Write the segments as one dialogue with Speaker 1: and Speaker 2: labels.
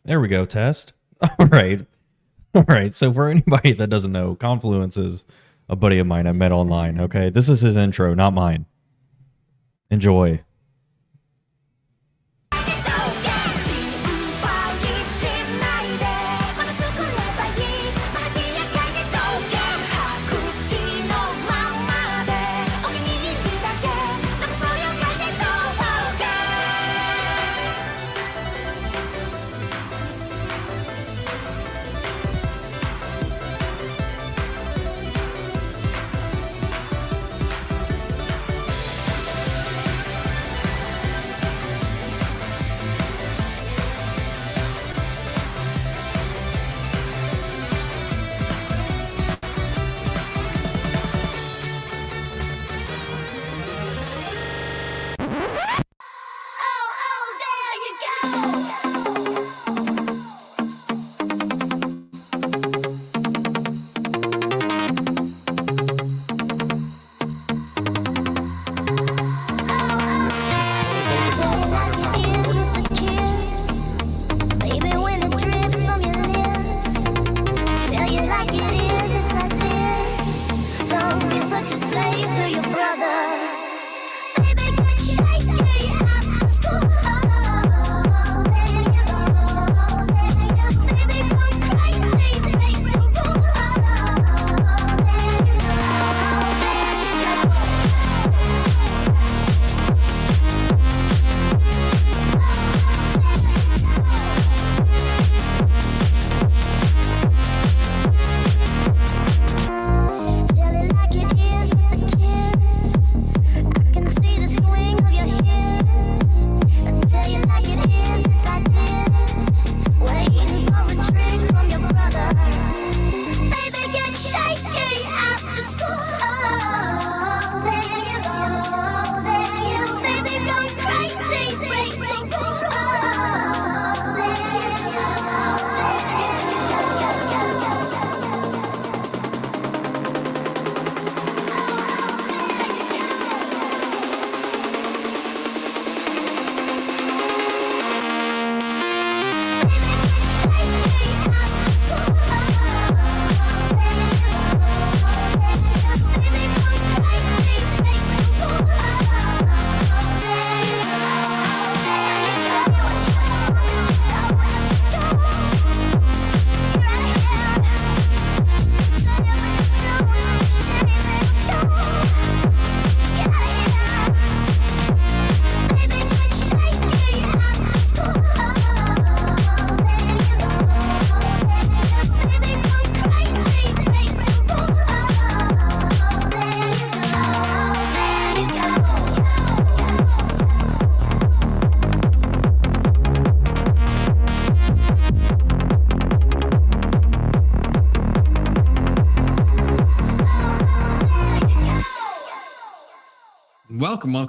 Speaker 1: There we go, test. All right. All right. So for anybody that doesn't know, Confluence is a buddy of mine I met online, okay? This is his intro, not mine. Enjoy.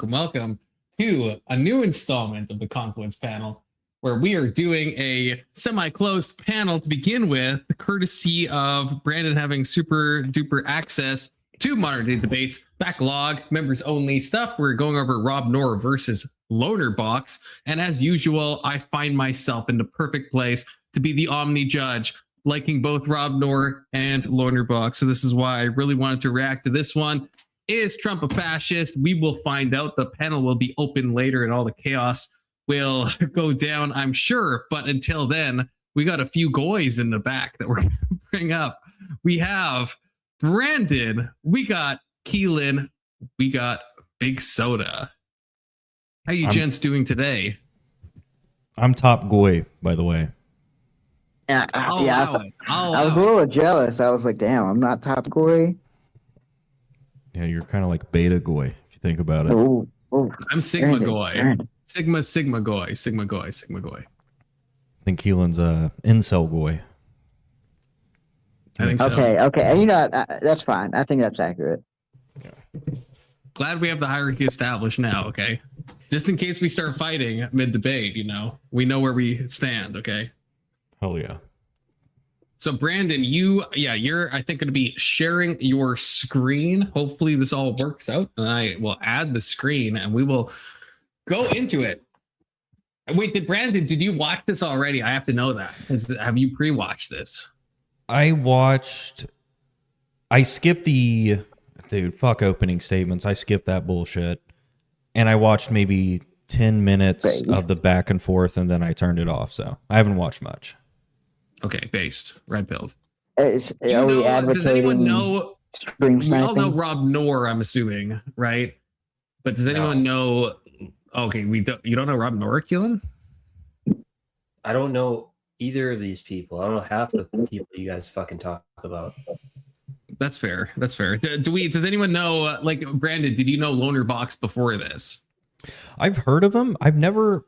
Speaker 2: Welcome to a new installment of the Confluence panel, where we are doing a semi-closed panel to begin with, courtesy of Brandon having super duper access to modern day debates, backlog, members only stuff. We're going over Rob Noerr versus Lonerbox, and as usual, I find myself in the perfect place to be the omni judge, liking both Rob Noerr and Lonerbox. So this is why I really wanted to react to this one. Is Trump a fascist? We will find out. The panel will be open later and all the chaos will go down, I'm sure. But until then, we got a few goys in the back that we're going to bring up. We have Brandon. We got Keelan. We got Big Soda. How you gents doing today?
Speaker 1: I'm top goy, by the way.
Speaker 3: Yeah, I was a little jealous. I was like, damn, I'm not top goy.
Speaker 1: Yeah, you're kind of like beta goy, if you think about it.
Speaker 3: Ooh,
Speaker 2: I'm Sigma goy. Sigma goy.
Speaker 1: I think Keelan's incel goy.
Speaker 2: I think so.
Speaker 3: Okay. And you know, that's fine. I think that's accurate.
Speaker 2: Yeah. Glad we have the hierarchy established now, okay? Just in case we start fighting mid-debate, you know, we know where we stand, okay?
Speaker 1: Hell yeah.
Speaker 2: So Brandon, you're I think going to be sharing your screen. Hopefully this all works out, and I will add the screen and we will go into it. Wait, did you watch this already? I have to know that. Have you pre-watched this?
Speaker 1: I skipped fuck opening statements. I skipped that bullshit. And I watched maybe 10 minutes of the back and forth, and then I turned it off. So I haven't watched much.
Speaker 2: Okay, based. Red pilled.
Speaker 3: Does anyone
Speaker 2: know? We all know Rob Noerr, I'm assuming, right? But does anyone know? Okay, you don't know Rob Noerr, Keelan?
Speaker 4: I don't know either of these people. I don't know half the people you guys fucking talk about.
Speaker 2: That's fair. Does anyone know, like, Brandon, did you know Lonerbox before this?
Speaker 1: I've heard of him. I don't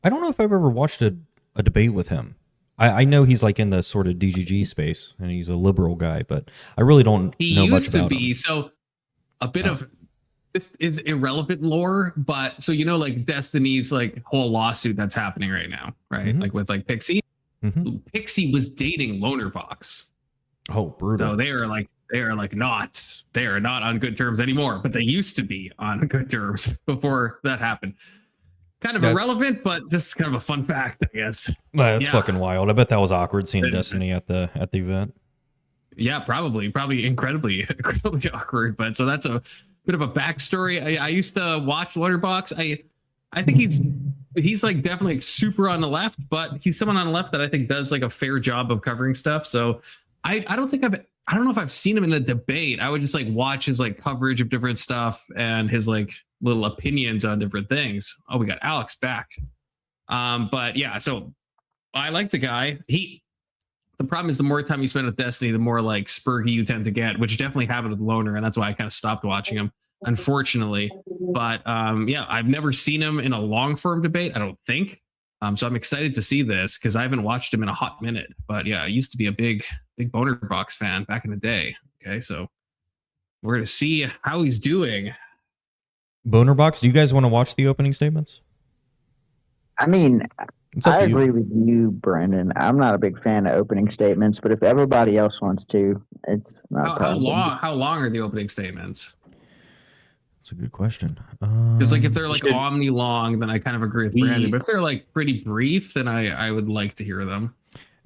Speaker 1: know if I've ever watched a debate with him. I know he's like in the sort of DGG space and he's a liberal guy, but I really don't know much about him. He used to be.
Speaker 2: So a bit of this is irrelevant lore, but so like Destiny's like whole lawsuit that's happening right now, right? Mm-hmm. Like with like Pixie. Mm-hmm. Pixie was dating Lonerbox.
Speaker 1: Oh, brutal.
Speaker 2: So they are not on good terms anymore, but they used to be on good terms before that happened. Kind of irrelevant, but just kind of a fun fact, I guess.
Speaker 1: That's fucking wild. I bet that was awkward seeing Destiny at the event.
Speaker 2: Yeah, probably incredibly awkward. But so that's a bit of a backstory. I used to watch Lonerbox. I think he's like definitely super on the left, but he's someone on the left that I think does like a fair job of covering stuff. So I don't know if I've seen him in a debate. I would just like watch his like coverage of different stuff and his like little opinions on different things. Oh, we got Alex back. But yeah, so I like the guy. The problem is the more time you spend with Destiny, the more like spurgy you tend to get, which definitely happened with Loner, and that's why I kind of stopped watching him, unfortunately. But yeah, I've never seen him in a long form debate, I don't think. So I'm excited to see this because I haven't watched him in a hot minute. But yeah, I used to be a big Lonerbox fan back in the day. Okay, so we're gonna see how he's doing.
Speaker 1: Lonerbox, do you guys want to watch the opening statements?
Speaker 3: I mean, I agree with you, Brendan. I'm not a big fan of opening statements, but if everybody else wants to, it's not a problem.
Speaker 2: How long are the opening statements?
Speaker 1: That's a good question.
Speaker 2: Because like if they're like omni long, then I kind of agree with Brandon. But if they're like pretty brief, then I would like to hear them.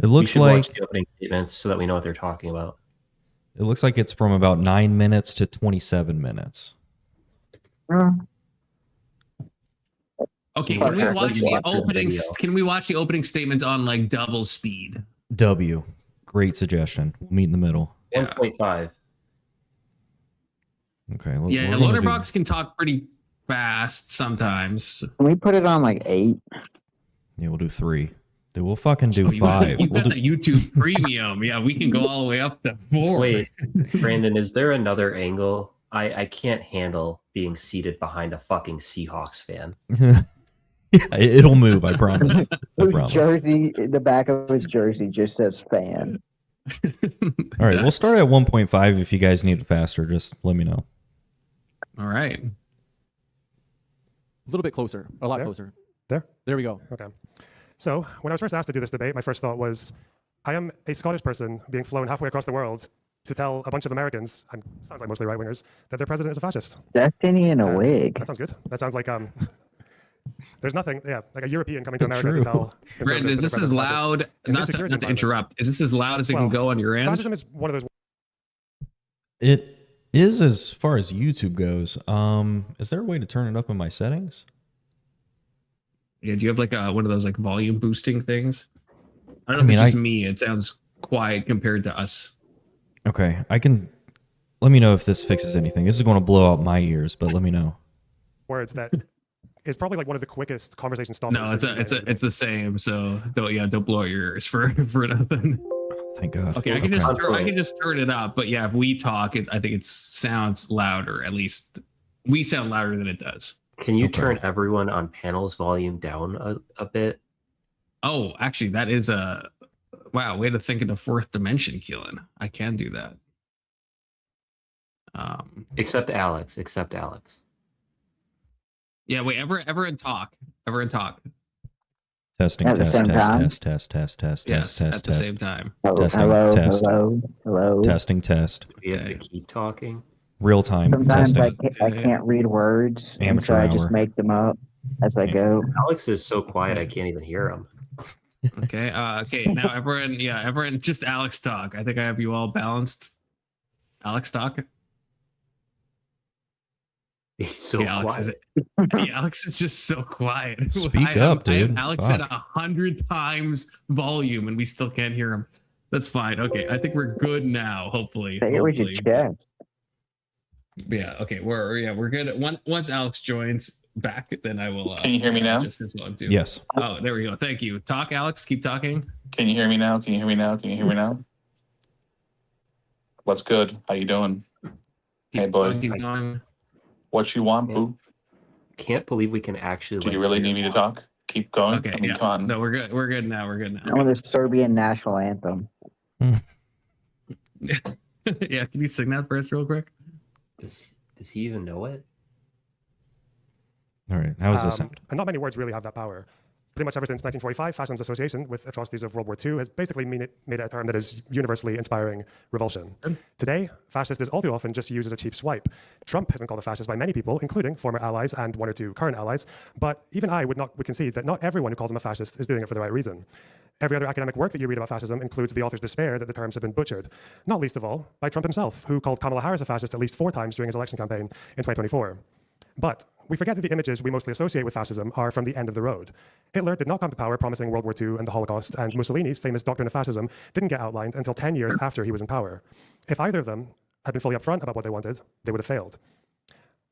Speaker 1: It looks like watch
Speaker 4: the opening statements so that we know what they're talking about.
Speaker 1: It looks like it's from about 9 minutes to 27 minutes.
Speaker 2: Okay, can we watch the opening? Can we watch the opening statements on like double speed?
Speaker 1: W, great suggestion. We'll meet in the middle.
Speaker 4: 1.5.
Speaker 1: Okay.
Speaker 2: Yeah, Lonerbox can talk pretty fast sometimes.
Speaker 3: Can we put it on like 8?
Speaker 1: Yeah, we'll do 3. Then we'll fucking do 5.
Speaker 2: You got the YouTube Premium. Yeah, we can go all the way up to 4.
Speaker 4: Wait, Brandon, is there another angle? I can't handle being seated behind a fucking Seahawks fan.
Speaker 1: Yeah, it'll move, I promise.
Speaker 3: Jersey, the back of his jersey just says fan.
Speaker 1: All right, we'll start at 1.5. If you guys need it faster, just let me know.
Speaker 2: All right.
Speaker 5: A little bit closer, a lot closer.
Speaker 6: There
Speaker 5: we go.
Speaker 6: Okay. So when I was first asked to do this debate, my first thought was, I am a Scottish person being flown halfway across the world to tell a bunch of Americans, and sounds like mostly right-wingers, that their president is a fascist.
Speaker 3: Destiny in a wig.
Speaker 6: That sounds good. That sounds like there's nothing, like a European coming to America to tell.
Speaker 2: Brandon, is this as loud? Not to interrupt. Is this as loud as it can go on your end?
Speaker 6: Fascism is one of those.
Speaker 1: It is as far as YouTube goes. Is there a way to turn it up in my settings?
Speaker 2: Yeah, do you have like one of those like volume boosting things? I don't know if it's just me. It sounds quiet compared to us.
Speaker 1: Okay, I can. Let me know if this fixes anything. This is going to blow out my ears, but let me know.
Speaker 6: Words that is probably like one of the quickest conversation stoppers.
Speaker 2: No, it's the same. So don't blow out your ears for nothing.
Speaker 1: Thank God.
Speaker 2: Okay, I can just turn it up. But yeah, if we talk, I think it sounds louder. At least we sound louder than it does.
Speaker 4: Can you turn everyone on panel's volume down a bit?
Speaker 2: Oh, actually, that is a wow way to think in the fourth dimension, Keelan. I can do that.
Speaker 4: Except Alex.
Speaker 2: Yeah, wait, everyone talk.
Speaker 1: Testing,
Speaker 3: at the same time?
Speaker 1: test.
Speaker 2: Yes, at the same time.
Speaker 3: Hello.
Speaker 1: Testing, test.
Speaker 4: We have to keep talking.
Speaker 1: Real time
Speaker 3: Sometimes
Speaker 1: testing.
Speaker 3: I can't read words,
Speaker 1: Amateur
Speaker 3: and so I
Speaker 1: hour.
Speaker 3: just make them up. as I go.
Speaker 4: Alex is so quiet I can't even hear him.
Speaker 2: Okay. Okay. Now everyone, just Alex talk. I think I have you all balanced. Alex talk.
Speaker 4: He's so quiet.
Speaker 2: Alex is just so quiet.
Speaker 1: Speak up, dude.
Speaker 2: Alex said 100 times volume, and we still can't hear him. That's fine. Okay, I think we're good now. Hopefully.
Speaker 3: I think we should check.
Speaker 2: Yeah. Okay. We're good. Once Alex joins back, then I will.
Speaker 7: Can you hear me now?
Speaker 2: Just as well too.
Speaker 1: Yes.
Speaker 2: Oh, there we go. Thank you. Talk, Alex. Keep talking.
Speaker 7: Can you hear me now? Can you hear me now? Can you hear me now? What's good? How you doing? Hey, boy.
Speaker 2: Keep going.
Speaker 7: What you want, boo?
Speaker 4: Can't believe we can actually.
Speaker 7: Do you really need me to talk? Keep going.
Speaker 2: Okay.
Speaker 7: I mean,
Speaker 2: Yeah.
Speaker 7: come on.
Speaker 2: No, we're good. We're good now. We're good now.
Speaker 3: I want the Serbian national anthem.
Speaker 2: Yeah. Can you sing that for us real quick?
Speaker 4: Does he even know it?
Speaker 1: All right. How does this sound?
Speaker 6: And not many words really have that power. Pretty much ever since 1945, fascism's association with atrocities of World War II has basically made it a term that is universally inspiring revulsion. Today, fascist is all too often just used as a cheap swipe. Trump has been called a fascist by many people, including former allies and one or two current allies, but even I would concede that not everyone who calls him a fascist is doing it for the right reason. Every other academic work that you read about fascism includes the author's despair that the terms have been butchered, not least of all by Trump himself, who called Kamala Harris a fascist at least 4 times during his election campaign in 2024. But we forget that the images we mostly associate with fascism are from the end of the road. Hitler did not come to power promising World War II and the Holocaust, and Mussolini's famous doctrine of fascism didn't get outlined until 10 years after he was in power. If either of them had been fully upfront about what they wanted, they would have failed.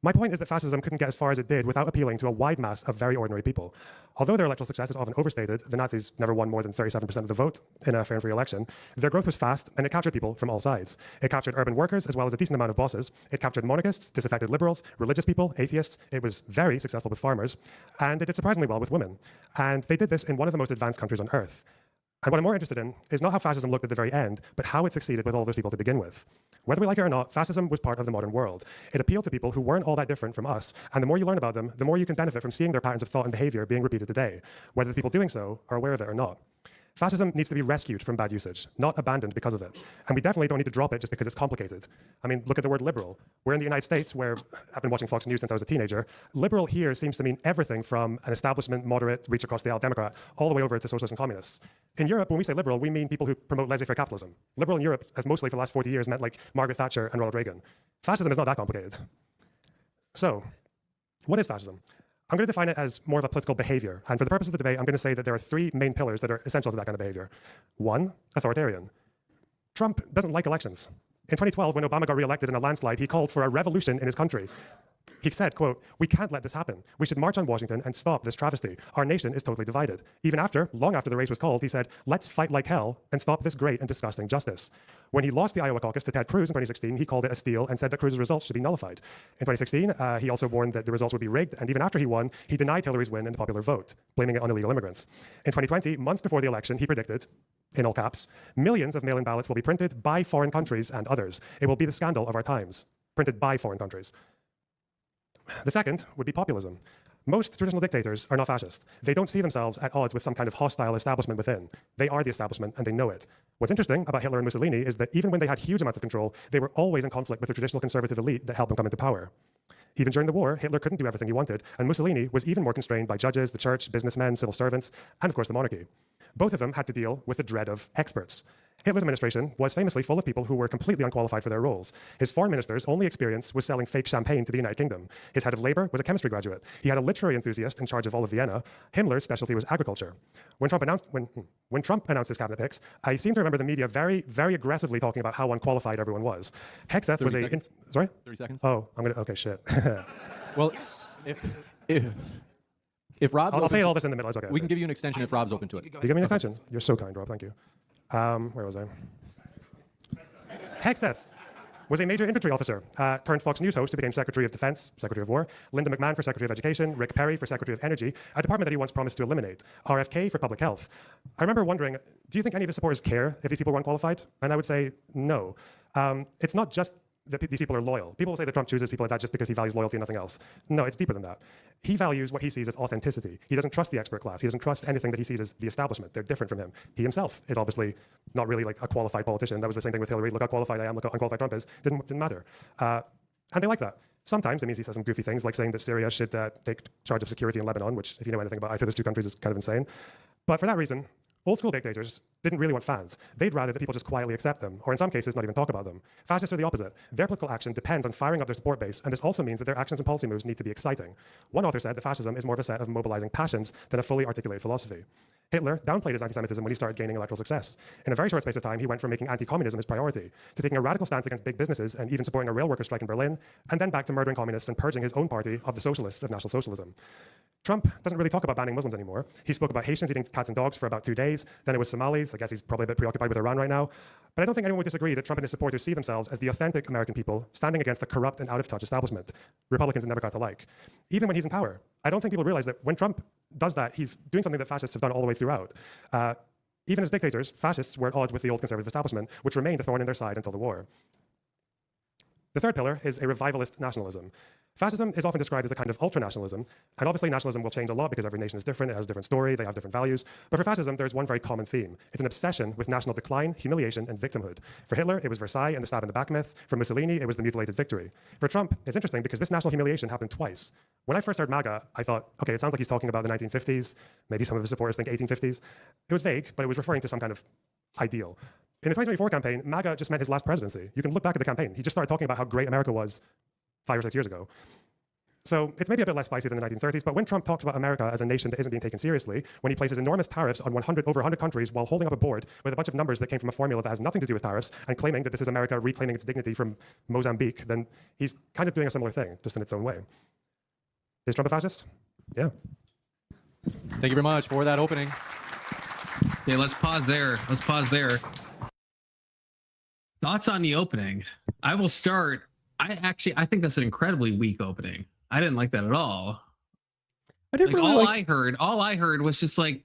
Speaker 6: My point is that fascism couldn't get as far as it did without appealing to a wide mass of very ordinary people. Although their electoral success is often overstated, the Nazis never won more than 37% of the vote in a fair and free election. Their growth was fast, and it captured people from all sides. It captured urban workers as well as a decent amount of bosses. It captured monarchists, disaffected liberals, religious people, atheists. It was very successful with farmers, and it did surprisingly well with women. And they did this in one of the most advanced countries on earth. And what I'm more interested in is not how fascism looked at the very end, but how it succeeded with all those people to begin with. Whether we like it or not, fascism was part of the modern world. It appealed to people who weren't all that different from us, and the more you learn about them, the more you can benefit from seeing their patterns of thought and behavior being repeated today, whether the people doing so are aware of it or not. Fascism needs to be rescued from bad usage, not abandoned because of it. And we definitely don't need to drop it just because it's complicated. I mean, look at the word liberal. We're in the United States, where I've been watching Fox News since I was a teenager. Liberal here seems to mean everything from an establishment, moderate, reach across the aisle Democrat, all the way over to socialists and communists. In Europe, when we say liberal, we mean people who promote laissez-faire capitalism. Liberal in Europe has mostly for the last 40 years meant like Margaret Thatcher and Ronald Reagan. Fascism is not that complicated. So, what is fascism? I'm going to define it as more of a political behavior. And for the purpose of the debate, I'm going to say that there are 3 main pillars that are essential to that kind of behavior. 1, authoritarian. Trump doesn't like elections. In 2012, when Obama got reelected in a landslide, he called for a revolution in his country. He said, quote, "We can't let this happen. We should march on Washington and stop this travesty. Our nation is totally divided." Even long after the race was called, he said, "Let's fight like hell and stop this great and disgusting justice." When he lost the Iowa caucus to Ted Cruz in 2016, he called it a steal and said that Cruz's results should be nullified. In 2016, he also warned that the results would be rigged, and even after he won, he denied Hillary's win in the popular vote, blaming it on illegal immigrants. In 2020, months before the election, he predicted, in all caps, millions of mail-in ballots will be printed by foreign countries and others. It will be the scandal of our times, printed by foreign countries. The second would be populism. Most traditional dictators are not fascist. They don't see themselves at odds with some kind of hostile establishment within. They are the establishment, and they know it. What's interesting about Hitler and Mussolini is that even when they had huge amounts of control, they were always in conflict with the traditional conservative elite that helped them come into power. Even during the war, Hitler couldn't do everything he wanted, and Mussolini was even more constrained by judges, the church, businessmen, civil servants, and of course the monarchy. Both of them had to deal with the dread of experts. Hitler's administration was famously full of people who were completely unqualified for their roles. His foreign minister's only experience was selling fake champagne to the United Kingdom. His head of labor was a chemistry graduate. He had a literary enthusiast in charge of all of Vienna. Himmler's specialty was agriculture. When Trump announced his cabinet picks, I seem to remember the media very, very aggressively talking about how unqualified everyone was. Hegseth was a... Sorry?
Speaker 5: 30 seconds.
Speaker 6: Oh, okay, shit.
Speaker 5: Well, if Rob's
Speaker 6: I'll say all this in the middle. It's okay.
Speaker 5: We can give you an extension if Rob's open to it.
Speaker 6: You give me an extension? You're so kind, Rob. Thank you. Where was I? Hegseth was a major infantry officer, turned Fox News host who became Secretary of Defense, Secretary of War, Linda McMahon for Secretary of Education, Rick Perry for Secretary of Energy, a department that he once promised to eliminate, RFK for Public Health. I remember wondering, do you think any of his supporters care if these people were unqualified? And I would say no. It's not just that these people are loyal. People will say that Trump chooses people like that just because he values loyalty and nothing else. No, it's deeper than that. He values what he sees as authenticity. He doesn't trust the expert class. He doesn't trust anything that he sees as the establishment. They're different from him. He himself is obviously not really like a qualified politician. That was the same thing with Hillary. Look how qualified I am. Look how unqualified Trump is. Didn't matter. And they like that. Sometimes it means he says some goofy things, like saying that Syria should take charge of security in Lebanon, which, if you know anything about either of those two countries, is kind of insane. But for that reason, old school dictators didn't really want fans. They'd rather that people just quietly accept them, or in some cases, not even talk about them. Fascists are the opposite. Their political action depends on firing up their support base, and this also means that their actions and policy moves need to be exciting. One author said that fascism is more of a set of mobilizing passions than a fully articulated philosophy. Hitler downplayed his anti-Semitism when he started gaining electoral success. In a very short space of time, he went from making anti-communism his priority to taking a radical stance against big businesses and even supporting a rail workers' strike in Berlin, and then back to murdering communists and purging his own party of the socialists of National Socialism. Trump doesn't really talk about banning Muslims anymore. He spoke about Haitians eating cats and dogs for about 2 days. Then it was Somalis. I guess he's probably a bit preoccupied with Iran right now. But I don't think anyone would disagree that Trump and his supporters see themselves as the authentic American people standing against a corrupt and out-of-touch establishment, Republicans and Democrats alike. Even when he's in power, I don't think people realize that when Trump does that, he's doing something that fascists have done all the way throughout. Even as dictators, fascists were at odds with the old conservative establishment, which remained a thorn in their side until the war. The third pillar is a revivalist nationalism. Fascism is often described as a kind of ultranationalism, and obviously nationalism will change a lot because every nation is different, it has a different story, they have different values. But for fascism, there's one very common theme. It's an obsession with national decline, humiliation, and victimhood. For Hitler, it was Versailles and the stab in the back myth. For Mussolini, it was the mutilated victory. For Trump, it's interesting because this national humiliation happened twice. When I first heard MAGA, I thought, okay, it sounds like he's talking about the 1950s. Maybe some of his supporters think 1850s. It was vague, but it was referring to some kind of ideal. In the 2024 campaign, MAGA just meant his last presidency. You can look back at the campaign. He just started talking about how great America was 5 or 6 years ago. So it's maybe a bit less spicy than the 1930s, but when Trump talks about America as a nation that isn't being taken seriously, when he places enormous tariffs on over 100 countries while holding up a board with a bunch of numbers that came from a formula that has nothing to do with tariffs and claiming that this is America reclaiming its dignity from Mozambique, then he's kind of doing a similar thing, just in its own way. Is Trump a fascist? Yeah.
Speaker 5: Thank you very much for that opening.
Speaker 2: Yeah, let's pause there. Thoughts on the opening? I will start. I think that's an incredibly weak opening. I didn't like that at all.
Speaker 1: I didn't really like...
Speaker 2: All I heard was just like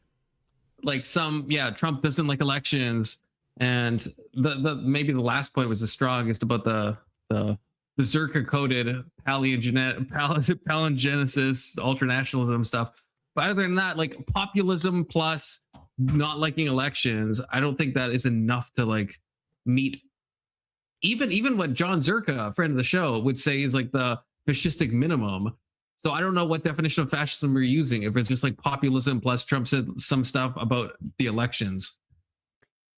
Speaker 2: Trump doesn't like elections, and the maybe the last point was the strongest about the Zerka coded palingenesis, ultranationalism stuff. But other than that, like populism plus not liking elections, I don't think that is enough to like meet even what John Zerka, a friend of the show, would say is like the fascistic minimum. So I don't know what definition of fascism we're using. If it's just like populism plus Trump said some stuff about the elections.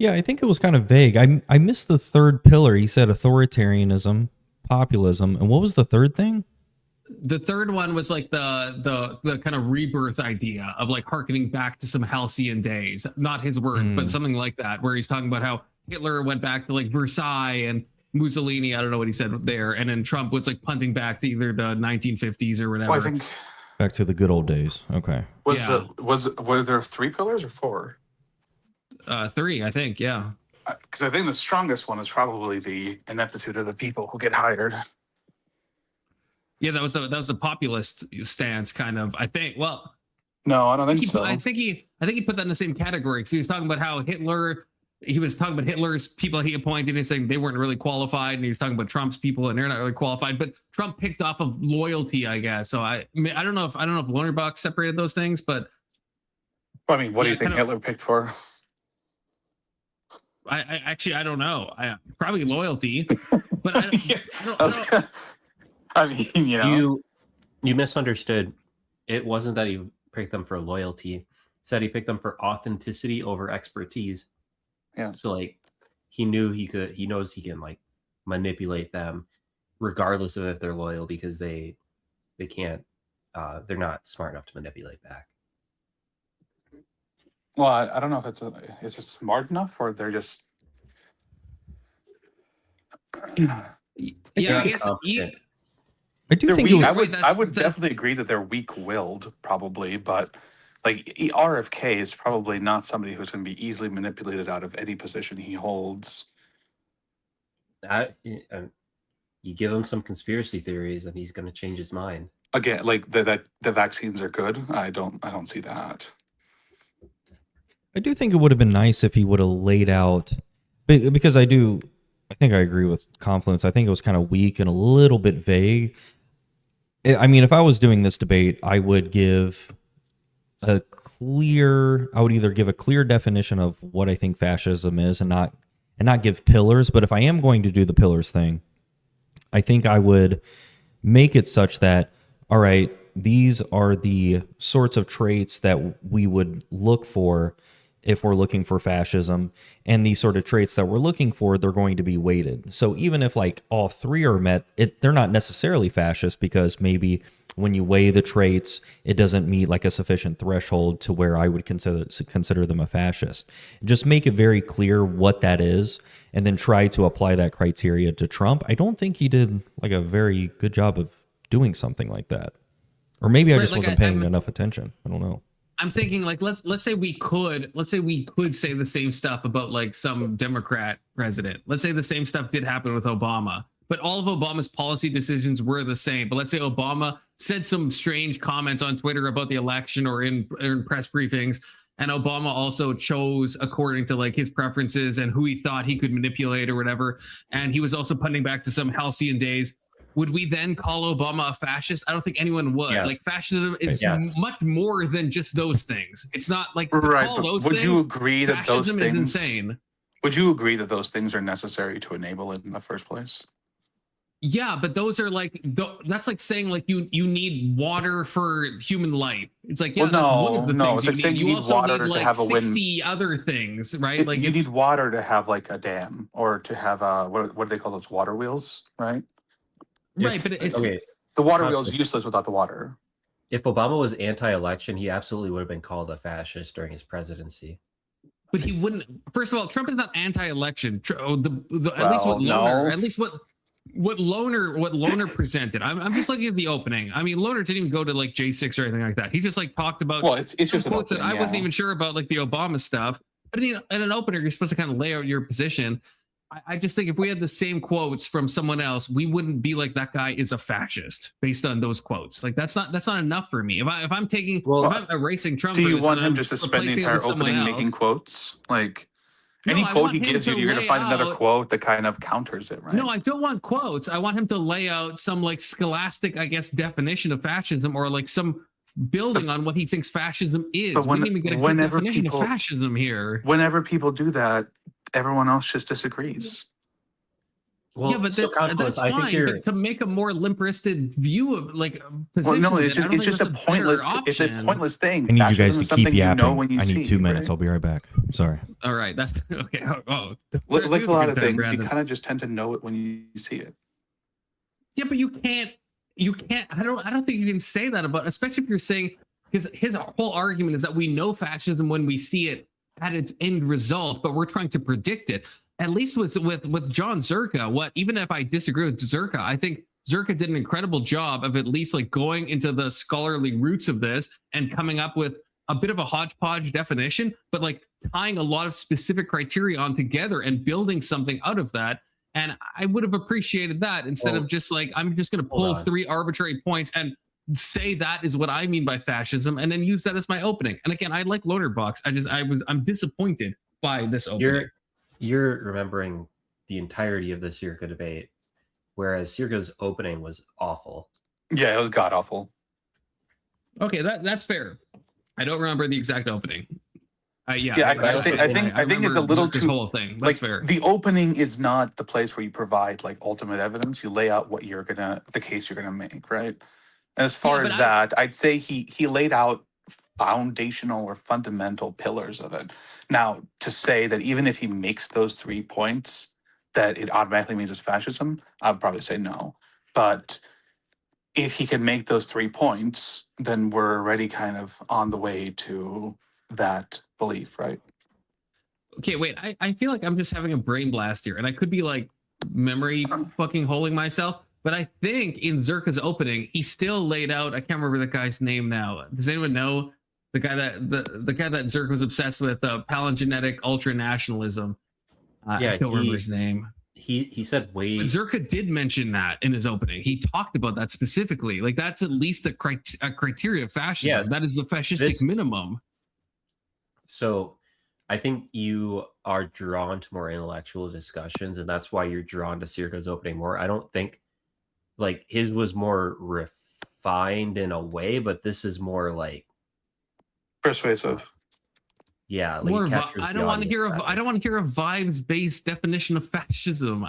Speaker 1: Yeah, I think it was kind of vague. I missed the third pillar. He said authoritarianism, populism, and what was the third thing?
Speaker 2: The third one was like the kind of rebirth idea of like hearkening back to some halcyon days. Not his words, but something like that, where he's talking about how Hitler went back to like Versailles and Mussolini, I don't know what he said there, and then Trump was like punting back to either the 1950s or whatever.
Speaker 7: Well, I think
Speaker 1: back to the good old days. Okay.
Speaker 7: Were there 3 pillars or 4?
Speaker 2: 3, I think. Yeah.
Speaker 7: Because I think the strongest one is probably the ineptitude of the people who get hired.
Speaker 2: Yeah, that was the populist stance, kind of. I think. Well,
Speaker 7: no, I don't think so.
Speaker 2: I think he put that in the same category because he was talking about how Hitler. He was talking about Hitler's people he appointed and saying they weren't really qualified, and he was talking about Trump's people and they're not really qualified. But Trump picked off of loyalty, I guess. So I don't know if Lonerbox separated those things, but
Speaker 7: I mean, what do you think Hitler picked for?
Speaker 2: I don't know. Probably loyalty, but
Speaker 7: I mean,
Speaker 4: you misunderstood. It wasn't that he picked them for loyalty. He said he picked them for authenticity over expertise.
Speaker 7: Yeah.
Speaker 4: So like he knows he can like manipulate them regardless of if they're loyal because they can't they're not smart enough to manipulate back.
Speaker 7: Well, I don't know if is it smart enough or they're just
Speaker 2: yeah, I guess
Speaker 1: I do think
Speaker 7: weak. I would definitely agree that they're weak-willed, probably, but like RFK is probably not somebody who's going to be easily manipulated out of any position he holds.
Speaker 4: You give him some conspiracy theories, and he's going to change his mind.
Speaker 7: Again, like that the vaccines are good. I don't see that.
Speaker 1: I do think it would have been nice if he would have laid out, because I think I agree with Confluence. I think it was kind of weak and a little bit vague. I mean, if I was doing this debate, I would either give a clear definition of what I think fascism is and not give pillars. But if I am going to do the pillars thing, I think I would make it such that, all right, these are the sorts of traits that we would look for if we're looking for fascism, and these sort of traits that we're looking for, they're going to be weighted. So even if like all three are met, they're not necessarily fascist, because maybe when you weigh the traits, it doesn't meet like a sufficient threshold to where I would consider them a fascist. Just make it very clear what that is, and then try to apply that criteria to Trump. I don't think he did like a very good job of doing something like that. Or maybe I just wasn't paying enough attention. I don't know.
Speaker 2: I'm thinking like let's say we could say the same stuff about like some Democrat president. Let's say the same stuff did happen with Obama, but all of Obama's policy decisions were the same. But let's say Obama said some strange comments on Twitter about the election or in press briefings, and Obama also chose according to like his preferences and who he thought he could manipulate or whatever. And he was also punting back to some halcyon days. Would we then call Obama a fascist? I don't think anyone would.
Speaker 4: Yes.
Speaker 2: Like fascism is much more than just those things. It's not like
Speaker 7: Right.
Speaker 2: all those
Speaker 7: Would
Speaker 2: things.
Speaker 7: you agree that those
Speaker 2: Fascism
Speaker 7: things
Speaker 2: is insane?
Speaker 7: Would you agree that those things are necessary to enable it in the first place?
Speaker 2: Yeah, but those are like that's like saying like you need water for human life. It's like that's one of the things
Speaker 7: it's like saying you need
Speaker 2: also
Speaker 7: water
Speaker 2: need
Speaker 7: to
Speaker 2: like
Speaker 7: have a
Speaker 2: 60 other things, right? Like
Speaker 7: you need water to have like a dam, or to have what do they call those, water wheels, right?
Speaker 2: Right, but it's
Speaker 7: the water wheel is useless without the water.
Speaker 4: If Obama was anti-election, he absolutely would have been called a fascist during his presidency.
Speaker 2: But he wouldn't. First of all, Trump is not anti-election. At least what Lonerr presented. I'm just looking at the opening. I mean, Lonerr didn't even go to like J6 or anything like that. He just like talked about
Speaker 7: it's just
Speaker 2: quotes that I wasn't even sure about, like the Obama stuff. But in an opener, you're supposed to kind of lay out your position. I just think if we had the same quotes from someone else, we wouldn't be like, that guy is a fascist based on those quotes. Like that's not enough for me. If I'm erasing Trump,
Speaker 7: do you want him just to spend the entire opening making quotes? Like any quote he gives you, you're going to find another quote that kind of counters it, right?
Speaker 2: No, I don't want quotes. I want him to lay out some like scholastic, I guess, definition of fascism, or like some building on what he thinks fascism is.
Speaker 7: But
Speaker 2: we didn't even get a good definition of fascism here.
Speaker 7: Whenever people do that, everyone else just disagrees.
Speaker 2: Well, yeah, but that's fine. But to make a more limp-wristed view of like position,
Speaker 7: it's just a pointless thing.
Speaker 1: I need you guys to keep yapping. I need 2 minutes. I'll be right back. I'm sorry.
Speaker 2: All right, that's okay.
Speaker 7: Like a lot of things, you kind of just tend to know it when you see it.
Speaker 2: Yeah, but you can't. I don't think you can say that about, especially if you're saying, because his whole argument is that we know fascism when we see it at its end result, but we're trying to predict it. At least with John Zerka, even if I disagree with Zerka, I think Zerka did an incredible job of at least like going into the scholarly roots of this and coming up with a bit of a hodgepodge definition, but like tying a lot of specific criteria on together and building something out of that. And I would have appreciated that instead of just like, I'm just going to pull 3 arbitrary points and say that is what I mean by fascism, and then use that as my opening. And again, I like Lonerbox. I'm disappointed by this opening.
Speaker 4: You're remembering the entirety of the Circa debate, whereas Circa's opening was awful.
Speaker 7: Yeah, it was god awful.
Speaker 2: Okay, that's fair. I don't remember the exact opening. I
Speaker 7: think it's a little too
Speaker 2: whole thing. That's
Speaker 7: like
Speaker 2: fair.
Speaker 7: The opening is not the place where you provide like ultimate evidence. You lay out what the case you're gonna make, right? And as far as that, I'd say he laid out foundational or fundamental pillars of it. Now, to say that even if he makes those 3 points, that it automatically means it's fascism, I'd probably say no. But if he can make those 3 points, then we're already kind of on the way to that belief, right?
Speaker 2: Okay, wait. I feel like I'm just having a brain blast here, and I could be like memory fucking holding myself. But I think in Zerka's opening, he still laid out. I can't remember the guy's name now. Does anyone know the guy that the guy that Zerka was obsessed with? Palingenetic ultra nationalism. I don't remember his name.
Speaker 4: He said way.
Speaker 2: But Zerka did mention that in his opening. He talked about that specifically. Like that's at least a criteria of fascism. Yeah, that is the fascistic minimum.
Speaker 4: So I think you are drawn to more intellectual discussions, and that's why you're drawn to Circa's opening more. I don't think like his was more refined in a way, but this is more like
Speaker 7: persuasive.
Speaker 4: Yeah, like
Speaker 2: I don't want to hear a vibes based definition of fascism.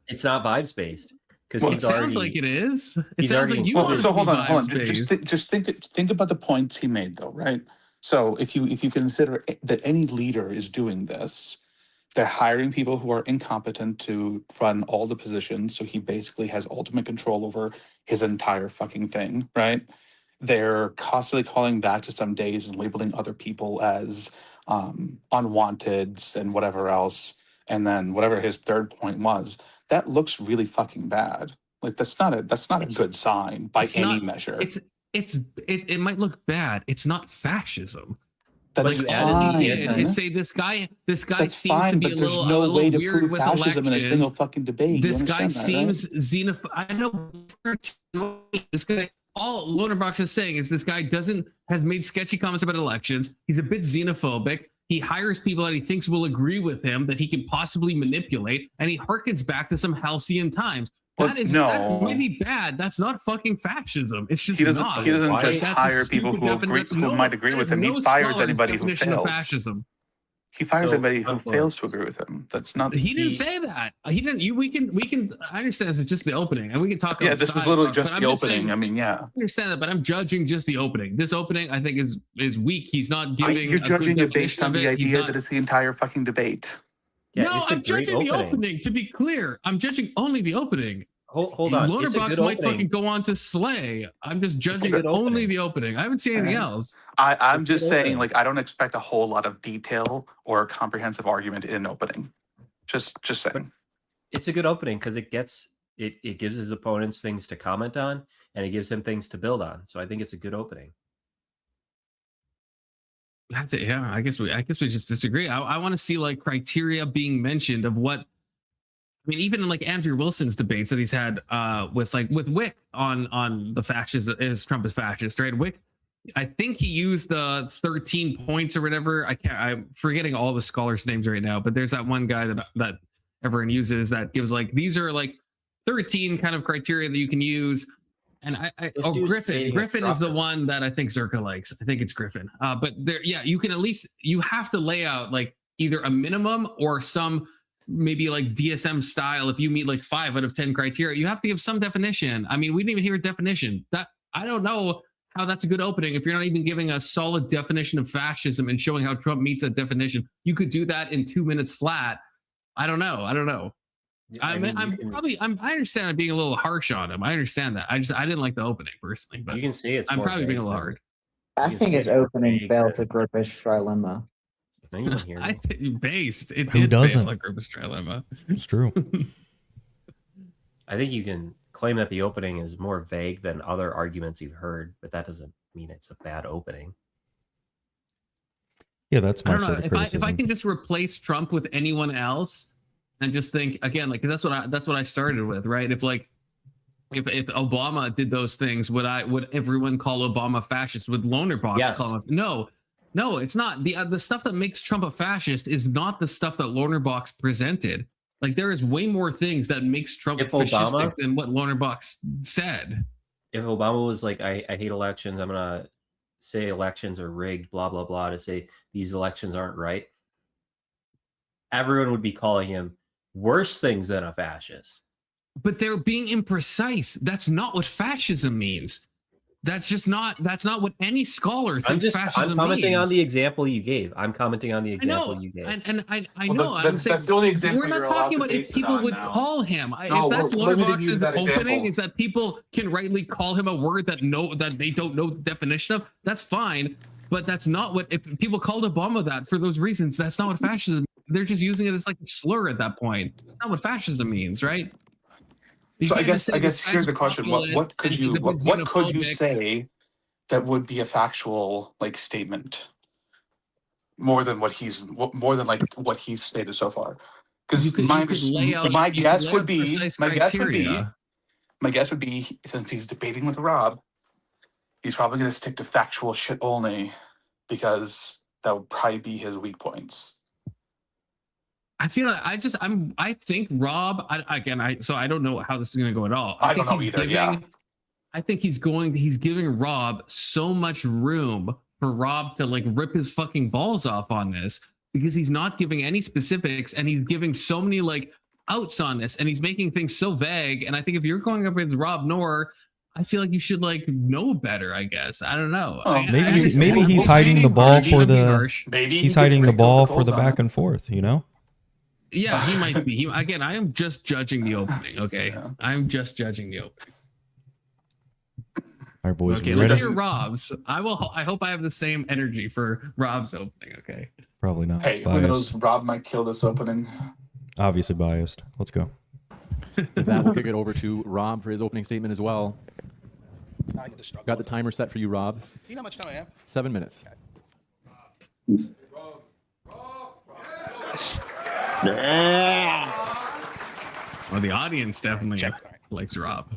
Speaker 4: It's not vibes based because
Speaker 2: It sounds like it is. It
Speaker 4: he's
Speaker 2: sounds
Speaker 4: already
Speaker 2: like you
Speaker 4: included-
Speaker 2: want
Speaker 7: So
Speaker 2: to
Speaker 7: hold
Speaker 2: be
Speaker 7: on, hold on.
Speaker 2: vibes-based.
Speaker 7: Just think about the points he made, though, right? So if you consider that any leader is doing this, they're hiring people who are incompetent to run all the positions. So he basically has ultimate control over his entire fucking thing, right? They're constantly calling back to some days and labeling other people as unwanteds and whatever else. And then whatever his third point was, that looks really fucking bad. Like that's not a good sign by any measure.
Speaker 2: It might look bad. It's not fascism.
Speaker 7: That's
Speaker 4: you
Speaker 2: All he
Speaker 7: fine.
Speaker 2: did is say this guy
Speaker 7: That's
Speaker 2: seems
Speaker 7: fine,
Speaker 2: to be
Speaker 7: but
Speaker 2: a
Speaker 7: there's
Speaker 2: little,
Speaker 7: no way to
Speaker 2: weird
Speaker 7: prove
Speaker 2: with
Speaker 7: fascism in a single
Speaker 2: elections.
Speaker 7: fucking debate.
Speaker 2: This
Speaker 7: You
Speaker 2: guy
Speaker 7: understand that,
Speaker 2: seems xenophobic. I know. This guy. All Lonerbox is saying is this guy has made sketchy comments about elections. He's a bit xenophobic. He hires people that he thinks will agree with him that he can possibly manipulate, and he harkens back to some halcyon times. That might be bad. That's not fucking fascism. It's just
Speaker 7: He doesn't.
Speaker 2: not.
Speaker 7: He doesn't just
Speaker 2: That's a
Speaker 7: hire people
Speaker 2: stupid
Speaker 7: who might agree with him. He fires anybody who fails.
Speaker 2: Fascism.
Speaker 7: He fires
Speaker 4: So,
Speaker 7: anybody who fails to agree with him. That's not.
Speaker 2: He didn't say that. He didn't. We can. I understand it's just the opening, and we can talk.
Speaker 7: Yeah,
Speaker 2: about
Speaker 7: this is
Speaker 2: side
Speaker 7: literally
Speaker 2: talk,
Speaker 7: just
Speaker 2: but
Speaker 7: the
Speaker 2: I'm just
Speaker 7: opening.
Speaker 2: saying-
Speaker 7: I mean, yeah.
Speaker 2: I understand that, but I'm judging just the opening. This opening, I think, is weak. He's not giving.
Speaker 7: You're
Speaker 2: a
Speaker 7: judging
Speaker 2: good
Speaker 7: it based on
Speaker 2: definition
Speaker 7: the
Speaker 2: of it. He's
Speaker 7: idea
Speaker 2: not-
Speaker 7: that it's the entire fucking debate.
Speaker 4: Yeah,
Speaker 2: no,
Speaker 4: it's a
Speaker 2: I'm
Speaker 4: great
Speaker 2: judging the
Speaker 4: opening.
Speaker 2: opening. To be clear, I'm judging only the opening.
Speaker 4: Hold on. It's a
Speaker 2: Lonerbox
Speaker 4: good
Speaker 2: might
Speaker 4: opening.
Speaker 2: fucking go on to slay. I'm just judging
Speaker 4: good
Speaker 2: only
Speaker 4: opening.
Speaker 2: the opening. I haven't seen anything else.
Speaker 7: I'm just
Speaker 4: good
Speaker 7: saying,
Speaker 4: opening.
Speaker 7: like, I don't expect a whole lot of detail or a comprehensive argument in an opening. Just saying.
Speaker 4: It's a good opening because it gives his opponents things to comment on, and it gives him things to build on. So I think it's a good opening.
Speaker 2: Yeah, I guess we just disagree. I want to see like criteria being mentioned of what. I mean, even in like Andrew Wilson's debates that he's had with Wick on the fascist, is Trump is fascist, right? Wick, I think he used the 13 points or whatever. I'm forgetting all the scholars' names right now, but there's that one guy that everyone uses that gives like these are like 13 kind of criteria that you can use. And Griffin is the one that I think Zerka likes. I think it's Griffin. But there, yeah, you have to lay out like either a minimum or some maybe like DSM style. If you meet like 5 out of 10 criteria, you have to give some definition. I mean, we didn't even hear a definition. That I don't know how that's a good opening if you're not even giving a solid definition of fascism and showing how Trump meets that definition. You could do that in 2 minutes flat. I don't know. I understand I'm being a little harsh on him. I understand that. I didn't like the opening personally, but
Speaker 4: You can see it's.
Speaker 2: I'm
Speaker 4: more
Speaker 2: probably being a
Speaker 4: vague
Speaker 2: little
Speaker 4: than-
Speaker 2: hard.
Speaker 3: I
Speaker 4: You
Speaker 3: think
Speaker 4: see
Speaker 3: his
Speaker 4: it's more
Speaker 3: opening
Speaker 4: vague
Speaker 3: failed
Speaker 4: than-
Speaker 3: to Grippish trilemma.
Speaker 4: No, you don't hear me.
Speaker 2: I think based. It
Speaker 1: Who
Speaker 2: did
Speaker 1: doesn't?
Speaker 2: fail like Grippus Trilemma.
Speaker 1: It's true.
Speaker 4: I think you can claim that the opening is more vague than other arguments you've heard, but that doesn't mean it's a bad opening.
Speaker 1: Yeah, that's
Speaker 2: I
Speaker 1: my
Speaker 2: don't know
Speaker 1: sort of
Speaker 2: if
Speaker 1: criticism.
Speaker 2: I can just replace Trump with anyone else and just think again, like 'cause that's what I started with, right? If Obama did those things, would everyone call Obama fascist? Would Lonerbox
Speaker 4: Yes.
Speaker 2: call him? No, it's not. The stuff that makes Trump a fascist is not the stuff that Lonerbox presented. Like there is way more things that makes Trump
Speaker 4: If
Speaker 2: fascistic
Speaker 4: Obama-
Speaker 2: than what Lonerbox said.
Speaker 4: If Obama was like, I hate elections, I'm gonna say elections are rigged, blah blah blah, to say these elections aren't right, everyone would be calling him worse things than a fascist.
Speaker 2: But they're being imprecise. That's not what fascism means. That's not what any scholar thinks fascism
Speaker 4: I'm commenting
Speaker 2: means.
Speaker 4: on the example you gave. And
Speaker 2: I know. I'm saying
Speaker 7: that's the only example
Speaker 2: we're not
Speaker 7: you're
Speaker 2: talking
Speaker 7: allowed to
Speaker 2: about if
Speaker 7: base it
Speaker 2: people
Speaker 7: on
Speaker 2: would
Speaker 7: now.
Speaker 2: call him.
Speaker 7: No,
Speaker 2: If that's
Speaker 7: we're limited to
Speaker 2: Lonerbox's
Speaker 7: that
Speaker 2: opening,
Speaker 7: example.
Speaker 2: is that people can rightly call him a word that they don't know the definition of. That's fine, but that's not what. If people called Obama that for those reasons, that's not what fascism. They're just using it as like a slur at that point. That's not what fascism means, right? You
Speaker 7: So I
Speaker 2: can't
Speaker 7: guess
Speaker 2: just say this
Speaker 7: here's
Speaker 2: guy's
Speaker 7: the question:
Speaker 2: populist
Speaker 7: what could
Speaker 2: and
Speaker 7: you
Speaker 2: he's a bit
Speaker 7: what could you
Speaker 2: xenophobic.
Speaker 7: say that would be a factual like statement more than what he's stated so far? Because my guess would be since he's debating with Rob, he's probably going to stick to factual shit only because that would probably be his weak points.
Speaker 2: I feel like I think Rob, I don't know how this is going to go at all.
Speaker 7: I don't know either, yeah.
Speaker 2: I think he's giving Rob so much room for Rob to like rip his fucking balls off on this because he's not giving any specifics and he's giving so many like outs on this, and he's making things so vague. And I think if you're going up against Rob Noerr, I feel like you should like know better. I guess I don't know.
Speaker 1: Maybe he's hiding the ball for the.
Speaker 7: Maybe
Speaker 1: He's hiding the ball for the back and forth. You know.
Speaker 2: Yeah, he might be. Again, I am just judging the opening. Okay,
Speaker 7: Yeah.
Speaker 2: I'm just judging the opening.
Speaker 1: All right, boys.
Speaker 2: Okay, let's hear Rob's. I hope I have the same energy for Rob's opening. Okay.
Speaker 1: Probably not.
Speaker 7: Hey, who knows? Rob might kill this opening.
Speaker 1: Obviously biased. Let's go.
Speaker 5: With that, we'll kick it over to Rob for his opening statement as well.
Speaker 8: I get to struggle.
Speaker 5: Got the timer set for you, Rob.
Speaker 8: Do you know how much time I have?
Speaker 5: 7 minutes.
Speaker 2: Well, the audience definitely likes Rob.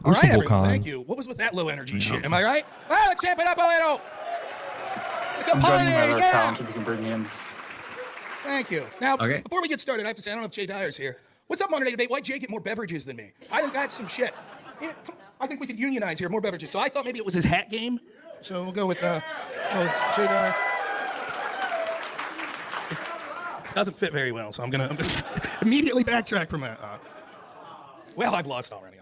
Speaker 8: All right,
Speaker 1: Crucible
Speaker 8: everyone.
Speaker 1: Con.
Speaker 8: Thank you. What was with that low energy shit? Am I right? Well, let's amp it up a little. It's a
Speaker 7: I'm
Speaker 8: party.
Speaker 7: judging by their
Speaker 8: Yeah.
Speaker 7: talent if you can bring me in.
Speaker 8: Thank you. Now,
Speaker 2: Okay.
Speaker 8: before we get started, I have to say, I don't know if Jay Dyer's here. What's up, Modern Day Debate? Why Jay get more beverages than me? I think that's some shit. Yeah, I think we could unionize here, more beverages. So I thought maybe it was his hat game. So we'll go with Jay Dyer. It doesn't fit very well, so I'm gonna immediately backtrack from that. Well, I've lost already.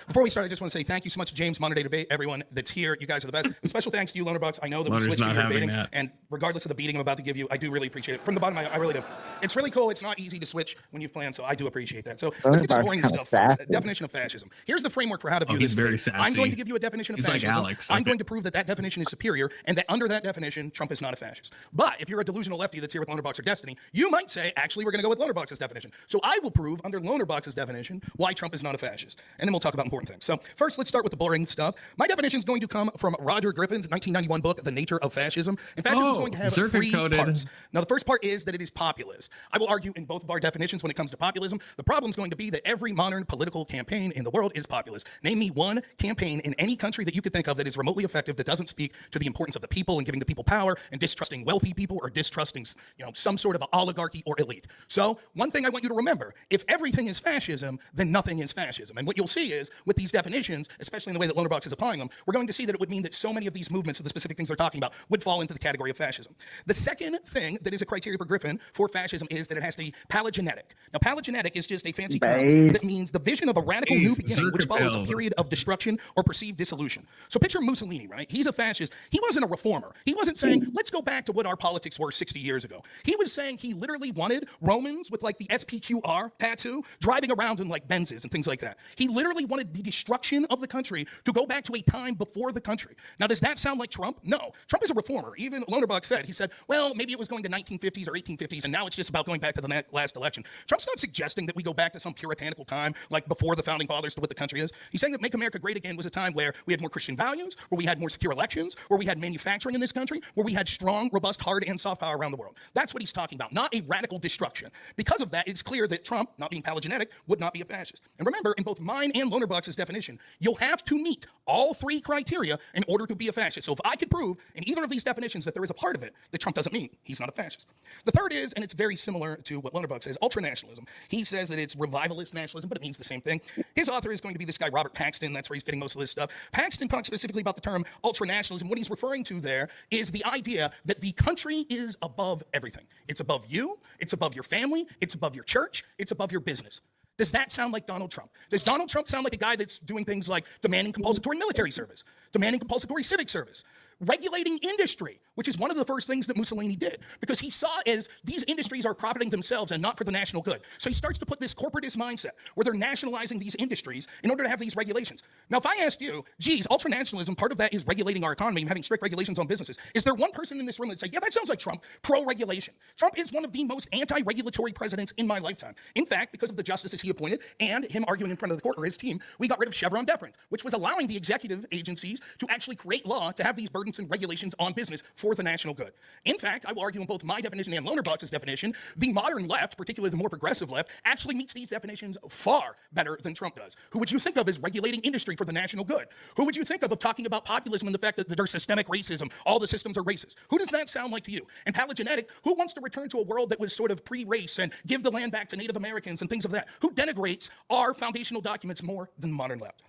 Speaker 8: Before we start, I just want to say thank you so much to James, Modern Day Debate, everyone that's here. You guys are the best. A special thanks to you, Lonerbox. I know that we
Speaker 2: Loner's
Speaker 8: switched to
Speaker 2: not
Speaker 8: your
Speaker 2: having
Speaker 8: debating,
Speaker 2: that.
Speaker 8: and regardless of the beating I'm about to give you, I do really appreciate it. From the bottom, I really do. It's really cool. It's not easy to switch when you've planned, so I do appreciate that. So let's get to the boring stuff first. Definition of fascism. Here's the framework for how to view
Speaker 2: he's
Speaker 8: this.
Speaker 2: very
Speaker 8: debate. I'm
Speaker 2: sassy.
Speaker 8: going to give you a definition of
Speaker 2: He's like
Speaker 8: fascism.
Speaker 2: Alex.
Speaker 8: I'm going to prove that that definition is superior, and that under that definition, Trump is not a fascist. But if you're a delusional lefty that's here with Lonerbox or Destiny, you might say, actually, we're going to go with Lonerbox's definition. So I will prove under Lonerbox's definition why Trump is not a fascist, and then we'll talk about important things. So first, let's start with the boring stuff. My definition is going to come from Roger Griffin's 1991 book, The Nature of Fascism. And fascism is going to have three parts. Now, the first part is that it is populist. I will argue in both of our definitions when it comes to populism. The problem is going to be that every modern political campaign in the world is populist. Name me one campaign in any country that you could think of that is remotely effective, that doesn't speak to the importance of the people and giving the people power and distrusting wealthy people or distrusting, some sort of oligarchy or elite. So one thing I want you to remember, if everything is fascism, then nothing is fascism. And what you'll see is with these definitions, especially in the way that Lonerbox is applying them, we're going to see that it would mean that so many of these movements of the specific things they're talking about would fall into the category of fascism. The second thing that is a criteria for Griffin for fascism is that it has to be palingenetic. Now, palingenetic is just a fancy term that means the vision of a radical new beginning which follows a period of destruction or perceived dissolution. So picture Mussolini, right? He's a fascist. He wasn't a reformer. He wasn't saying, let's go back to what our politics were 60 years ago. He was saying he literally wanted Romans with like the SPQR tattoo driving around in like Benzes and things like that. He literally wanted the destruction of the country to go back to a time before the country. Now, does that sound like Trump? No. Trump is a reformer. Even Lonerbox said, he said, well, maybe it was going to 1950s or 1850s, and now it's just about going back to the last election. Trump's not suggesting that we go back to some puritanical time, like before the founding fathers, to what the country is. He's saying that Make America Great Again was a time where we had more Christian values, where we had more secure elections, where we had manufacturing in this country, where we had strong, robust, hard, and soft power around the world. That's what he's talking about, not a radical destruction. Because of that, it's clear that Trump, not being palingenetic, would not be a fascist. And remember, in both mine and Lonerbox's definition, you'll have to meet all three criteria in order to be a fascist. So if I could prove in either of these definitions that there is a part of it that Trump doesn't meet, he's not a fascist. The third is, and it's very similar to what Lonerbox says, ultranationalism. He says that it's revivalist nationalism, but it means the same thing. His author is going to be this guy, Robert Paxton. That's where he's getting most of this stuff. Paxton talks specifically about the term ultranationalism. What he's referring to there is the idea that the country is above everything. It's above you, it's above your family, it's above your church, it's above your business. Does that sound like Donald Trump? Does Donald Trump sound like a guy that's doing things like demanding compulsory military service, demanding compulsory civic service, regulating industry, which is one of the first things that Mussolini did, because he saw as these industries are profiting themselves and not for the national good. So he starts to put this corporatist mindset where they're nationalizing these industries in order to have these regulations. Now, if I asked you, geez, ultranationalism, part of that is regulating our economy and having strict regulations on businesses. Is there one person in this room that say, yeah, that sounds like Trump, pro-regulation? Trump is one of the most anti-regulatory presidents in my lifetime. In fact, because of the justices he appointed and him arguing in front of the court or his team, we got rid of Chevron deference, which was allowing the executive agencies to actually create law to have these burdensome regulations on business for the national good. In fact, I will argue in both my definition and Lonerbox's definition, the modern left, particularly the more progressive left, actually meets these definitions far better than Trump does. Who would you think of as regulating industry for the national good? Who would you think of talking about populism and the fact that there's systemic racism, all the systems are racist? Who does that sound like to you? And palingenetic, who wants to return to a world that was sort of pre-race and give the land back to Native Americans and things of that? Who denigrates our foundational documents more than the modern left?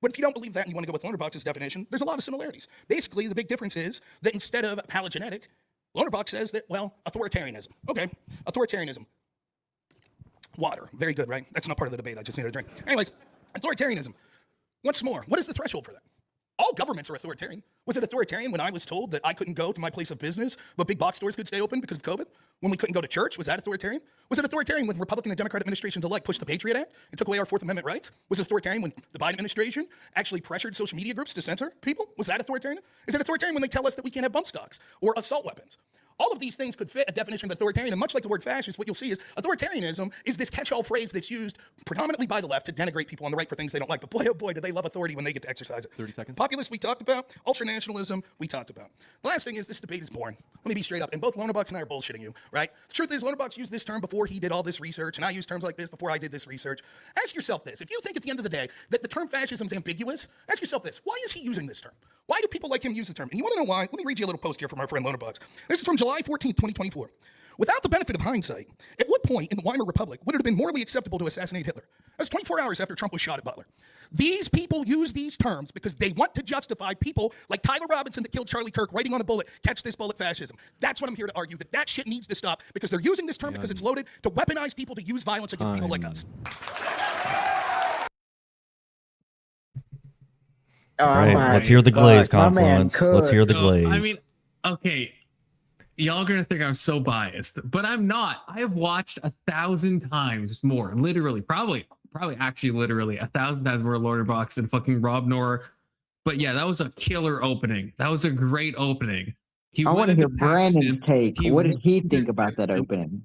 Speaker 8: But if you don't believe that and you want to go with Lonerbox's definition, there's a lot of similarities. Basically, the big difference is that instead of palingenetic, Lonerbox says that, well, authoritarianism. Okay, authoritarianism. Water. Very good, right? That's not part of the debate. I just need a drink. Anyways, authoritarianism. What's more, what is the threshold for that? All governments are authoritarian. Was it authoritarian when I was told that I couldn't go to my place of business, but big box stores could stay open because of COVID? When we couldn't go to church, was that authoritarian? Was it authoritarian when Republican and Democrat administrations alike pushed the Patriot Act and took away our Fourth Amendment rights? Was it authoritarian when the Biden administration actually pressured social media groups to censor people? Was that authoritarian? Is it authoritarian when they tell us that we can't have bump stocks or assault weapons? All of these things could fit a definition of authoritarian, and much like the word fascist, what you'll see is authoritarianism is this catch-all phrase that's used predominantly by the left to denigrate people on the right for things they don't like. But boy, oh boy, do they love authority when they get to exercise it.
Speaker 5: 30 seconds.
Speaker 8: Populists, we talked about. Ultranationalism, we talked about. The last thing is this debate is boring. Let me be straight up, and both Lonerbox and I are bullshitting you, right? The truth is, Lonerbox used this term before he did all this research, and I used terms like this before I did this research. Ask yourself this. If you think at the end of the day that the term fascism is ambiguous, ask yourself this. Why is he using this term? Why do people like him use the term? And you want to know why? Let me read you a little post here from our friend Lonerbox. This is from July 14th, 2024. Without the benefit of hindsight, at what point in the Weimar Republic would it have been morally acceptable to assassinate Hitler? That's 24 hours after Trump was shot at Butler. These people use these terms because they want to justify people like Tyler Robinson that killed Charlie Kirk writing on a bullet, catch this bullet fascism. That's what I'm here to argue, that shit needs to stop because they're using this term because it's loaded to weaponize people to use violence against people like us.
Speaker 1: All right, let's hear the Glaze confluence. Let's hear the Glaze.
Speaker 2: I mean, okay, y'all are gonna think I'm so biased, but I'm not. I have watched 1,000 times more, literally, probably actually literally 1,000 times more Lonerbox than fucking Rob Noerr. But yeah, that was a killer opening. That was a great opening.
Speaker 3: I want to hear Brandon's take. What did he think about that opening?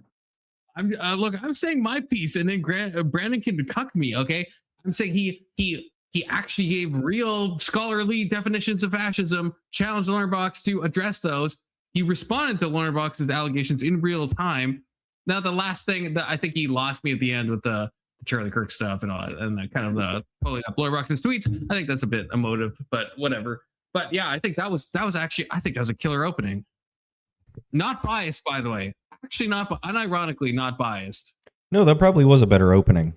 Speaker 2: I'm saying my piece, and then Brandon can cuck me. Okay, I'm saying he actually gave real scholarly definitions of fascism, challenged Lonerbox to address those. He responded to Lonerbox's allegations in real time. Now, the last thing that I think he lost me at the end with the Charlie Kirk stuff and all that, and the kind of the pulling up Lonerbox's tweets. I think that's a bit emotive, but whatever. But yeah, I think that was actually, I think that was a killer opening. Not biased, by the way. Actually, unironically not biased.
Speaker 1: No, that probably was a better opening.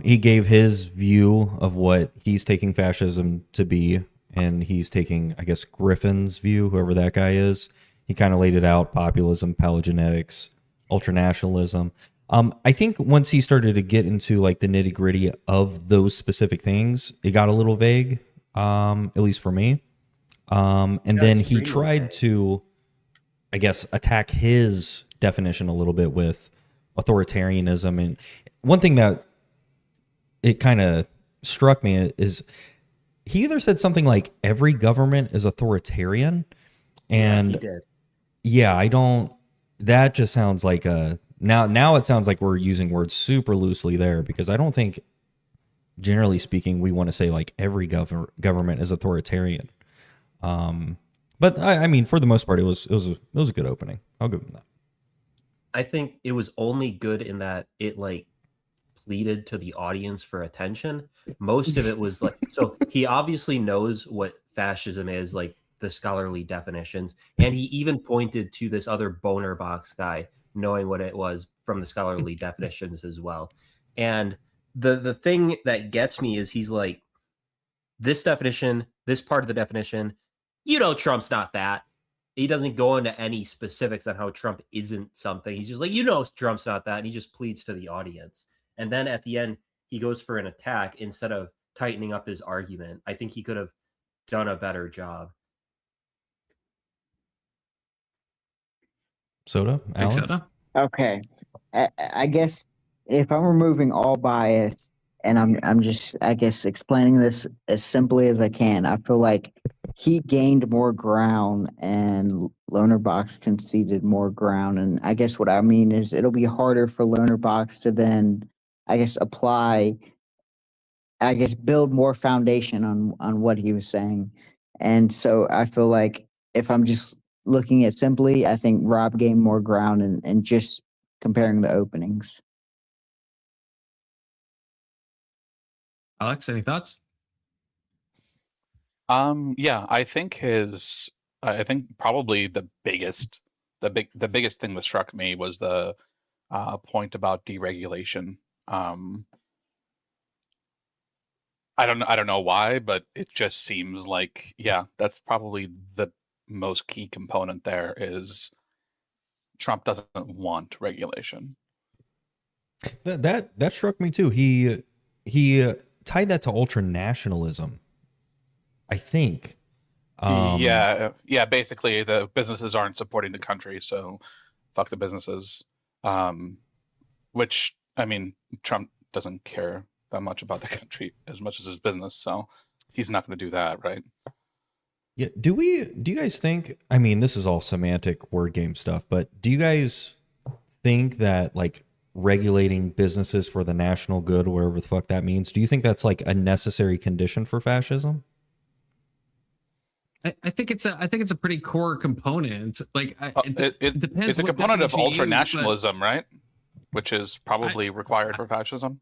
Speaker 1: He gave his view of what he's taking fascism to be, and he's taking, I guess, Griffin's view, whoever that guy is. He kind of laid it out: populism, paleogenetics, ultranationalism. I think once he started to get into like the nitty gritty of those specific things, it got a little vague, at least for me. And then he tried to, I guess, attack his definition a little bit with authoritarianism. And one thing that it kind of struck me is he either said something like every government is authoritarian, and
Speaker 4: he did.
Speaker 1: Yeah, I don't. That just sounds like a now. It sounds like we're using words super loosely there, because I don't think, generally speaking, we want to say like every government is authoritarian. But I mean, for the most part, it was a good opening. I'll give him that.
Speaker 4: I think it was only good in that it like pleaded to the audience for attention. Most of it was like, so he obviously knows what fascism is, like the scholarly definitions, and he even pointed to this other Lonerbox guy knowing what it was from the scholarly definitions as well. And the thing that gets me is he's like, this definition, this part of the definition, Trump's not that. He doesn't go into any specifics on how Trump isn't something. He's just like, Trump's not that. And he just pleads to the audience. And then at the end, he goes for an attack instead of tightening up his argument. I think he could have done a better job.
Speaker 1: Soda? Alex?
Speaker 2: Soda?
Speaker 3: Okay. I guess if I'm removing all bias and I'm just, I guess, explaining this as simply as I can, I feel like he gained more ground and Lonerbox conceded more ground. And I guess what I mean is it'll be harder for Lonerbox to then, I guess, build more foundation on what he was saying. And so I feel like if I'm just looking at simply, I think Rob gained more ground and just comparing the openings.
Speaker 2: Alex, any thoughts?
Speaker 7: Yeah, I think probably the biggest thing that struck me was the point about deregulation. I don't know why, but it just seems like, yeah, that's probably the most key component there is Trump doesn't want regulation.
Speaker 1: That struck me too. He tied that to ultra nationalism, I think.
Speaker 7: Yeah. Basically, the businesses aren't supporting the country, so fuck the businesses. Which, I mean, Trump doesn't care that much about the country as much as his business, so he's not going to do that, right?
Speaker 1: Yeah. Do you guys think? I mean, this is all semantic word game stuff, but do you guys think that like regulating businesses for the national good, whatever the fuck that means, do you think that's like a necessary condition for fascism?
Speaker 2: I think it's a pretty core component. Like it depends.
Speaker 7: It's a
Speaker 2: what
Speaker 7: component of
Speaker 2: definition you use, but
Speaker 7: ultra-nationalism, right? Which is probably required for fascism,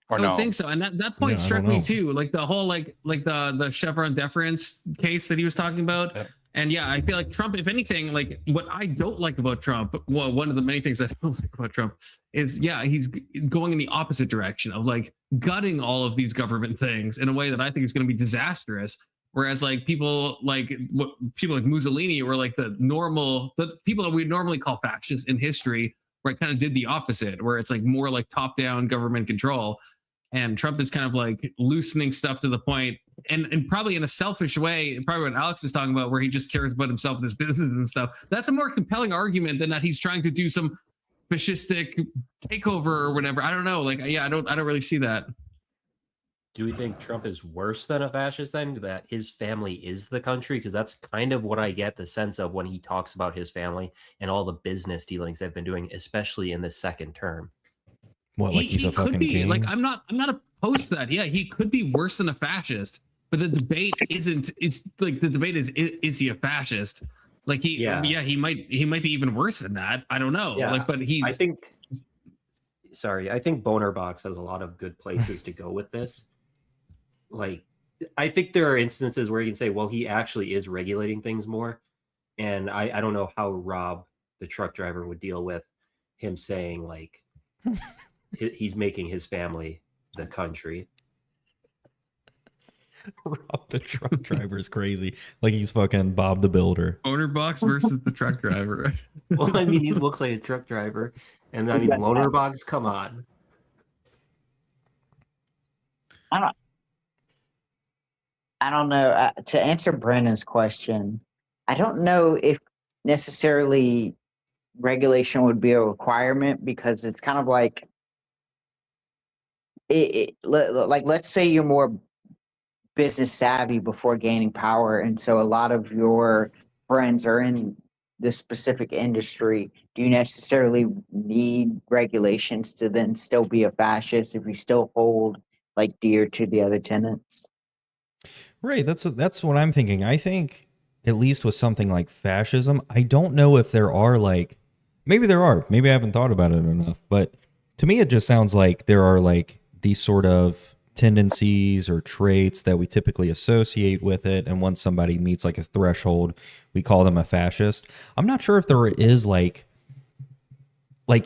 Speaker 7: or
Speaker 2: I
Speaker 7: no?
Speaker 2: would think so. And that point
Speaker 1: Yeah, I
Speaker 2: struck
Speaker 1: don't
Speaker 2: me
Speaker 1: know.
Speaker 2: too. Like the whole like the Chevron deference case that he was talking about.
Speaker 7: Yeah.
Speaker 2: And yeah, I feel like Trump, if anything, like what I don't like about Trump, well, one of the many things I don't like about Trump is, yeah, he's going in the opposite direction of like gutting all of these government things in a way that I think is going to be disastrous. Whereas like people like Mussolini or like the people that we normally call fascists in history, where it kind of did the opposite, where it's like more like top down government control. And Trump is kind of like loosening stuff to the point, and probably in a selfish way, probably what Alex is talking about, where he just cares about himself and his business and stuff. That's a more compelling argument than that he's trying to do some fascistic takeover or whatever. I don't know. Like, yeah, I don't really see that.
Speaker 4: Do we think Trump is worse than a fascist then? That his family is the country? Because that's kind of what I get the sense of when he talks about his family and all the business dealings they've been doing, especially in the second term.
Speaker 1: What, like he's a
Speaker 2: could
Speaker 1: fucking
Speaker 2: be
Speaker 1: king?
Speaker 2: like I'm not opposed to that. Yeah, he could be worse than a fascist, but the debate isn't. It's like the debate is he a fascist? Like he might be even worse than that. I don't know.
Speaker 4: Yeah,
Speaker 2: like, but he's.
Speaker 4: I think Bonerbox has a lot of good places to go with this. Like, I think there are instances where you can say, well, he actually is regulating things more. And I don't know how Rob, the truck driver, would deal with him saying, like, he's making his family the country.
Speaker 1: Rob the truck driver is crazy. Like he's fucking Bob the Builder.
Speaker 2: Lonerbox versus the truck driver.
Speaker 4: Well, I mean, he looks like a truck driver. And I mean, Lonerbox, come on.
Speaker 3: I don't know. To answer Brandon's question, I don't know if necessarily regulation would be a requirement, because it's kind of like like let's say you're more business savvy before gaining power, and so a lot of your friends are in this specific industry. Do you necessarily need regulations to then still be a fascist if you still hold like dear to the other tenants?
Speaker 1: Right. That's what I'm thinking. I think at least with something like fascism, I don't know if there are like, maybe there are, maybe I haven't thought about it enough, but to me, it just sounds like there are like these sort of tendencies or traits that we typically associate with it. And once somebody meets like a threshold, we call them a fascist. I'm not sure if there is like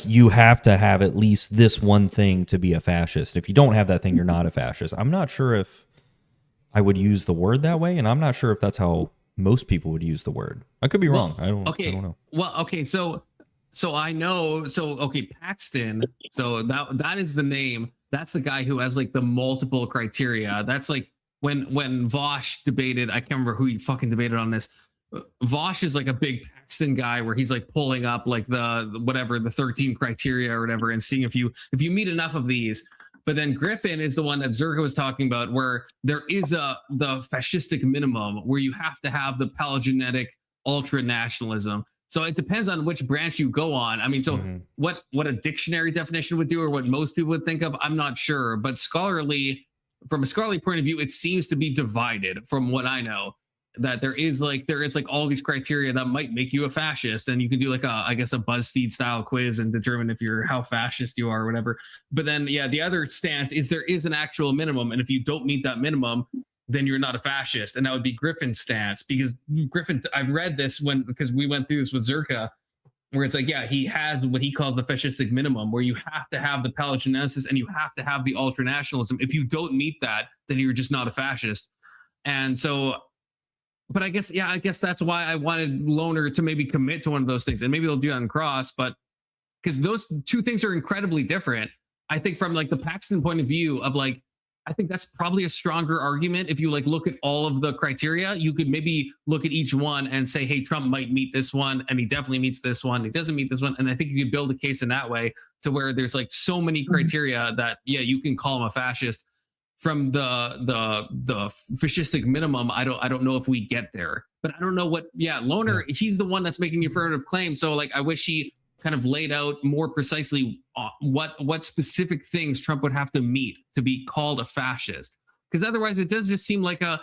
Speaker 1: you have to have at least this one thing to be a fascist. If you don't have that thing, you're not a fascist. I'm not sure if I would use the word that way, and I'm not sure if that's how most people would use the word. I could be wrong. I don't know.
Speaker 2: Well, okay, so I know. So okay, Paxton. So that is the name. That's the guy who has like the multiple criteria. That's like when Vosh debated. I can't remember who he fucking debated on this. Vosh is like a big Paxton guy where he's like pulling up like the 13 criteria or whatever and seeing if you meet enough of these. But then Griffin is the one that Zerka was talking about, where there is the fascistic minimum where you have to have the paleogenetic ultra nationalism. So it depends on which branch you go on. I mean, so what a dictionary definition would do, or what most people would think of, I'm not sure. But from a scholarly point of view, it seems to be divided from what I know. That there is like all these criteria that might make you a fascist, and you can do like a BuzzFeed style quiz and determine if you're how fascist you are or whatever. But then the other stance is there is an actual minimum, and if you don't meet that minimum, then you're not a fascist, and that would be Griffin's stance. Because Griffin, I read this because we went through this with Zerka, where it's like, yeah, he has what he calls the fascistic minimum, where you have to have the paleogenesis and you have to have the ultranationalism. If you don't meet that, then you're just not a fascist. And so. But I guess that's why I wanted Loner to maybe commit to one of those things, and maybe they'll do that in Cross. But because those two things are incredibly different. I think from like the Paxton point of view of like, I think that's probably a stronger argument. If you like look at all of the criteria, you could maybe look at each one and say, hey, Trump might meet this one, and he definitely meets this one. He doesn't meet this one. And I think you could build a case in that way to where there's like so many criteria that, yeah, you can call him a fascist. From the fascistic minimum, I don't know if we get there. But I don't know what, Lonerr, he's the one that's making the affirmative claim. So like I wish he kind of laid out more precisely what specific things Trump would have to meet to be called a fascist. Because otherwise it does just seem like a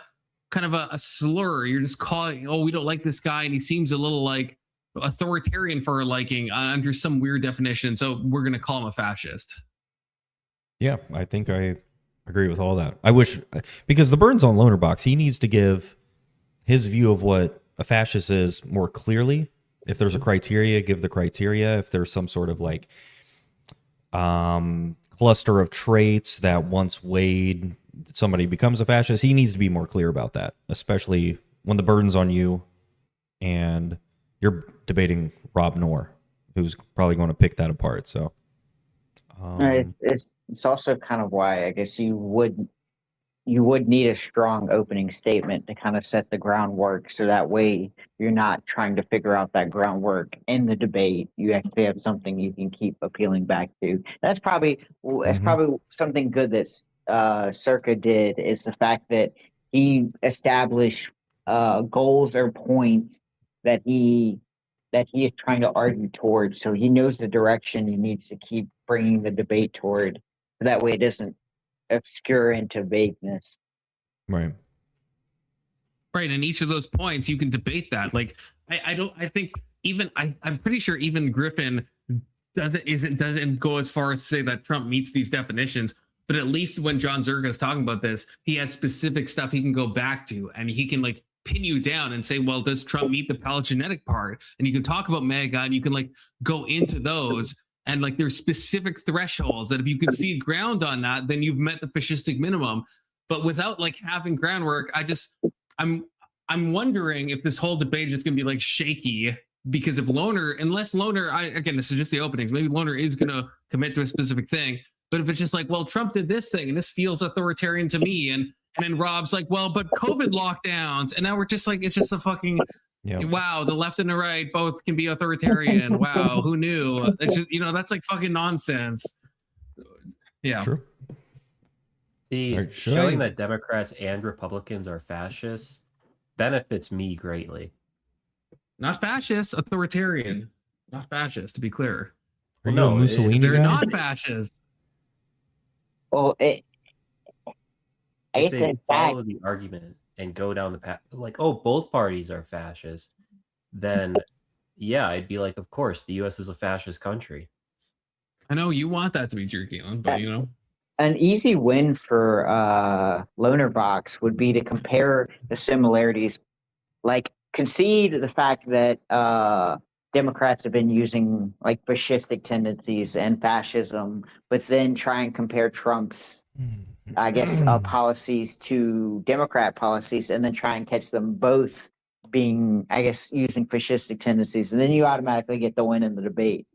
Speaker 2: kind of a slur. You're just calling, oh, we don't like this guy, and he seems a little like authoritarian for our liking under some weird definition. So we're going to call him a fascist.
Speaker 1: Yeah, I think I agree with all that. I wish, because the burn's on Lonerbox, he needs to give his view of what a fascist is more clearly. If there's a criteria, give the criteria. If there's some sort of like cluster of traits that once weighed, somebody becomes a fascist, he needs to be more clear about that, especially when the burden's on you and you're debating Rob Noerr, who's probably going to pick that apart. So
Speaker 3: it's also kind of why I guess you would need a strong opening statement to kind of set the groundwork, so that way you're not trying to figure out that groundwork in the debate. You actually have something you can keep appealing back to. That's probably something good that Circa did, is the fact that he established goals or points that he is trying to argue towards. So he knows the direction he needs to keep bringing the debate toward. So that way it doesn't obscure into vagueness.
Speaker 1: Right.
Speaker 2: And each of those points you can debate that. Like I'm pretty sure even Griffin doesn't go as far as to say that Trump meets these definitions, but at least when John Zerga is talking about this, he has specific stuff he can go back to, and he can like pin you down and say, well, does Trump meet the paleogenetic part? And you can talk about MAGA, and you can like go into those. And like there's specific thresholds that if you concede ground on that, then you've met the fascistic minimum. But without like having groundwork, I'm wondering if this whole debate is going to be like shaky, because if unless Lonerr, again, this is just the openings, maybe Lonerr is going to commit to a specific thing. But if it's just like, well, Trump did this thing and this feels authoritarian to me, and then Rob's like, well, but COVID lockdowns, and now we're just like, it's just a fucking. Yep. Wow, the left and the right both can be authoritarian. Wow, who knew? It's just, that's like fucking nonsense. Yeah.
Speaker 1: True.
Speaker 4: See, showing that Democrats and Republicans are fascists benefits me greatly.
Speaker 2: Not fascist, authoritarian. Not fascist, to be clear.
Speaker 1: Are you a Mussolini
Speaker 2: they're
Speaker 1: guy?
Speaker 2: not fascist.
Speaker 3: Well, I guess
Speaker 4: they follow the argument and go down the path like, oh, both parties are fascist, then yeah, I'd be like, of course, the U.S. is a fascist country.
Speaker 2: I know you want that to be true, Keelan, but
Speaker 3: an easy win for Lonerbox would be to compare the similarities, like concede the fact that Democrats have been using like fascistic tendencies and fascism, but then try and compare Trump's policies to Democrat policies, and then try and catch them both being, using fascistic tendencies, and then you automatically get the win in the debate.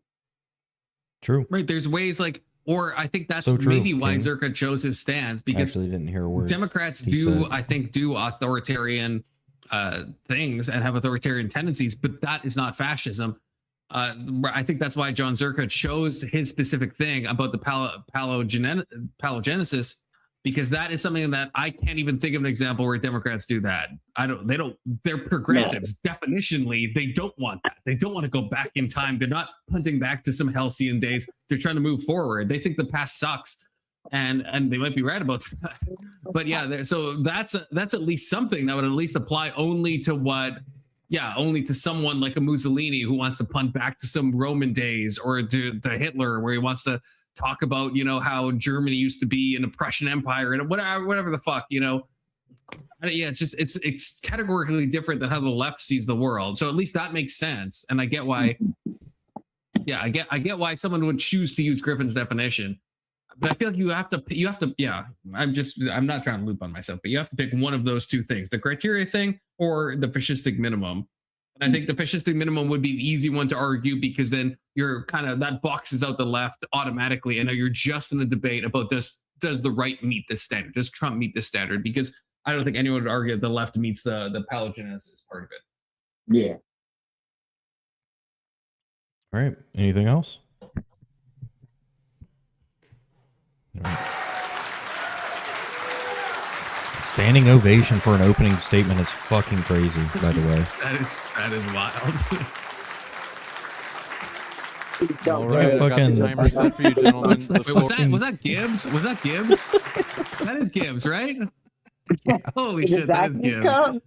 Speaker 1: True.
Speaker 2: Right. There's ways like, or I think that's
Speaker 1: so true,
Speaker 2: maybe why
Speaker 1: King.
Speaker 2: Zerka chose his stance, because
Speaker 1: actually didn't hear a word
Speaker 2: Democrats do authoritarian things and have authoritarian tendencies, but that is not fascism. I think that's why John Zerka chose his specific thing about the paleogenesis, because that is something that I can't even think of an example where Democrats do that. They're progressives. No. Definitionally, they don't want that. They don't want to go back in time. They're not punting back to some halcyon days. They're trying to move forward. They think the past sucks, and they might be right about that. But yeah, so that's at least something that would at least apply only to someone like a Mussolini who wants to punt back to some Roman days, or to Hitler, where he wants to talk about, how Germany used to be an oppression empire and whatever the fuck, Yeah, it's just, it's categorically different than how the left sees the world. So at least that makes sense. And I get why, I get why someone would choose to use Griffin's definition. But I feel like you have to, I'm not trying to loop on myself, but you have to pick one of those two things, the criteria thing or the fascistic minimum. And I think the efficiency minimum would be an easy one to argue because then you're kind of that boxes out the left automatically. And now you're just in the debate about does the right meet this standard? Does Trump meet this standard? Because I don't think anyone would argue that the left meets the Paladin as part of it.
Speaker 3: Yeah.
Speaker 1: All right. Anything else? All right. Standing ovation for an opening statement is fucking crazy, by the way.
Speaker 2: That is wild.
Speaker 5: All right, I got
Speaker 1: fucking-
Speaker 5: the timer set for you, gentlemen.
Speaker 1: What's that?
Speaker 5: The
Speaker 2: Wait,
Speaker 5: floor-
Speaker 2: was that Gibbs? Was that Gibbs? That is Gibbs, right? Holy shit, that is Gibbs.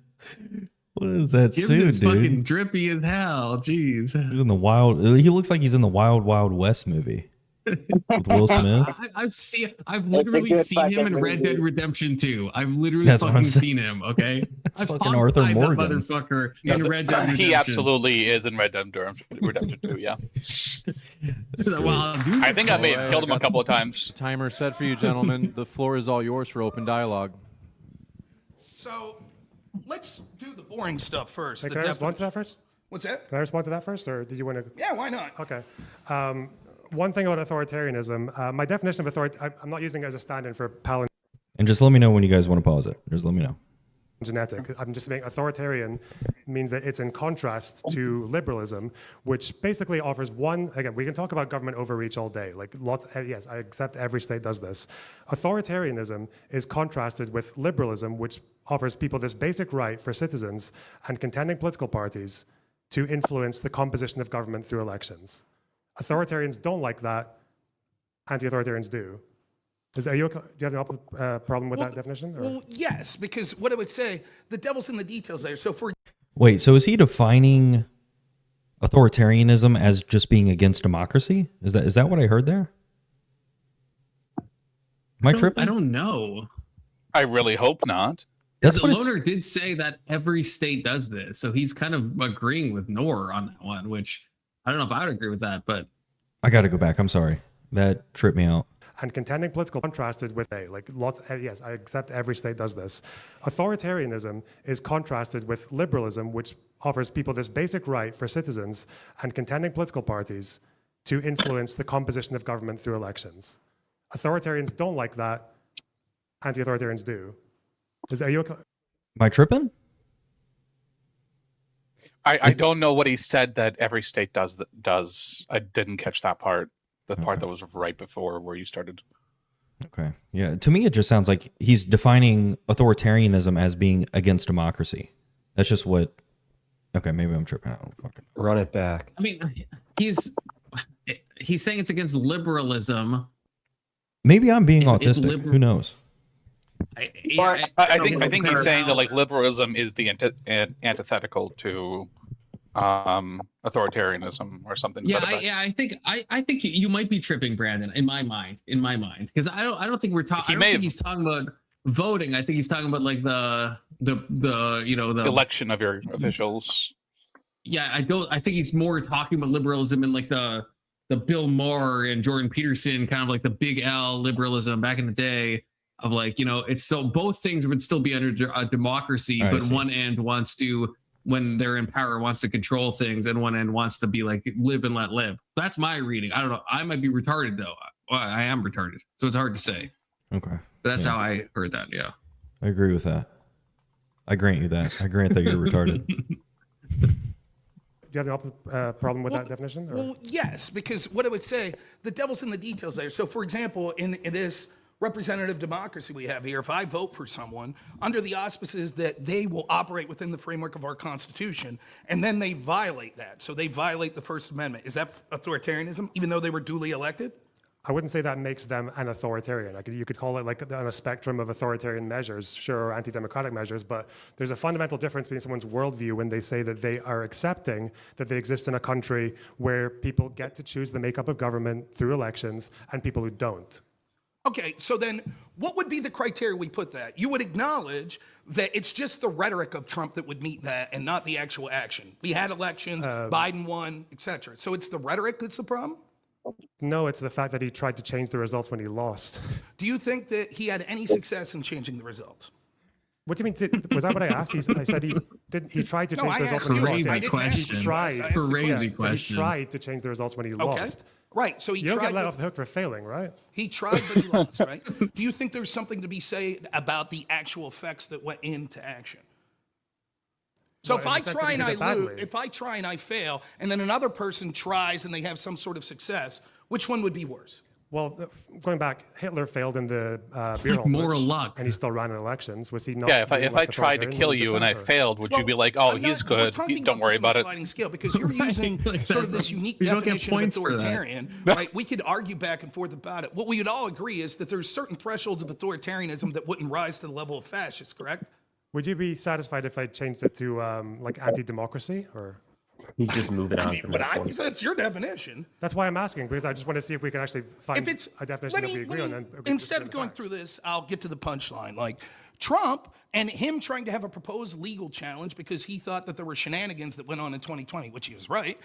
Speaker 1: What is that
Speaker 2: Gibbs
Speaker 1: suit,
Speaker 2: is fucking
Speaker 1: dude?
Speaker 2: drippy as hell. Jeez.
Speaker 1: He's in the wild. He looks like he's in the Wild Wild West movie with Will Smith.
Speaker 2: I've literally
Speaker 3: good
Speaker 2: seen him
Speaker 3: fucking
Speaker 2: in Red
Speaker 3: movie.
Speaker 2: Dead Redemption 2. I've literally
Speaker 1: That's what I'm
Speaker 2: fucking
Speaker 1: saying.
Speaker 2: seen him. Okay,
Speaker 1: That's
Speaker 2: I've
Speaker 1: fucking Arthur
Speaker 2: hogtied that
Speaker 1: Morgan.
Speaker 2: motherfucker in Red Dead Redemption.
Speaker 7: He absolutely is in Red Dead Redemption 2, yeah.
Speaker 2: Wow, dude,
Speaker 7: I think I may have killed him a couple of times.
Speaker 5: Timer set for you, gentlemen. The floor is all yours for open dialogue.
Speaker 8: So let's do the boring stuff first.
Speaker 6: Hey,
Speaker 8: the
Speaker 6: can I respond to
Speaker 8: definition.
Speaker 6: that first?
Speaker 8: What's that?
Speaker 6: Can I respond to that first, or did you want to?
Speaker 8: Yeah, why not?
Speaker 6: Okay. One thing about authoritarianism, my definition of I'm not using it as a stand-in for
Speaker 1: And just let me know when you guys want to pause it. Just let me know.
Speaker 6: genetic. I'm just saying authoritarian means that it's in contrast to liberalism, which basically offers one, again, we can talk about government overreach all day. Like yes, I accept every state does this. Authoritarianism is contrasted with liberalism, which offers people this basic right for citizens and contending political parties to influence the composition of government through elections. Authoritarians don't like that. Anti-authoritarians do. Do you have a problem with that definition? Or?
Speaker 8: Well, yes, because what I would say, the devil's in the details there. So for
Speaker 1: Wait, so is he defining authoritarianism as just being against democracy? Is that what I heard there? Am I tripping?
Speaker 2: I don't know.
Speaker 7: I really hope not.
Speaker 1: That's what it's-
Speaker 2: Lonerr did say that every state does this, so he's kind of agreeing with Noerr on that one, which I don't know if I would agree with that, but
Speaker 1: I got to go back. I'm sorry. That tripped me out.
Speaker 6: And contending political contrasted with yes, I accept every state does this. Authoritarianism is contrasted with liberalism, which offers people this basic right for citizens and contending political parties to influence the composition of government through elections. Authoritarians don't like that. Anti-authoritarians do.
Speaker 1: Am I tripping?
Speaker 7: I don't know what he said that every state does. I didn't catch that part. The part that was right before where you started.
Speaker 1: Okay. Yeah. To me, it just sounds like he's defining authoritarianism as being against democracy. That's just what. Okay, maybe I'm tripping out. Fucking
Speaker 4: Run it back.
Speaker 2: I mean, he's saying it's against liberalism.
Speaker 1: Maybe I'm being
Speaker 2: It- it
Speaker 1: autistic.
Speaker 2: liber-
Speaker 1: Who knows?
Speaker 7: I think he's saying that like liberalism is the antithetical to authoritarianism or something. to
Speaker 2: Yeah,
Speaker 7: that effect.
Speaker 2: I think you might be tripping, Brandon. In my mind, because I don't think we're talking. I don't think he's talking about voting. I think he's talking about like the
Speaker 7: election of your officials.
Speaker 2: Yeah, I think he's more talking about liberalism and like the Bill Maher and Jordan Peterson kind of like the big L liberalism back in the day of like, it's so both things would still be under a democracy,
Speaker 1: I
Speaker 2: but
Speaker 1: see.
Speaker 2: one end wants to, when they're in power, wants to control things, and one end wants to be like live and let live. That's my reading. I don't know. I might be retarded though. Well, I am retarded, so it's hard to say.
Speaker 1: Okay.
Speaker 2: But that's
Speaker 1: Yeah.
Speaker 2: how I heard that. Yeah.
Speaker 1: I agree with that. I grant you that. I grant that you're retarded.
Speaker 6: Do you have a problem with that definition? Or?
Speaker 8: Well, yes, because what I would say, the devil's in the details there. So, for example, in this representative democracy we have here, if I vote for someone under the auspices that they will operate within the framework of our Constitution, and then they violate that, so they violate the First Amendment, is that authoritarianism, even though they were duly elected?
Speaker 6: I wouldn't say that makes them an authoritarian. You could call it like on a spectrum of authoritarian measures, sure, or anti-democratic measures, but there's a fundamental difference between someone's worldview when they say that they are accepting that they exist in a country where people get to choose the makeup of government through elections and people who don't.
Speaker 8: Okay, so then what would be the criteria we put that? You would acknowledge that it's just the rhetoric of Trump that would meet that and not the actual action. We had elections, Biden won, etc. So it's the rhetoric that's the problem?
Speaker 6: No, it's the fact that he tried to change the results when he lost.
Speaker 8: Do you think that he had any success in changing the results?
Speaker 6: What do you mean? Was that what I asked? I said he did. He tried to
Speaker 8: No,
Speaker 6: change
Speaker 8: I
Speaker 6: the results
Speaker 8: asked
Speaker 6: when he
Speaker 8: you.
Speaker 6: lost.
Speaker 8: I didn't ask you.
Speaker 6: He tried.
Speaker 8: I asked the
Speaker 2: Crazy
Speaker 8: question.
Speaker 6: So he
Speaker 2: question.
Speaker 6: tried to change the results when he
Speaker 8: Okay.
Speaker 6: lost.
Speaker 8: Right. So he
Speaker 6: You don't
Speaker 8: tried.
Speaker 6: get let off the hook for failing, right?
Speaker 8: He tried, but he lost, right? Do you think there's something to be said about the actual effects that went into action? So
Speaker 6: Well,
Speaker 8: if
Speaker 6: in
Speaker 8: I
Speaker 6: the sense that
Speaker 8: try
Speaker 6: he
Speaker 8: and
Speaker 6: did
Speaker 8: I
Speaker 6: it badly.
Speaker 8: lose, if I try and I fail, and then another person tries and they have some sort of success, which one would be worse?
Speaker 6: Well, going back, Hitler failed in the
Speaker 2: It's
Speaker 6: beer
Speaker 2: like
Speaker 6: hall
Speaker 2: moral
Speaker 6: putsch,
Speaker 2: luck.
Speaker 6: and he still ran in elections. Was he not?
Speaker 9: Yeah,
Speaker 6: being
Speaker 9: if I
Speaker 6: left
Speaker 9: tried to
Speaker 6: authoritarian
Speaker 9: kill
Speaker 6: when he did
Speaker 9: you and
Speaker 6: that,
Speaker 9: I
Speaker 6: or-
Speaker 9: failed, would you be like, "Oh,
Speaker 8: I'm
Speaker 9: he's
Speaker 8: not- we're
Speaker 9: good.
Speaker 8: talking
Speaker 9: Don't
Speaker 8: about
Speaker 9: worry
Speaker 8: this on a
Speaker 9: about it"?
Speaker 8: sliding scale because you're using
Speaker 2: Like,
Speaker 8: sort of
Speaker 2: that's
Speaker 8: this
Speaker 2: not-
Speaker 8: unique
Speaker 2: you don't get
Speaker 8: definition of
Speaker 2: points for that.
Speaker 8: authoritarian, right? We could argue back and forth about it. What we would all agree is that there's certain thresholds of authoritarianism that wouldn't rise to the level of fascist, correct?
Speaker 6: Would you be satisfied if I changed it to like anti-democracy, or?
Speaker 4: He's just moving on from
Speaker 8: But
Speaker 4: that point.
Speaker 8: that's your definition.
Speaker 6: That's why I'm asking, because I just want to see if we can actually find
Speaker 8: If it's
Speaker 6: a definition that we agree on. And
Speaker 8: instead of going through this, I'll get to the punchline. Like Trump and him trying to have a proposed legal challenge because he thought that there were shenanigans that went on in 2020, which he was right?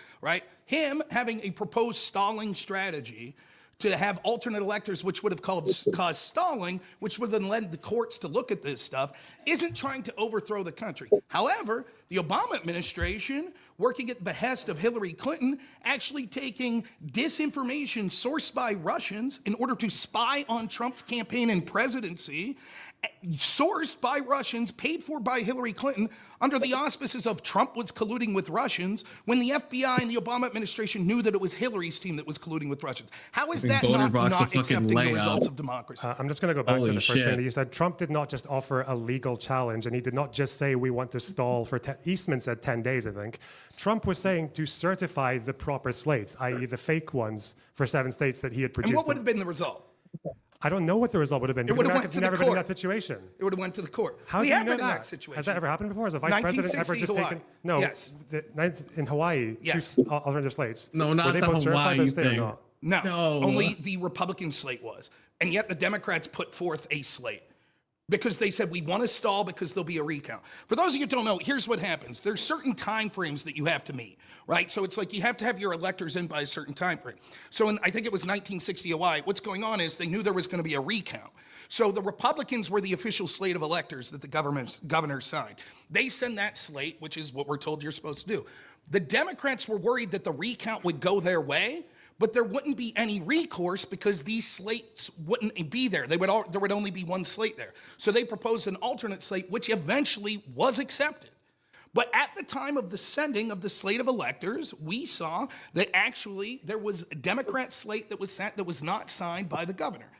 Speaker 8: Him having a proposed stalling strategy to have alternate electors, which would have caused stalling, which would have then led the courts to look at this stuff, isn't trying to overthrow the country. However, the Obama administration, working at the behest of Hillary Clinton, actually taking disinformation sourced by Russians in order to spy on Trump's campaign and presidency, sourced by Russians, paid for by Hillary Clinton, under the auspices of Trump was colluding with Russians, when the FBI and the Obama administration knew that it was Hillary's team that was colluding with Russians. How is that not
Speaker 2: Lonerbox a fucking
Speaker 8: accepting the
Speaker 2: layout.
Speaker 8: results of democracy?
Speaker 6: I'm just going to go back to
Speaker 2: Holy
Speaker 6: the first
Speaker 2: shit.
Speaker 6: thing that you said. Trump did not just offer a legal challenge, and he did not just say we want to stall for. Eastman said 10 days, I think. Trump was saying to certify the proper slates, i.e., the fake ones for 7 states that he had produced.
Speaker 8: And what would have been the result?
Speaker 6: I don't know what the result would have been.
Speaker 8: It would have
Speaker 6: Because
Speaker 8: went to
Speaker 6: America's
Speaker 8: the
Speaker 6: never been in
Speaker 8: court.
Speaker 6: that situation.
Speaker 8: It would have went to the court.
Speaker 6: How
Speaker 8: we
Speaker 6: do you
Speaker 8: have
Speaker 6: know
Speaker 8: been in
Speaker 6: that?
Speaker 8: that situation.
Speaker 6: Has that ever happened before? Has a vice president ever
Speaker 8: 1960
Speaker 6: just
Speaker 8: Hawaii.
Speaker 6: taken? No.
Speaker 8: Yes.
Speaker 6: In Hawaii,
Speaker 8: Yes.
Speaker 6: 2 alternative slates.
Speaker 2: No,
Speaker 6: Were
Speaker 2: not
Speaker 6: they
Speaker 2: the
Speaker 6: both certified by
Speaker 2: Hawaii
Speaker 6: the state or
Speaker 2: thing.
Speaker 6: not?
Speaker 8: No,
Speaker 2: No.
Speaker 8: only the Republican slate was. And yet the Democrats put forth a slate because they said we want to stall because there'll be a recount. For those of you who don't know, here's what happens. There's certain time frames that you have to meet, right? So it's like you have to have your electors in by a certain time frame. So I think it was 1960 Hawaii. What's going on is they knew there was going to be a recount. So the Republicans were the official slate of electors that the governor signed. They send that slate, which is what we're told you're supposed to do. The Democrats were worried that the recount would go their way, but there wouldn't be any recourse because these slates wouldn't be there. There would only be one slate there. So they proposed an alternate slate, which eventually was accepted. But at the time of the sending of the slate of electors, we saw that actually there was a Democrat slate that was sent that was not signed by the governor.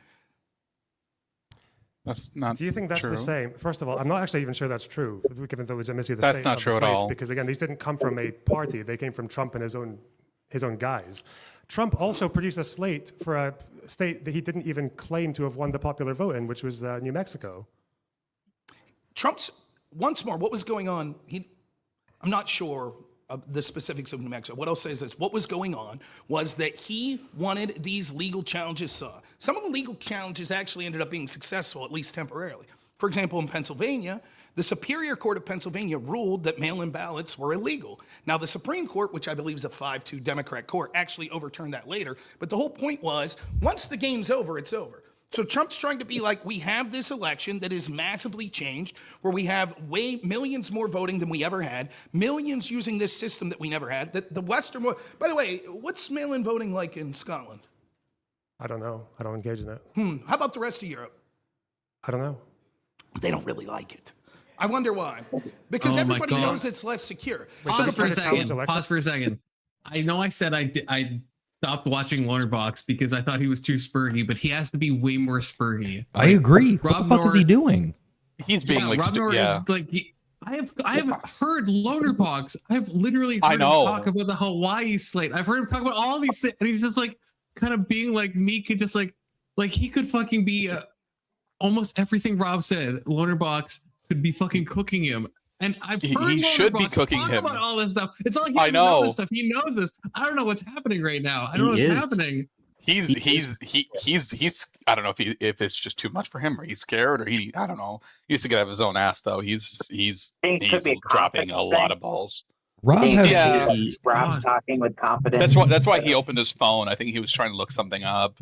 Speaker 7: That's not
Speaker 6: Do you think that's
Speaker 7: true.
Speaker 6: the same? First of all, I'm not actually even sure that's true, given the legitimacy of the
Speaker 7: That's
Speaker 6: state.
Speaker 7: not
Speaker 6: of the
Speaker 7: true at
Speaker 6: slates,
Speaker 7: all.
Speaker 6: Because again, these didn't come from a party; they came from Trump and his own guys. Trump also produced a slate for a state that he didn't even claim to have won the popular vote in, which was New Mexico.
Speaker 8: Trump's, once more, what was going on? I'm not sure of the specifics of New Mexico. What I'll say is this. What was going on was that he wanted these legal challenges saw. Some of the legal challenges actually ended up being successful, at least temporarily. For example, in Pennsylvania, the Superior Court of Pennsylvania ruled that mail-in ballots were illegal. Now, the Supreme Court, which I believe is a 5-2 Democrat court, actually overturned that later. But the whole point was, once the game's over, it's over. So Trump's trying to be like, we have this election that is massively changed, where we have millions more voting than we ever had, millions using this system that we never had. The Western, by the way, what's mail-in voting like in Scotland?
Speaker 6: I don't know. I don't engage in it.
Speaker 8: How about the rest of Europe?
Speaker 6: I don't know.
Speaker 8: They don't really like it. I wonder why. Because
Speaker 2: Oh my
Speaker 8: everybody
Speaker 2: God.
Speaker 8: knows it's less secure.
Speaker 2: Pause for a
Speaker 6: to challenge
Speaker 2: second.
Speaker 6: elections?
Speaker 2: Pause for a second. I know I said I stopped watching Lonerbox because I thought he was too spurgy, but he has to be way more spurgy.
Speaker 1: I agree. What
Speaker 2: Rob
Speaker 1: the fuck is he
Speaker 2: Noerr-
Speaker 1: doing?
Speaker 9: He's being like,
Speaker 2: Rob Noerr
Speaker 9: yeah.
Speaker 2: is like I have heard Lonerbox. I have literally heard
Speaker 9: I know.
Speaker 2: him talk about the Hawaii slate. I've heard him talk about all these things, and he's just like kind of being like me, could just like he could fucking be almost everything Rob said. Lonerbox could be fucking cooking him. And I've heard
Speaker 9: He should be
Speaker 2: Lonerbox
Speaker 9: cooking
Speaker 2: talk
Speaker 9: him.
Speaker 2: about all this stuff. It's all he
Speaker 9: I
Speaker 2: doesn't know
Speaker 9: know.
Speaker 2: this stuff. He knows this. I don't know what's happening right now. I don't know
Speaker 4: He
Speaker 2: what's
Speaker 4: is.
Speaker 2: happening.
Speaker 9: He's I don't know if it's just too much for him or he's scared or I don't know. He used to get out of his own ass though. He's
Speaker 3: Think it could be a
Speaker 9: dropping a
Speaker 3: confidence
Speaker 9: lot
Speaker 3: thing.
Speaker 9: of balls.
Speaker 1: Rob
Speaker 3: Think
Speaker 1: has
Speaker 9: Yeah.
Speaker 3: he's Rob
Speaker 2: God.
Speaker 3: talking with confidence.
Speaker 9: That's why he opened his phone. I think he was trying to look something up.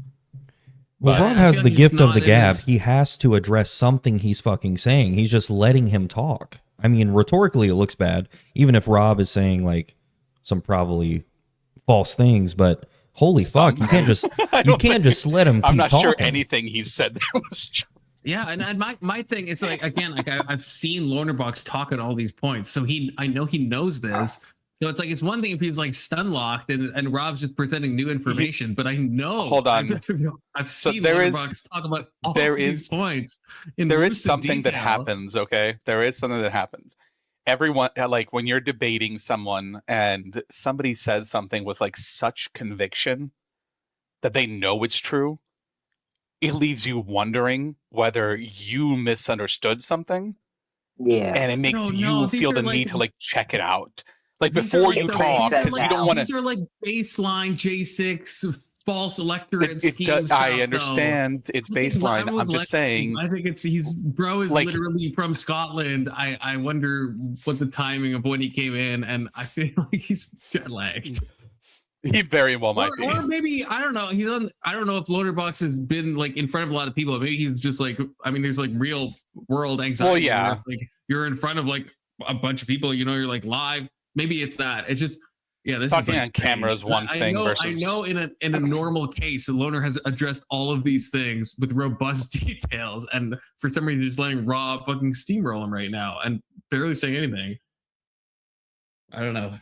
Speaker 1: Well,
Speaker 9: But-
Speaker 1: Rob
Speaker 2: I
Speaker 1: has
Speaker 2: feel
Speaker 1: the
Speaker 2: like it's
Speaker 1: gift of
Speaker 2: not
Speaker 1: the
Speaker 2: in
Speaker 1: gab.
Speaker 2: his-
Speaker 1: He has to address something he's fucking saying. He's just letting him talk. I mean, rhetorically, it looks bad, even if Rob is saying like some probably false things. But holy fuck, you can't just just let him.
Speaker 9: I'm
Speaker 1: keep
Speaker 9: not
Speaker 1: talking.
Speaker 9: sure anything he said there was true.
Speaker 2: Yeah, and my thing is like, again, like I've seen Lonerbox talk at all these points, so I know he knows this. So it's like, it's one thing if he's like stun locked and Rob's just presenting new information, but I know.
Speaker 9: Hold on.
Speaker 2: I've
Speaker 9: So
Speaker 2: seen
Speaker 9: there
Speaker 2: Lonerbox
Speaker 9: is-
Speaker 2: talk about all
Speaker 9: there
Speaker 2: these
Speaker 9: is-
Speaker 2: points. In
Speaker 9: There is
Speaker 2: lucid
Speaker 9: something that
Speaker 2: detail.
Speaker 9: happens, okay? There is something that happens. Everyone, like when you're debating someone and somebody says something with like such conviction that they know it's true, it leaves you wondering whether you misunderstood something,
Speaker 3: Yeah.
Speaker 9: and it makes
Speaker 2: No,
Speaker 9: you
Speaker 2: these
Speaker 9: feel
Speaker 2: are
Speaker 9: the
Speaker 2: like-
Speaker 9: need to like check it out. Like
Speaker 2: These are
Speaker 9: before
Speaker 2: like
Speaker 9: you
Speaker 2: the-
Speaker 9: talk,
Speaker 2: these are
Speaker 9: because you
Speaker 2: like-
Speaker 9: don't want
Speaker 2: These
Speaker 9: to.
Speaker 2: are like baseline J6 false electorate schemes.
Speaker 9: I understand it's baseline. I'm just saying.
Speaker 2: I think he's bro is
Speaker 9: Like-
Speaker 2: literally from Scotland. I wonder what the timing of when he came in, and I feel like he's jet lagged.
Speaker 9: He very well might be.
Speaker 2: Or maybe I don't know. I don't know if Lonerbox has been like in front of a lot of people. Maybe he's just like, I mean, there's like real world anxiety.
Speaker 9: Well, yeah.
Speaker 2: where it's like you're in front of like a bunch of people. You know, you're like live. Maybe it's that. It's just this
Speaker 9: Talking
Speaker 2: is like
Speaker 9: on camera is one thing
Speaker 2: I
Speaker 9: versus-
Speaker 2: know in a normal case, Loner has addressed all of these things with robust details, and for some reason, just letting Rob fucking steamroll him right now and barely saying anything. I don't know.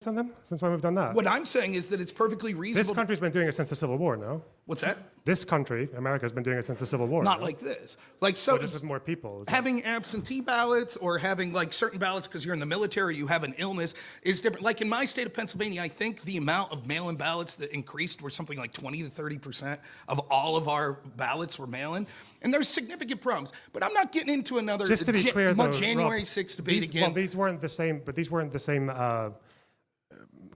Speaker 6: On them since when we've done that.
Speaker 8: What I'm saying is that it's perfectly
Speaker 6: This
Speaker 8: reasonable.
Speaker 6: country's been doing it since the Civil War, no?
Speaker 8: What's that?
Speaker 6: This country, America, has been doing it since the Civil War.
Speaker 8: Not
Speaker 6: no?
Speaker 8: like this. Like
Speaker 6: So
Speaker 8: so.
Speaker 6: just with more people. is it?
Speaker 8: Having absentee ballots or having like certain ballots because you're in the military, you have an illness is different. Like in my state of Pennsylvania, I think the amount of mail-in ballots that increased were something like 20 to 30% of all of our ballots were mail-in. And there's significant problems. But I'm not getting into another
Speaker 6: Just to be clear, though,
Speaker 8: January
Speaker 6: Rob,
Speaker 8: 6th debate
Speaker 6: these,
Speaker 8: again.
Speaker 6: Well, these weren't the same, but these weren't the same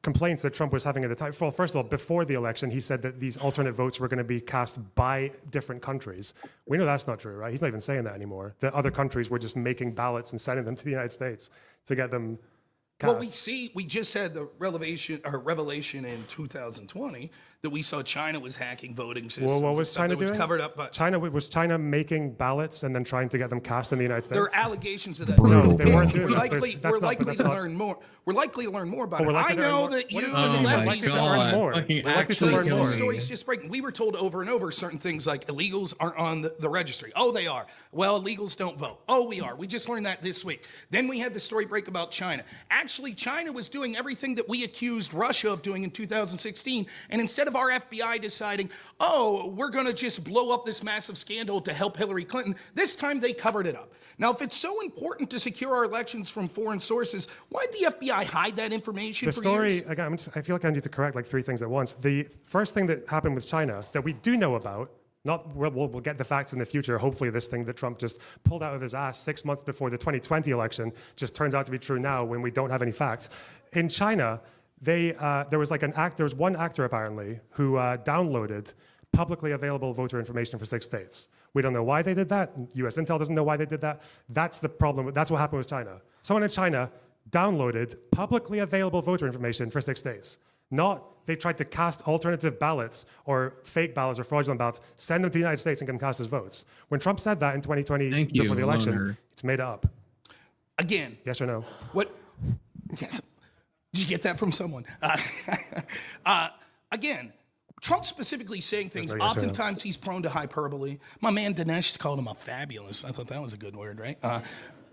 Speaker 6: complaints that Trump was having at the time. Well, first of all, before the election, he said that these alternate votes were going to be cast by different countries. We know that's not true, right? He's not even saying that anymore. That other countries were just making ballots and sending them to the United States to get them cast.
Speaker 8: Well, we just had the revelation in 2020 that we saw China was hacking voting systems.
Speaker 6: Well, what
Speaker 8: and
Speaker 6: was
Speaker 8: stuff
Speaker 6: China
Speaker 8: that was
Speaker 6: doing?
Speaker 8: covered up by
Speaker 6: Was China making ballots and then trying to get them cast in the United States?
Speaker 8: There are allegations of that.
Speaker 1: Brutal,
Speaker 6: No, they weren't
Speaker 1: bro.
Speaker 6: doing that.
Speaker 8: We're likely
Speaker 6: that's
Speaker 8: to
Speaker 6: not-
Speaker 8: learn more. We're likely to learn more about
Speaker 6: we're
Speaker 8: it.
Speaker 6: likely
Speaker 8: I
Speaker 6: to learn
Speaker 8: know
Speaker 6: more.
Speaker 8: that
Speaker 6: What
Speaker 8: you
Speaker 6: is
Speaker 8: and
Speaker 6: it?
Speaker 8: the
Speaker 6: We're
Speaker 8: lefties
Speaker 6: likely to
Speaker 8: don't.
Speaker 6: learn more.
Speaker 2: Fucking
Speaker 6: We're likely to
Speaker 2: actually
Speaker 6: learn
Speaker 8: The
Speaker 6: more.
Speaker 8: story's just breaking. We were told over and over certain things like illegals aren't on the registry. Oh, they are. Well, illegals don't vote. Oh, we are. We just learned that this week. Then we had the story break about China. Actually, China was doing everything that we accused Russia of doing in 2016. And instead of our FBI deciding, oh, we're going to just blow up this massive scandal to help Hillary Clinton, this time they covered it up. Now, if it's so important to secure our elections from foreign sources, why did the FBI hide that information
Speaker 6: The
Speaker 8: for
Speaker 6: story,
Speaker 8: years?
Speaker 6: again, I feel like I need to correct like three things at once. The first thing that happened with China that we do know about, we'll get the facts in the future. Hopefully this thing that Trump just pulled out of his ass 6 months before the 2020 election just turns out to be true now when we don't have any facts. In China, there was one actor apparently who downloaded publicly available voter information for 6 states. We don't know why they did that. US Intel doesn't know why they did that. That's the problem. That's what happened with China. Someone in China downloaded publicly available voter information for 6 states. Not they tried to cast alternative ballots or fake ballots or fraudulent ballots, send them to the United States and get them cast as votes. When Trump said that in 2020
Speaker 2: Thank you,
Speaker 6: before the election,
Speaker 2: Loner.
Speaker 6: it's made up.
Speaker 8: Again,
Speaker 6: Yes or no?
Speaker 8: what? Yes. Did you get that from someone? Again, Trump specifically saying things.
Speaker 6: no yes or no.
Speaker 8: Oftentimes he's prone to hyperbole. My man Dinesh called him a fabulous. I thought that was a good word, right?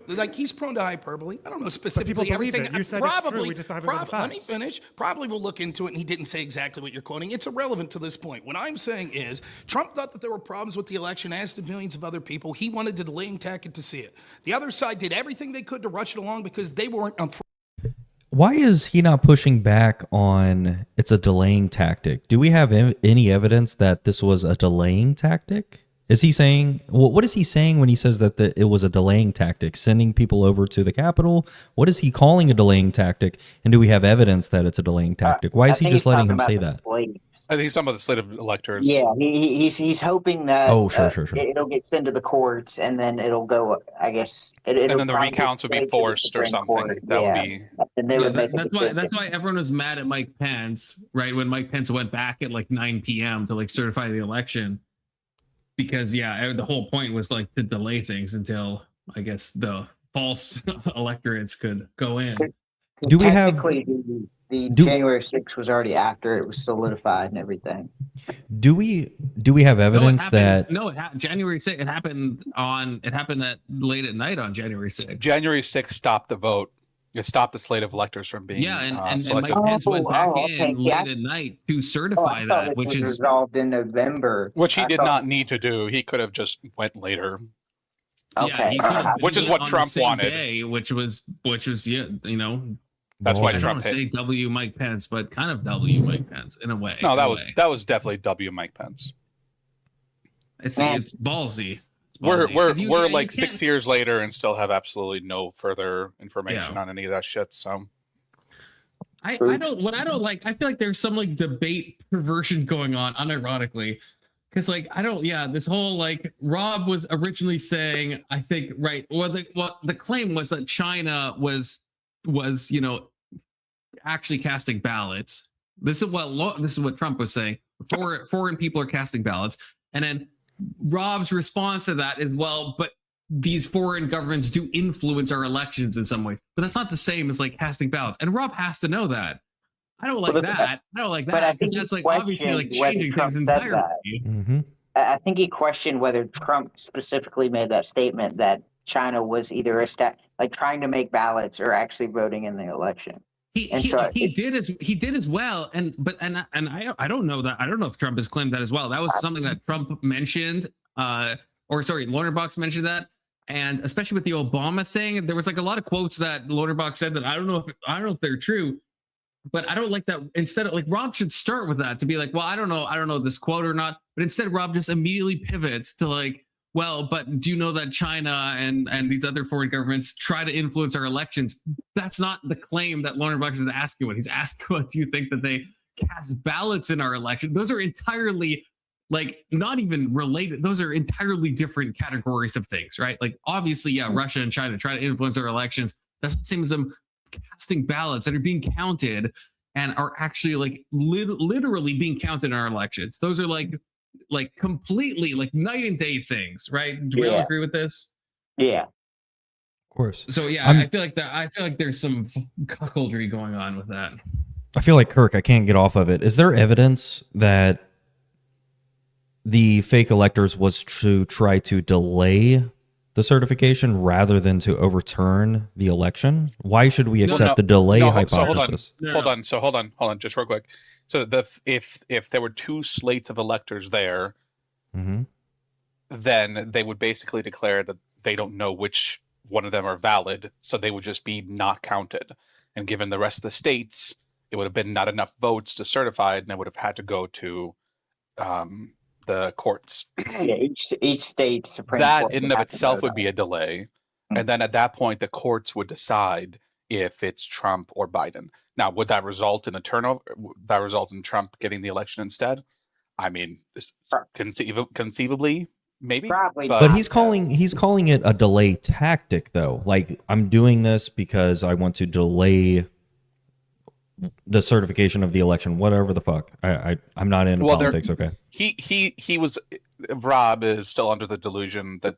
Speaker 8: Like he's prone to hyperbole. I don't know specifically
Speaker 6: believe
Speaker 8: everything.
Speaker 6: it. You said it's true. We just don't have any
Speaker 8: Let me
Speaker 6: facts.
Speaker 8: finish. Probably we'll look into it, and he didn't say exactly what you're quoting. It's irrelevant to this point. What I'm saying is Trump thought that there were problems with the election, as did millions of other people. He wanted to delay and tack it to see it. The other side did everything they could to rush it along because they weren't on.
Speaker 1: Why is he not pushing back on it's a delaying tactic? Do we have any evidence that this was a delaying tactic? Is he saying, what is he saying when he says that it was a delaying tactic, sending people over to the Capitol? What is he calling a delaying tactic? And do we have evidence that it's a delaying tactic? Why is he just letting him say that?
Speaker 9: I think he's talking about the slate of electors.
Speaker 3: Yeah, he's hoping that
Speaker 1: Oh, sure.
Speaker 3: it'll get sent to the courts and then it'll go. I guess
Speaker 9: And then the recounts would be forced or something. That would be.
Speaker 3: And and they would make
Speaker 2: that's why everyone was mad at Mike Pence, right? When Mike Pence went back at like 9 p.m. to like certify the election, because the whole point was like to delay things until I guess the false electorates could go in.
Speaker 1: Do we have
Speaker 3: the January 6th was already after it was solidified and everything.
Speaker 1: Do we have evidence
Speaker 2: January 6th? It happened at late at night on January 6th.
Speaker 9: January 6th stopped the vote. It stopped the slate of electors from being
Speaker 2: and Mike
Speaker 9: selected.
Speaker 2: Pence went back in late at night to certify that, which is
Speaker 3: resolved in November.
Speaker 9: Which he did not need to do. He could have just went later.
Speaker 3: Okay,
Speaker 9: which is what Trump wanted.
Speaker 2: Day, which was
Speaker 9: That's why
Speaker 2: I don't
Speaker 9: Trump
Speaker 2: want to say W Mike Pence, but kind of W Mike Pence in a way.
Speaker 9: No, that was definitely W Mike Pence.
Speaker 2: It's ballsy.
Speaker 9: We're like 6 years later and still have absolutely no further information on any of that shit. So
Speaker 2: I feel like there's some like debate perversion going on unironically. Because this whole like Rob was originally saying, I think, right. Well, the claim was that China was actually casting ballots. This is what Trump was saying. Foreign people are casting ballots, and then Rob's response to that is, well, but these foreign governments do influence our elections in some ways, but that's not the same as like casting ballots. And Rob has to know that. I don't like that. I don't like that because that's like obviously like changing things entirely.
Speaker 3: Mm-hmm. I think he questioned whether Trump specifically made that statement that China was either trying to make ballots or actually voting in the election.
Speaker 2: He did as well, and I don't know that. I don't know if Trump has claimed that as well. That was something that Trump mentioned, Lonerbox mentioned that, and especially with the Obama thing, there was like a lot of quotes that Lonerbox said that I don't know if they're true, but I don't like that. Instead of like Rob should start with that to be like, well, I don't know this quote or not, but instead Rob just immediately pivots to like, well, but do you know that China and these other foreign governments try to influence our elections? That's not the claim that Lonerbox is asking. What he's asking, what do you think that they cast ballots in our election? Those are entirely like not even related. Those are entirely different categories of things, right? Like obviously, Russia and China try to influence our elections. That's the same as them casting ballots that are being counted and are actually like literally being counted in our elections. Those are like completely like night and day things, right? Do we all agree with this?
Speaker 3: Yeah,
Speaker 1: of course.
Speaker 2: So I feel like there's some cuckoldry going on with that.
Speaker 1: I feel like Kirk, I can't get off of it. Is there evidence that the fake electors was to try to delay the certification rather than to overturn the election? Why should we accept the delay hypothesis?
Speaker 9: So hold on, just real quick. So if there were two slates of electors there, then they would basically declare that they don't know which one of them are valid, so they would just be not counted. And given the rest of the states, it would have been not enough votes to certify it, and it would have had to go to the courts.
Speaker 3: Each state Supreme
Speaker 9: that
Speaker 3: Court
Speaker 9: in and of itself would be a delay, and then at that point, the courts would decide if it's Trump or Biden. Now, would that result in a turnover? Would that result in Trump getting the election instead? I mean, conceivably, maybe.
Speaker 3: Probably,
Speaker 1: but he's calling it a delay tactic, though. Like, I'm doing this because I want to delay the certification of the election. Whatever the fuck. I'm not into politics. Okay.
Speaker 9: Rob is still under the delusion that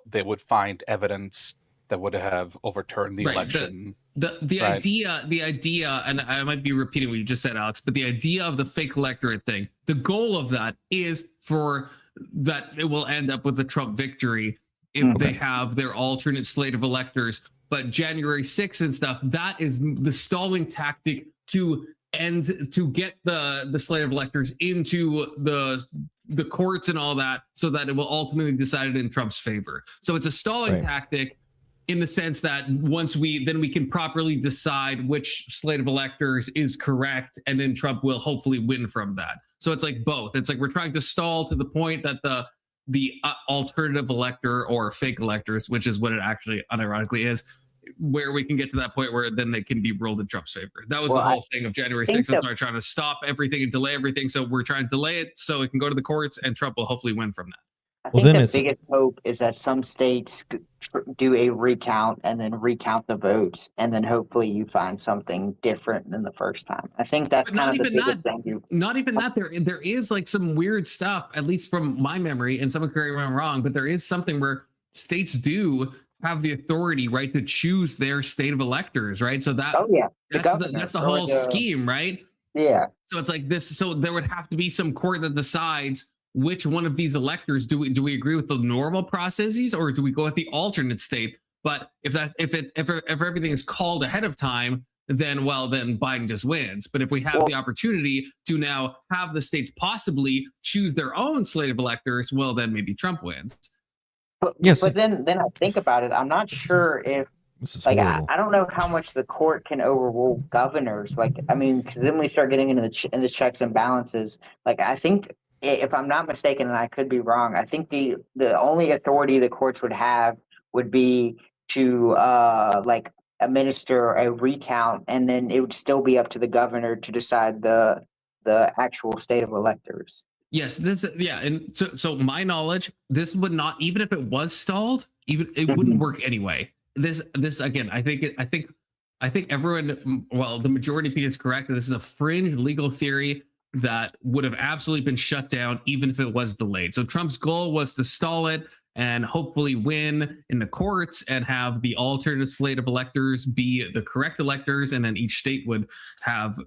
Speaker 9: they would find evidence that would have overturned the election.
Speaker 2: The idea, and I might be repeating what you just said, Alex, but the idea of the fake electorate thing, the goal of that is for that it will end up with a Trump victory if they have their alternate slate of electors. But January 6th and stuff, that is the stalling tactic to get the slate of electors into the courts and all that, so that it will ultimately be decided in Trump's favor. So it's a stalling tactic in the sense that once we can properly decide which slate of electors is correct, and then Trump will hopefully win from that. So it's like both. It's like we're trying to stall to the point that the alternative elector or fake electors, which is what it actually unironically is, where we can get to that point where then they can be ruled in Trump's favor. That was the whole thing of January 6th. That's why we're trying to stop everything and delay everything. So we're trying to delay it so it can go to the courts and Trump will hopefully win from that.
Speaker 3: I
Speaker 1: Well,
Speaker 3: think
Speaker 1: then
Speaker 3: the
Speaker 1: it's
Speaker 3: biggest hope is that some states do a recount and then recount the votes, and then hopefully you find something different than the first time. I think that's
Speaker 2: But
Speaker 3: kind
Speaker 2: not
Speaker 3: of the
Speaker 2: even
Speaker 3: biggest
Speaker 2: that.
Speaker 3: thing.
Speaker 2: Not even that. There is like some weird stuff, at least from my memory, and someone correct me if I'm wrong, but there is something where states do have the authority, right, to choose their state of electors, right? So that
Speaker 3: Oh yeah,
Speaker 2: that's the whole scheme, right?
Speaker 3: Yeah.
Speaker 2: So it's like this. So there would have to be some court that decides which one of these electors do we agree with the normal processes, or do we go with the alternate state? But if everything is called ahead of time, then Biden just wins. But if we have the opportunity to now have the states possibly choose their own slate of electors, well, then maybe Trump wins.
Speaker 1: Yes.
Speaker 3: But then I think about it. I'm not sure if
Speaker 1: this is
Speaker 3: like
Speaker 1: horrible.
Speaker 3: I don't know how much the court can overrule governors. Like I mean, because then we start getting into the checks and balances. Like I think if I'm not mistaken, and I could be wrong, I think the only authority the courts would have would be to like administer a recount, and then it would still be up to the governor to decide the actual state of electors.
Speaker 2: Yes, and so my knowledge, this would not, even if it was stalled, even it wouldn't work anyway. This again, I think everyone, well, the majority of people is correct that this is a fringe legal theory that would have absolutely been shut down even if it was delayed. So Trump's goal was to stall it and hopefully win in the courts and have the alternate slate of electors be the correct electors, and then each state would have,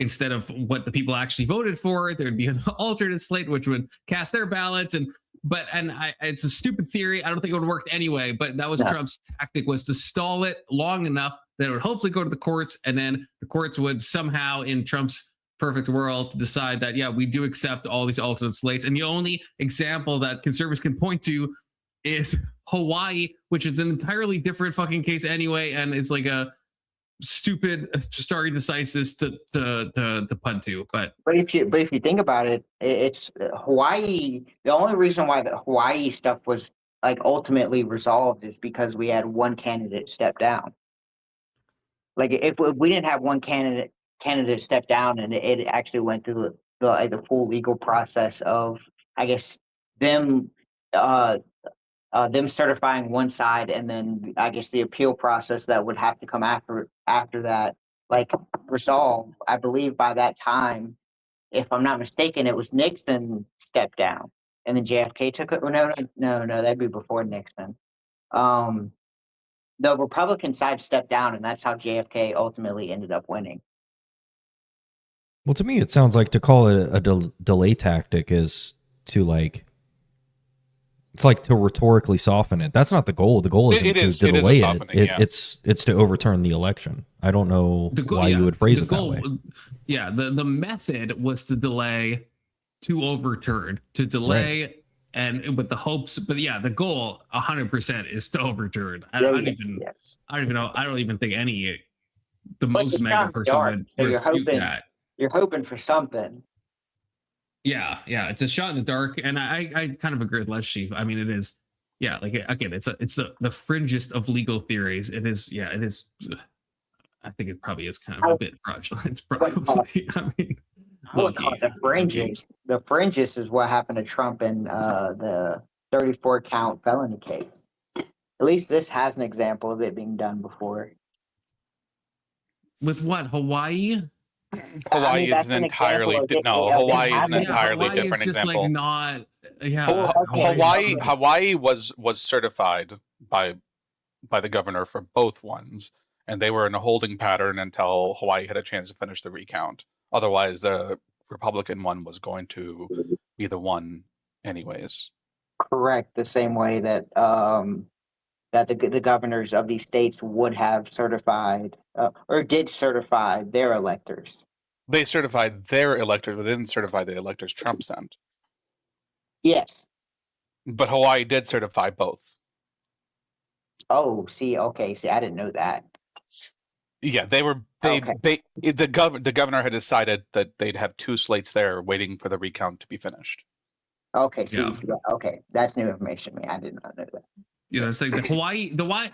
Speaker 2: instead of what the people actually voted for, there'd be an alternate slate which would cast their ballots. It's a stupid theory. I don't think it would work anyway, but that was Trump's tactic, was to stall it long enough that it would hopefully go to the courts, and then the courts would somehow, in Trump's perfect world, decide that, yeah, we do accept all these alternate slates. And the only example that conservatives can point to is Hawaii, which is an entirely different fucking case anyway, and is like a stupid stare decisis to punt to. But
Speaker 3: if you think about it, it's Hawaii. The only reason why the Hawaii stuff was like ultimately resolved is because we had one candidate step down. Like if we didn't have one candidate step down, and it actually went through the full legal process of, I guess, them them certifying one side, and then I guess the appeal process that would have to come after that, like resolve. I believe by that time, if I'm not mistaken, it was Nixon stepped down, and then JFK took it. No, that'd be before Nixon. The Republican side stepped down, and that's how JFK ultimately ended up winning.
Speaker 1: Well, to me, it sounds like to call it a delay tactic is to it's like to rhetorically soften it. That's not the goal. The goal isn't to delay it. It's to overturn the election. I don't know why you would phrase it that way.
Speaker 2: Yeah, the method was to delay, to overturn, to delay. Right. And with the hopes, but yeah, the goal 100% is to overturn. I don't even know. I don't even think the most mega person would refute that.
Speaker 3: You're hoping for something.
Speaker 2: Yeah, it's a shot in the dark, and I kind of agree with Les Chief. I mean, it is, yeah, like again, it's the fringest of legal theories. It is, yeah, it is. I think it probably is kind of a bit fraudulent. Probably, I mean.
Speaker 3: The fringes is what happened to Trump in the 34 count felony case. At least this has an example of it being done before.
Speaker 2: With what, Hawaii?
Speaker 9: Hawaii is an entirely Hawaii is an entirely different example.
Speaker 2: Like not,
Speaker 9: Hawaii was certified by the governor for both ones, and they were in a holding pattern until Hawaii had a chance to finish the recount. Otherwise, the Republican one was going to be the one anyways.
Speaker 3: Correct. The same way that that the governors of these states would have certified or did certify their electors.
Speaker 9: They certified their electors, but they didn't certify the electors Trump sent.
Speaker 3: Yes.
Speaker 9: But Hawaii did certify both.
Speaker 3: Oh, see, I didn't know that.
Speaker 9: Yeah, the governor had decided that they'd have two slates there waiting for the recount to be finished.
Speaker 3: Okay, okay, that's new information to me. I did not know that.
Speaker 2: Yeah, it's like the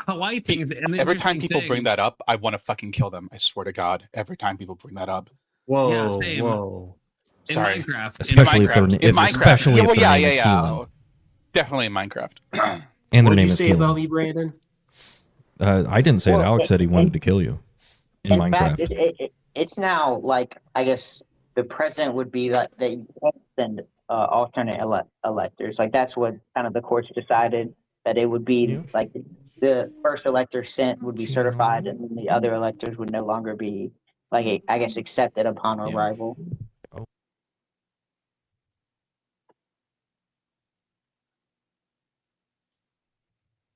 Speaker 2: Hawaii thing is an
Speaker 9: every time people
Speaker 2: thing.
Speaker 9: bring that up, I want to fucking kill them. I swear to God, every time people bring that up.
Speaker 4: Whoa,
Speaker 2: yeah, same.
Speaker 4: Whoa.
Speaker 2: In
Speaker 9: Sorry.
Speaker 2: Minecraft.
Speaker 1: Especially if their name is
Speaker 9: Yeah. Definitely in Minecraft.
Speaker 1: And their
Speaker 10: What did
Speaker 1: name
Speaker 10: you
Speaker 1: is
Speaker 10: say
Speaker 1: Killing.
Speaker 10: about me, Brandon?
Speaker 1: I didn't say it.
Speaker 3: Well,
Speaker 1: Alex said he wanted to kill you in
Speaker 3: In fact,
Speaker 1: Minecraft.
Speaker 3: it's now like, I guess the president would be like that you can't send alternate electors. Like that's what kind of the courts decided, that it would be
Speaker 1: Yeah.
Speaker 3: like the first elector sent would be certified, and then the other electors would no longer be like, I guess, accepted upon
Speaker 1: Yeah.
Speaker 3: arrival.
Speaker 1: Oh.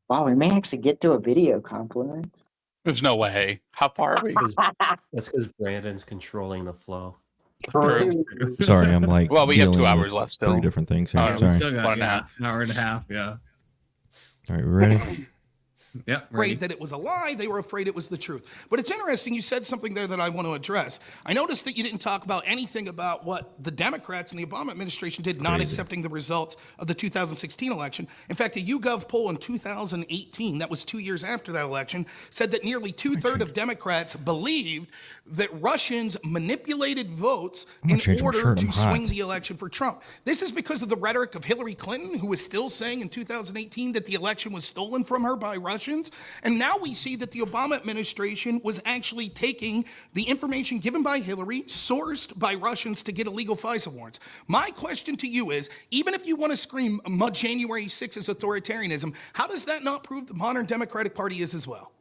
Speaker 3: Wow, we may actually get to a video conference.
Speaker 9: There's no way. How far are we?
Speaker 4: That's because Brandon's controlling the flow.
Speaker 9: True.
Speaker 1: Sorry, I'm like.
Speaker 9: Well, we have 2
Speaker 1: dealing
Speaker 9: hours
Speaker 1: with
Speaker 9: left still.
Speaker 1: 3 different things here.
Speaker 9: Oh,
Speaker 2: We
Speaker 1: Sorry.
Speaker 2: still got
Speaker 9: 1.5.
Speaker 2: hour and a half. Yeah.
Speaker 1: All right, we ready?
Speaker 2: Yep.
Speaker 8: Afraid that it was a lie. They were afraid it was the truth. But it's interesting. You said something there that I want to address. I noticed that you didn't talk about anything about what the Democrats and the Obama administration did, not accepting the results of the 2016 election. In fact, a YouGov poll in 2018, that was 2 years after that election, said that nearly 2/3 of Democrats believed that Russians manipulated votes in order to swing the election for Trump. This is because of the rhetoric of Hillary Clinton, who was still saying in 2018 that the election was stolen from her by Russians. And now we see that the Obama administration was actually taking the information given by Hillary, sourced by Russians to get illegal FISA warrants. My question to you is, even if you want to scream January 6th is authoritarianism, how does that not prove the modern Democratic Party is as well?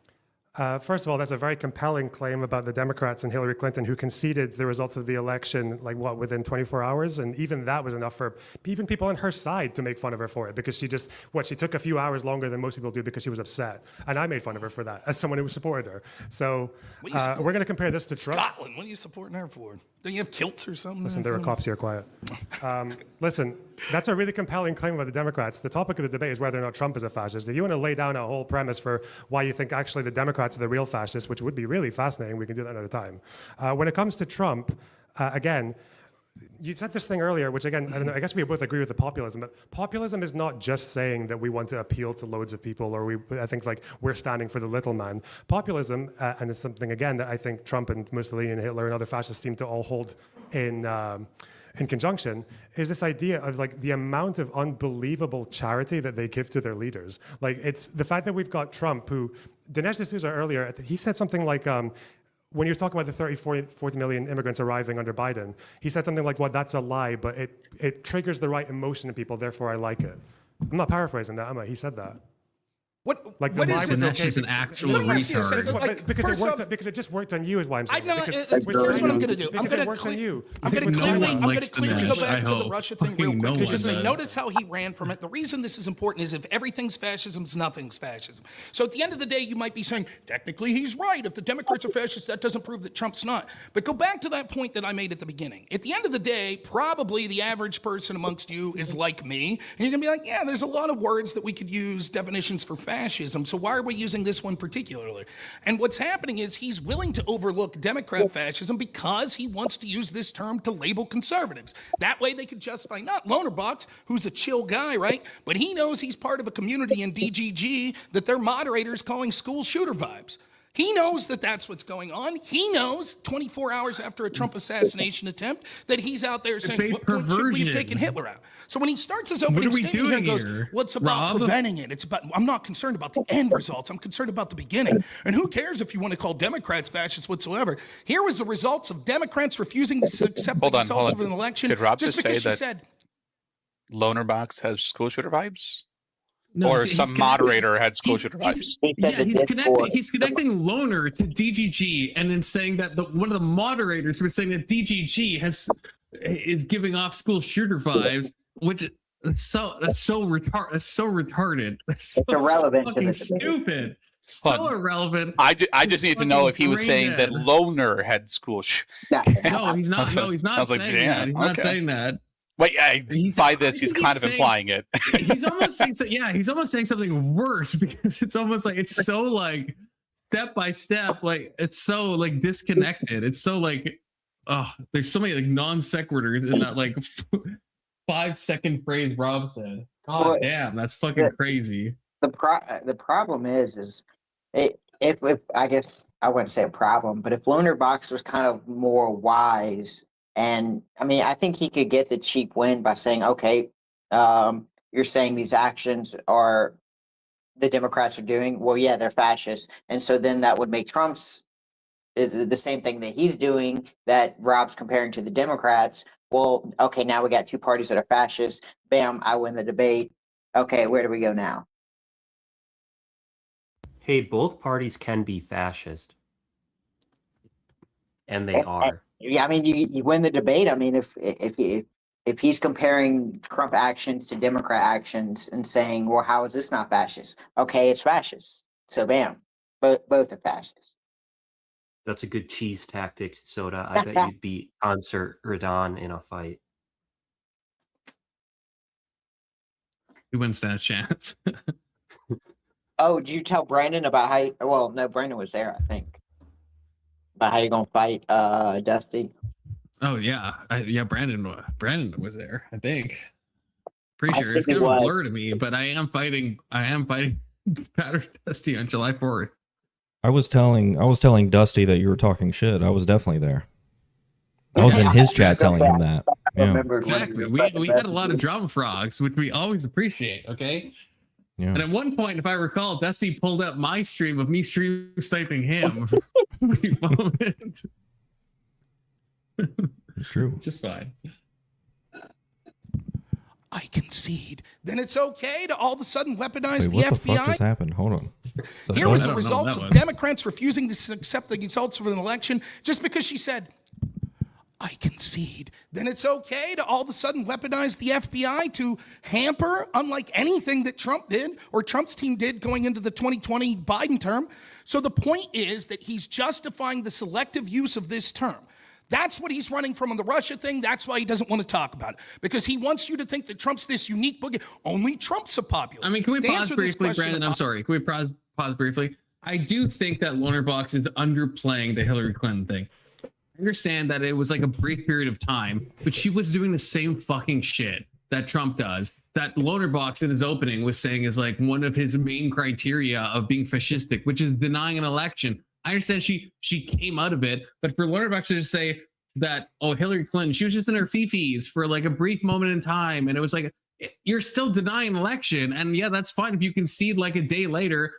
Speaker 6: First of all, that's a very compelling claim about the Democrats and Hillary Clinton, who conceded the results of the election, like what, within 24 hours? And even that was enough for even people on her side to make fun of her for it, because she took a few hours longer than most people do because she was upset. And I made fun of her for that as someone who supported her. So we're going to compare this to Trump.
Speaker 8: Scotland, what are you supporting her for? Don't you have kilts or something?
Speaker 6: Listen, there are cops here, quiet. Listen, that's a really compelling claim about the Democrats. The topic of the debate is whether or not Trump is a fascist. If you want to lay down a whole premise for why you think actually the Democrats are the real fascists, which would be really fascinating, we can do that another time. When it comes to Trump, again, you said this thing earlier, which again, I don't know, I guess we both agree with the populism, but populism is not just saying that we want to appeal to loads of people, or I think like we're standing for the little man. Populism, and it's something again that I think Trump and Mussolini and Hitler and other fascists seem to all hold in conjunction, is this idea of like the amount of unbelievable charity that they give to their leaders. Like it's the fact that we've got Trump, who Dinesh D'Souza earlier, he said something like, when he was talking about the 40 million immigrants arriving under Biden, he said something like, well, that's a lie, but it triggers the right emotion in people, therefore I like it. I'm not paraphrasing that, am I? He said that.
Speaker 8: What
Speaker 6: the lie was okay
Speaker 2: She's an actual
Speaker 8: Let me ask you a second.
Speaker 2: retard.
Speaker 8: Like,
Speaker 6: because
Speaker 8: first off-
Speaker 6: because it just worked on you, is why I'm saying.
Speaker 8: I know.
Speaker 6: Because
Speaker 8: Here's
Speaker 6: with
Speaker 8: what
Speaker 6: China,
Speaker 8: I'm going to do. I'm
Speaker 6: because
Speaker 8: going
Speaker 6: it
Speaker 8: to
Speaker 6: works on you.
Speaker 8: I'm going to
Speaker 6: Because
Speaker 2: No
Speaker 6: with
Speaker 8: clearly,
Speaker 2: one
Speaker 8: I'm going
Speaker 2: likes
Speaker 8: to clearly
Speaker 2: Dinesh,
Speaker 8: go back
Speaker 2: I
Speaker 8: to the
Speaker 2: hope.
Speaker 8: Russia thing real
Speaker 2: Fucking
Speaker 8: quick.
Speaker 2: no
Speaker 8: Because
Speaker 2: one
Speaker 8: you
Speaker 2: does.
Speaker 8: notice how he ran from it. The reason this is important is if everything's fascism, nothing's fascism. So at the end of the day, you might be saying, technically he's right. If the Democrats are fascists, that doesn't prove that Trump's not. But go back to that point that I made at the beginning. At the end of the day, probably the average person amongst you is like me. And you're going to be like, yeah, there's a lot of words that we could use definitions for fascism. So why are we using this one particularly? And what's happening is he's willing to overlook Democrat fascism because he wants to use this term to label conservatives. That way they could justify not Lonerbox, who's a chill guy, right? But he knows he's part of a community in DGG that their moderators calling school shooter vibes. He knows that that's what's going on. He knows 24 hours after a Trump assassination attempt that he's out there saying, what point should we have taken Hitler out? So when he starts his opening statement here and goes, well, it's about preventing it. It's about, I'm not concerned about the end results. I'm concerned about the beginning. And who cares if you want to call Democrats fascists whatsoever? Here was the results of Democrats refusing to accept the results of an election.
Speaker 9: Did Rob
Speaker 8: just
Speaker 9: just
Speaker 8: because
Speaker 9: say
Speaker 8: she
Speaker 9: that
Speaker 8: said,
Speaker 9: Lonerbox has school shooter vibes?
Speaker 2: No,
Speaker 9: or
Speaker 2: he's
Speaker 9: some
Speaker 2: connecting-
Speaker 9: moderator had school shooter vibes?
Speaker 2: Yeah, he's connecting Loner to DGG, and then saying that one of the moderators was saying that DGG is giving off school shooter vibes, which that's so retarded. That's so
Speaker 3: irrelevant to
Speaker 2: fucking
Speaker 3: this debate.
Speaker 2: stupid. So irrelevant.
Speaker 9: I just need to know if he was
Speaker 2: brain
Speaker 9: saying
Speaker 2: dead.
Speaker 9: that Loner had school.
Speaker 2: No, he's not. No, he's not saying that. He's not saying that.
Speaker 9: Wait, by this, he's kind of
Speaker 2: saying-
Speaker 9: implying it.
Speaker 2: He's almost saying he's almost saying something worse, because it's almost like it's so like step by step, like it's so like disconnected. It's so like there's so many like non sequiturs in that like 5-second phrase Rob said. God damn, that's fucking crazy.
Speaker 3: The problem is if I guess I wouldn't say a problem, but if Lonerbox was kind of more wise, and I mean, I think he could get the cheap win by saying, okay, you're you're saying these actions are the Democrats are doing. Well, yeah, they're fascist, and so then that would make Trump's the same thing that he's doing that Rob's comparing to the Democrats. Well, okay, now we got two parties that are fascist. Bam, I win the debate. Okay, where do we go now?
Speaker 4: Hey, both parties can be fascist. And they are.
Speaker 3: Yeah, I mean, you win the debate. I mean, if he's comparing Trump actions to Democrat actions and saying, well, how is this not fascist? Okay, it's fascist. So bam, both are fascist.
Speaker 4: That's a good cheese tactic, Soda. I bet you'd beat Concert Radon in a fight.
Speaker 2: He wouldn't stand a chance.
Speaker 3: Oh, did you tell Brandon about how? Well, no, Brandon was there, I think. About how you gonna fight Dusty?
Speaker 2: Oh yeah, Brandon was there. I think. Pretty
Speaker 3: I
Speaker 2: sure it's
Speaker 3: think
Speaker 2: kind
Speaker 3: it
Speaker 2: of a
Speaker 3: was.
Speaker 2: blur to me, but I am fighting Powder Dusty on July 4th.
Speaker 1: I was telling Dusty that you were talking shit. I was definitely there. I was in his chat telling him that. Yeah.
Speaker 2: Exactly. We had a lot of drama frogs, which we always appreciate. Okay.
Speaker 1: Yeah.
Speaker 2: And at one point, if I recall, Dusty pulled up my stream of me stream sniping him.
Speaker 1: It's true.
Speaker 2: Just fine.
Speaker 8: I concede. Then it's okay to all of a sudden weaponize
Speaker 1: Wait, what the
Speaker 8: FBI?
Speaker 1: fuck just happened? Hold on.
Speaker 8: Here was
Speaker 2: I
Speaker 8: the
Speaker 2: don't know
Speaker 8: results
Speaker 2: what
Speaker 8: of
Speaker 2: that was.
Speaker 8: Democrats refusing to accept the results of an election just because she said, I concede. Then it's okay to all of a sudden weaponize the FBI to hamper, unlike anything that Trump did or Trump's team did going into the 2020 Biden term. So the point is that he's justifying the selective use of this term. That's what he's running from on the Russia thing. That's why he doesn't want to talk about it, because he wants you to think that Trump's this unique boogie. Only Trump's a popular.
Speaker 2: I mean, can we
Speaker 8: To
Speaker 2: pause
Speaker 8: answer this
Speaker 2: briefly,
Speaker 8: question
Speaker 2: Brandon? I'm
Speaker 8: about-
Speaker 2: sorry. Can we pause briefly? I do think that Lonerbox is underplaying the Hillary Clinton thing. I understand that it was like a brief period of time, but she was doing the same fucking shit that Trump does. That Lonerbox in his opening was saying is like one of his main criteria of being fascistic, which is denying an election. I understand she came out of it, but for Lonerbox to just say that, oh, Hillary Clinton, she was just in her fifis for like a brief moment in time, and it was like, you're still denying an election, and yeah, that's fine if you concede like a day later.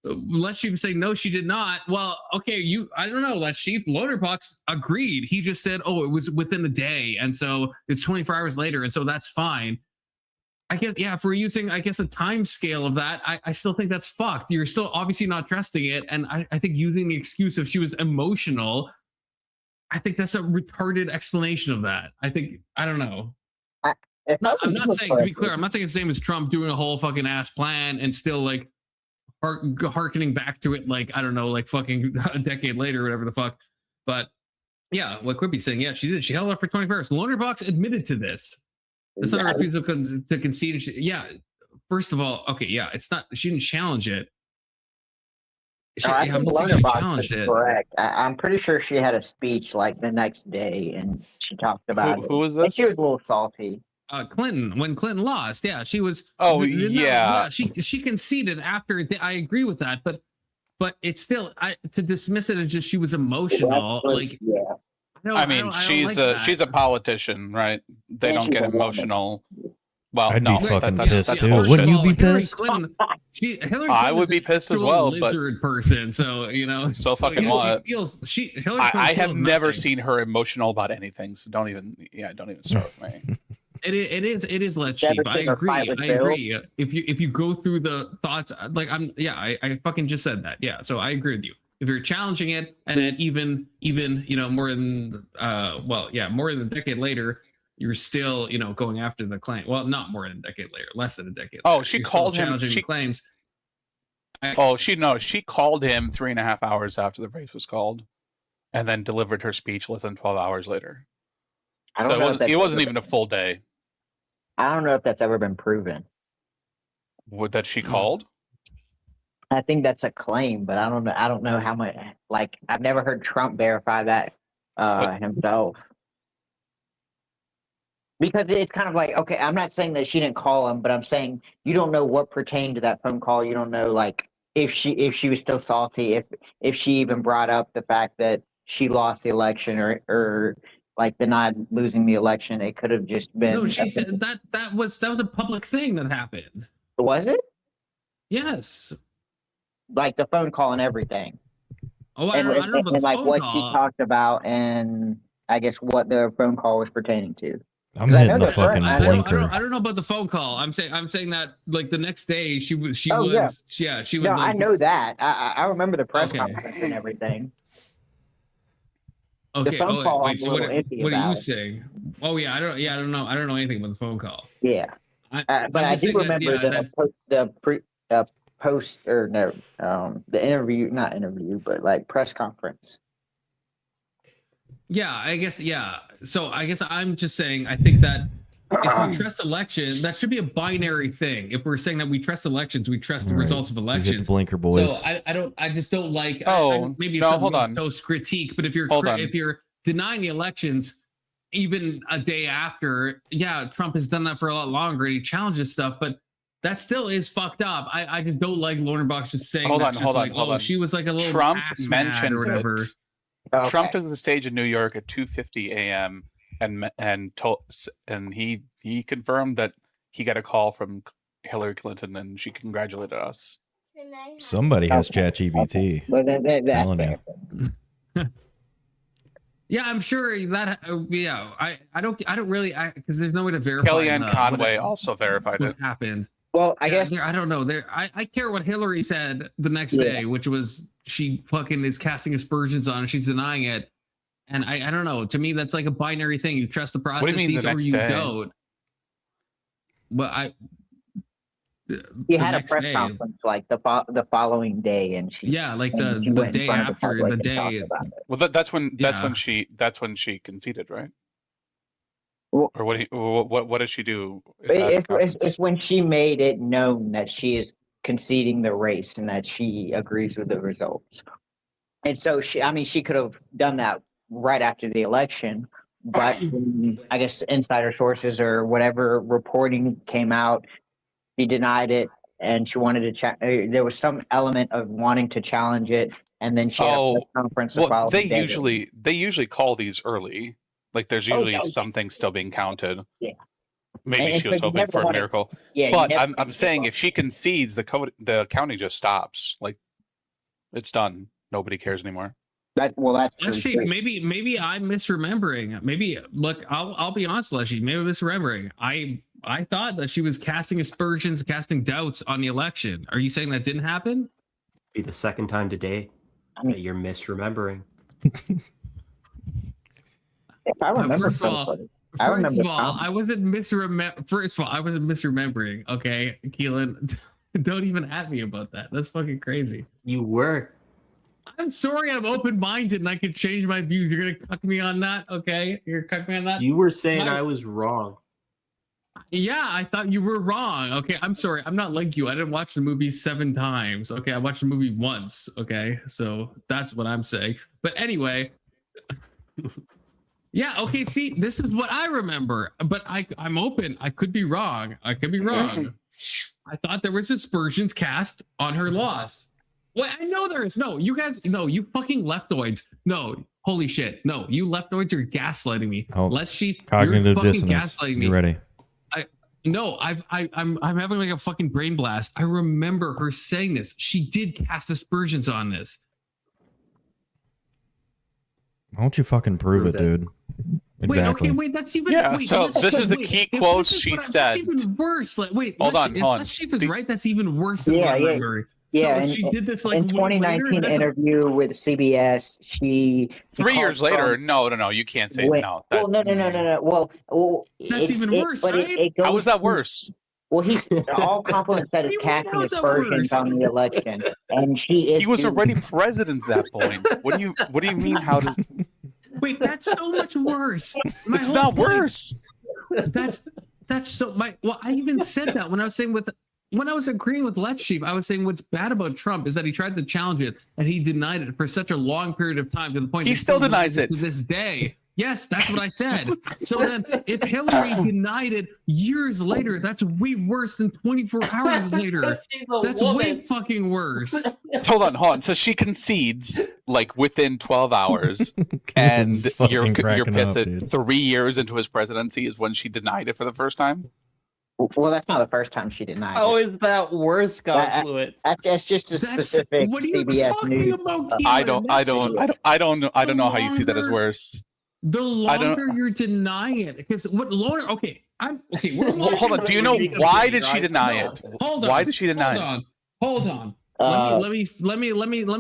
Speaker 2: Unless you say no, she did not. Well, okay, I don't know. That Chief Lonerbox agreed. He just said, oh, it was within a day, and so it's 24 hours later, and so that's fine. I guess, yeah, if we're using, I guess, a time scale of that, I still think that's fucked. You're still obviously not trusting it, and I think using the excuse of she was emotional, I think that's a retarded explanation of that. I don't know. I'm not saying, to be clear, I'm not saying it's the same as Trump doing a whole fucking ass plan and still like harkening back to it, like, I don't know, like fucking a decade later or whatever the fuck. But yeah, what Quippy's saying, yeah, she did. She held up for 24 hours. Lonerbox admitted to this. It's not a refusal to concede. Yeah, first of all, okay, yeah, it's not. She didn't challenge it.
Speaker 3: I think Lonerbox is correct. I'm pretty sure she had a speech like the next day, and she talked about
Speaker 9: Who was
Speaker 3: it. And
Speaker 9: this?
Speaker 3: she was a little salty.
Speaker 2: Clinton, when Clinton lost, yeah, she was.
Speaker 9: Oh,
Speaker 2: no,
Speaker 9: yeah.
Speaker 2: She conceded after. I agree with that, but it's still to dismiss it as just she was emotional. Like,
Speaker 3: yeah.
Speaker 9: I mean, she's a politician, right? They don't get emotional. Well,
Speaker 1: I'd
Speaker 9: no,
Speaker 1: be fucking
Speaker 9: that's
Speaker 1: pissed too.
Speaker 9: bullshit.
Speaker 1: Wouldn't you be
Speaker 2: Hillary
Speaker 1: pissed?
Speaker 2: Clinton, Hillary
Speaker 9: I
Speaker 2: Clinton
Speaker 9: would
Speaker 2: is
Speaker 9: be
Speaker 2: an
Speaker 9: pissed as
Speaker 2: actual
Speaker 9: well, but
Speaker 2: lizard person. So
Speaker 9: So fucking what?
Speaker 2: Hillary
Speaker 9: I have
Speaker 2: feels
Speaker 9: never
Speaker 2: nothing.
Speaker 9: seen her emotional about anything. So don't even start with me.
Speaker 2: It is less
Speaker 3: Never
Speaker 2: cheap. I
Speaker 3: seen her
Speaker 2: agree.
Speaker 3: fight with
Speaker 2: I
Speaker 3: Bill.
Speaker 2: agree. If you go through the thoughts, like I fucking just said that. Yeah. So I agree with you. If you're challenging it, and then even more than more than a decade later, you're still going after the claim. Well, not more than a decade later, less than a decade.
Speaker 9: Oh,
Speaker 2: later.
Speaker 9: she
Speaker 2: You're
Speaker 9: called
Speaker 2: still
Speaker 9: him.
Speaker 2: challenging
Speaker 9: She
Speaker 2: the claims.
Speaker 9: she called him 3.5 hours after the race was called, and then delivered her speech less than 12 hours later.
Speaker 3: I don't
Speaker 9: So
Speaker 3: know if that's
Speaker 9: it wasn't
Speaker 3: ever
Speaker 9: even a full day.
Speaker 3: I don't know if that's ever been proven.
Speaker 9: That she called.
Speaker 3: I think that's a claim, but I don't know. I don't know how much. Like, I've never heard Trump verify that himself. Because it's kind of like, okay, I'm not saying that she didn't call him, but I'm saying you don't know what pertained to that phone call. You don't know, like, if she was still salty, if she even brought up the fact that she lost the election, or like denied losing the election. It could have just been.
Speaker 2: No, that was a public thing that happened.
Speaker 3: Was it?
Speaker 2: Yes.
Speaker 3: Like the phone call and everything.
Speaker 2: Oh, I don't know about the
Speaker 3: like
Speaker 2: phone
Speaker 3: what
Speaker 2: call.
Speaker 3: she talked about, and I guess what the phone call was pertaining to.
Speaker 1: I'm hitting the fucking blinker.
Speaker 2: I don't know about the phone call. I'm saying that like the next day she was
Speaker 3: Yeah.
Speaker 2: she was.
Speaker 3: No,
Speaker 2: like,
Speaker 3: I know that. I remember the press conference and everything.
Speaker 2: Okay.
Speaker 3: The phone call,
Speaker 2: wait. So what are you
Speaker 3: about.
Speaker 2: saying? Oh yeah, I don't know. I don't know anything about the phone call.
Speaker 3: Yeah, but I do remember the post or no, the interview, not interview, but like press conference.
Speaker 2: Yeah, I guess. Yeah. So I guess I'm just saying. I think that if we trust elections, that should be a binary thing. If we're saying that we trust elections, we trust the results of
Speaker 1: Hit the
Speaker 2: elections.
Speaker 1: blinker, boys.
Speaker 2: So I just don't like. Maybe
Speaker 9: no,
Speaker 2: it's
Speaker 9: hold on.
Speaker 2: Those critique, but if you're denying the elections, even a day after, yeah, Trump has done that for a lot longer and he challenges stuff, but that still is fucked up. I just don't like Lonerbox just saying.
Speaker 9: Hold on.
Speaker 2: She was like a little
Speaker 9: Trump
Speaker 2: ass
Speaker 9: mentioned
Speaker 2: or whatever.
Speaker 9: it.
Speaker 3: Okay.
Speaker 9: Trump took the stage in New York at 2:50 a.m. and he confirmed that he got a call from Hillary Clinton and she congratulated us.
Speaker 1: Somebody has ChatGPT. Telling you.
Speaker 2: Yeah, I'm sure that. Yeah, I don't really because there's no way to verify.
Speaker 9: Kellyanne Conway also verified it.
Speaker 2: Happened.
Speaker 3: Well, I guess
Speaker 2: I don't know. I care what Hillary said the next day, which was she fucking is casting aspersions on it. She's denying it, and I don't know. To me, that's like a binary thing. You trust the processes or you don't. But
Speaker 3: he had a press conference like the following day, and she
Speaker 2: like the day after the day.
Speaker 9: Well, that's when she conceded, right?
Speaker 3: Well,
Speaker 9: or what does she do?
Speaker 3: It's when she made it known that she is conceding the race and that she agrees with the results. And so she could have done that right after the election, but I guess insider sources or whatever reporting came out, she denied it, and she wanted to. There was some element of wanting to challenge it, and then she had a press conference.
Speaker 9: Well, they usually call these early. Like there's usually something still being counted.
Speaker 3: Yeah.
Speaker 9: Maybe she was hoping for a miracle.
Speaker 3: Yeah.
Speaker 9: But I'm saying if she concedes, the counting just stops. Like it's done. Nobody cares anymore.
Speaker 3: That's
Speaker 2: Leshy, maybe I'm misremembering. Maybe look, I'll be honest, Leshy. Maybe I'm misremembering. I thought that she was casting aspersions, casting doubts on the election. Are you saying that didn't happen?
Speaker 4: Be the second time today that you're misremembering.
Speaker 3: If I remember,
Speaker 2: first of all, I wasn't misremembering. Okay, Keelan, don't even at me about that. That's fucking crazy.
Speaker 4: You were.
Speaker 2: I'm sorry. I'm open-minded and I could change my views. You're gonna cuck me on that, okay? You're gonna cuck me on that.
Speaker 4: You were saying I was wrong.
Speaker 2: Yeah, I thought you were wrong. Okay, I'm sorry. I'm not like you. I didn't watch the movie 7 times. Okay, I watched the movie once. Okay, so that's what I'm saying. But anyway. Yeah, okay, see, this is what I remember, but I'm open. I could be wrong. I thought there was aspersions cast on her loss. Well, I know there is. No, you guys, no, you fucking leftoids. No, holy shit. No, you leftoids are gaslighting me.
Speaker 1: Cognitive dissonance. Gaslighting me. You ready?
Speaker 2: I'm having like a fucking brain blast. I remember her saying this. She did cast aspersions on this.
Speaker 1: Why don't you fucking prove it, dude? Exactly.
Speaker 2: Wait, that's even.
Speaker 9: Yeah, so this is the key quotes she said.
Speaker 2: That's even worse. Like, wait,
Speaker 9: hold on.
Speaker 2: If Chief is right, that's even worse than what I remember.
Speaker 3: Yeah,
Speaker 2: so she did this like
Speaker 3: in 2019 interview with CBS. She
Speaker 9: 3 years later. No, you can't say no.
Speaker 3: No. Well,
Speaker 2: that's even worse, right?
Speaker 9: How was that worse?
Speaker 3: Well, he's all compliments that is casting aspersions on the election, and he
Speaker 9: was already president at that point. What do you mean? How does?
Speaker 2: Wait, that's so much worse.
Speaker 9: It's not worse.
Speaker 2: That's so my. Well, I even said that when I was saying when I was agreeing with Let's Sheep, I was saying what's bad about Trump is that he tried to challenge it and he denied it for such a long period of time to the point
Speaker 9: he still denies it
Speaker 2: to this day. Yes, that's what I said. So then if Hillary denied it years later, that's way worse than 24 hours later. That's way fucking worse.
Speaker 9: Hold on. So she concedes like within 12 hours, and you're pissed that 3 years into his presidency is when she denied it for the first time.
Speaker 3: Well, that's not the first time she denied
Speaker 4: How
Speaker 3: it.
Speaker 4: is that worse, Confluent?
Speaker 3: That's just a specific
Speaker 2: What are you
Speaker 3: CBS
Speaker 2: talking
Speaker 3: news.
Speaker 2: about,
Speaker 9: I
Speaker 2: Keelan?
Speaker 9: don't know how you see that as worse.
Speaker 2: The longer you're denying it, because what Loner? Okay,
Speaker 9: Hold on. Do you know why did she deny it?
Speaker 2: Hold on.
Speaker 9: Why did she deny it?
Speaker 2: Hold on. Let me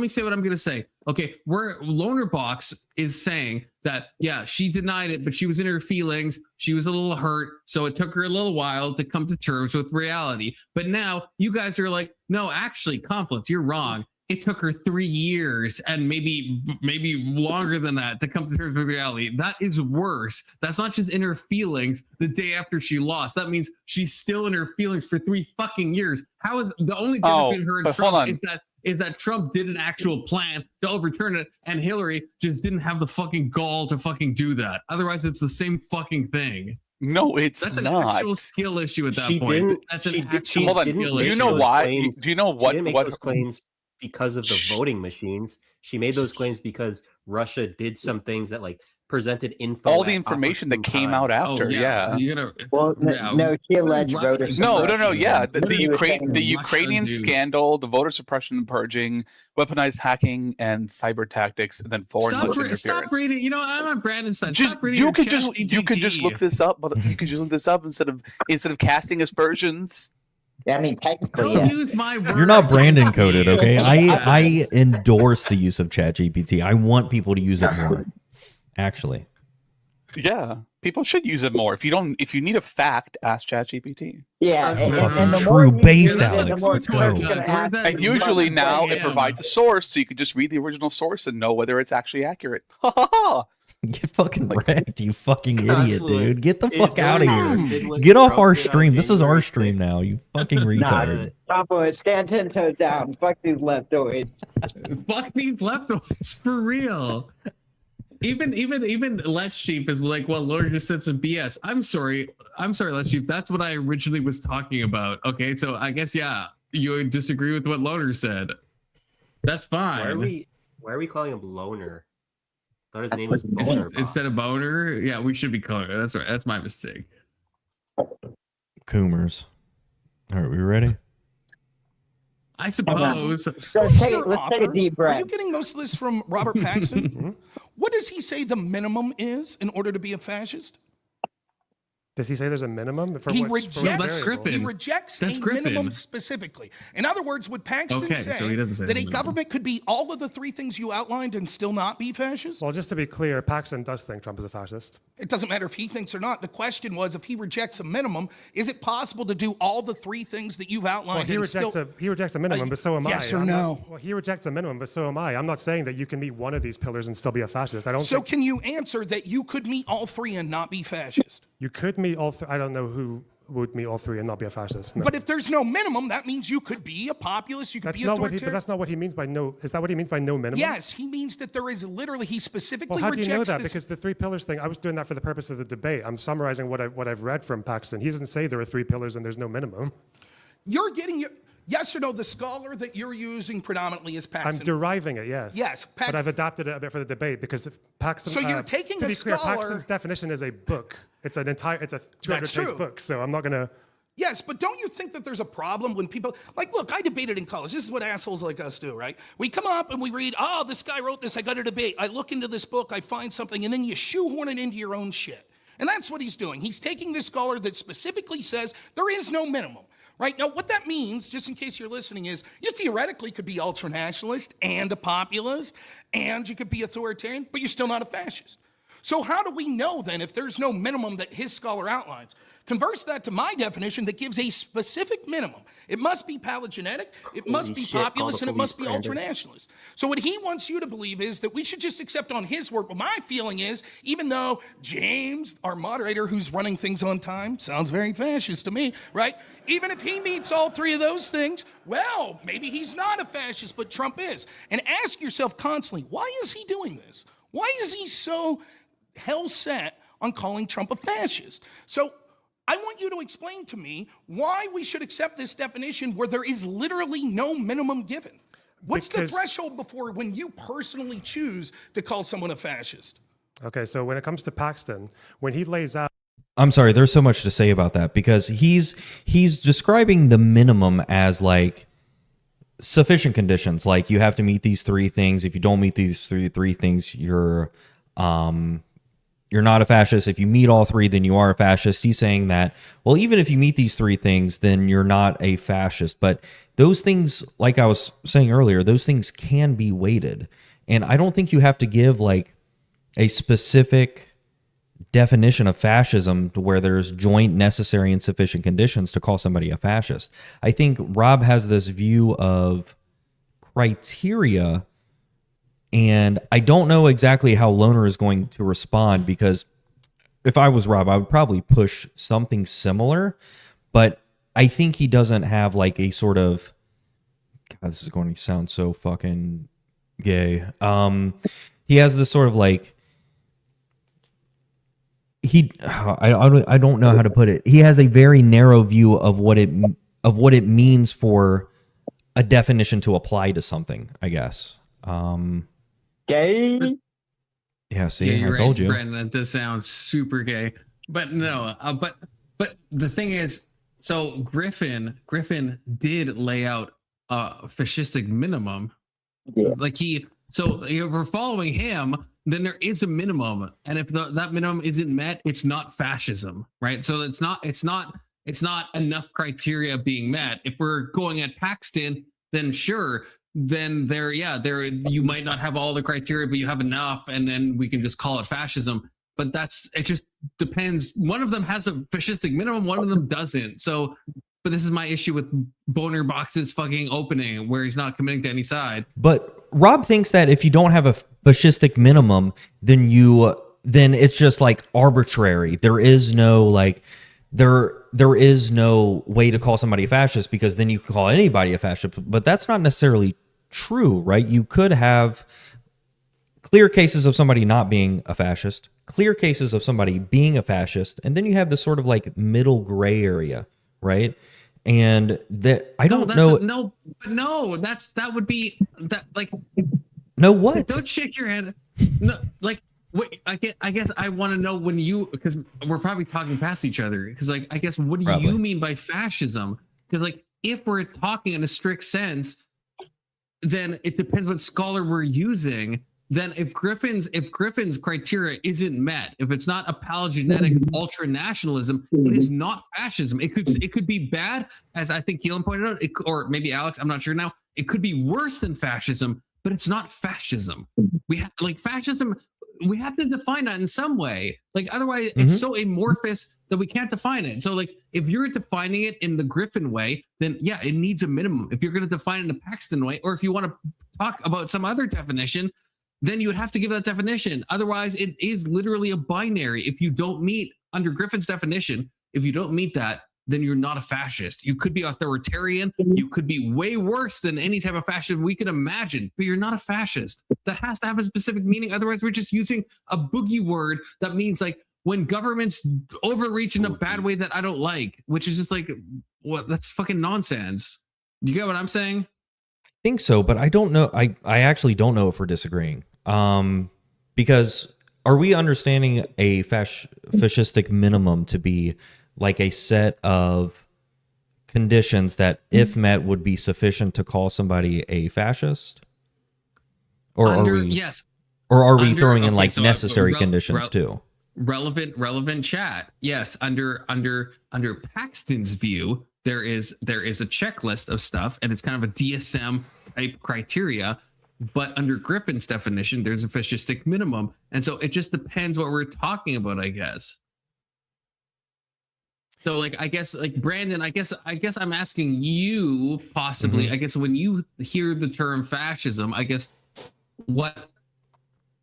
Speaker 2: say what I'm gonna say. Okay, where Lonerbox is saying that she denied it, but she was in her feelings. She was a little hurt, so it took her a little while to come to terms with reality. But now you guys are like, no, actually, Confluence, you're wrong. It took her 3 years and maybe longer than that to come to terms with reality. That is worse. That's not just in her feelings the day after she lost. That means she's still in her feelings for 3 fucking years. How is the only difference between her and Trump is that Trump did an actual plan to overturn it, and Hillary just didn't have the fucking gall to fucking do that. Otherwise, it's the same fucking thing.
Speaker 9: No, it's
Speaker 2: that's
Speaker 9: not.
Speaker 2: An actual skill issue at that point. That's an actual
Speaker 9: hold on.
Speaker 2: skill
Speaker 9: Do you
Speaker 2: issue.
Speaker 9: know why? Do you know
Speaker 4: She
Speaker 9: what?
Speaker 4: didn't make
Speaker 9: What
Speaker 4: those claims because of the voting machines. She made those claims because Russia did some things that like presented info.
Speaker 9: All the information that came out after,
Speaker 2: she
Speaker 3: alleged voter.
Speaker 9: No. Yeah, the Ukrainian scandal, the voter suppression and purging, weaponized hacking, and cyber tactics, and then foreign interference.
Speaker 2: Stop reading. You know, I'm on Brandon's side.
Speaker 9: You could just look this up, but you could just look this up instead of casting aspersions.
Speaker 3: Yeah, I mean, technically,
Speaker 2: don't use my word.
Speaker 1: You're not Brandon coded, okay? I endorse the use of ChatGPT. I want people to use it more. Actually,
Speaker 9: yeah, people should use it more. If you need a fact, ask ChatGPT.
Speaker 3: Yeah,
Speaker 1: and the true based, Alex. Let's go.
Speaker 9: And usually now it provides a source, so you can just read the original source and know whether it's actually accurate. Ha ha ha!
Speaker 1: Get fucking wrecked, you fucking idiot, dude. Get the fuck out of here. Get off our stream. This is our stream now, you fucking retard.
Speaker 3: Nah, stand 10 toes down. Fuck these leftoids.
Speaker 2: Fuck these leftoids, for real. Even Let's Chief is like, well, Lord just said some BS. I'm sorry, Let's Chief. That's what I originally was talking about. Okay, so I guess you disagree with what Loner said. That's fine.
Speaker 4: Why are we calling him Loner? I thought his name was Boner.
Speaker 2: Instead of Boner, yeah, we should be calling it. That's right. That's my mistake.
Speaker 1: Coomers. All right, we ready?
Speaker 2: I suppose.
Speaker 3: Let's take a deep breath.
Speaker 8: Are you getting most of this from Robert Paxton? What does he say the minimum is in order to be a fascist?
Speaker 6: Does he say there's a minimum?
Speaker 8: He rejects a minimum specifically. In other words, would Paxton say that a government could be all of the 3 things you outlined and still not be fascist?
Speaker 6: Well, just to be clear, Paxton does think Trump is a fascist.
Speaker 8: It doesn't matter if he thinks or not. The question was, if he rejects a minimum, is it possible to do all the 3 things that you've outlined?
Speaker 6: Well, he rejects a minimum, but so am I.
Speaker 8: Yes or no?
Speaker 6: Well, he rejects a minimum, but so am I. I'm not saying that you can meet one of these pillars and still be a fascist.
Speaker 8: So can you answer that you could meet all 3 and not be fascist?
Speaker 6: You could meet all 3. I don't know who would meet all 3 and not be a fascist. No.
Speaker 8: But if there's no minimum, that means you could be a populist. You could be authoritarian.
Speaker 6: But that's not what he means by no. Is that what he means by no minimum?
Speaker 8: Yes, he means that there is literally. He specifically
Speaker 6: how
Speaker 8: rejects
Speaker 6: do you know that?
Speaker 8: this.
Speaker 6: Because the 3 pillars thing, I was doing that for the purpose of the debate. I'm summarizing what I've read from Paxton. He doesn't say there are 3 pillars and there's no minimum.
Speaker 8: You're getting your. Yes or no, the scholar that you're using predominantly is Paxton.
Speaker 6: I'm deriving it, yes.
Speaker 8: Yes.
Speaker 6: But I've adapted it a bit for the debate because if Paxton...
Speaker 8: So you're taking
Speaker 6: to be clear,
Speaker 8: scholar...
Speaker 6: Paxton's definition is a book. It's a 200-page book, so I'm not going to...
Speaker 8: Yes, but don't you think that there's a problem when people... Like, look, I debated in college. This is what assholes like us do, right? We come up and we read, oh, this guy wrote this, I got a debate. I look into this book, I find something, and then you shoehorn it into your own shit. And that's what he's doing. He's taking this scholar that specifically says there is no minimum. Right? Now, what that means, just in case you're listening, is you theoretically could be ultranationalist and a populist, and you could be authoritarian, but you're still not a fascist. So how do we know, then, if there's no minimum that his scholar outlines? Converse that to my definition that gives a specific minimum. It must be paleogenetic, it must be populist, and it must be ultranationalist. So what he wants you to believe is that we should just accept on his word. But my feeling is, even though James, our moderator who's running things on time, sounds very fascist to me, right? Even if he meets all 3 of those things, well, maybe he's not a fascist, but Trump is. And ask yourself constantly, why is he doing this? Why is he so hell set on calling Trump a fascist. So I want you to explain to me why we should accept this definition where there is literally no minimum given. What's the threshold before when you personally choose to call someone a fascist?
Speaker 6: Okay, so when it comes to Paxton, when he lays out,
Speaker 1: I'm sorry, there's so much to say about that because he's describing the minimum as like sufficient conditions, like you have to meet these three things. If you don't meet these three things, you're not a fascist. If you meet all three, then you are a fascist. He's saying that, well, even if you meet these three things, then you're not a fascist. But those things, like I was saying earlier, those things can be weighted. And I don't think you have to give like a specific definition of fascism to where there's joint, necessary, and sufficient conditions to call somebody a fascist. I think Rob has this view of criteria, and I don't know exactly how Lonerr is going to respond, because if I was Rob, I would probably push something similar, but I think he doesn't have like a sort of, God, this is going to sound so fucking gay. He has this sort of like, I don't know how to put it. He has a very narrow view of what it means for a definition to apply to something, I guess.
Speaker 3: Gay.
Speaker 1: Yeah, see,
Speaker 2: you're
Speaker 1: I told you.
Speaker 2: Brandon, that does sound super gay. But no, but the thing is, so Griffin did lay out a fascistic minimum.
Speaker 3: Yeah.
Speaker 2: Like so if we're following him, then there is a minimum, and if that minimum isn't met, it's not fascism, right? So it's not enough criteria being met. If we're going at Paxton, then sure, then there you might not have all the criteria, but you have enough, and then we can just call it fascism. But it just depends. One of them has a fascistic minimum, one of them doesn't. So, but this is my issue with Bonerbox's fucking opening, where he's not committing to any side.
Speaker 1: But Rob thinks that if you don't have a fascistic minimum, then it's just like arbitrary. There is no like there is no way to call somebody a fascist, because then you could call anybody a fascist. But that's not necessarily true, right? You could have clear cases of somebody not being a fascist, clear cases of somebody being a fascist, and then you have this sort of like middle gray area, right? And that I don't know.
Speaker 2: That would be that like.
Speaker 1: No, what?
Speaker 2: Don't shake your head. No, like wait. I guess I want to know when you, because we're probably talking past each other. Because like I guess what do you mean by fascism? Because like if we're talking in a strict sense, then it depends what scholar we're using. Then if Griffin's criteria isn't met, if it's not apologetic ultra nationalism, it is not fascism. It could be bad, as I think Keelan pointed out, or maybe Alex, I'm not sure now. It could be worse than fascism, but it's not fascism. Fascism, we have to define that in some way. Like otherwise, it's so amorphous that we can't define it. So like if you're defining it in the Griffin way, then yeah, it needs a minimum. If you're going to define it in the Paxton way, or if you want to talk about some other definition, then you would have to give that definition. Otherwise, it is literally a binary. If you don't meet, under Griffin's definition, if you don't meet that, then you're not a fascist. You could be authoritarian. You could be way worse than any type of fascism we could imagine, but you're not a fascist. That has to have a specific meaning. Otherwise, we're just using a boogie word that means like when governments overreach in a bad way that I don't like, which is just like, what? That's fucking nonsense. You get what I'm saying?
Speaker 1: Think so, but I don't know. I actually don't know if we're disagreeing. Because are we understanding a fascistic minimum to be like a set of conditions that, if met, would be sufficient to call somebody a fascist? Or are we throwing in like necessary conditions too?
Speaker 2: Relevant chat. Yes, under Paxton's view, there is a checklist of stuff, and it's kind of a DSM type criteria. But under Griffin's definition, there's a fascistic minimum, and so it just depends what we're talking about, I guess. So, like, I guess, like Brandon, I guess I'm asking you possibly. I guess when you hear the term fascism, I guess what.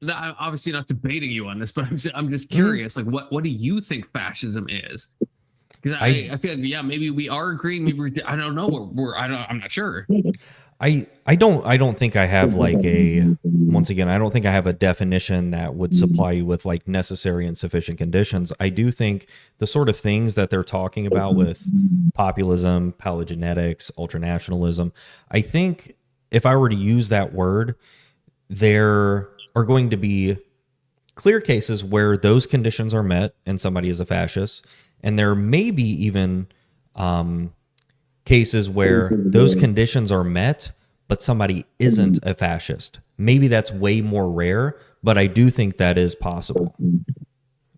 Speaker 2: I'm obviously not debating you on this, but I'm just curious. Like, what do you think fascism is? Because I feel like maybe we are agreeing. Maybe I don't know. I'm not sure.
Speaker 1: I don't think I have like once again, I don't think I have a definition that would supply you with like necessary and sufficient conditions. I do think the sort of things that they're talking about with populism, paleogenetics, ultranationalism, I think if I were to use that word, there are going to be clear cases where those conditions are met and somebody is a fascist, and there may be even cases where those conditions are met, but somebody isn't a fascist. Maybe that's way more rare, but I do think that is possible,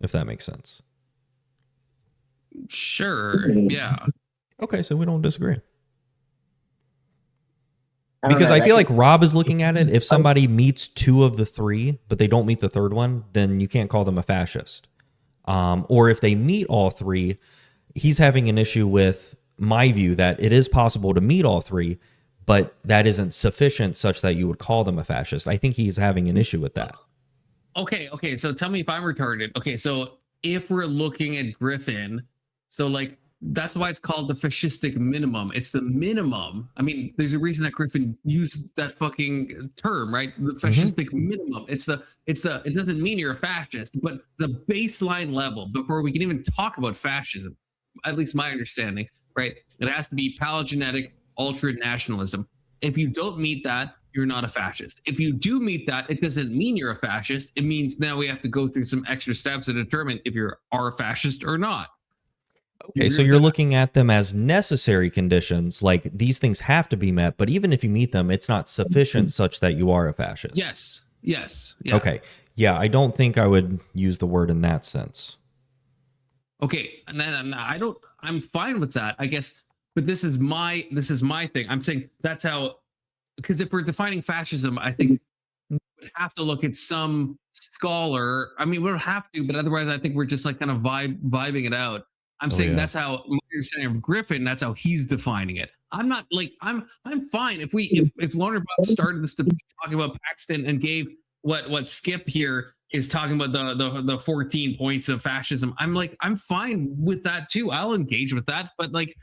Speaker 1: if that makes sense.
Speaker 2: Sure. Yeah.
Speaker 1: Okay, so we don't disagree. Because I feel like Rob is looking at it. If somebody meets 2 of the 3, but they don't meet the 3rd one, then you can't call them a fascist. Or if they meet all 3, he's having an issue with my view that it is possible to meet all 3, but that isn't sufficient such that you would call them a fascist. I think he's having an issue with that.
Speaker 2: Okay. So tell me if I'm retarded. Okay, so if we're looking at Griffin, so like that's why it's called the fascistic minimum. It's the minimum. I mean, there's a reason that Griffin used that fucking term, right? The fascistic minimum. It doesn't mean you're a fascist, but the baseline level before we can even talk about fascism, at least my understanding, right? It has to be paleogenetic ultra nationalism. If you don't meet that, you're not a fascist. If you do meet that, it doesn't mean you're a fascist. It means now we have to go through some extra steps to determine if you are a fascist or not.
Speaker 1: Okay, so you're looking at them as necessary conditions, like these things have to be met, but even if you meet them, it's not sufficient such that you are a fascist.
Speaker 2: Yes. Yeah.
Speaker 1: Okay. Yeah, I don't think I would use the word in that sense.
Speaker 2: Okay, and then I'm fine with that, I guess. But this is my thing. I'm saying that's how, because if we're defining fascism, I think we would have to look at some scholar. I mean, we don't have to, but otherwise, I think we're just like kind of vibing it out. I'm saying that's how my understanding of Griffin. That's how he's defining it. I'm not like I'm fine if Lonerbox started this debate talking about Paxton and gave what Skip here is talking about the 14 points of fascism. I'm fine with that too. I'll engage with that, but like.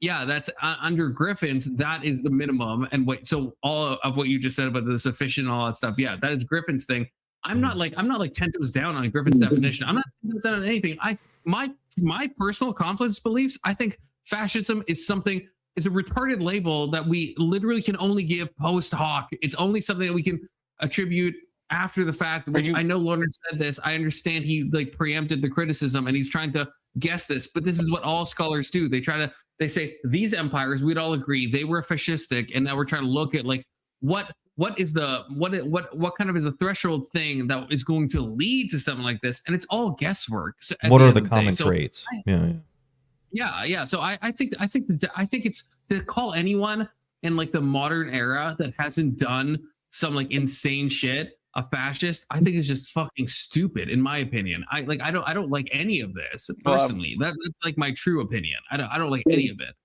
Speaker 2: Yeah, that's under Griffin's. That is the minimum, and so all of what you just said about the sufficient and all that stuff. Yeah, that is Griffin's thing. I'm not like 10 toes down on Griffin's definition. I'm not 10 toes down on anything. My personal confidence beliefs. I think fascism is a retarded label that we literally can only give post hoc. It's only something that we can attribute after the fact. Which I know Loner said this. I understand he like preempted the criticism and he's trying to guess this, but this is what all scholars do. They say these empires, we'd all agree they were fascistic, and now we're trying to look at like what kind of is a threshold thing that is going to lead to something like this, and it's all guesswork. So
Speaker 1: what are the common traits?
Speaker 2: Yeah. So I think it's to call anyone in like the modern era that hasn't done some like insane shit a fascist, I think is just fucking stupid, in my opinion. I don't like any of this personally. That's like my true opinion. I don't like any of it.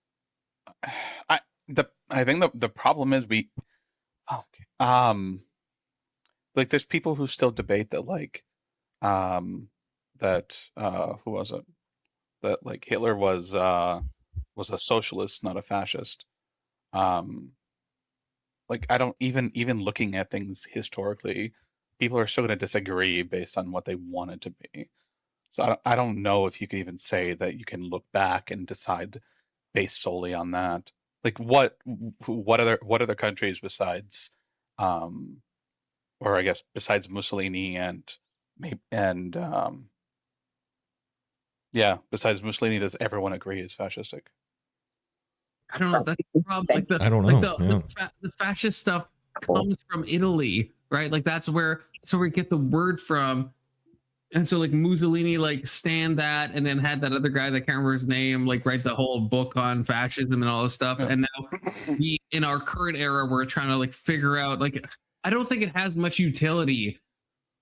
Speaker 9: I think the problem is like there's people who still debate that like who was it, that like Hitler was a socialist, not a fascist. Like I don't even looking at things historically, people are still going to disagree based on what they want it to be. So I don't know if you can even say that you can look back and decide based solely on that. Like what other countries besides or I guess besides Mussolini besides Mussolini does everyone agree is fascistic?
Speaker 2: I don't know. That's the problem.
Speaker 1: I don't know.
Speaker 2: The fascist stuff comes from Italy, right? Like that's where we get the word from. And so like Mussolini like stand that, and then had that other guy that I can't remember his name like write the whole book on fascism and all this stuff. Yeah. And now in our current era, we're trying to like figure out like I don't think it has much utility.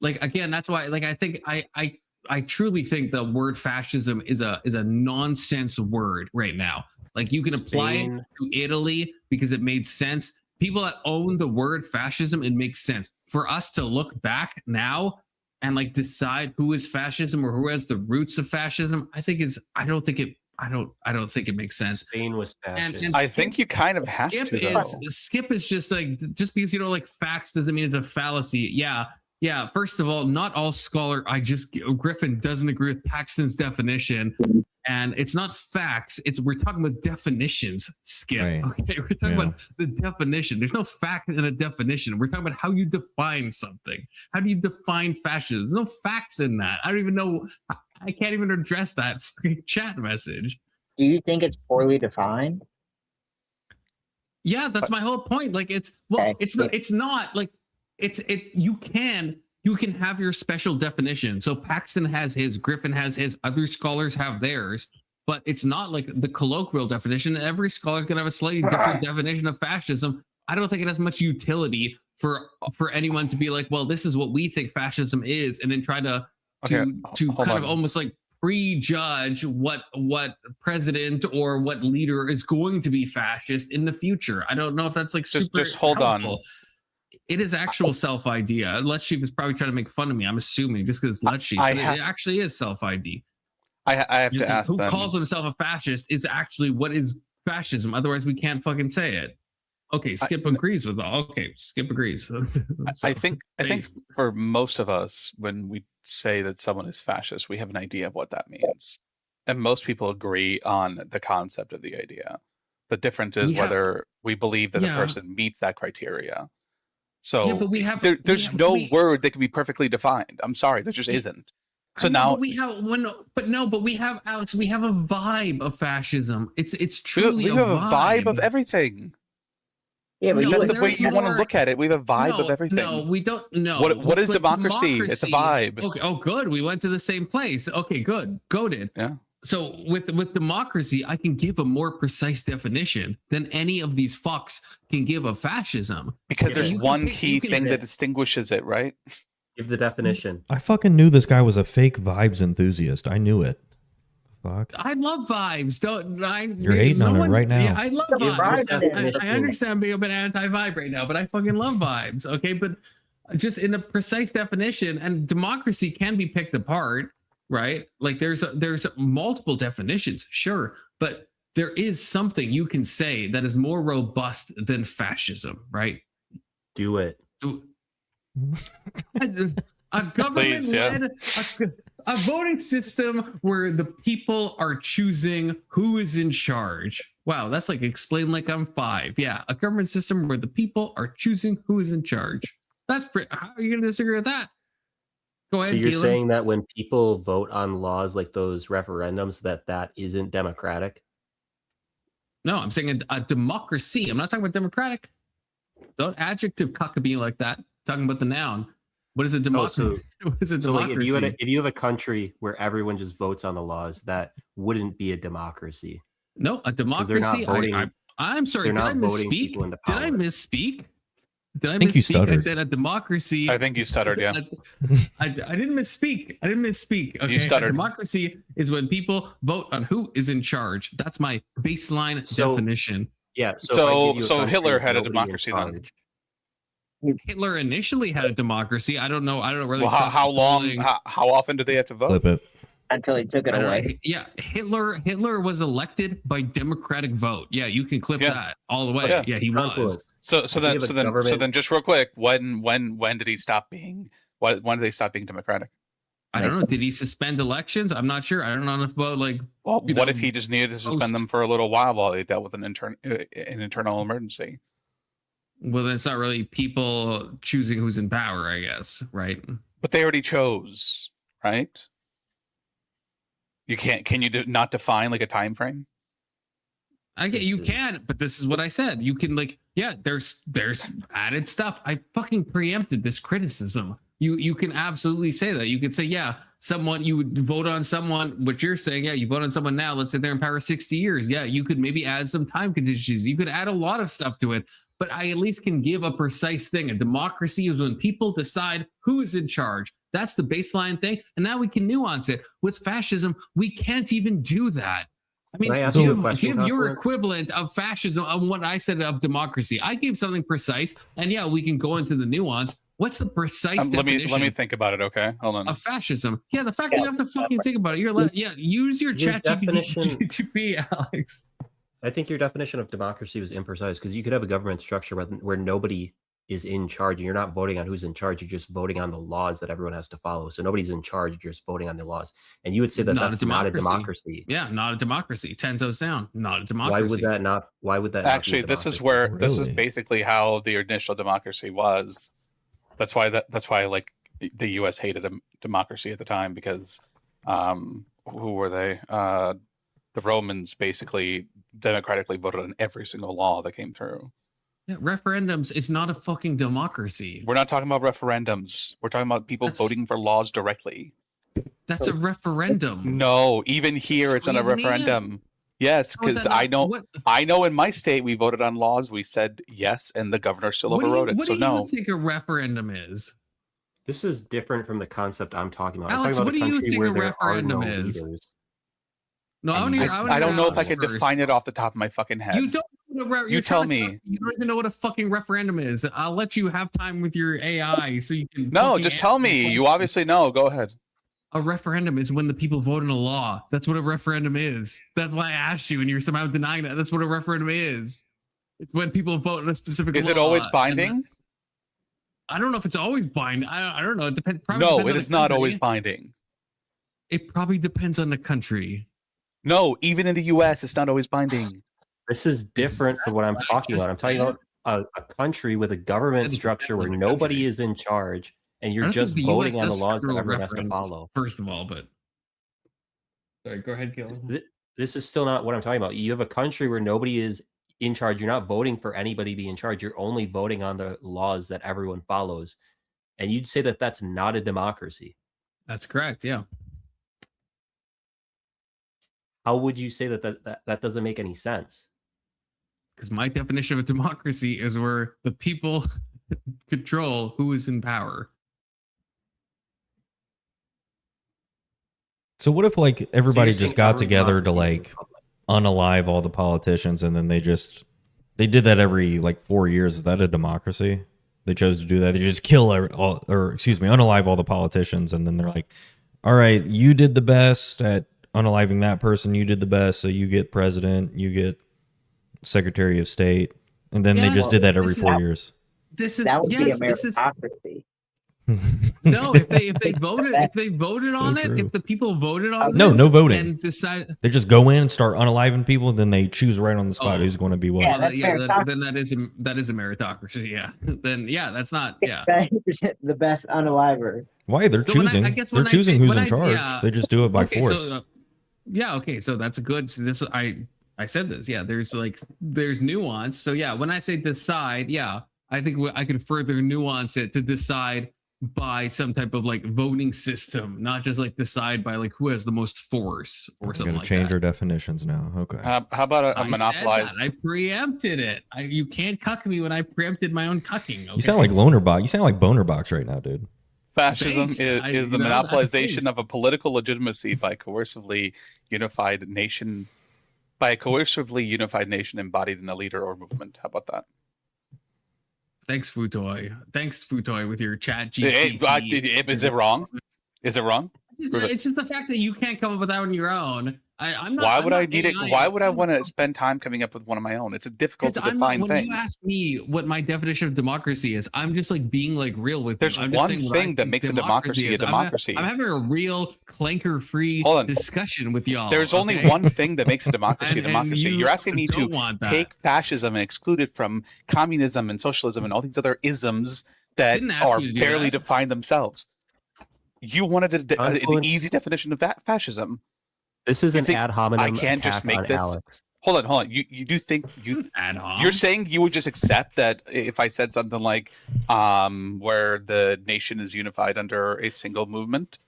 Speaker 2: Like again, that's why like I think I truly think the word fascism is a nonsense word right now. Like you can apply it to Italy because it made sense. People that own the word fascism, it makes sense. For us to look back now and like decide who is fascism or who has the roots of fascism, I don't think I don't think it makes sense.
Speaker 4: Spain was fascist.
Speaker 2: And
Speaker 9: I think you kind of have
Speaker 2: Skip
Speaker 9: to. Though.
Speaker 2: Skip is just like, just because you don't like facts doesn't mean it's a fallacy. Yeah. First of all, not all Griffin doesn't agree with Paxton's definition, and it's not facts. We're talking about definitions, Skip.
Speaker 1: Right.
Speaker 2: Okay, we're talking about the definition. There's no fact in a definition. We're talking about how you define something. How do you define fascism? There's no facts in that. I don't even know. I can't even address that fucking chat message.
Speaker 3: Do you think it's poorly defined?
Speaker 2: Yeah, that's my whole point. Like it's not like you can have your special definition. So Paxton has his, Griffin has his, other scholars have theirs, but it's not like the colloquial definition. Every scholar's gonna have a slightly different definition of fascism. I don't think it has much utility for anyone to be like, well, this is what we think fascism is, and then try to kind of almost like prejudge what president or what leader is going to be fascist in the future. I don't know if that's like
Speaker 9: just hold
Speaker 2: helpful.
Speaker 9: on.
Speaker 2: It is actual self-ID. Let's Sheep is probably trying to make fun of me. I'm assuming just because Let's Sheep, it actually is self-ID.
Speaker 9: I have
Speaker 2: Just
Speaker 9: to ask
Speaker 2: who
Speaker 9: them.
Speaker 2: calls himself a fascist is actually what is fascism. Otherwise, we can't fucking say it. Okay, Skip agrees with all. Okay, Skip agrees.
Speaker 9: I think for most of us, when we say that someone is fascist, we have an idea of what that means, and most people agree on the concept of the idea. The difference is whether we believe that the person meets that criteria. So
Speaker 2: but
Speaker 9: there's no word that can be perfectly defined. I'm sorry, there just isn't. So now
Speaker 2: we have Alex. We have a vibe of fascism. It's truly
Speaker 9: we have a vibe of everything.
Speaker 3: Yeah, but
Speaker 9: that's the way you want to look at it. We have a vibe of everything.
Speaker 2: No, we don't. No.
Speaker 9: What is democracy? It's a vibe.
Speaker 2: Okay. Oh, good. We went to the same place. Okay, good. Goated.
Speaker 9: Yeah.
Speaker 2: So with democracy, I can give a more precise definition than any of these fucks can give of fascism.
Speaker 9: Because there's one key thing that distinguishes it, right?
Speaker 4: Give the definition.
Speaker 1: I fucking knew this guy was a fake vibes enthusiast. I knew it. Fuck.
Speaker 2: I love vibes.
Speaker 1: You're hating on it right now.
Speaker 2: Yeah, I love vibes. I understand being a bit anti-vibe right now, but I fucking love vibes. Okay, but just in a precise definition, and democracy can be picked apart, right? Like there's multiple definitions, sure, but there is something you can say that is more robust than fascism, right?
Speaker 4: Do it.
Speaker 2: A government-led, a voting system where the people are choosing who is in charge. Wow, that's like explain like I'm 5. Yeah, a government system where the people are choosing who is in charge. That's how are you going to disagree with that? Go ahead.
Speaker 4: So you're
Speaker 2: Keelan.
Speaker 4: saying that when people vote on laws like those referendums, that isn't democratic?
Speaker 2: No, I'm saying a democracy. I'm not talking about democratic. Don't adjective cuckabee like that. I'm talking about the noun. What is a democracy? What is a democracy?
Speaker 4: Like if you have a country where everyone just votes on the laws, that wouldn't be a democracy.
Speaker 2: No, a democracy. I'm sorry. Did I misspeak? Did I misspeak? Did I
Speaker 1: think you
Speaker 2: misspeak?
Speaker 1: stuttered.
Speaker 2: I said a democracy.
Speaker 9: I think you stuttered, yeah.
Speaker 2: I didn't misspeak. Okay?
Speaker 9: You stuttered.
Speaker 2: A democracy is when people vote on who is in charge. That's my baseline definition.
Speaker 4: Yeah.
Speaker 9: So Hitler had a democracy then.
Speaker 2: Hitler initially had a democracy. I don't know. I don't really.
Speaker 9: Well, how long? How often did they have to vote?
Speaker 1: Flip it.
Speaker 3: Until he took it away.
Speaker 2: Yeah, Hitler was elected by democratic vote. Yeah, you can clip that all the way. Yeah, he was.
Speaker 9: So then just real quick, when did he stop being? When did they stop being democratic?
Speaker 2: I don't know. Did he suspend elections? I'm not sure. I don't know enough about like.
Speaker 9: Well, what if he just needed to suspend them for a little while he dealt with an internal emergency?
Speaker 2: Well, then it's not really people choosing who's in power, I guess, right?
Speaker 9: But they already chose, right? You can't. Can you not define like a time frame?
Speaker 2: I get you can, but this is what I said. You can there's added stuff. I fucking preempted this criticism. You can absolutely say that. You could say, you would vote on someone, what you're saying, you vote on someone now, let's say they're in power 60 years. Yeah, you could maybe add some time contingencies. You could add a lot of stuff to it, but I at least can give a precise thing. A democracy is when people decide who is in charge. That's the baseline thing. And now we can nuance it. With fascism, we can't even do that. I mean, give your equivalent of fascism on what I said of democracy. I gave something precise, and we can go into the nuance. What's the precise
Speaker 9: let
Speaker 2: definition
Speaker 9: me think about it. Okay, hold on.
Speaker 2: of fascism? Yeah, the fact that you have to fucking think about it. You're like, yeah, use your
Speaker 4: Your
Speaker 2: chat
Speaker 4: definition-
Speaker 2: GPT, Alex.
Speaker 4: I think your definition of democracy was imprecise because you could have a government structure where nobody is in charge and you're not voting on who's in charge. You're just voting on the laws that everyone has to follow. So nobody's in charge. You're just voting on the laws. And you would say that that's not a democracy.
Speaker 2: Yeah, not a democracy. 10 toes down. Not a democracy.
Speaker 4: Why would that not? Why would that?
Speaker 9: Actually,
Speaker 4: not be a
Speaker 9: this is
Speaker 4: democracy?
Speaker 9: where this is
Speaker 1: Really?
Speaker 9: basically how the initial democracy was. That's why like the U.S. hated a democracy at the time because who were they? The Romans basically democratically voted on every single law that came through.
Speaker 2: Yeah, referendums is not a fucking democracy.
Speaker 9: We're not talking about referendums. We're talking about people voting for laws directly.
Speaker 2: That's a referendum.
Speaker 9: No, even here it's not a
Speaker 2: Squeeze me in.
Speaker 9: referendum. Yes,
Speaker 2: How is
Speaker 9: because
Speaker 2: that
Speaker 9: I
Speaker 2: not-
Speaker 9: know
Speaker 2: what-
Speaker 9: I know in my state we voted on laws. We said yes, and the governor still overrode it.
Speaker 2: What
Speaker 9: So
Speaker 2: do
Speaker 9: no.
Speaker 2: you think a referendum is?
Speaker 4: This is different from the concept I'm talking about.
Speaker 2: Alex,
Speaker 4: I'm
Speaker 2: what
Speaker 4: talking
Speaker 2: do
Speaker 4: about
Speaker 2: you
Speaker 4: a country
Speaker 2: think
Speaker 4: where
Speaker 2: a
Speaker 4: there are
Speaker 2: referendum
Speaker 4: no
Speaker 2: is?
Speaker 4: leaders.
Speaker 2: No,
Speaker 9: I don't know if I could define it off the top of my fucking head.
Speaker 2: You don't.
Speaker 9: You tell me.
Speaker 2: You don't even know what a fucking referendum is. I'll let you have time with your AI so you can.
Speaker 9: No,
Speaker 2: fucking
Speaker 9: just tell
Speaker 2: answer
Speaker 9: me.
Speaker 2: the
Speaker 9: You
Speaker 2: question.
Speaker 9: obviously know. Go ahead.
Speaker 2: A referendum is when the people vote on a law. That's what a referendum is. That's why I asked you, and you're somehow denying that. That's what a referendum is. It's when people vote on a specific.
Speaker 9: Is it
Speaker 2: law,
Speaker 9: always
Speaker 2: and
Speaker 9: binding?
Speaker 2: I don't know if it's always binding. I don't know. It depends.
Speaker 9: No, it is not always binding.
Speaker 2: It probably depends on the country.
Speaker 9: No, even in the U.S., it's not always binding.
Speaker 4: This is different from what I'm talking about. I'm talking about a country with a government
Speaker 2: Depends
Speaker 4: structure where
Speaker 2: on the
Speaker 4: nobody
Speaker 2: country.
Speaker 4: is in charge and
Speaker 2: I
Speaker 4: you're
Speaker 2: don't
Speaker 4: just
Speaker 2: think the US
Speaker 4: voting on the
Speaker 2: does
Speaker 4: laws that
Speaker 2: federal
Speaker 4: everyone has to
Speaker 2: referendums,
Speaker 4: follow.
Speaker 2: First of all, but sorry, go ahead, Gil.
Speaker 4: This is still not what I'm talking about. You have a country where nobody is in charge. You're not voting for anybody to be in charge. You're only voting on the laws that everyone follows. And you'd say that that's not a democracy.
Speaker 2: That's correct. Yeah.
Speaker 4: How would you say that doesn't make any sense?
Speaker 2: Because my definition of a democracy is where the people control who is in power.
Speaker 1: So what if like everybody
Speaker 4: you're saying
Speaker 1: just got
Speaker 4: every
Speaker 1: together to
Speaker 4: democracy is
Speaker 1: like
Speaker 4: republic.
Speaker 1: unalive all the politicians and then they did that every like 4 years? Is that a democracy? They chose to do that. They just unalive all the politicians and then they're like, all right, you did the best at unaliving that person. You did the best. So you get president, you get secretary of state. And then they
Speaker 2: Yes,
Speaker 1: just did that every
Speaker 2: this is-
Speaker 1: 4 years.
Speaker 2: This is
Speaker 3: That would
Speaker 2: yes,
Speaker 3: be a
Speaker 2: this is
Speaker 3: meritocracy.
Speaker 2: no. If they voted on it,
Speaker 1: true.
Speaker 2: if the people voted on
Speaker 1: No,
Speaker 2: this
Speaker 1: no voting.
Speaker 2: and decide,
Speaker 1: They just go in and start unaliving people, and then they choose right on the spot
Speaker 2: Oh.
Speaker 1: who's going to be what.
Speaker 3: Yeah,
Speaker 2: well,
Speaker 3: that's meritocracy.
Speaker 2: then that is a meritocracy. Yeah. Then yeah, that's not yeah.
Speaker 3: The best unaliver.
Speaker 1: Why? They're
Speaker 2: So when I
Speaker 1: choosing.
Speaker 2: guess
Speaker 1: They're
Speaker 2: when I
Speaker 1: choosing
Speaker 2: say-
Speaker 1: who's
Speaker 2: when
Speaker 1: in
Speaker 2: I-
Speaker 1: charge.
Speaker 2: yeah.
Speaker 1: They just do it by
Speaker 2: Okay,
Speaker 1: force.
Speaker 2: so, yeah, okay, so that's good. So this I said this. Yeah, there's nuance. So yeah, when I say decide, yeah, I think I could further nuance it to decide by some type of like voting system, not just like decide by like who has the most force or
Speaker 1: We're
Speaker 2: something
Speaker 1: going to
Speaker 2: like
Speaker 1: change
Speaker 2: that.
Speaker 1: our definitions now. Okay.
Speaker 9: How about a
Speaker 2: I said
Speaker 9: monopolized?
Speaker 2: that. I preempted it. You can't cuck me when I preempted my own cucking. Okay?
Speaker 1: You sound like Lonerbox. You sound like Bonerbox right now, dude.
Speaker 9: Fascism
Speaker 2: Thanks.
Speaker 9: is the
Speaker 2: That's
Speaker 9: monopolization
Speaker 2: thanks.
Speaker 9: of a political legitimacy by a coercively unified nation embodied in a leader or movement. How about that?
Speaker 2: Thanks, Futoy. Thanks, Futoy, with your chat
Speaker 9: Is
Speaker 2: GPT.
Speaker 9: it wrong? Is it wrong?
Speaker 2: It's just the fact that you can't come up with that on your own. I'm not.
Speaker 9: Why
Speaker 2: I'm
Speaker 9: would
Speaker 2: not
Speaker 9: I need it?
Speaker 2: AI.
Speaker 9: Why would I want to spend time coming up with one of my own? It's a difficult to
Speaker 2: Because I'm not-
Speaker 9: define
Speaker 2: when
Speaker 9: thing.
Speaker 2: you ask me what my definition of democracy is, I'm just like being like real with
Speaker 9: There's
Speaker 2: you. I'm just
Speaker 9: one
Speaker 2: saying what I
Speaker 9: thing that
Speaker 2: think
Speaker 9: makes a democracy a
Speaker 2: is.
Speaker 9: democracy.
Speaker 2: I'm having a real clanker-free
Speaker 9: Hold on.
Speaker 2: discussion with y'all.
Speaker 9: There's only
Speaker 2: okay?
Speaker 9: one thing that makes a democracy a
Speaker 2: And
Speaker 9: democracy.
Speaker 2: you
Speaker 9: You're asking me to
Speaker 2: don't want that.
Speaker 9: take fascism and exclude it from communism and socialism and all these other isms that
Speaker 2: Didn't ask
Speaker 9: are
Speaker 2: you to do
Speaker 9: barely
Speaker 2: that.
Speaker 9: define themselves. You wanted an
Speaker 4: Confluence-
Speaker 9: easy definition of that fascism.
Speaker 4: This is
Speaker 9: You
Speaker 4: an
Speaker 9: think
Speaker 4: ad hominem
Speaker 9: I can't just
Speaker 4: attack
Speaker 9: make
Speaker 4: on
Speaker 9: this-
Speaker 4: Alex.
Speaker 9: Hold on. You do think you
Speaker 2: Ad hoc.
Speaker 9: You're saying you would just accept that if I said something like where the nation is unified under a single movement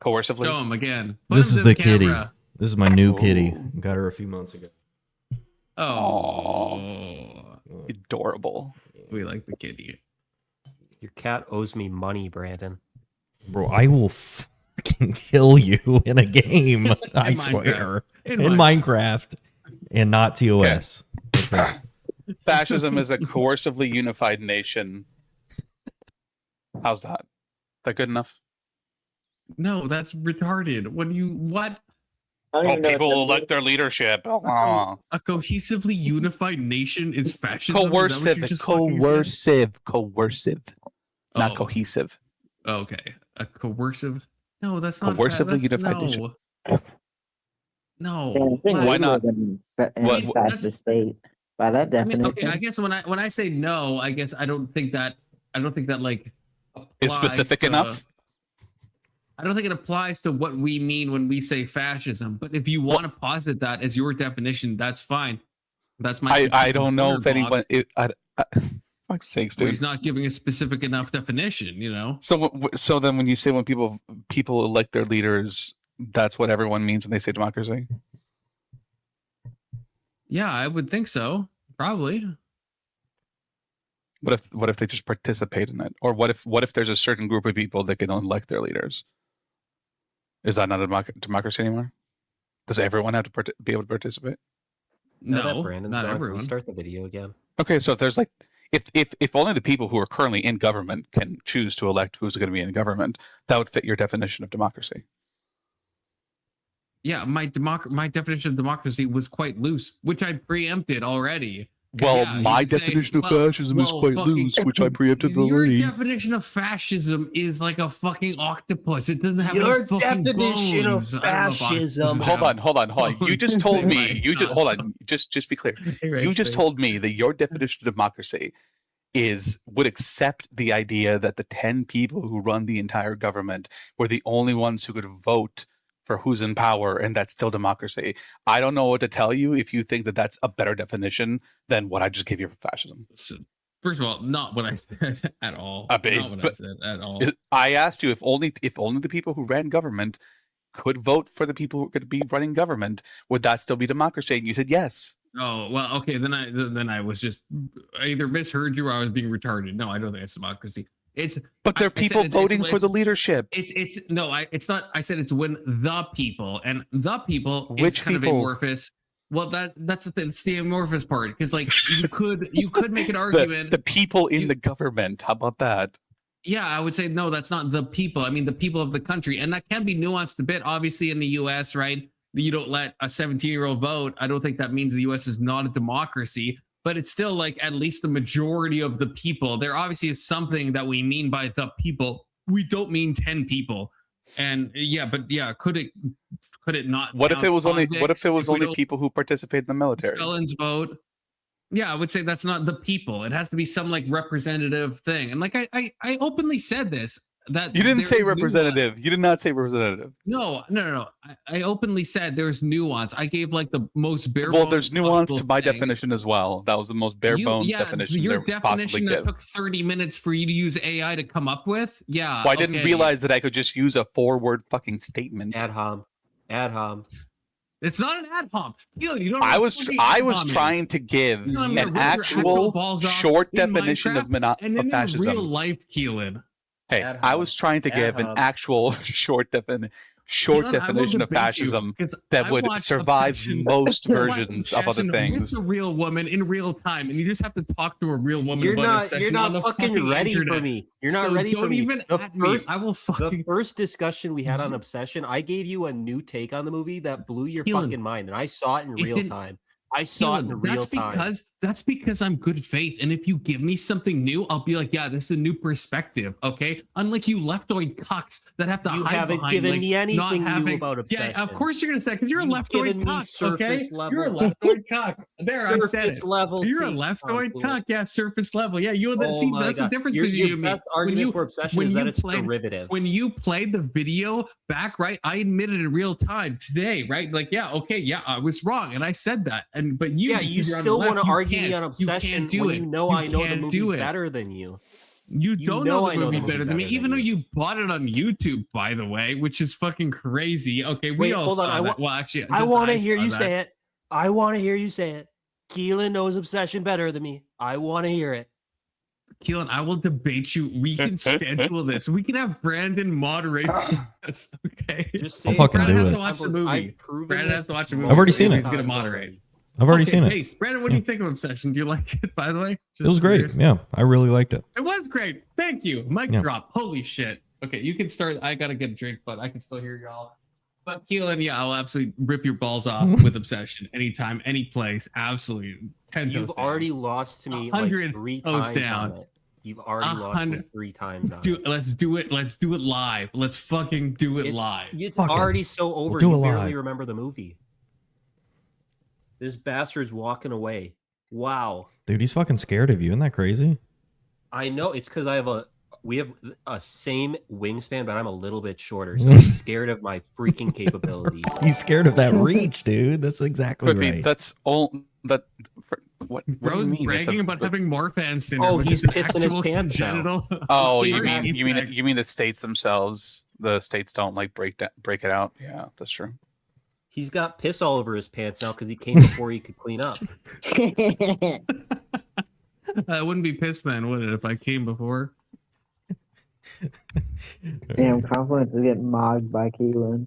Speaker 9: coercively?
Speaker 2: Show him again. Put
Speaker 1: This
Speaker 2: him
Speaker 1: is
Speaker 2: to
Speaker 1: the kitty.
Speaker 2: camera.
Speaker 1: This is my new kitty.
Speaker 9: Ooh.
Speaker 1: Got her a few months ago.
Speaker 2: Oh,
Speaker 9: Adorable.
Speaker 2: we like the kitty.
Speaker 4: Your cat owes me money, Brandon.
Speaker 1: Bro, I will fucking kill you in a game. I
Speaker 2: Minecraft.
Speaker 1: swear.
Speaker 2: In
Speaker 1: In Minecraft. And not TOS. Okay.
Speaker 9: Fascism is a coercively unified nation How's that? That good enough?
Speaker 2: No, that's retarded. What?
Speaker 3: I don't
Speaker 9: Oh,
Speaker 3: even know if
Speaker 9: people
Speaker 3: the-
Speaker 9: elect their leadership. Oh.
Speaker 2: A cohesively unified nation is fascism? Is that what you just fucking said?
Speaker 9: Coercive, not
Speaker 2: Oh.
Speaker 9: cohesive.
Speaker 2: Okay, a coercive. No, that's not
Speaker 9: Coercively
Speaker 2: that's,
Speaker 9: unified
Speaker 2: no.
Speaker 9: nation.
Speaker 3: Yeah,
Speaker 2: No.
Speaker 3: I think
Speaker 2: Why
Speaker 9: Why
Speaker 3: we
Speaker 9: not?
Speaker 3: live in
Speaker 9: What-
Speaker 3: a fascist state by that
Speaker 2: I mean,
Speaker 3: definition.
Speaker 2: okay, I guess when I say no, I guess I don't think that like
Speaker 9: It's
Speaker 2: applies
Speaker 9: specific
Speaker 2: to-
Speaker 9: enough.
Speaker 2: I don't think it applies to what we mean when we say fascism. But if you want to posit that as your definition, that's fine. That's my.
Speaker 9: I don't know if
Speaker 2: Lonerbox,
Speaker 9: anyone. Fuck's sakes,
Speaker 2: where
Speaker 9: dude.
Speaker 2: he's not giving a specific enough definition. You know.
Speaker 9: So then, when you say when people elect their leaders, that's what everyone means when they say democracy.
Speaker 2: Yeah, I would think so. Probably.
Speaker 9: What if they just participate in it, or what if there's a certain group of people that can elect their leaders? Is that not a democracy anymore? Does everyone have to be able to participate?
Speaker 4: Now that
Speaker 2: No,
Speaker 4: Brandon's
Speaker 2: not
Speaker 4: gone, can we
Speaker 2: everyone.
Speaker 4: start the video again?
Speaker 9: Okay, so if there's like, if only the people who are currently in government can choose to elect who's going to be in government, that would fit your definition of democracy.
Speaker 2: Yeah, my definition of democracy was quite loose, which I preempted already. 'Cause,
Speaker 9: Well,
Speaker 2: yeah, you
Speaker 9: my
Speaker 2: could say,
Speaker 9: definition of
Speaker 2: well,
Speaker 9: fascism is
Speaker 2: well,
Speaker 9: quite
Speaker 2: fucking-
Speaker 9: loose, which I preempted
Speaker 2: Your
Speaker 9: already.
Speaker 2: definition of fascism is like a fucking octopus. It doesn't have
Speaker 4: Your
Speaker 2: any fucking
Speaker 4: definition of
Speaker 2: bones. I don't know if
Speaker 4: fascism-
Speaker 2: octopuses
Speaker 9: Hold
Speaker 2: have
Speaker 9: on. You just
Speaker 2: bones.
Speaker 9: told
Speaker 2: Oh
Speaker 9: me.
Speaker 2: my
Speaker 9: You just
Speaker 2: God.
Speaker 9: hold on. Just be clear. You just told me that your definition of democracy would accept the idea that the 10 people who run the entire government were the only ones who could vote for who's in power, and that's still democracy. I don't know what to tell you if you think that that's a better definition than what I just gave you for fascism.
Speaker 2: So, first of all, not what I said at all.
Speaker 9: A bit,
Speaker 2: Not what I
Speaker 9: but-
Speaker 2: said at all.
Speaker 9: I asked you if only the people who ran government could vote for the people who could be running government, would that still be democracy? And you said yes.
Speaker 2: Oh well, okay. Then I was just I either misheard you or I was being retarded. No, I don't think it's democracy.
Speaker 9: But they're
Speaker 2: I said
Speaker 9: people
Speaker 2: it's-
Speaker 9: voting
Speaker 2: it's-
Speaker 9: for the leadership.
Speaker 2: It's no, it's not. I said it's when the people, and the people is
Speaker 9: Which
Speaker 2: kind
Speaker 9: people?
Speaker 2: of amorphous. Well, that's the thing. It's the amorphous part because like you could make an
Speaker 9: The,
Speaker 2: argument.
Speaker 9: the people in the government. How about that?
Speaker 2: Yeah, I would say no, that's not the people. I mean, the people of the country, and that can be nuanced a bit. Obviously, in the U.S., right, you don't let a 17-year-old vote. I don't think that means the U.S. is not a democracy, but it's still like at least the majority of the people. There obviously is something that we mean by the people. We don't mean 10 people, and could it not?
Speaker 9: What if
Speaker 2: count
Speaker 9: it was only? What
Speaker 2: politics
Speaker 9: if it was
Speaker 2: we
Speaker 9: only
Speaker 2: don't
Speaker 9: people who participate in the military?
Speaker 2: felons vote? Yeah, I would say that's not the people. It has to be some like representative thing. And like I openly said this. That
Speaker 9: You didn't
Speaker 2: there
Speaker 9: say
Speaker 2: is
Speaker 9: representative. You did not say representative.
Speaker 2: nuance. No. I openly said there's nuance. I gave like the most bare.
Speaker 9: Well, there's
Speaker 2: bones
Speaker 9: nuance to
Speaker 2: possible
Speaker 9: my
Speaker 2: thing.
Speaker 9: definition as well. That was the most bare bones definition
Speaker 2: Your
Speaker 9: there could possibly
Speaker 2: definition that
Speaker 9: give.
Speaker 2: took 30 minutes for you to use AI to come up with. Yeah.
Speaker 9: Well, I didn't
Speaker 2: okay.
Speaker 9: realize that I could just use a 4-word fucking statement.
Speaker 4: Ad hom.
Speaker 2: It's not an ad hoc. You don't know
Speaker 9: I
Speaker 2: what
Speaker 9: was
Speaker 2: fucking
Speaker 9: I
Speaker 2: ad
Speaker 9: was
Speaker 2: hom is.
Speaker 9: trying to give
Speaker 2: You know, I'm gonna
Speaker 9: an
Speaker 2: rip your actual
Speaker 9: actual
Speaker 2: balls off
Speaker 9: short
Speaker 2: in
Speaker 9: definition of,
Speaker 2: Minecraft and then in
Speaker 9: fascism.
Speaker 2: real life, Keelan.
Speaker 9: Hey,
Speaker 4: Ad
Speaker 9: I
Speaker 4: hoc.
Speaker 9: was trying to
Speaker 4: Ad
Speaker 9: give an
Speaker 4: hoc.
Speaker 9: actual short
Speaker 2: Keelan, I will
Speaker 9: definition of
Speaker 2: debate you,
Speaker 9: fascism
Speaker 2: 'cause
Speaker 9: that
Speaker 2: I
Speaker 9: would
Speaker 2: watched
Speaker 9: survive
Speaker 2: Obsession.
Speaker 9: most
Speaker 2: I watched
Speaker 9: versions of other
Speaker 2: Obsession
Speaker 9: things.
Speaker 2: With a real woman in real time, and you just have to talk to a real woman.
Speaker 4: You're
Speaker 2: about
Speaker 4: not.
Speaker 2: Obsession
Speaker 4: You're
Speaker 2: on
Speaker 4: not
Speaker 2: the
Speaker 4: fucking ready
Speaker 2: internet.
Speaker 4: for me. You're not
Speaker 2: So
Speaker 4: ready for
Speaker 2: don't
Speaker 4: me.
Speaker 2: even
Speaker 4: The
Speaker 2: at me.
Speaker 4: first-
Speaker 2: I will
Speaker 4: The
Speaker 2: fucking.
Speaker 4: first discussion we had on Obsession, I gave you a new take on the movie that blew your
Speaker 2: Keelan,
Speaker 4: fucking mind, and I saw it in
Speaker 2: it
Speaker 4: real
Speaker 2: didn't-
Speaker 4: time. I saw it in
Speaker 2: Keelan,
Speaker 4: real time.
Speaker 2: that's because I'm good faith, and if you give me something new, I'll be like, yeah, this is a new perspective. Okay, unlike you leftoid cucks that have to
Speaker 4: You
Speaker 2: hide
Speaker 4: haven't
Speaker 2: behind,
Speaker 4: given
Speaker 2: like,
Speaker 4: me
Speaker 2: not
Speaker 4: anything new
Speaker 2: having.
Speaker 4: about Obsession.
Speaker 2: Yeah, of course you're gonna say because you're a
Speaker 4: You've
Speaker 2: leftoid
Speaker 4: given me
Speaker 2: cuck. Okay,
Speaker 4: surface
Speaker 2: you're a
Speaker 4: level.
Speaker 2: leftoid cuck. There, I said
Speaker 4: Surface
Speaker 2: it.
Speaker 4: level.
Speaker 2: You're a
Speaker 4: take,
Speaker 2: leftoid
Speaker 4: Tom
Speaker 2: cuck. Yeah, surface level. Yeah, you.
Speaker 4: Oh
Speaker 2: See,
Speaker 4: my
Speaker 2: that's
Speaker 4: God.
Speaker 2: the difference
Speaker 4: Your,
Speaker 2: between
Speaker 4: your
Speaker 2: you and me.
Speaker 4: best argument for Obsession
Speaker 2: when
Speaker 4: is that
Speaker 2: you
Speaker 4: it's
Speaker 2: played-
Speaker 4: derivative.
Speaker 2: When you played the video back, right? I admitted in real time today, right? Like, yeah, okay, yeah, I was wrong, and I said that. And but you,
Speaker 4: Yeah, you
Speaker 2: because you're on the
Speaker 4: still
Speaker 2: left,
Speaker 4: want to
Speaker 2: you
Speaker 4: argue me
Speaker 2: can't-
Speaker 4: on Obsession
Speaker 2: you can't do
Speaker 4: when
Speaker 2: it.
Speaker 4: you know
Speaker 2: You
Speaker 4: I know the
Speaker 2: can't
Speaker 4: movie
Speaker 2: do it.
Speaker 4: better than you.
Speaker 2: You don't know
Speaker 4: I
Speaker 2: the movie better than me, even though
Speaker 4: than
Speaker 2: you bought it on YouTube, by the way, which is fucking crazy. Okay, we
Speaker 4: Wait,
Speaker 2: all
Speaker 4: hold on,
Speaker 2: saw
Speaker 4: I
Speaker 2: that. Well, actually,
Speaker 10: I
Speaker 2: just
Speaker 10: want to
Speaker 2: I
Speaker 10: hear
Speaker 2: saw
Speaker 10: you
Speaker 2: that.
Speaker 10: say it. I want to hear you say it. Keelan knows Obsession better than me. I want to hear it.
Speaker 2: Keelan, I will debate you. We can schedule this. We can have Brandon moderate this. Okay.
Speaker 4: Just
Speaker 1: I'll
Speaker 4: say
Speaker 1: fucking
Speaker 2: Brandon
Speaker 1: do
Speaker 2: has
Speaker 1: it.
Speaker 2: to watch the movie. Brandon has to watch the movie.
Speaker 1: I've already seen it.
Speaker 2: He's gonna moderate.
Speaker 1: I've already seen it.
Speaker 2: Base. Brandon, what do you think of Obsession? Do you like it, by the way?
Speaker 1: It was great.
Speaker 2: Curious.
Speaker 1: Yeah, I really liked it.
Speaker 2: It was great. Thank you. Mic
Speaker 1: Yeah.
Speaker 2: drop. Holy shit. Okay, you can start. I gotta get a drink, but I can still hear y'all. But Keelan, yeah, I'll absolutely rip your balls off with Obsession anytime, any place. Absolutely. 10
Speaker 10: You've
Speaker 2: toes
Speaker 10: already
Speaker 2: down.
Speaker 10: lost to me
Speaker 2: 100
Speaker 10: like 3
Speaker 2: toes
Speaker 10: times
Speaker 2: down.
Speaker 10: on it. You've already lost me 3 times on it.
Speaker 2: Let's do it. Let's do it live. Let's fucking do it live.
Speaker 10: It's
Speaker 1: Fuck it.
Speaker 10: already so over.
Speaker 1: do
Speaker 10: You
Speaker 1: it
Speaker 10: barely
Speaker 1: live.
Speaker 10: remember the movie. This bastard's walking away. Wow.
Speaker 1: Dude, he's fucking scared of you. Isn't that crazy?
Speaker 10: I know it's because we have a same wingspan, but I'm a little bit shorter, so I'm scared of my freaking capabilities.
Speaker 1: He's scared of that reach, dude. That's exactly
Speaker 9: Could be.
Speaker 1: right.
Speaker 9: That's all. That. What do you
Speaker 2: Bro's
Speaker 9: mean? It's
Speaker 2: bragging
Speaker 9: a-
Speaker 2: about having Marfan syndrome.
Speaker 10: Oh,
Speaker 2: which
Speaker 10: he's
Speaker 2: is an
Speaker 10: pissing his
Speaker 2: actual
Speaker 10: pants now.
Speaker 2: congenital.
Speaker 9: Oh, you
Speaker 2: Heart
Speaker 9: mean
Speaker 2: attack.
Speaker 9: you mean the states themselves? The states don't like break it out. Yeah, that's true.
Speaker 10: He's got piss all over his pants now because he came before he could clean up.
Speaker 2: I wouldn't be pissed then, would it, if I came before?
Speaker 3: Damn, confidence is getting mogged by Keelan.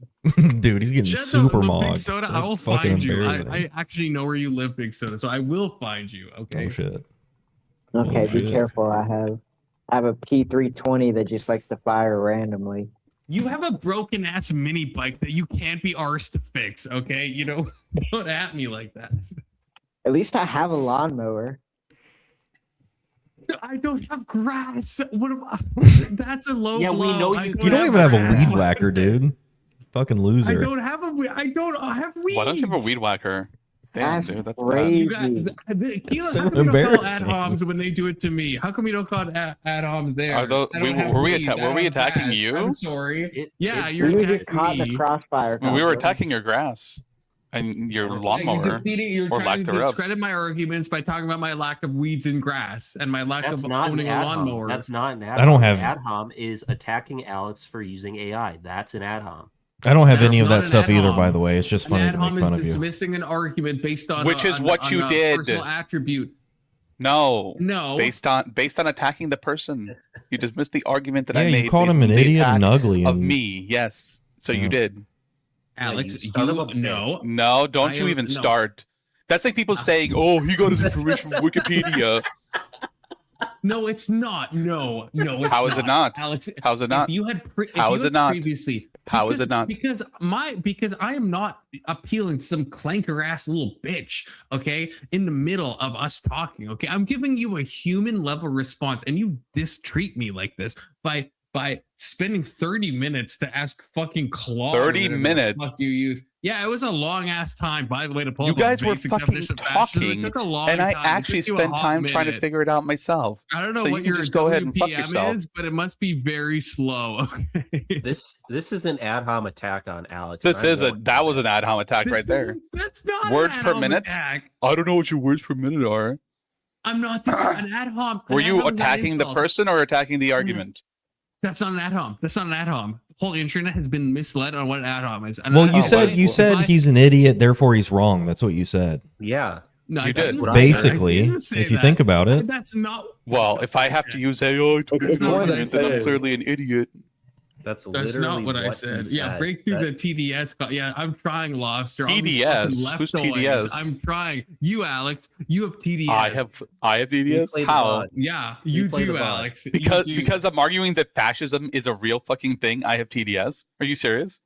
Speaker 1: Dude, he's getting
Speaker 2: Shut
Speaker 1: super
Speaker 2: up, Big
Speaker 1: mogged.
Speaker 2: Soda. I
Speaker 1: That's
Speaker 2: will
Speaker 1: fucking
Speaker 2: find you.
Speaker 1: embarrassing.
Speaker 2: I actually know where you live, Big Soda, so I will find you. Okay.
Speaker 1: Oh shit.
Speaker 3: Okay,
Speaker 1: Oh,
Speaker 3: be
Speaker 1: shit.
Speaker 3: careful. I have a P320 that just likes to fire randomly.
Speaker 2: You have a broken ass mini bike that you can't be arsed to fix. Okay, you know, don't at me like that.
Speaker 3: At least I have a lawnmower.
Speaker 2: I don't have grass. What am I? That's a low
Speaker 10: Yeah, we
Speaker 2: blow.
Speaker 10: know
Speaker 2: I
Speaker 10: you
Speaker 2: don't
Speaker 1: You don't even have a
Speaker 2: grass.
Speaker 1: weed whacker, dude. Fucking
Speaker 2: I
Speaker 1: loser.
Speaker 2: don't have I have weeds.
Speaker 9: Why don't you have a weed whacker? Damn,
Speaker 3: That's
Speaker 9: dude, that's
Speaker 3: crazy.
Speaker 9: bad.
Speaker 2: You got Keelan,
Speaker 1: so
Speaker 2: how come you don't call
Speaker 1: embarrassing.
Speaker 2: ad homs when they do it to me? How come you don't call ad homs there?
Speaker 9: Are those-
Speaker 2: I don't have
Speaker 9: were we
Speaker 2: weeds.
Speaker 9: atta-
Speaker 2: I
Speaker 9: were we
Speaker 2: don't have
Speaker 9: attacking
Speaker 2: grass.
Speaker 9: you?
Speaker 2: I'm sorry. Yeah,
Speaker 3: You
Speaker 2: you're
Speaker 3: were just caught
Speaker 2: attacking
Speaker 3: in
Speaker 2: me.
Speaker 3: the crossfire.
Speaker 9: I mean, we were
Speaker 3: Cosmo.
Speaker 9: attacking your grass and your
Speaker 2: You're
Speaker 9: lawnmower.
Speaker 2: you're
Speaker 9: or
Speaker 2: trying
Speaker 9: lack
Speaker 2: to
Speaker 9: thereof.
Speaker 2: discredit my arguments by talking about my lack of weeds and grass and my lack
Speaker 11: That's
Speaker 2: of
Speaker 11: not an
Speaker 2: owning a
Speaker 11: ad hom.
Speaker 2: lawnmower.
Speaker 11: That's not an ad
Speaker 1: I don't
Speaker 11: hom.
Speaker 1: have-
Speaker 11: An ad hom is attacking Alex for using AI. That's an ad hom.
Speaker 1: I don't have
Speaker 2: That's
Speaker 1: any of
Speaker 2: not
Speaker 1: that
Speaker 2: an
Speaker 1: stuff
Speaker 2: ad
Speaker 1: either,
Speaker 2: hom.
Speaker 1: by the way. It's just
Speaker 2: An
Speaker 1: funny
Speaker 2: ad
Speaker 1: to
Speaker 2: hom
Speaker 1: make
Speaker 2: is
Speaker 1: fun of you.
Speaker 2: dismissing an argument based on
Speaker 9: Which is what you
Speaker 2: a
Speaker 9: did.
Speaker 2: personal attribute.
Speaker 9: No,
Speaker 2: No.
Speaker 9: based on attacking the person. You dismissed the argument that I
Speaker 1: Yeah,
Speaker 9: made.
Speaker 1: you called
Speaker 9: based
Speaker 1: him
Speaker 9: on
Speaker 1: an
Speaker 9: the
Speaker 1: idiot
Speaker 9: attack
Speaker 1: and ugly.
Speaker 9: of
Speaker 1: and-
Speaker 9: me. Yes, so
Speaker 1: Yeah.
Speaker 9: you did.
Speaker 2: Alex,
Speaker 10: you son of a
Speaker 2: no.
Speaker 9: No, don't
Speaker 2: I
Speaker 9: you
Speaker 2: am-
Speaker 9: even
Speaker 2: no.
Speaker 9: start. That's like people saying, "Oh, he got his information from Wikipedia."
Speaker 2: No, it's not. No, it's
Speaker 9: How is it not?
Speaker 2: Alex,
Speaker 9: How's it not?
Speaker 2: If you had
Speaker 9: How is it not?
Speaker 2: previously.
Speaker 9: How is it not?
Speaker 2: Because I am not appealing to some clanker ass little bitch, okay? In the middle of us talking, okay? I'm giving you a human level response and you distreat me like this by spending 30 minutes to ask fucking Claude.
Speaker 9: 30
Speaker 2: whatever the
Speaker 9: minutes?
Speaker 2: fuck you use. Yeah, it was a long ass time, by the way, to pull
Speaker 9: You
Speaker 2: up a
Speaker 9: guys were
Speaker 2: basic
Speaker 9: fucking
Speaker 2: definition of fascism. It
Speaker 9: talking,
Speaker 2: took a long
Speaker 9: and I
Speaker 2: time. It
Speaker 9: actually
Speaker 2: took you a
Speaker 9: spent
Speaker 2: hot
Speaker 9: time trying to
Speaker 2: minute.
Speaker 9: figure it out myself.
Speaker 2: I don't know
Speaker 9: So you
Speaker 2: what
Speaker 9: can
Speaker 2: your
Speaker 9: just go ahead and fuck
Speaker 2: WPM
Speaker 9: yourself.
Speaker 2: is, but it must be very slow. Okay.
Speaker 11: This is an ad hom attack on Alex.
Speaker 9: This
Speaker 11: and I
Speaker 9: is
Speaker 11: warned you.
Speaker 9: that was an ad hom attack right
Speaker 2: This
Speaker 9: there.
Speaker 2: isn't- That's not
Speaker 9: Words
Speaker 2: an
Speaker 9: per
Speaker 2: ad hom
Speaker 9: minute?
Speaker 2: attack.
Speaker 9: I don't know what your words per minute are.
Speaker 2: I'm not an ad hom.
Speaker 9: Were
Speaker 2: An
Speaker 9: you
Speaker 2: ad hom is an
Speaker 9: attacking the
Speaker 2: insult.
Speaker 9: person or attacking the argument?
Speaker 2: That's not an ad hom. That's not an ad hom. The whole internet has been misled on what an ad hom is. An
Speaker 1: Well,
Speaker 2: ad
Speaker 1: you
Speaker 2: hom-
Speaker 1: said you said he's an idiot, therefore he's wrong. That's what you said.
Speaker 11: Yeah.
Speaker 2: No,
Speaker 9: You
Speaker 2: I
Speaker 9: did.
Speaker 2: didn't say
Speaker 1: Basically,
Speaker 2: that. I didn't say
Speaker 1: if you
Speaker 2: that.
Speaker 1: think about it.
Speaker 2: That's not.
Speaker 9: Well,
Speaker 2: that's
Speaker 9: if
Speaker 2: not
Speaker 9: I
Speaker 2: what
Speaker 9: have
Speaker 2: said.
Speaker 9: to use AI to make
Speaker 3: It's
Speaker 9: an
Speaker 3: more than
Speaker 9: argument, then I'm
Speaker 3: saying.
Speaker 9: clearly an idiot.
Speaker 11: That's
Speaker 2: That's
Speaker 11: literally
Speaker 2: not what I said.
Speaker 11: he
Speaker 2: Yeah,
Speaker 11: said.
Speaker 2: break through
Speaker 11: That-
Speaker 2: the TDS. Yeah, I'm trying, Lobster. All these
Speaker 9: TDS?
Speaker 2: fucking
Speaker 9: Who's
Speaker 2: leftoids.
Speaker 9: TDS?
Speaker 2: I'm trying. You, Alex, you have TDS.
Speaker 9: I have
Speaker 11: You
Speaker 9: TDS.
Speaker 11: play the
Speaker 9: How?
Speaker 11: bot.
Speaker 2: Yeah,
Speaker 11: You
Speaker 2: you
Speaker 11: play the
Speaker 2: do,
Speaker 11: bot.
Speaker 2: Alex. You
Speaker 9: Because
Speaker 2: do.
Speaker 9: because I'm arguing that fascism is a real fucking thing. I have TDS. Are you serious?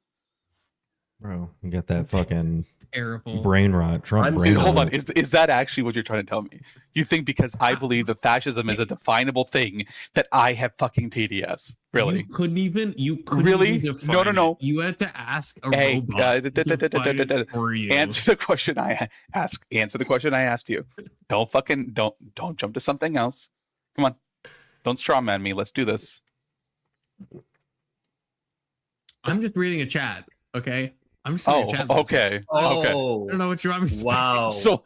Speaker 1: Bro, you got that fucking
Speaker 2: terrible.
Speaker 1: brain rot. Trump
Speaker 11: I'm
Speaker 1: brain
Speaker 11: sorry.
Speaker 9: Hold
Speaker 1: rot.
Speaker 9: on. Is that actually what you're trying to tell me? You think because I believe that fascism is a definable thing that I have fucking TDS? Really?
Speaker 2: You couldn't even. You couldn't
Speaker 9: Really?
Speaker 2: even define
Speaker 9: No, no, no.
Speaker 2: it. You had to ask a
Speaker 9: Hey,
Speaker 2: robot to define it for you.
Speaker 9: answer the question I ask. Answer the question I asked you. Don't jump to something else. Come on. Don't strawman me. Let's do this.
Speaker 2: I'm just reading a chat. Okay. I'm just reading
Speaker 9: Oh,
Speaker 2: a chat.
Speaker 9: okay. Okay.
Speaker 10: Oh,
Speaker 2: I don't know what you want me to say.
Speaker 10: wow.
Speaker 9: So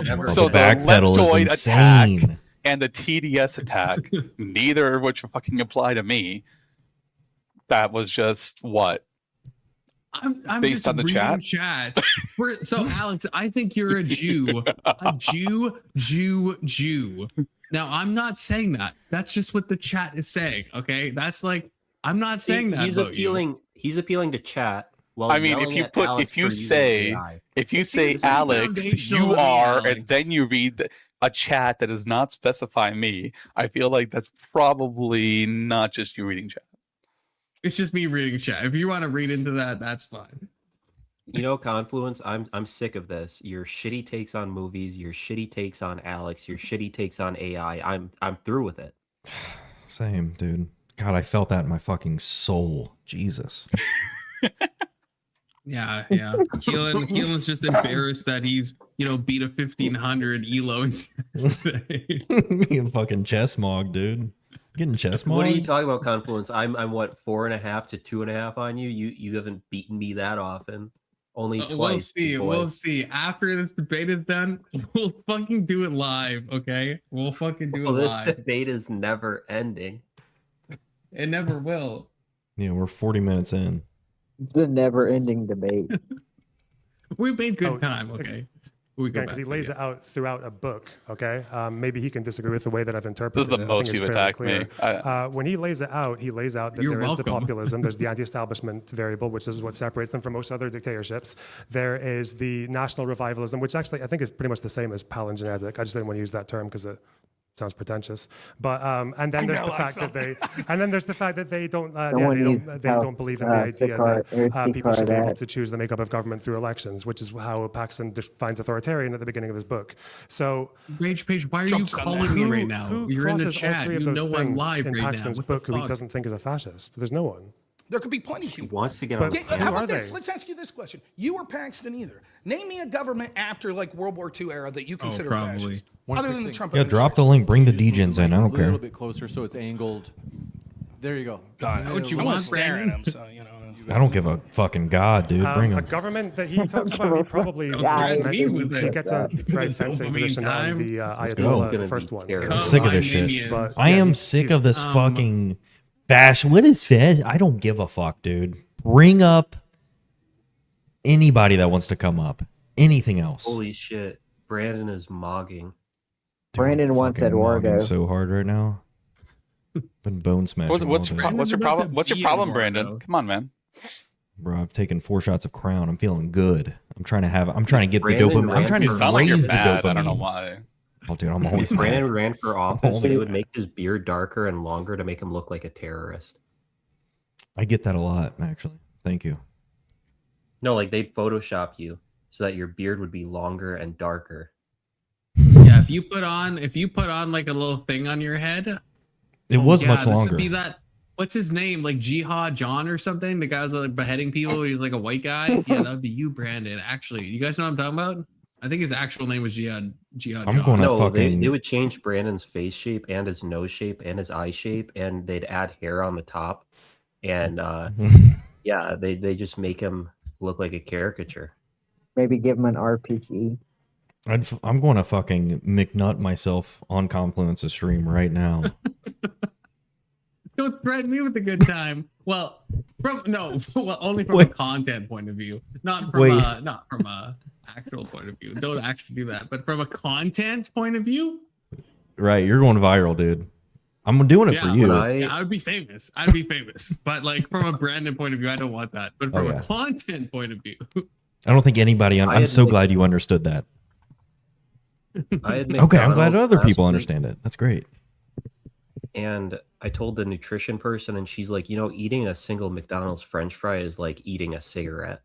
Speaker 11: never-
Speaker 9: so
Speaker 1: the
Speaker 9: the
Speaker 1: backpedal
Speaker 9: leftoid
Speaker 1: is
Speaker 9: attack
Speaker 1: insane.
Speaker 9: and the TDS attack, neither of which fucking apply to me. That was just what?
Speaker 2: I'm
Speaker 9: Based
Speaker 2: just
Speaker 9: on the
Speaker 2: reading
Speaker 9: chat?
Speaker 2: So, Alex, I think you're a Jew. A Jew. Now, I'm not saying that. That's just what the chat is saying. Okay. That's like, I'm not saying that.
Speaker 10: He's
Speaker 2: about
Speaker 10: appealing. He's appealing to chat. While
Speaker 9: I mean, if
Speaker 10: yelling
Speaker 9: you
Speaker 10: at
Speaker 9: put-
Speaker 10: Alex
Speaker 9: if you
Speaker 10: for using
Speaker 9: say-
Speaker 10: AI.
Speaker 9: If you say
Speaker 2: It's like
Speaker 9: Alex,
Speaker 2: foundational
Speaker 9: you
Speaker 2: to me,
Speaker 9: are, and
Speaker 2: Alex.
Speaker 9: then you read a chat that does not specify me, I feel like that's probably not just you reading chat.
Speaker 2: It's just me reading chat. If you want to read into that, that's fine.
Speaker 10: You know, Confluence, I'm sick of this. Your shitty takes on movies, your shitty takes on Alex, your shitty takes on AI. I'm through with it.
Speaker 1: Same, dude. God, I felt that in my fucking soul. Jesus.
Speaker 2: Yeah. Keelan's just embarrassed that he's, beat a 1500 elo in chess today.
Speaker 1: You fucking chess mog, dude. Getting chess mog.
Speaker 10: What are you talking about, Confluence? I'm what, 4.5 to 2.5 on you? You haven't beaten me that often. Only twice.
Speaker 2: We'll see.
Speaker 10: boy.
Speaker 2: We'll see. After this debate is done, we'll fucking do it live, okay? We'll fucking do it
Speaker 10: This
Speaker 2: live.
Speaker 10: debate is never ending.
Speaker 2: It never will.
Speaker 1: Yeah, we're 40 minutes in.
Speaker 3: It's a never-ending debate.
Speaker 2: We've made good time, okay? We go
Speaker 6: Because he
Speaker 2: back,
Speaker 6: lays
Speaker 2: yeah.
Speaker 6: it out throughout a book, okay? Maybe he can disagree with the way that I've interpreted
Speaker 9: This is the
Speaker 6: it.
Speaker 9: most
Speaker 6: I think
Speaker 9: you've
Speaker 6: it's fairly
Speaker 9: attacked me.
Speaker 6: clear. When he lays it out that
Speaker 2: You're
Speaker 6: there is the
Speaker 2: welcome.
Speaker 6: populism, there's the anti-establishment variable, which is what separates them from most other dictatorships. There is the national revivalism, which actually I think is pretty much the same as palingenetic. I just didn't want to use that term because it sounds pretentious. But and then there's the fact that they don't they don't believe in the idea that people should be able to choose the makeup of government through elections, which is how Paxton defines authoritarian at the beginning of his book. So
Speaker 2: Page, why are
Speaker 8: Trump's
Speaker 2: you
Speaker 8: done
Speaker 2: calling
Speaker 8: that.
Speaker 2: me right now?
Speaker 6: Who
Speaker 2: You're in the
Speaker 6: crosses all
Speaker 2: chat.
Speaker 6: three of
Speaker 2: You
Speaker 6: those
Speaker 2: know I'm
Speaker 6: things
Speaker 2: live
Speaker 6: in
Speaker 2: right now.
Speaker 6: Paxton's
Speaker 2: What the
Speaker 6: book who he
Speaker 2: fuck?
Speaker 6: doesn't think is a fascist? There's no one.
Speaker 8: There could be plenty of
Speaker 10: He
Speaker 8: people.
Speaker 10: wants to get on the
Speaker 6: But
Speaker 8: Okay, how
Speaker 6: who are
Speaker 8: about this?
Speaker 6: they?
Speaker 8: Let's ask you this question. You or Paxton either. Name me a government after like World War II era that you consider
Speaker 2: probably.
Speaker 8: fascist.
Speaker 5: One
Speaker 8: Other
Speaker 5: quick
Speaker 8: than the
Speaker 5: thing.
Speaker 8: Trump
Speaker 1: Yeah, drop the
Speaker 8: administration.
Speaker 1: link. Bring the
Speaker 5: Just move
Speaker 1: degens in. I
Speaker 5: mic
Speaker 1: don't
Speaker 5: a little
Speaker 1: care.
Speaker 5: bit closer so it's angled. There you go.
Speaker 8: God,
Speaker 2: that what you
Speaker 8: I
Speaker 2: want,
Speaker 8: was staring
Speaker 2: Brandon?
Speaker 8: at him, so
Speaker 1: I don't give a fucking god, dude. Bring
Speaker 6: A
Speaker 1: him.
Speaker 6: government that he talks about, he probably
Speaker 2: Yeah, me with
Speaker 6: he
Speaker 2: it.
Speaker 6: gets a very fencing
Speaker 2: Dopamine
Speaker 6: position
Speaker 2: time.
Speaker 6: on the
Speaker 1: go.
Speaker 6: Ayatollah,
Speaker 10: Gonna
Speaker 6: the first
Speaker 10: be
Speaker 6: one.
Speaker 10: terrible.
Speaker 1: I'm sick of
Speaker 2: Come
Speaker 1: this
Speaker 2: on,
Speaker 1: shit.
Speaker 2: minions.
Speaker 6: But
Speaker 1: I am
Speaker 6: he's-
Speaker 1: sick
Speaker 6: he's-
Speaker 1: of this fucking fashion. What is fashion? I don't give a fuck, dude. Bring up anybody that wants to come up. Anything else.
Speaker 10: Holy shit. Brandon is mogging.
Speaker 1: Dude,
Speaker 3: Brandon
Speaker 1: I'm
Speaker 3: wants
Speaker 1: fucking
Speaker 3: Eduardo.
Speaker 1: mogging so hard right now. Been bone smashing.
Speaker 9: What's
Speaker 1: all
Speaker 9: your
Speaker 1: day.
Speaker 9: what's your
Speaker 2: Brandon's about
Speaker 9: problem?
Speaker 2: to
Speaker 9: What's your
Speaker 2: be
Speaker 9: problem,
Speaker 2: Eduardo.
Speaker 9: Brandon? Come on, man.
Speaker 1: Bro, I've taken 4 shots of Crown. I'm feeling good. I'm trying to get
Speaker 10: Brandon
Speaker 1: the dopamine. I'm
Speaker 10: ran
Speaker 1: trying
Speaker 9: You
Speaker 1: to
Speaker 10: for
Speaker 9: sound like you're
Speaker 1: raise the
Speaker 9: bad.
Speaker 1: dopamine.
Speaker 9: I don't know why.
Speaker 1: Oh, dude, I'm always
Speaker 10: If Brandon
Speaker 1: mad.
Speaker 10: ran for office,
Speaker 1: Only
Speaker 10: they would
Speaker 1: that.
Speaker 10: make his beard darker and longer to make him look like a terrorist.
Speaker 1: I get that a lot, actually. Thank you.
Speaker 10: No, like they'd Photoshop you so that your beard would be longer and darker.
Speaker 2: Yeah, if you put on like a little thing on your head,
Speaker 1: It was
Speaker 2: yeah,
Speaker 1: much
Speaker 2: this
Speaker 1: longer.
Speaker 2: would be that. What's his name? Like Jihad John or something? The guy was like beheading people. He's like a white guy. Yeah, that would be you, Brandon. Actually, you guys know what I'm talking about? I think his actual name was Jihad John.
Speaker 1: I'm going to
Speaker 10: No,
Speaker 1: fucking.
Speaker 10: they would change Brandon's face shape and his nose shape and his eye shape, and they'd add hair on the top. And yeah, they just make him look like a caricature.
Speaker 3: Maybe give him an RPG.
Speaker 1: I'm going to fucking McNut myself on Confluence's stream right now.
Speaker 2: Don't threaten me with a good time. Well, only from a
Speaker 1: Wait.
Speaker 2: content point of view, not from a actual point of view. Don't actually do that. But from a content point of view,
Speaker 1: Right, you're going viral, dude. I'm doing it for you.
Speaker 2: I would be famous. I'd be famous. But like from a Brandon point of view, I don't want that. But from
Speaker 1: yeah.
Speaker 2: a content point of view,
Speaker 1: I don't think anybody.
Speaker 10: I
Speaker 1: I'm
Speaker 10: had
Speaker 1: so
Speaker 10: like-
Speaker 1: glad you understood that.
Speaker 10: I had
Speaker 1: Okay, I'm glad
Speaker 10: McDonald's
Speaker 1: other
Speaker 10: last
Speaker 1: people
Speaker 10: week,
Speaker 1: understand it. That's great.
Speaker 10: And I told the nutrition person, and she's like, eating a single McDonald's French fry is like eating a cigarette.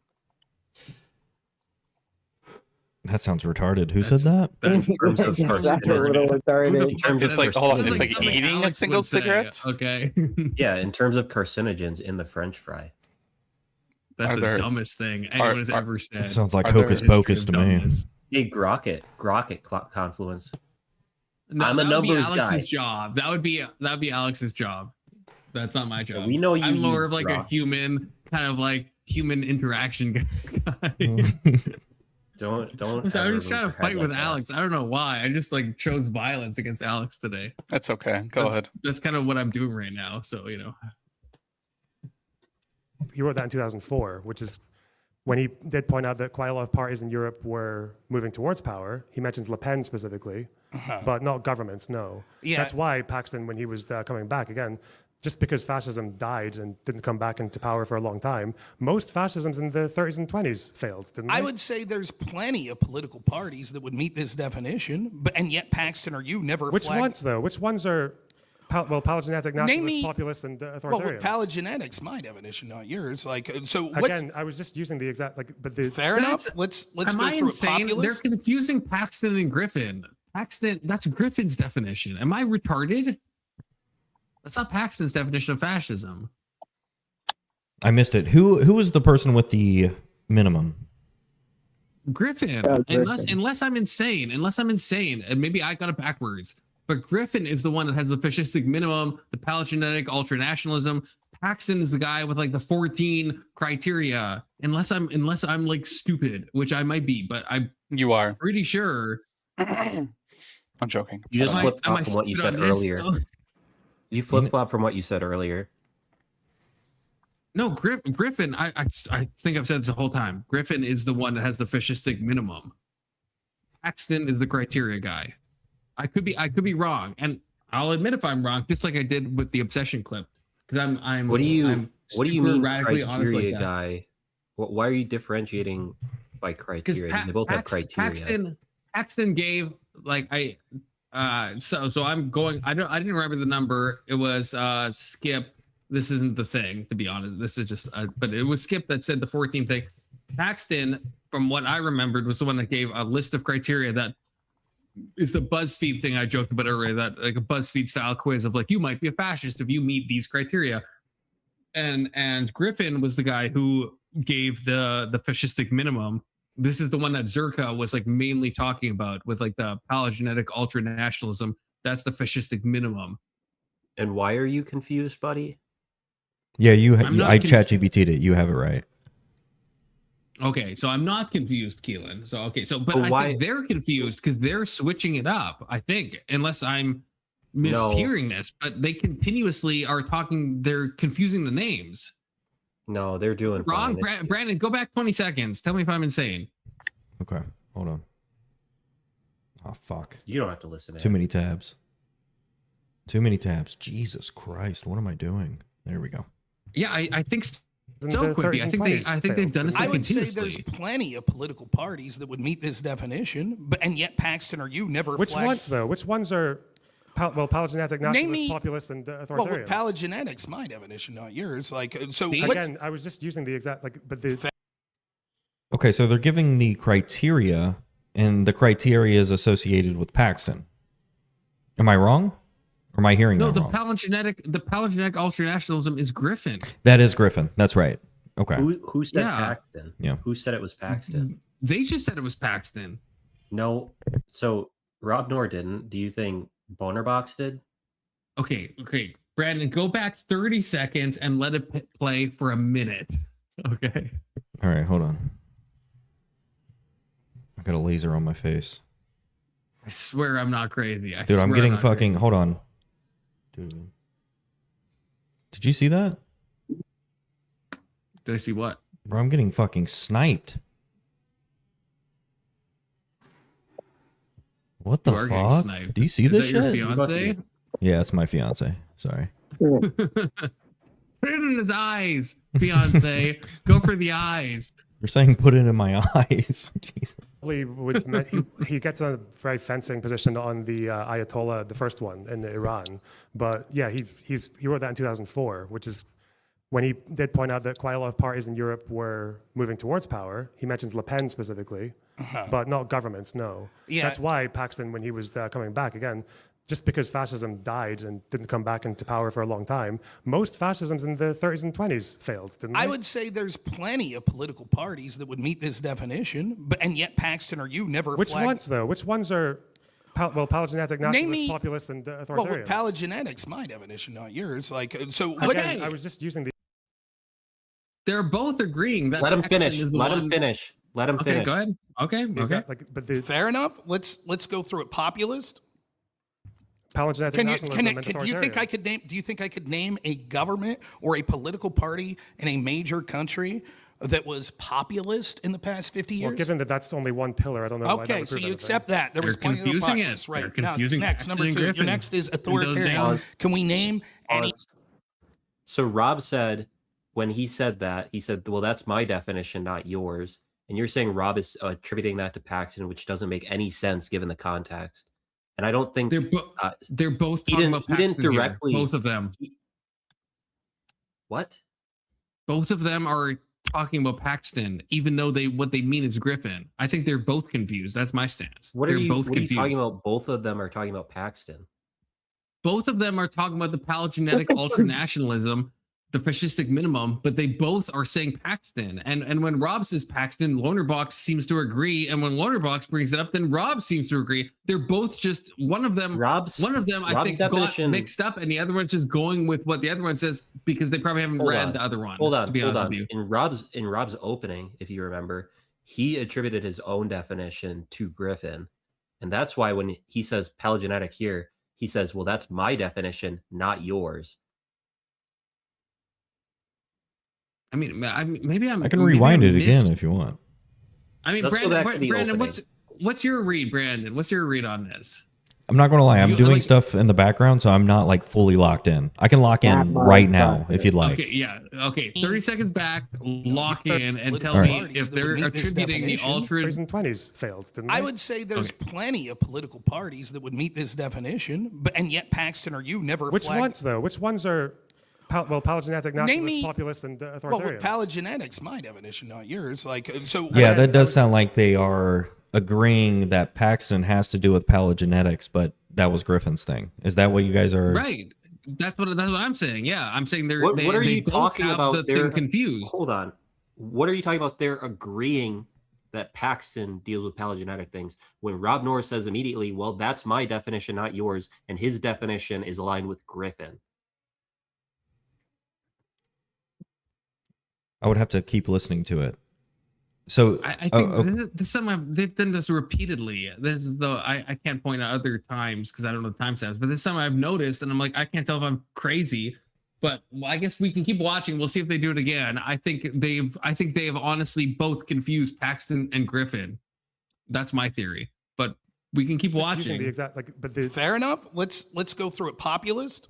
Speaker 1: That sounds retarded. Who said that?
Speaker 2: that's
Speaker 10: In terms of
Speaker 3: That's a
Speaker 10: carcinogen.
Speaker 3: little retarded.
Speaker 10: In terms
Speaker 9: It's
Speaker 10: of
Speaker 9: like, hold on,
Speaker 10: carcinogens.
Speaker 9: it's like
Speaker 2: something
Speaker 9: eating a
Speaker 2: Alex
Speaker 9: single
Speaker 2: would say,
Speaker 9: cigarette?
Speaker 2: Okay.
Speaker 10: Yeah, in terms of carcinogens in the French fry.
Speaker 2: That's
Speaker 9: Are
Speaker 2: the
Speaker 9: there-
Speaker 2: dumbest thing anyone has ever said.
Speaker 1: That sounds like
Speaker 9: Are there
Speaker 1: hocus
Speaker 2: History
Speaker 1: pocus
Speaker 2: of
Speaker 1: to me.
Speaker 2: dumbness.
Speaker 10: Hey, Grocket Confluence.
Speaker 2: No,
Speaker 10: I'm a
Speaker 2: that would be
Speaker 10: numbers
Speaker 2: Alex's
Speaker 10: guy.
Speaker 2: job. That would be Alex's job. That's not my job.
Speaker 10: we know you
Speaker 2: I'm more
Speaker 10: use
Speaker 2: of like a
Speaker 10: Grok.
Speaker 2: human, kind of like human interaction guy.
Speaker 10: Don't.
Speaker 2: So I was just trying to fight with Alex. I don't know why. I just like chose violence against Alex today.
Speaker 9: That's okay. Go ahead.
Speaker 2: That's kind of what I'm doing right now. So
Speaker 6: He wrote that in 2004, which is when he did point out that quite a lot of parties in Europe were moving towards power. He mentions Le Pen specifically, but not governments, no.
Speaker 8: Yeah.
Speaker 6: That's why Paxton, when he was coming back, again, just because fascism died and didn't come back into power for a long time, most fascisms in the 30s and 20s failed, didn't they?
Speaker 8: I would say there's plenty of political parties that would meet this definition, and yet Paxton or you never
Speaker 6: Which
Speaker 8: flagged...
Speaker 6: ones, though? Which ones are, palingenetic, nationalist, populist, and authoritarian?
Speaker 8: Well, palingenetics, my definition, not yours. Like, so what...
Speaker 6: Again, I was just using the exact, but the...
Speaker 8: Fair enough. Let's go through
Speaker 2: insane?
Speaker 8: populist.
Speaker 2: They're confusing Paxton and Griffin. Paxton, that's Griffin's definition. Am I retarded? That's not Paxton's definition of fascism.
Speaker 1: I missed it. Who was the person with the minimum?
Speaker 2: Griffin. Unless I'm insane, and maybe I got it backwards. But Griffin is the one that has the fascistic minimum, the palingenetic ultranationalism. Paxton is the guy with like the 14 criteria. Unless I'm like stupid, which I might be, but
Speaker 9: You are.
Speaker 2: pretty sure.
Speaker 9: I'm joking.
Speaker 10: You just flip flop from what you said earlier.
Speaker 2: Though?
Speaker 10: You flip flop from what you said earlier.
Speaker 2: No, Griffin. I think I've said this the whole time. Griffin is the one that has the fascistic minimum. Paxton is the criteria guy. I could be wrong, and I'll admit if I'm wrong, just like I did with the obsession clip. Because I'm.
Speaker 10: What do you mean
Speaker 2: radically honest like
Speaker 10: criteria
Speaker 2: that.
Speaker 10: guy? Why are you differentiating by criteria? They both have criteria.
Speaker 2: Paxton gave like so I'm going. I didn't remember the number. It was Skip. This isn't the thing, to be honest. This is just but it was Skip that said the 14 thing. Paxton, from what I remembered, was the one that gave a list of criteria that is the BuzzFeed thing I joked about earlier, that like a BuzzFeed style quiz of like, you might be a fascist if you meet these criteria. And Griffin was the guy who gave the fascistic minimum. This is the one that Zerka was like mainly talking about with like the palingenetic ultranationalism. That's the fascistic minimum.
Speaker 10: And why are you confused, buddy?
Speaker 1: Yeah, I ChatGPT'd it. You have it right.
Speaker 2: Okay, so I'm not confused, Keelan. But I think they're confused because they're switching it up. I think, unless I'm mishearing this, but they continuously are talking. They're confusing the names.
Speaker 10: No, they're doing
Speaker 2: wrong.
Speaker 10: fine.
Speaker 2: Brandon, go back 20 seconds. Tell me if I'm insane.
Speaker 1: Okay, hold on. Oh fuck!
Speaker 10: You don't have to listen.
Speaker 1: Too many tabs. Too many tabs. Jesus Christ! What am I doing? There we go.
Speaker 2: Yeah, I think so, Quippy. I think they've done this.
Speaker 8: I would say there's plenty of political parties that would meet this definition, and yet Paxton or you never.
Speaker 6: Which ones though? Which ones are? Palingenetic, nationalist, populist, and authoritarian.
Speaker 8: Well, palingenetics, my definition, not yours. Like, so
Speaker 6: again, I was just using the exact but the.
Speaker 1: Okay, so they're giving the criteria, and the criteria is associated with Paxton. Am I wrong? Or am I hearing that wrong?
Speaker 2: palingenetic ultranationalism is Griffin.
Speaker 1: That is Griffin. That's right. Okay.
Speaker 10: Who said Paxton?
Speaker 1: Yeah.
Speaker 10: Who said it was Paxton?
Speaker 2: They just said it was Paxton.
Speaker 10: No. So Rob Noerr didn't. Do you think Lonerbox did?
Speaker 2: Okay. Brandon, go back 30 seconds and let it play for a minute. Okay.
Speaker 1: All right, hold on. I got a laser on my face.
Speaker 2: I swear I'm not crazy.
Speaker 1: Dude, I'm getting fucking... Crazy. Hold on. Dude. Did you see that?
Speaker 2: Did I see what?
Speaker 1: Bro, I'm getting fucking sniped. What the fuck? Do you see this shit?
Speaker 2: Is that your fiance?
Speaker 1: Yeah, it's my fiance. Sorry.
Speaker 2: Put it in his eyes, fiance. Go for the eyes.
Speaker 1: You're saying put it in my eyes. Jesus.
Speaker 6: He gets a very fencing position on the Ayatollah, the first one in Iran. But yeah, he wrote that in 2004, which is when he did point out that quite a lot of parties in Europe were moving towards power. He mentions Le Pen specifically, but not governments, no. Yeah. That's why Paxton, when he was coming back, again, just because fascism died and didn't come back into power for a long time, most fascisms in the 30s and 20s failed, didn't they?
Speaker 8: I would say there's plenty of political parties that would meet this definition, and yet Paxton or you never
Speaker 6: Which ones, though? Which ones are, palingenetic, nationalist, populist, and authoritarian?
Speaker 8: Well, palingenetics, my definition, not yours. Like, so
Speaker 6: again, I was just using the...
Speaker 2: They're both agreeing that
Speaker 10: Let him finish. Let him finish.
Speaker 2: Okay, go ahead. Okay.
Speaker 8: Fair enough. Let's go through it. Populist.
Speaker 6: Palingenetic,
Speaker 8: do you think I could name? Do you think I could name a government or a political party in a major country that was populist in the past 50 years?
Speaker 6: Well, given that that's only one pillar, I don't know.
Speaker 8: Okay, so you accept that there was plenty of populists, right?
Speaker 2: They're confusing
Speaker 8: next, number two. Your next is authoritarian. Can we name any?
Speaker 10: So Rob said, when he said that, he said, well, that's my definition, not yours. And you're saying Rob is attributing that to Paxton, which doesn't make any sense given the context. And I don't think
Speaker 2: they're both
Speaker 10: he
Speaker 2: talking
Speaker 10: didn't,
Speaker 2: about
Speaker 10: he didn't
Speaker 2: Paxton
Speaker 10: directly.
Speaker 2: here. Both of them.
Speaker 10: What?
Speaker 2: Both of them are talking about Paxton, even though what they mean is Griffin. I think they're both confused. That's my stance.
Speaker 10: What
Speaker 2: they're
Speaker 10: are you,
Speaker 2: both
Speaker 10: what are you
Speaker 2: confused.
Speaker 10: talking about? Both of them are talking about Paxton.
Speaker 2: Both of them are talking about the palingenetic ultranationalism, the fascistic minimum, but they both are saying Paxton. And when Rob says Paxton, Lonerbox seems to agree. And when Lonerbox brings it up, then Rob seems to agree. They're both just one of them. I think got mixed up, and the other one's just going with what the other one says because they probably haven't read the other one. To be honest with you.
Speaker 10: In Rob's opening, if you remember, he attributed his own definition to Griffin, and that's why when he says palingenetic here, he says, "Well, that's my definition, not yours."
Speaker 2: I mean, maybe I
Speaker 1: can rewind it again if you want.
Speaker 2: I mean, Brandon, what's your read, Brandon? What's your read on this?
Speaker 1: I'm not going to lie. I'm doing stuff in the background, so I'm not like fully locked in. I can lock in right now if you'd like.
Speaker 2: Okay, yeah. Okay, 30 seconds back, lock in and tell me if they're attributing the ultra.
Speaker 6: 20s failed, didn't they?
Speaker 8: I would say there's plenty of political parties that would meet this definition, and yet Paxton or you never.
Speaker 6: Which ones though? Which ones are? Palingenetic, nationalist, populist, and authoritarian.
Speaker 8: Well, palingenetic's my definition, not yours.
Speaker 1: Yeah, that does sound like they are agreeing that Paxton has to do with palingenetics, but that was Griffin's thing. Is that what you guys are?
Speaker 2: Right. That's what I'm saying. Yeah, I'm saying they're.
Speaker 10: What are you talking about?
Speaker 2: They're confused.
Speaker 10: Hold on. What are you talking about? They're agreeing that Paxton deals with palingenetic things. When Rob Noerr says immediately, "Well, that's my definition, not yours," and his definition is aligned with Griffin.
Speaker 1: I would have to keep listening to it. So
Speaker 2: I think this is something they've done this repeatedly. This is though I can't point out other times because I don't know the timestamps, but this is something I've noticed, and I'm like, I can't tell if I'm crazy, but I guess we can keep watching. We'll see if they do it again. I think they have honestly both confused Paxton and Griffin. That's my theory, but we can keep watching.
Speaker 6: The exact,
Speaker 8: fair enough. Let's go through it. Populist.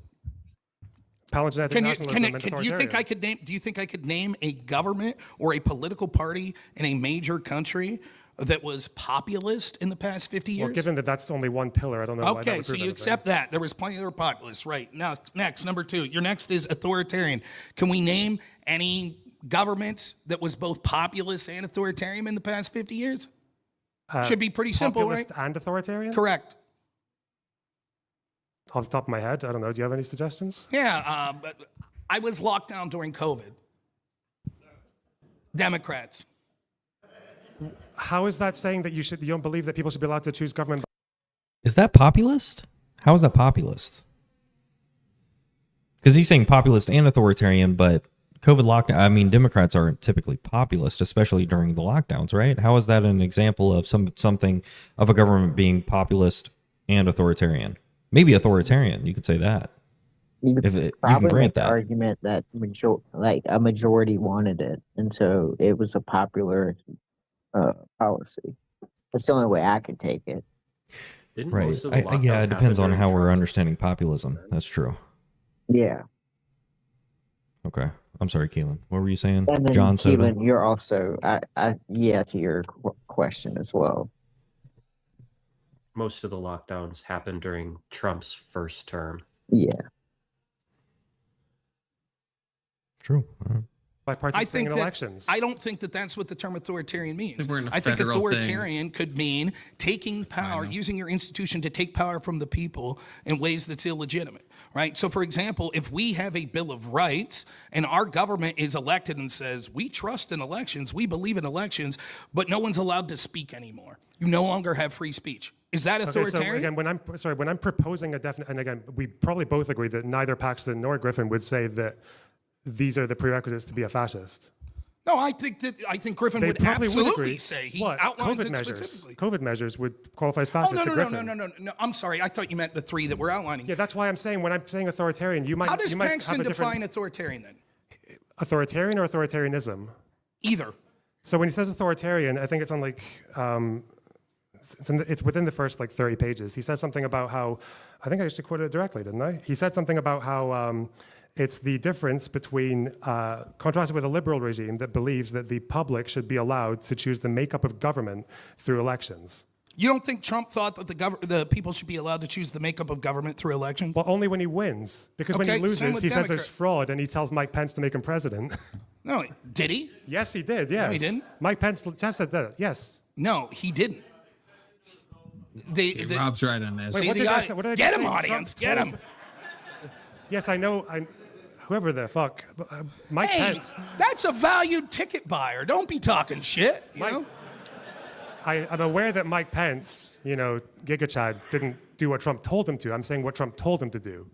Speaker 6: Palingenetic
Speaker 8: do you think I could name a government or a political party in a major country that was populist in the past 50 years?
Speaker 6: Well, given that that's only one pillar, I don't know why that would
Speaker 8: so
Speaker 6: prove
Speaker 8: you
Speaker 6: anything.
Speaker 8: accept that. There was plenty that were populists, right? Now, next, number 2. Your next is authoritarian. Can we name any governments that was both populist and authoritarian in the past 50 years? Should be pretty simple, right?
Speaker 6: Populist and authoritarian?
Speaker 8: Correct.
Speaker 6: Off the top of my head, I don't know. Do you have any suggestions?
Speaker 8: Yeah, I was locked down during COVID. Democrats.
Speaker 6: How is that saying that you don't believe that people should be allowed to choose government?
Speaker 1: Is that populist? How is that populist? Because he's saying populist and authoritarian, but COVID lockdown. I mean, Democrats aren't typically populist, especially during the lockdowns, right? How is that an example of something of a government being populist and authoritarian? Maybe authoritarian. You could say that.
Speaker 3: You can
Speaker 1: grant
Speaker 3: the
Speaker 1: that
Speaker 3: argument that a majority wanted it, and so it was a popular policy. That's the only way I could take it.
Speaker 1: Right. Yeah, it depends on how we're understanding populism. That's true.
Speaker 3: Yeah.
Speaker 1: Okay. I'm sorry, Keelan. What were you saying?
Speaker 3: And then
Speaker 1: John
Speaker 3: Keelan, you're also to your question as well.
Speaker 10: Most of the lockdowns happened during Trump's first term.
Speaker 3: Yeah.
Speaker 1: True.
Speaker 6: By participating in elections.
Speaker 8: I don't think that that's what the term authoritarian means.
Speaker 2: I think
Speaker 8: authoritarian could mean taking power, using your institution to take power from the people in ways that's illegitimate, right? So, for example, if we have a Bill of Rights and our government is elected and says, we trust in elections, we believe in elections, but no one's allowed to speak anymore. You no longer have free speech. Is that authoritarian?
Speaker 6: Okay, so again, when I'm proposing a definite, and again, we probably both agree that neither Paxton nor Griffin would say that these are the prerequisites to be a fascist.
Speaker 8: No, I think Griffin would absolutely say he outlines it specifically.
Speaker 6: COVID measures would qualify as fascist.
Speaker 8: No. I'm sorry. I thought you meant the 3 that we're outlining.
Speaker 6: Yeah, that's why I'm saying when I'm saying authoritarian, you might.
Speaker 8: How does Paxton
Speaker 6: have a
Speaker 8: define authoritarian then?
Speaker 6: Authoritarian or authoritarianism?
Speaker 8: Either.
Speaker 6: So when he says authoritarian, I think it's on it's within the first 30 pages. He says something about how, I think I used to quote it directly, didn't I? He said something about how It's the difference between, contrasted with a liberal regime that believes that the public should be allowed to choose the makeup of government through elections.
Speaker 8: You don't think Trump thought that the people should be allowed to choose the makeup of government through elections?
Speaker 6: Well, only when he wins. Because when he
Speaker 8: Okay, same
Speaker 6: loses,
Speaker 8: with
Speaker 6: he says there's
Speaker 8: Democrat.
Speaker 6: fraud and he tells Mike Pence to make him president.
Speaker 8: No, did he?
Speaker 6: Yes, he did, yes.
Speaker 8: he didn't.
Speaker 6: Mike Pence tested that, yes.
Speaker 8: No, he didn't.
Speaker 2: Rob's right on this.
Speaker 6: Wait,
Speaker 8: See,
Speaker 6: what
Speaker 8: the
Speaker 6: did I
Speaker 8: guy-
Speaker 6: say? What did I
Speaker 8: get
Speaker 6: just
Speaker 8: him,
Speaker 6: say?
Speaker 8: audience,
Speaker 6: Trump
Speaker 8: get him.
Speaker 6: told- Yes, I know. Whoever the fuck. Mike
Speaker 8: Hey,
Speaker 6: Pence.
Speaker 8: that's a valued ticket buyer. Don't be talking shit. You know?
Speaker 6: I'm aware that Mike Pence, Giga Chad, didn't do what Trump told him to. I'm saying what Trump told him to do.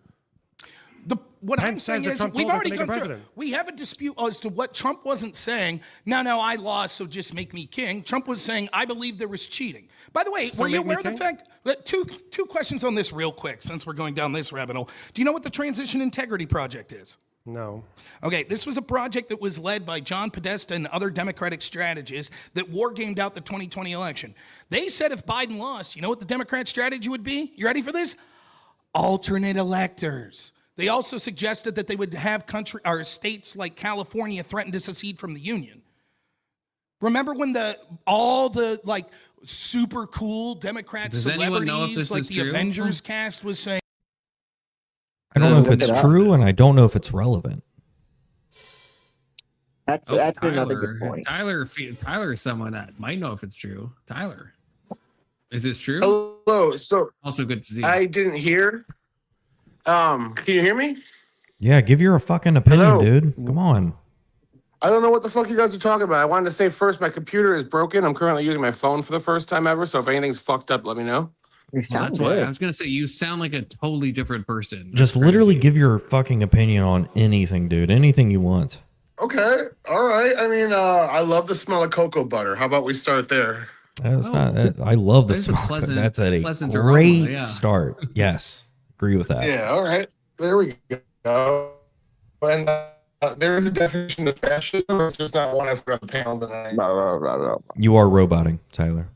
Speaker 8: What I'm
Speaker 6: Pence says
Speaker 8: saying
Speaker 6: that
Speaker 8: is
Speaker 6: Trump
Speaker 8: we've
Speaker 6: told him to
Speaker 8: already
Speaker 6: make him
Speaker 8: gone through.
Speaker 6: president.
Speaker 8: We have a dispute as to what Trump wasn't saying. No, I lost, so just make me king. Trump was saying, I believe there was cheating. By the way,
Speaker 6: So
Speaker 8: were you
Speaker 6: make me
Speaker 8: aware of the
Speaker 6: king?
Speaker 8: fact that two questions on this real quick, since we're going down this rabbit hole. Do you know what the Transition Integrity Project is?
Speaker 6: No.
Speaker 8: Okay, this was a project that was led by John Podesta and other Democratic strategists that war-gamed out the 2020 election. They said if Biden lost, you know what the Democrat strategy would be? You ready for this? Alternate electors. They also suggested that they would have states like California threaten to secede from the Union. Remember when all the super cool Democrat
Speaker 2: Does anyone know if
Speaker 8: celebrities
Speaker 2: this
Speaker 8: like
Speaker 2: is
Speaker 8: the
Speaker 2: true?
Speaker 8: Avengers cast was saying,
Speaker 1: I don't know if
Speaker 3: Look
Speaker 1: it's
Speaker 3: it up.
Speaker 1: true, and I don't know if it's relevant.
Speaker 3: That's another good point.
Speaker 2: Tyler is someone that might know if it's true. Tyler, is this true?
Speaker 12: Hello. So
Speaker 2: Also good to see you.
Speaker 12: I didn't hear. Can you hear me?
Speaker 1: Yeah, give your fucking opinion,
Speaker 12: Hello.
Speaker 1: dude. Come on.
Speaker 12: I don't know what the fuck you guys are talking about. I wanted to say first, my computer is broken. I'm currently using my phone for the first time ever. So if anything's fucked up, let me know.
Speaker 3: You
Speaker 2: Well,
Speaker 3: sound
Speaker 2: that's why
Speaker 3: good.
Speaker 2: I was gonna say you sound like a totally different person.
Speaker 1: Just
Speaker 2: That's
Speaker 1: literally
Speaker 2: crazy.
Speaker 1: give your fucking opinion on anything, dude. Anything you want.
Speaker 12: Okay. All right. I mean, I love the smell of cocoa butter. How about we start there?
Speaker 1: That's
Speaker 2: Oh.
Speaker 1: not. I love the
Speaker 2: There's a
Speaker 1: smoke.
Speaker 2: pleasant-
Speaker 1: That's a
Speaker 2: pleasant
Speaker 1: great
Speaker 2: aroma, yeah.
Speaker 1: start. Yes, agree with that.
Speaker 12: Yeah. All right. There we go. And there is a definition of fascism. It's just not one I've got the panel tonight.
Speaker 3: Blah, blah, blah, blah.
Speaker 1: You are roboting, Tyler.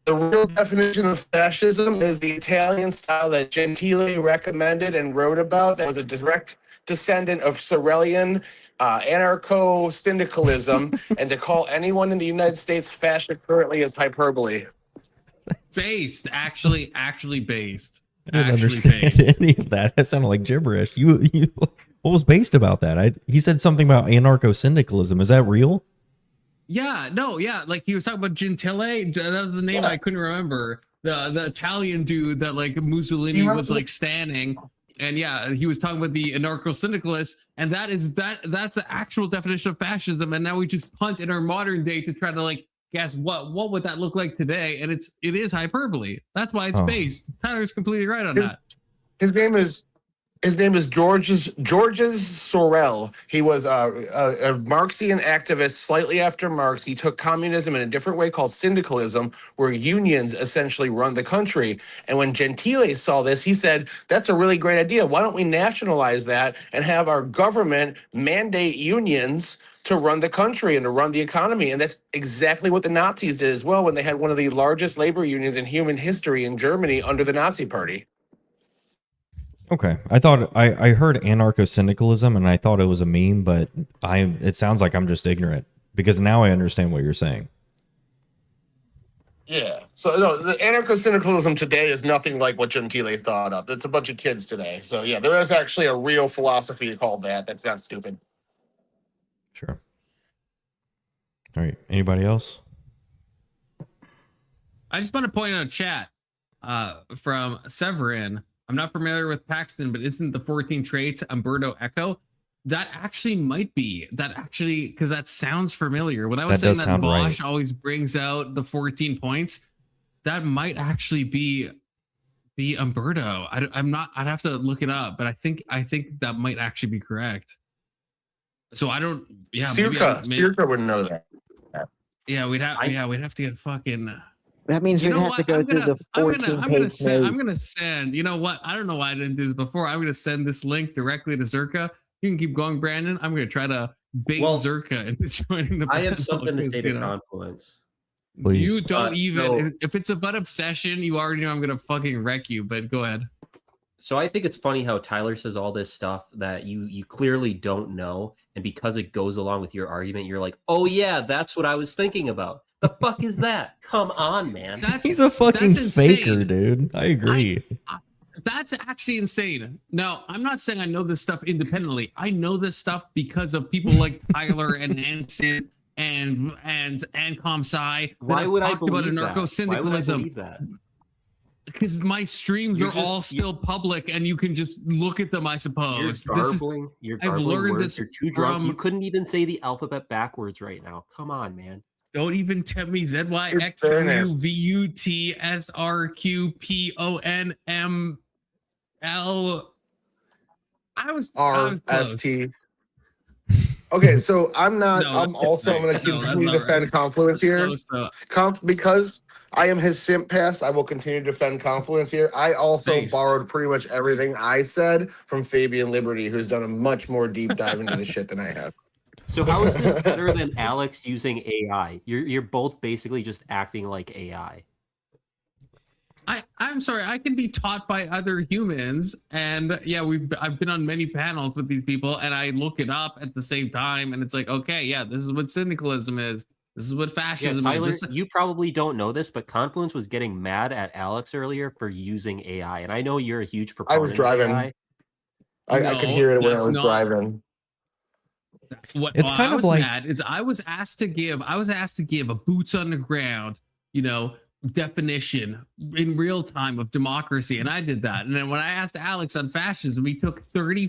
Speaker 12: The real definition of fascism is the Italian style that Gentile recommended and wrote about. That was a direct descendant of Sorelian anarcho-syndicalism, and to call anyone in the United States fascist currently is hyperbole.
Speaker 2: Based, actually based.
Speaker 1: I didn't
Speaker 2: Actually
Speaker 1: understand
Speaker 2: based.
Speaker 1: any of that. That sounded like gibberish. You what was based about that? He said something about anarcho-syndicalism. Is that real?
Speaker 2: Yeah, no, yeah, like he was talking about Gentile. That was the name I couldn't remember. The Italian dude that like Mussolini was like standing, and yeah, he was talking about the anarcho-syndicalists, and that's the actual definition of fascism. And now we just punt in our modern day to try to like guess what would that look like today, and it is hyperbole. That's why it's
Speaker 1: Oh.
Speaker 2: based. Tyler's completely right on that.
Speaker 12: His name is Georges Sorel. He was a Marxian activist slightly after Marx. He took communism in a different way called syndicalism, where unions essentially run the country. And when Gentile saw this, he said, that's a really great idea. Why don't we nationalize that and have our government mandate unions to run the country and to run the economy? And that's exactly what the Nazis did as well when they had one of the largest labor unions in human history in Germany under the Nazi Party.
Speaker 1: Okay, I thought I heard anarcho-syndicalism and I thought it was a meme, but it sounds like I'm just ignorant because now I understand what you're saying.
Speaker 12: Yeah. So no, the anarcho-syndicalism today is nothing like what Gentile thought of. It's a bunch of kids today. So yeah, there is actually a real philosophy called that. That's not stupid.
Speaker 1: Sure. All right. Anybody else?
Speaker 2: I just want to point out a chat from Severin. I'm not familiar with Paxton, but isn't the 14 traits Umberto Eco? That actually might be. Because that sounds familiar. When I was
Speaker 1: That
Speaker 2: saying
Speaker 1: does
Speaker 2: that
Speaker 1: sound
Speaker 2: Bosch
Speaker 1: right.
Speaker 2: always brings out the 14 points, that might actually be Umberto. I'm not. I'd have to look it up, but I think that might actually be correct. So I don't. Yeah,
Speaker 12: Circa would know that.
Speaker 2: Yeah, we'd have to get fucking.
Speaker 3: That means
Speaker 2: You
Speaker 3: we'd
Speaker 2: know
Speaker 3: have
Speaker 2: what?
Speaker 3: to go through the 14
Speaker 2: I'm gonna
Speaker 3: page
Speaker 2: send. I'm
Speaker 3: note.
Speaker 2: gonna send. You know what? I don't know why I didn't do this before. I'm gonna send this link directly to Zerka. You can keep going, Brandon. I'm gonna try to bait Zerka into joining the.
Speaker 10: I have
Speaker 2: panel
Speaker 10: something to
Speaker 2: because,
Speaker 10: say
Speaker 2: you
Speaker 10: to
Speaker 2: know,
Speaker 10: Confluence.
Speaker 1: Please.
Speaker 2: You don't even.
Speaker 10: No.
Speaker 2: If it's about obsession, you already know I'm gonna fucking wreck you. But go ahead.
Speaker 10: So I think it's funny how Tyler says all this stuff that you clearly don't know, and because it goes along with your argument, you're like, "Oh yeah, that's what I was thinking about." The fuck is that? Come on, man.
Speaker 1: He's a fucking
Speaker 2: that's
Speaker 1: faker,
Speaker 2: insane.
Speaker 1: dude. I agree.
Speaker 2: That's actually insane. Now, I'm not saying I know this stuff independently. I know this stuff because of people like Tyler and Anson and ComSci.
Speaker 10: Why would I
Speaker 2: about
Speaker 10: believe that? Why would I
Speaker 2: anarcho-syndicalism.
Speaker 10: believe that?
Speaker 2: Because my streams
Speaker 10: You're
Speaker 2: are all
Speaker 10: just-
Speaker 2: still public, and you can just look at them. I
Speaker 10: You're
Speaker 2: suppose.
Speaker 10: garbling. You're
Speaker 2: I've
Speaker 10: garbling
Speaker 2: learned
Speaker 10: words.
Speaker 2: this
Speaker 10: You're too drunk.
Speaker 2: from-
Speaker 10: You couldn't even say the alphabet backwards right now. Come on, man.
Speaker 2: Don't even tempt me.
Speaker 12: fairness.
Speaker 2: ZYXWVUTSRQPONML. I was close.
Speaker 12: RST. Okay, so I'm not.
Speaker 2: No,
Speaker 12: I'm also. I'm going to
Speaker 2: no, that's
Speaker 12: continue to
Speaker 2: not
Speaker 12: defend
Speaker 2: right.
Speaker 12: Confluence here.
Speaker 2: Close though.
Speaker 12: Because I am his simp pass, I will continue to defend Confluence here. I also
Speaker 2: Based.
Speaker 12: borrowed pretty much everything I said from Fabian Liberty, who's done a much more deep dive into the shit than I have.
Speaker 10: So how is this better than Alex using AI? You're both basically just acting like AI.
Speaker 2: I'm sorry, I can be taught by other humans, and yeah, I've been on many panels with these people, and I look it up at the same time, and it's like, okay, yeah, this is what syndicalism is. This is what
Speaker 10: Yeah,
Speaker 2: fascism
Speaker 10: Tyler,
Speaker 2: is.
Speaker 10: you probably don't know this, but Confluence was getting mad at Alex earlier for using AI, and I know you're a huge proponent.
Speaker 12: I was driving.
Speaker 10: Of AI.
Speaker 12: I could hear it when I
Speaker 2: that's
Speaker 12: was
Speaker 2: not-
Speaker 12: driving.
Speaker 2: What
Speaker 1: It's
Speaker 2: I
Speaker 1: kind of
Speaker 2: was
Speaker 1: like-
Speaker 2: mad is I was asked to give a boots on the ground, definition in real time of democracy, and I did that. And then when I asked Alex on fascism, he took 30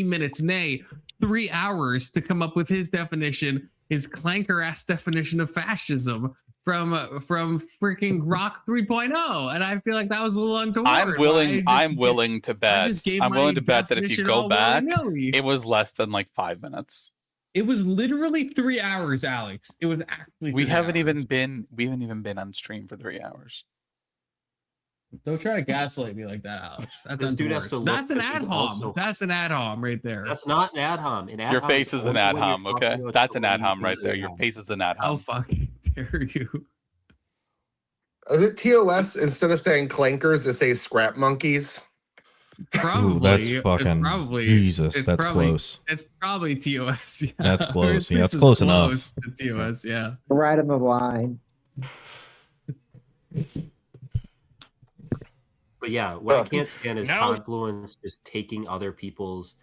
Speaker 2: minutes, 3 hours to come up with his definition, his clanker ass definition of fascism from freaking Rock 3.0, and I feel like that was a little untoward.
Speaker 9: I'm willing to bet.
Speaker 2: just gave
Speaker 9: I'm
Speaker 2: my
Speaker 9: willing to bet that if you
Speaker 2: definition
Speaker 9: go
Speaker 2: all
Speaker 9: back,
Speaker 2: willy-nilly.
Speaker 9: it was less than like 5 minutes.
Speaker 2: It was literally 3 hours, Alex. It was actually.
Speaker 9: We
Speaker 2: 3
Speaker 9: haven't
Speaker 2: hours.
Speaker 9: even been on stream for 3 hours.
Speaker 2: Don't try to gaslight me like that, Alex. That's
Speaker 10: This dude has to
Speaker 2: untoward.
Speaker 10: look
Speaker 2: That's an
Speaker 10: 'cause he's
Speaker 2: ad hom.
Speaker 10: also-
Speaker 2: That's an ad hom right there.
Speaker 10: That's not an ad hom. An ad
Speaker 9: Your
Speaker 10: hom
Speaker 9: face is an
Speaker 10: only
Speaker 9: ad
Speaker 10: when you're
Speaker 9: hom,
Speaker 10: talking
Speaker 9: okay?
Speaker 10: about
Speaker 9: That's an ad
Speaker 10: somebody
Speaker 9: hom right there.
Speaker 10: using
Speaker 9: Your
Speaker 10: AI.
Speaker 9: face is an ad
Speaker 2: How
Speaker 9: hom.
Speaker 2: fucking dare you?
Speaker 12: Is it TOS instead of saying clankers to say scrap monkeys?
Speaker 2: Probably.
Speaker 1: Ooh, that's
Speaker 2: It's
Speaker 1: fucking
Speaker 2: probably
Speaker 1: Jesus.
Speaker 2: it's
Speaker 1: That's
Speaker 2: probably,
Speaker 1: close.
Speaker 2: It's probably TOS. Yeah.
Speaker 1: That's close. Yeah,
Speaker 2: This
Speaker 1: that's
Speaker 2: is
Speaker 1: close enough.
Speaker 2: close to TOS. Yeah.
Speaker 3: Right of the line.
Speaker 10: But yeah, what I can't stand is
Speaker 8: Now-
Speaker 10: Confluence just taking other people's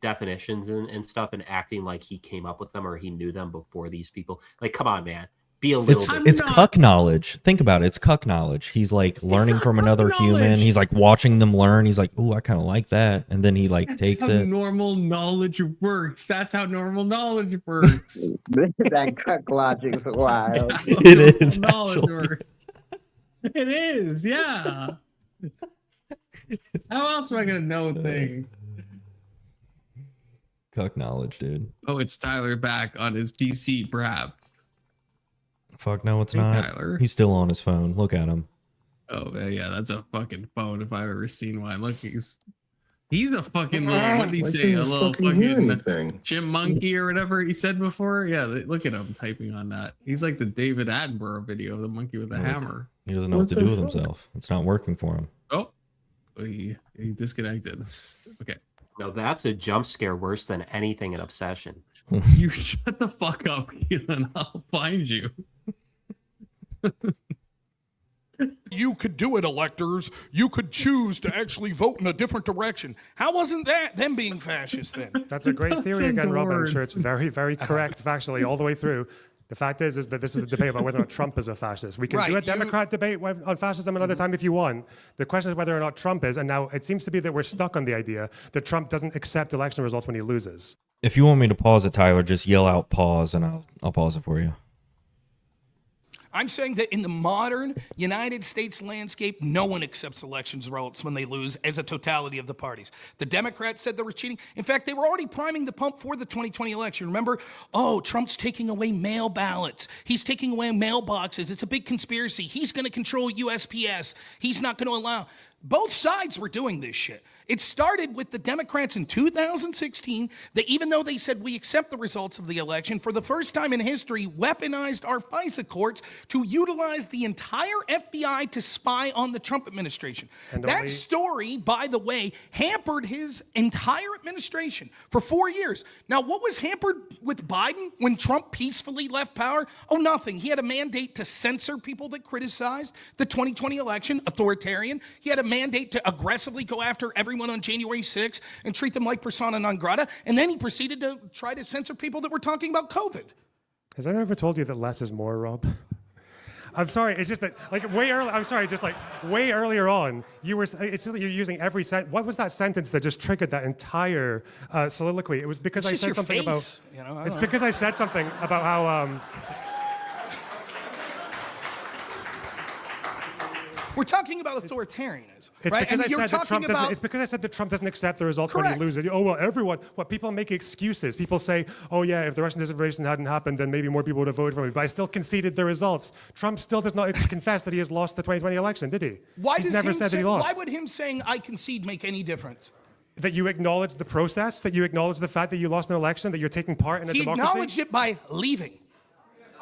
Speaker 10: definitions and stuff and acting like he came up with them or he knew them before these people. Like, come on, man. Be a little bit.
Speaker 1: It's cuck knowledge. Think about it. It's cuck knowledge. He's like learning
Speaker 2: not
Speaker 1: from
Speaker 2: cuck
Speaker 1: another human.
Speaker 2: knowledge.
Speaker 1: He's like watching them learn. He's like, "Ooh, I kind of like that," and then he like
Speaker 2: That's
Speaker 1: takes
Speaker 2: how
Speaker 1: it.
Speaker 2: normal knowledge works. That's how normal knowledge works.
Speaker 3: That cuck logic's wild.
Speaker 2: That's how
Speaker 1: It
Speaker 2: normal
Speaker 1: is,
Speaker 2: knowledge
Speaker 1: actually.
Speaker 2: works. It is, yeah. How else am I gonna know things?
Speaker 1: Cuck knowledge, dude.
Speaker 2: Oh, it's Tyler back on his PC, perhaps.
Speaker 1: Fuck no, it's
Speaker 2: Hey,
Speaker 1: not.
Speaker 2: Tyler.
Speaker 1: He's still on his phone. Look at him.
Speaker 2: Oh yeah, that's a fucking phone if I've ever seen one. Look, he's a fucking little, what did he say? A little fucking chipmunky or whatever he said before. Yeah, look at him typing on that. He's like the David Attenborough video of the monkey with the
Speaker 1: Look.
Speaker 2: hammer.
Speaker 1: He doesn't know what to do with himself. It's not working for him.
Speaker 2: Oh, he disconnected. Okay.
Speaker 10: No, that's a jump scare worse than anything in Obsession.
Speaker 2: You shut the fuck up, Keelan. I'll find you.
Speaker 8: You could do it, electors. You could choose to actually vote in a different direction. How wasn't that them being fascist then?
Speaker 6: That's a great theory
Speaker 2: That's
Speaker 6: again, Rob. I'm
Speaker 2: untoward.
Speaker 6: sure it's very, very correct factually all the way through. The fact is that this is a debate about whether or not Trump is a fascist. We can do a
Speaker 8: Right,
Speaker 6: Democrat debate on fascism another time if you want. The question is whether or not Trump is, and now it seems to be that we're stuck on the idea that Trump doesn't accept election results when he loses.
Speaker 1: If you want me to pause it, Tyler, just yell out pause and I'll pause it for you.
Speaker 8: I'm saying that in the modern United States landscape, no one accepts elections results when they lose as a totality of the parties. The Democrats said they were cheating. In fact, they were already priming the pump for the 2020 election. Remember? Oh, Trump's taking away mail ballots. He's taking away mailboxes. It's a big conspiracy. He's going to control USPS. He's not going to allow. Both sides were doing this shit. It started with the Democrats in 2016 that even though they said we accept the results of the election, for the first time in history, weaponized our FISA courts to utilize the entire FBI to spy on the Trump administration. That story, by the way, hampered his entire administration for 4 years. Now, what was hampered with Biden when Trump peacefully left power? Oh, nothing. He had a mandate to censor people that criticized the 2020 election, authoritarian. He had a mandate to aggressively go after everyone on January 6th and treat them like persona non grata. And then he proceeded to try to censor people that were talking about COVID.
Speaker 6: Has anyone ever told you that less is more, Rob? I'm sorry. It's just that, like, way early. I'm sorry. Just like way earlier on, you were. It's just that you're using every sentence. What was that sentence that just triggered that entire soliloquy? It was because I said something about.
Speaker 8: You know,
Speaker 6: it's because I said something about how.
Speaker 8: We're talking about authoritarianism,
Speaker 6: It's
Speaker 8: right?
Speaker 6: because
Speaker 8: And
Speaker 6: I
Speaker 8: you're
Speaker 6: said that
Speaker 8: talking
Speaker 6: Trump doesn't.
Speaker 8: about
Speaker 6: It's because I said that Trump doesn't accept the results when
Speaker 8: Correct.
Speaker 6: he loses. Oh well, everyone. What people make excuses. People say, oh yeah, if the Russian disinformation hadn't happened, then maybe more people would have voted for me. But I still conceded the results. Trump still does not confess that he has lost the 2020 election, did he? He's never said that he lost.
Speaker 8: Why would him saying I concede make any difference?
Speaker 6: That you acknowledge the process, that you acknowledge the fact that you lost an election, that you're taking part in a
Speaker 8: He
Speaker 6: democracy.
Speaker 8: acknowledged it by leaving.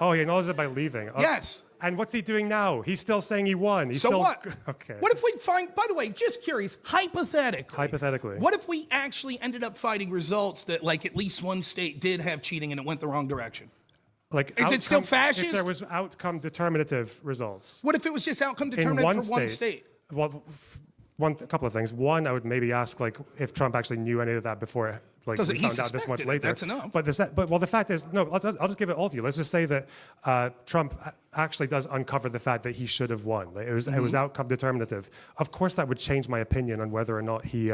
Speaker 6: Oh, he acknowledged it by leaving. Okay.
Speaker 8: Yes.
Speaker 6: And what's he doing now? He's still saying he won. He's
Speaker 8: So
Speaker 6: still...
Speaker 8: what?
Speaker 6: Okay.
Speaker 8: What if we find, by the way, just curious,
Speaker 6: Hypothetically.
Speaker 8: what if we actually ended up finding results that like at least one state did have cheating and it went the wrong direction?
Speaker 6: Like,
Speaker 8: Is it still fascist?
Speaker 6: If there was outcome determinative results.
Speaker 8: What if it was just outcome
Speaker 6: In
Speaker 8: determinant for one state?
Speaker 6: Well, a couple of things. One, I would maybe ask like if Trump actually knew any of that before, like
Speaker 8: Doesn't
Speaker 6: we
Speaker 8: he
Speaker 6: found out this much
Speaker 8: suspected it?
Speaker 6: later.
Speaker 8: That's enough.
Speaker 6: But the fact is, no. I'll just give it all to you. Let's just say that Trump actually does uncover the fact that he should have won. Like, it was outcome determinative. Of course, that would change my opinion on whether or not he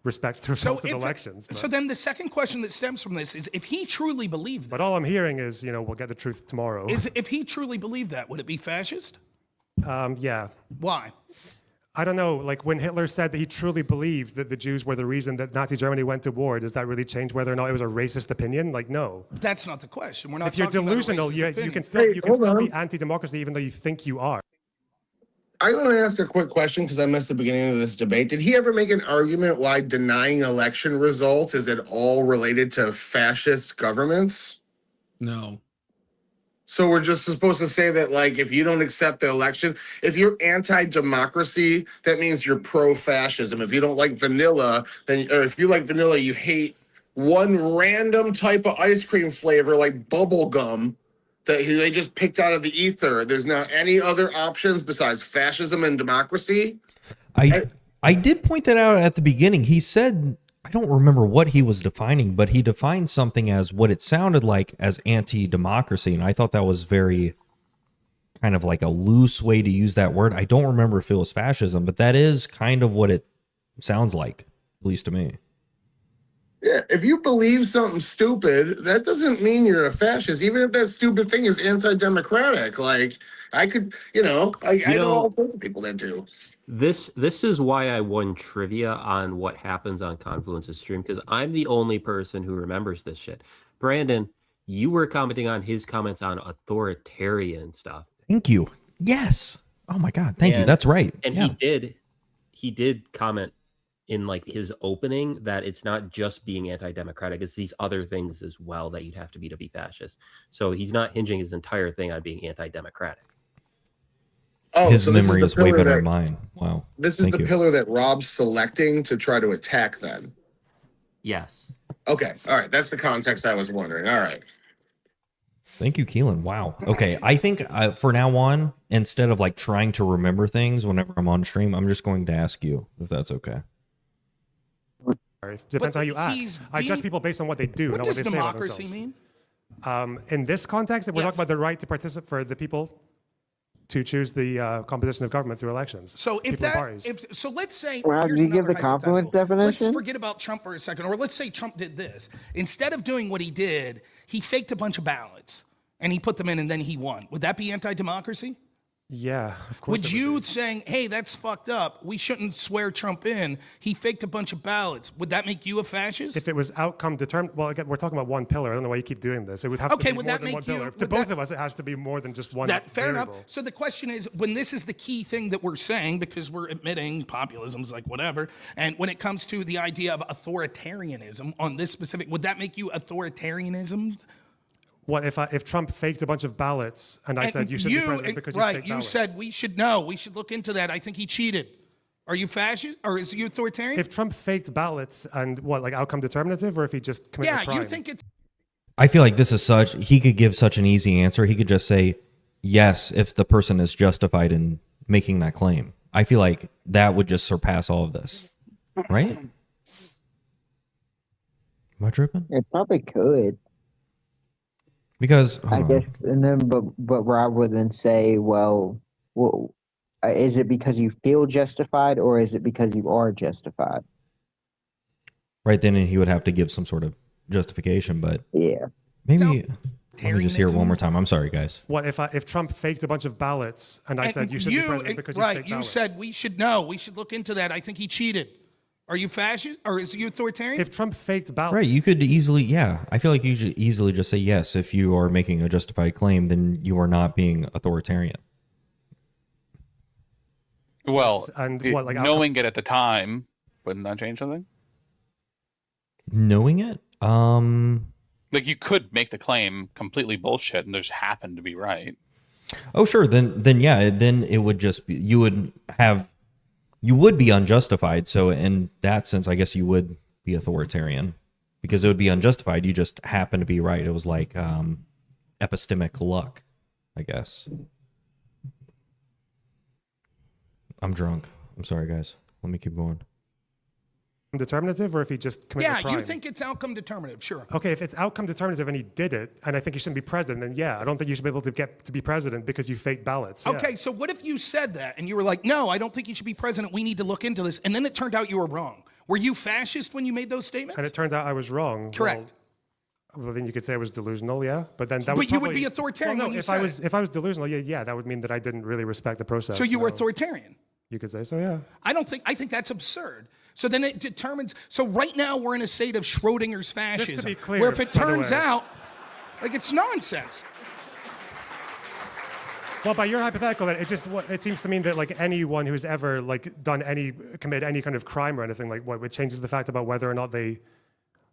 Speaker 6: respects the results of elections.
Speaker 8: So then the second question that stems from this is if he truly believed that,
Speaker 6: But all I'm hearing is, we'll get the truth tomorrow.
Speaker 8: if he truly believed that, would it be fascist?
Speaker 6: Yeah.
Speaker 8: Why?
Speaker 6: I don't know, like when Hitler said that he truly believed that the Jews were the reason that Nazi Germany went to war, does that really change whether or not it was a racist opinion? Like, no.
Speaker 8: That's not the question. We're not
Speaker 6: If you're
Speaker 8: talking about a
Speaker 6: delusional,
Speaker 8: racist
Speaker 6: you
Speaker 8: opinion.
Speaker 6: can still be anti-democracy even though you think you are.
Speaker 12: I want to ask a quick question because I missed the beginning of this debate. Did he ever make an argument why denying election results is at all related to fascist governments?
Speaker 2: No.
Speaker 12: So we're just supposed to say that, like, if you don't accept the election, if you're anti-democracy, that means you're pro-fascism. If you don't like vanilla, or if you like vanilla, you hate one random type of ice cream flavor like bubble gum that they just picked out of the ether. There's not any other options besides fascism and democracy.
Speaker 1: I did point that out at the beginning. He said, I don't remember what he was defining, but he defined something as what it sounded like as anti-democracy. And I thought that was very kind of like a loose way to use that word. I don't remember if it was fascism, but that is kind of what it sounds like, at least to me.
Speaker 12: Yeah, if you believe something stupid, that doesn't mean you're a fascist, even if that stupid thing is anti-democratic. Like, I could, I know all sorts of people that do.
Speaker 10: This is why I won trivia on what happens on Confluence's stream, because I'm the only person who remembers this shit. Brandon, you were commenting on his comments on authoritarian stuff.
Speaker 1: Thank you. Yes. Oh my God. Thank you. That's right.
Speaker 10: And he did comment in like his opening that it's not just being anti-democratic, it's these other things as well that you'd have to be fascist. So he's not hinging his entire thing on being anti-democratic.
Speaker 12: Oh,
Speaker 1: his
Speaker 12: so
Speaker 1: memory is way better than mine. Wow.
Speaker 12: This is the pillar that Rob's selecting to try to attack then.
Speaker 10: Yes.
Speaker 12: Okay. All right. That's the context I was wondering. All right.
Speaker 1: Thank you, Keelan. Wow. Okay. I think for now on, instead of like trying to remember things whenever I'm on stream, I'm just going to ask you if that's okay.
Speaker 6: Depends how you act. I judge people based on what they do,
Speaker 8: What
Speaker 6: not what
Speaker 8: does
Speaker 6: they say about
Speaker 8: democracy
Speaker 6: themselves.
Speaker 8: mean?
Speaker 6: In this context, we're talking about the right to participate for the people to choose the composition of government through elections.
Speaker 8: So if
Speaker 6: People and
Speaker 8: that,
Speaker 6: parties.
Speaker 8: so let's say,
Speaker 3: Well,
Speaker 8: here's
Speaker 3: did you give
Speaker 8: another
Speaker 3: the Confluence
Speaker 8: hypothetical. Let's
Speaker 3: definition?
Speaker 8: forget about Trump for a second, or let's say Trump did this. Instead of doing what he did, he faked a bunch of ballots and he put them in and then he won. Would that be anti-democracy?
Speaker 6: Yeah, of course.
Speaker 8: Would you saying, hey, that's fucked up, we shouldn't swear Trump in, he faked a bunch of ballots, would that make you a fascist?
Speaker 6: If it was outcome determined, well, again, we're talking about one pillar. I don't know why you keep doing this. It would have to be more than one pillar. To both of us, it has to be more than just one
Speaker 8: Fair
Speaker 6: variable.
Speaker 8: enough. So the question is, when this is the key thing that we're saying, because we're admitting populism's like whatever, and when it comes to the idea of authoritarianism on this specific, would that make you authoritarianism?
Speaker 6: What if Trump faked a bunch of ballots and I said you should be president because you faked ballots?
Speaker 8: Right, you said we should know. We should look into that. I think he cheated. Are you fascist or is he authoritarian?
Speaker 6: If Trump faked ballots and what, like outcome determinative, or if he just committed a crime?
Speaker 8: You think it's...
Speaker 1: I feel like this is such, he could give such an easy answer. He could just say yes if the person is justified in making that claim. I feel like that would just surpass all of this. Right? Am I tripping?
Speaker 3: It probably could.
Speaker 1: Because
Speaker 3: I guess, and then, but Rob would then say, well, is it because you feel justified or is it because you are justified?
Speaker 1: Right, then he would have to give some sort of justification, but
Speaker 3: yeah,
Speaker 1: maybe let me just hear it one more time. I'm sorry, guys.
Speaker 6: What if Trump faked a bunch of ballots and I said you should be president because you faked ballots?
Speaker 8: You said we should know. We should look into that. I think he cheated. Are you fascist or is he authoritarian?
Speaker 6: If Trump faked ballots,
Speaker 1: right, you could easily, I feel like you should easily just say yes if you are making a justified claim. Then you are not being authoritarian.
Speaker 9: Well,
Speaker 6: and
Speaker 9: knowing it at the time, wouldn't that change something?
Speaker 1: Knowing it,
Speaker 9: like you could make the claim completely bullshit and just happen to be right.
Speaker 1: Oh, sure. Then yeah. Then it would just be you would be unjustified. So in that sense, I guess you would be authoritarian because it would be unjustified. You just happen to be right. It was like epistemic luck, I guess. I'm drunk. I'm sorry, guys. Let me keep going.
Speaker 6: Determinative, or if he just committed a crime?
Speaker 8: You think it's outcome determinative, sure.
Speaker 6: Okay, if it's outcome determinative and he did it, and I think he shouldn't be president, then yeah, I don't think you should be able to get to be president because you faked ballots. Yeah.
Speaker 8: Okay, so what if you said that and you were like, no, I don't think you should be president. We need to look into this. And then it turned out you were wrong. Were you fascist when you made those statements?
Speaker 6: And it turns out I was wrong.
Speaker 8: Correct.
Speaker 6: Well, then you could say I was delusional, yeah. But then that would
Speaker 8: you would be authoritarian.
Speaker 6: Well, no, if I was delusional, yeah, that would mean that I didn't really respect the process.
Speaker 8: So you were authoritarian.
Speaker 6: You could say so, yeah.
Speaker 8: I think that's absurd. So then it determines. So right now we're in a state of Schrodinger's fascism,
Speaker 6: just to be clear,
Speaker 8: where if it turns out, like it's nonsense.
Speaker 6: Well, by your hypothetical, it seems to mean that like anyone who's ever committed any kind of crime or anything, like what, it changes the fact about whether or not they.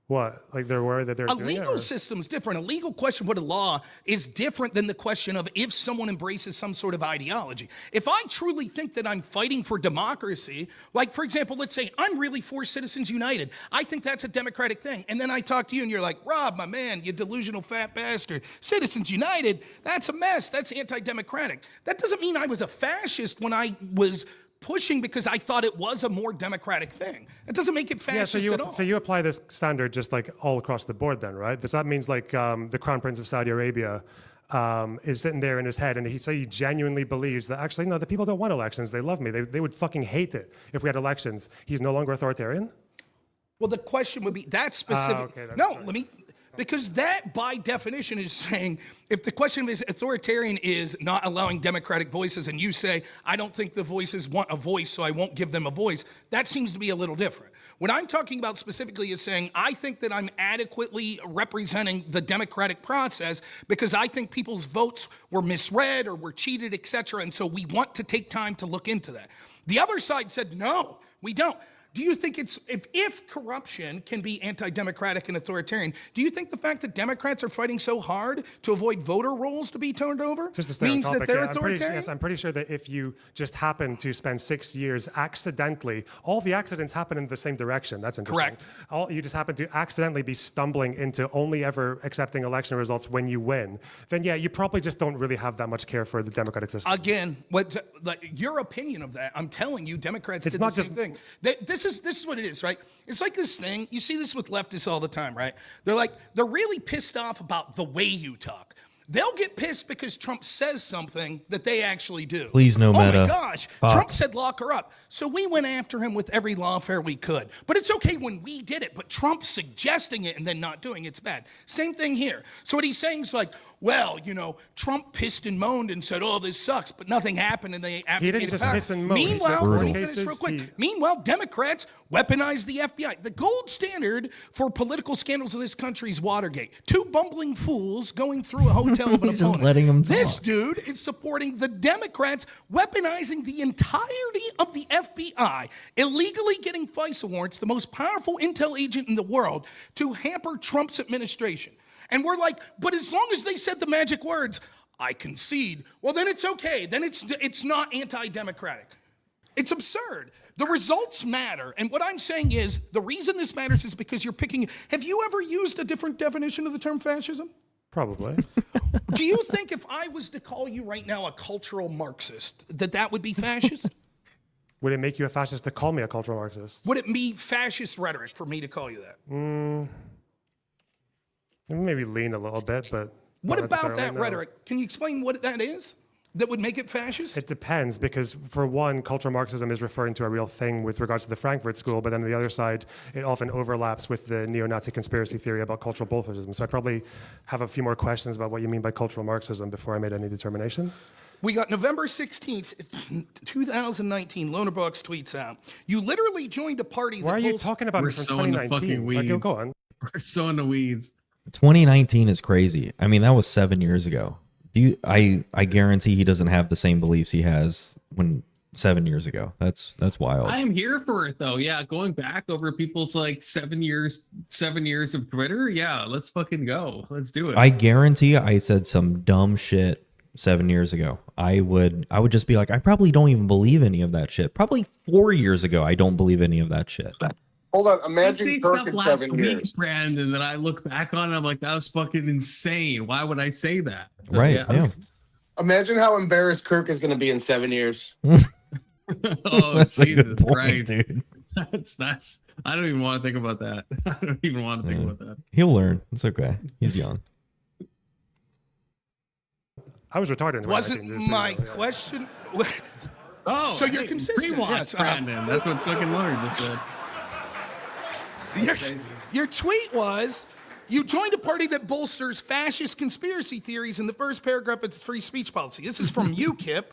Speaker 6: What? Like they're aware that they're doing it?
Speaker 8: A legal system's different. A legal question for the law is different than the question of if someone embraces some sort of ideology. If I truly think that I'm fighting for democracy, like, for example, let's say I'm really for Citizens United. I think that's a democratic thing. And then I talk to you and you're like, Rob, my man, you delusional fat bastard. Citizens United, that's a mess. That's anti-democratic. That doesn't mean I was a fascist when I was pushing because I thought it was a more democratic thing. It doesn't make it fascist at all.
Speaker 6: So you apply this standard just like all across the board then, right? Does that means like the Crown Prince of Saudi Arabia is sitting there in his head and he genuinely believes that actually, no, the people don't want elections. They love me. They would fucking hate it if we had elections. He's no longer authoritarian?
Speaker 8: Well, the question would be that specific. Because that, by definition, is saying if the question is authoritarian is not allowing democratic voices, and you say, I don't think the voices want a voice, so I won't give them a voice, that seems to be a little different. What I'm talking about specifically is saying, I think that I'm adequately representing the democratic process because I think people's votes were misread or were cheated, etc. And so we want to take time to look into that. The other side said, no, we don't. Do you think it's, if corruption can be anti-democratic and authoritarian, do you think the fact that Democrats are fighting so hard to avoid voter rolls to be turned over means that they're authoritarian?
Speaker 6: I'm pretty sure that if you just happen to spend 6 years accidentally, all the accidents happen in the same direction. That's interesting.
Speaker 8: Correct.
Speaker 6: You just happen to accidentally be stumbling into only ever accepting election results when you win. Then yeah, you probably just don't really have that much care for the democratic system.
Speaker 8: Again, your opinion of that, I'm telling you, Democrats did the same thing. This is what it is, right? It's like this thing, you see this with leftists all the time, right? They're really pissed off about the way you talk. They'll get pissed because Trump says something that they actually do.
Speaker 1: Please no meta.
Speaker 8: Oh my gosh, Trump said lock her up. So we went after him with every lawfare we could. But it's okay when we did it, but Trump suggesting it and then not doing it's bad. Same thing here. So what he's saying is like, well, you know, Trump pissed and moaned and said, "Oh, this sucks," but nothing happened, and they abdicated
Speaker 6: didn't just
Speaker 8: power.
Speaker 6: piss and moan. He
Speaker 8: Meanwhile,
Speaker 6: said
Speaker 8: let me
Speaker 6: cases,
Speaker 8: finish real quick.
Speaker 6: he-
Speaker 8: Meanwhile, Democrats weaponized the FBI. The gold standard for political scandals in this country is Watergate. Two bumbling fools going through a hotel of an
Speaker 1: He's just
Speaker 8: opponent.
Speaker 1: letting 'em
Speaker 8: This
Speaker 1: talk.
Speaker 8: dude is supporting the Democrats weaponizing the entirety of the FBI, illegally getting FISA warrants, the most powerful intel agent in the world, to hamper Trump's administration. And we're like, but as long as they said the magic words, I concede, well, then it's okay. Then it's not anti-democratic. It's absurd. The results matter. And what I'm saying is, the reason this matters is because you're picking. Have you ever used a different definition of the term fascism?
Speaker 6: Probably.
Speaker 8: Do you think if I was to call you right now a cultural Marxist, that would be fascist?
Speaker 6: Would it make you a fascist to call me a cultural Marxist?
Speaker 8: Would it be fascist rhetoric for me to call you that?
Speaker 6: Maybe lean a little bit, but
Speaker 8: What
Speaker 6: not
Speaker 8: about
Speaker 6: necessarily,
Speaker 8: that
Speaker 6: no.
Speaker 8: rhetoric? Can you explain what that is that would make it fascist?
Speaker 6: It depends, because for one, cultural Marxism is referring to a real thing with regards to the Frankfurt School, but then on the other side, it often overlaps with the neo-Nazi conspiracy theory about cultural Bolshevism. So I probably have a few more questions about what you mean by cultural Marxism before I made any determination.
Speaker 8: We got November 16th, 2019, Lonerbox tweets out, you literally joined a party that
Speaker 6: Why are you
Speaker 8: boasts-
Speaker 6: talking about
Speaker 2: We're
Speaker 6: me from
Speaker 2: so in the
Speaker 6: 2019?
Speaker 2: fucking
Speaker 6: Like,
Speaker 2: weeds.
Speaker 6: go on.
Speaker 2: We're so in the weeds.
Speaker 1: 2019 is crazy. I mean, that was 7 years ago. I guarantee he doesn't have the same beliefs he has when 7 years ago. That's wild.
Speaker 2: I am here for it though. Yeah, going back over people's like 7 years of Twitter. Yeah, let's fucking go. Let's do it.
Speaker 1: I guarantee I said some dumb shit 7 years ago. I would just be like, I probably don't even believe any of that shit. Probably 4 years ago, I don't believe any of that shit.
Speaker 12: Hold on,
Speaker 2: I
Speaker 12: imagine
Speaker 2: say
Speaker 12: Kirk
Speaker 2: stuff
Speaker 12: in
Speaker 2: last
Speaker 12: 7
Speaker 2: week,
Speaker 12: years.
Speaker 2: Brandon, that I look back on and I'm like, that was fucking insane. Why would I say that? So,
Speaker 1: Right, yeah.
Speaker 12: Imagine how embarrassed Kirk is going to be in 7 years.
Speaker 2: Oh,
Speaker 1: That's a
Speaker 2: Jesus
Speaker 1: good point,
Speaker 2: Christ.
Speaker 1: dude.
Speaker 2: That's I don't even want to think about that. I don't even want to think
Speaker 1: Yeah.
Speaker 2: about that.
Speaker 1: He'll learn. It's okay. He's young.
Speaker 6: I was retarded in 2019.
Speaker 8: Wasn't
Speaker 6: just so
Speaker 8: my
Speaker 6: you know, yeah.
Speaker 8: question.
Speaker 2: Oh,
Speaker 8: So you're
Speaker 2: hey,
Speaker 8: consistent,
Speaker 2: pre-watch,
Speaker 8: yes.
Speaker 2: Brandon. That's what fucking Lauren just said.
Speaker 8: Your tweet was, you joined a party that bolsters fascist conspiracy theories in the first paragraph of its free speech policy. This is from UKIP,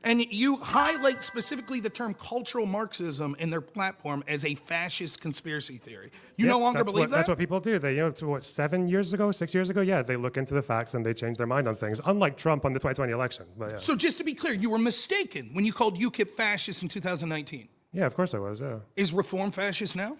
Speaker 8: and you highlight specifically the term cultural Marxism in their platform as a fascist conspiracy theory. You
Speaker 6: Yeah,
Speaker 8: no longer
Speaker 6: that's
Speaker 8: believe
Speaker 6: what,
Speaker 8: that?
Speaker 6: That's what people do. They, to what, 7 years ago, 6 years ago? Yeah, they look into the facts and they change their mind on things. Unlike Trump on the 2020 election. But yeah.
Speaker 8: So just to be clear, you were mistaken when you called UKIP fascist in 2019.
Speaker 6: Yeah, of course I was, yeah.
Speaker 8: Is Reform fascist now?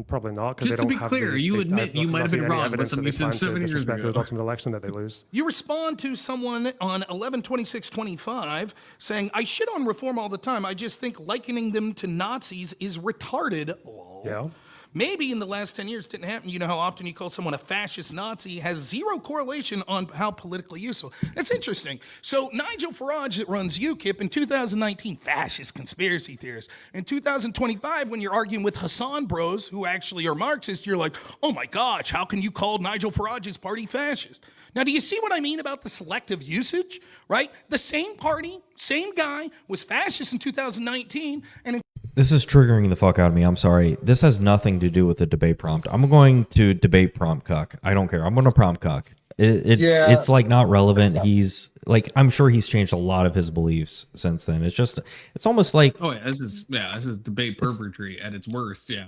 Speaker 6: Probably not, because they
Speaker 2: Just
Speaker 6: don't
Speaker 2: to be
Speaker 6: have
Speaker 2: clear,
Speaker 6: the,
Speaker 2: you
Speaker 6: they-
Speaker 2: admit
Speaker 6: I've
Speaker 2: you
Speaker 6: not
Speaker 2: might have
Speaker 6: seen
Speaker 2: been
Speaker 6: any
Speaker 2: wrong about
Speaker 6: evidence that
Speaker 2: something
Speaker 6: they
Speaker 2: you said
Speaker 6: plan to
Speaker 2: 7 years
Speaker 6: disrespect
Speaker 2: ago.
Speaker 6: the results of an election that they lose.
Speaker 8: You respond to someone on 11/26/25 saying, I shit on reform all the time. I just think likening them to Nazis is retarded. Lol.
Speaker 6: Yeah.
Speaker 8: Maybe in the last 10 years it didn't happen. You know how often you call someone a fascist Nazi has zero correlation on how politically useful. That's interesting. So Nigel Farage that runs UKIP in 2019, fascist conspiracy theorist. In 2025, when you're arguing with Hassan bros who actually are Marxists, you're like, oh my gosh, how can you call Nigel Farage's party fascist? Now, do you see what I mean about the selective usage, right? The same party, same guy was fascist in 2019 and in
Speaker 1: This is triggering the fuck out of me. I'm sorry. This has nothing to do with the debate prompt. I'm going to debate prompt cuck. I don't care. I'm going to prompt cuck.
Speaker 12: Yeah.
Speaker 1: It's like not relevant. He's like, I'm sure he's changed a lot of his beliefs since then. It's almost like
Speaker 2: Oh yeah, this is debate perpetrary at its worst. Yeah.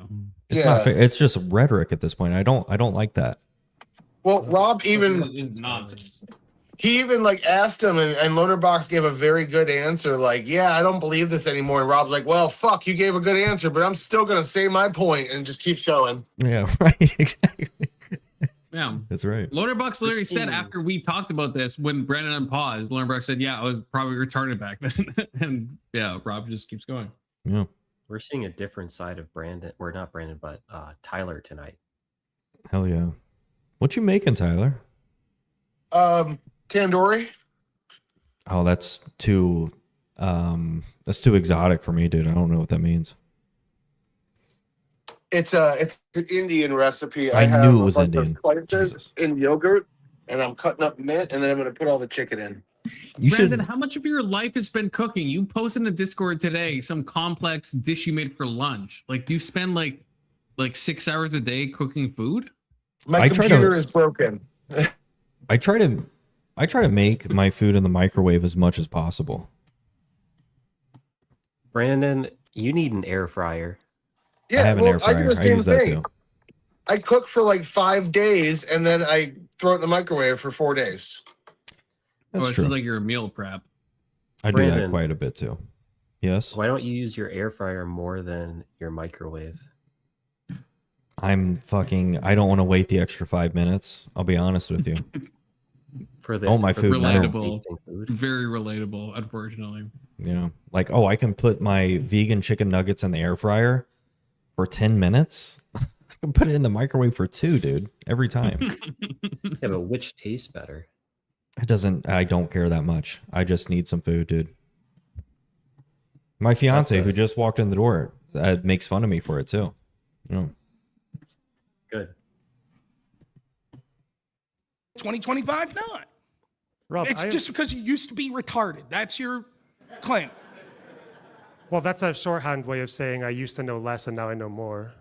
Speaker 1: it's not fair. It's just rhetoric at this point. I don't like that.
Speaker 12: Well, Rob even
Speaker 2: It's nonsense.
Speaker 12: he even like asked him, and Lonerbox gave a very good answer. Like, yeah, I don't believe this anymore. And Rob's like, well, fuck, you gave a good answer, but I'm still gonna say my point, and just keeps going.
Speaker 1: Yeah, right. Exactly.
Speaker 2: Yeah.
Speaker 1: That's right.
Speaker 2: Lonerbox literally said after we talked about this when Brandon unpaused, Lonerbox said, yeah, I was probably retarded back then. And yeah, Rob just keeps going.
Speaker 1: Yeah.
Speaker 10: We're seeing a different side of Brandon, or not Brandon, but Tyler tonight.
Speaker 1: Hell yeah. What you making, Tyler?
Speaker 12: Tandoori.
Speaker 1: Oh, that's too exotic for me, dude. I don't know what that means.
Speaker 12: It's an Indian recipe.
Speaker 1: I
Speaker 12: have
Speaker 1: knew it
Speaker 12: a
Speaker 1: was
Speaker 12: bunch of
Speaker 1: Indian.
Speaker 12: spices
Speaker 1: Jesus.
Speaker 12: in yogurt, and I'm cutting up mint, and then I'm gonna put all the chicken in.
Speaker 1: You
Speaker 2: Brandon,
Speaker 1: should.
Speaker 2: how much of your life has been cooking? You posted in the Discord today some complex dish you made for lunch. Like, do you spend like 6 hours a day cooking food?
Speaker 12: My
Speaker 1: I try
Speaker 12: computer
Speaker 1: to-
Speaker 12: is broken.
Speaker 1: I try to make my food in the microwave as much as possible.
Speaker 10: Brandon, you need an air fryer.
Speaker 12: Yeah,
Speaker 1: I have an air
Speaker 12: I do
Speaker 1: fryer.
Speaker 12: the
Speaker 1: I
Speaker 12: same
Speaker 1: use that
Speaker 12: thing.
Speaker 1: too.
Speaker 12: I cook for like 5 days and then I throw it in the microwave for 4 days.
Speaker 1: That's
Speaker 2: it
Speaker 1: true.
Speaker 2: sounds like you're a meal prep.
Speaker 1: I do that
Speaker 10: Brandon,
Speaker 1: quite a bit too. Yes.
Speaker 10: Why don't you use your air fryer more than your microwave?
Speaker 1: I don't want to wait the extra 5 minutes. I'll be honest with you.
Speaker 10: For the
Speaker 1: my
Speaker 10: for
Speaker 1: food now.
Speaker 2: Relatable.
Speaker 10: food.
Speaker 2: Very relatable, unfortunately.
Speaker 1: Like, I can put my vegan chicken nuggets in the air fryer for 10 minutes. I can put it in the microwave for 2, dude, every time.
Speaker 10: Yeah, but which tastes better?
Speaker 1: I don't care that much. I just need some food, dude. My fiance, who just walked in the door, makes fun of me for it too.
Speaker 10: Good.
Speaker 8: 2025, not.
Speaker 6: Rob,
Speaker 8: It's just because you used to be retarded. That's your claim.
Speaker 6: Well, that's a shorthand way of saying I used to know less and now I know more.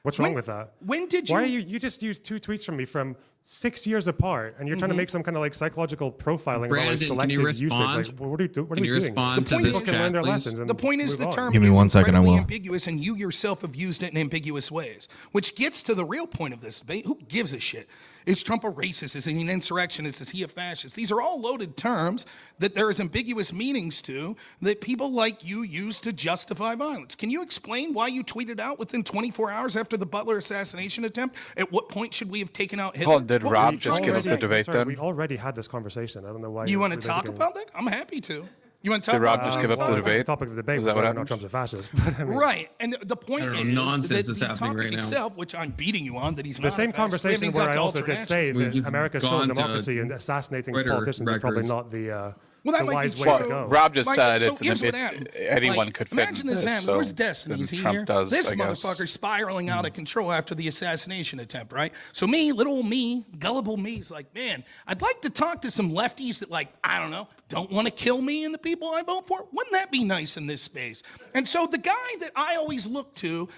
Speaker 6: What's wrong with that?
Speaker 8: When did you?
Speaker 6: Why are you just used 2 tweets from me from 6 years apart, and you're trying to make some kind of like psychological profiling
Speaker 2: Brandon,
Speaker 6: about
Speaker 2: can you
Speaker 6: selective usage?
Speaker 2: respond?
Speaker 6: Like, what are you doing?
Speaker 2: Can you respond to
Speaker 6: People
Speaker 2: this
Speaker 6: can learn
Speaker 2: chat,
Speaker 6: their
Speaker 2: please?
Speaker 6: lessons. And
Speaker 8: The point is
Speaker 6: move
Speaker 8: the
Speaker 6: on.
Speaker 8: term
Speaker 1: Give me
Speaker 8: is
Speaker 1: 1 second, I
Speaker 8: incredibly
Speaker 1: will.
Speaker 8: ambiguous, and you yourself have used it in ambiguous ways, which gets to the real point of this debate. Who gives a shit? Is Trump a racist? Is he an insurrectionist? Is he a fascist? These are all loaded terms that there is ambiguous meanings to that people like you use to justify violence. Can you explain why you tweeted out within 24 hours after the Butler assassination attempt? At what point should we have taken out Hitler?
Speaker 9: Well, did
Speaker 8: What
Speaker 9: Rob
Speaker 8: were you
Speaker 9: just
Speaker 8: trying
Speaker 9: give
Speaker 8: to
Speaker 9: us the
Speaker 8: say?
Speaker 9: debate
Speaker 6: Sorry,
Speaker 9: then?
Speaker 6: we already had this conversation. I don't know why.
Speaker 8: You want to
Speaker 6: we're
Speaker 8: talk
Speaker 6: making-
Speaker 8: about that? I'm happy to. You want to talk
Speaker 9: Did Rob
Speaker 8: about
Speaker 9: just
Speaker 8: it?
Speaker 9: give up the
Speaker 6: I think
Speaker 9: debate?
Speaker 6: The topic of the debate
Speaker 9: Is
Speaker 6: was
Speaker 9: that what
Speaker 6: whether or not
Speaker 9: happened?
Speaker 6: Trump's a fascist. I mean,
Speaker 8: Right, and the point
Speaker 2: I don't know,
Speaker 8: is
Speaker 2: nonsense
Speaker 8: that
Speaker 2: is
Speaker 8: the
Speaker 2: happening
Speaker 8: topic
Speaker 2: right now.
Speaker 8: itself, which I'm beating you on, that he's
Speaker 6: The
Speaker 8: not
Speaker 6: same
Speaker 8: a fascist. We
Speaker 6: conversation
Speaker 8: haven't
Speaker 6: where
Speaker 8: got
Speaker 6: I
Speaker 8: to
Speaker 6: also did say
Speaker 2: We've
Speaker 6: that
Speaker 2: just
Speaker 6: America's still a
Speaker 2: gone to
Speaker 6: democracy and assassinating
Speaker 2: Twitter
Speaker 6: politicians is probably
Speaker 2: records.
Speaker 6: not the
Speaker 8: Well, that
Speaker 6: the
Speaker 8: might be
Speaker 6: wise
Speaker 8: true.
Speaker 6: way to go.
Speaker 9: Rob just
Speaker 8: Like,
Speaker 9: said
Speaker 8: so
Speaker 9: it's,
Speaker 8: here's what happened.
Speaker 9: anyone
Speaker 8: Like,
Speaker 9: could fit
Speaker 8: imagine
Speaker 9: in
Speaker 8: this
Speaker 9: this.
Speaker 8: happened.
Speaker 9: So
Speaker 8: Where's Destiny?
Speaker 9: then
Speaker 8: Is he
Speaker 9: Trump
Speaker 8: here?
Speaker 9: does,
Speaker 8: This
Speaker 9: I guess.
Speaker 8: motherfucker's spiraling out of control after the assassination attempt, right? So me, little me, gullible me, is like, man, I'd like to talk to some lefties that, like, I don't know, don't want to kill me and the people I vote for. Wouldn't that be nice in this space? And so the guy that I always look to.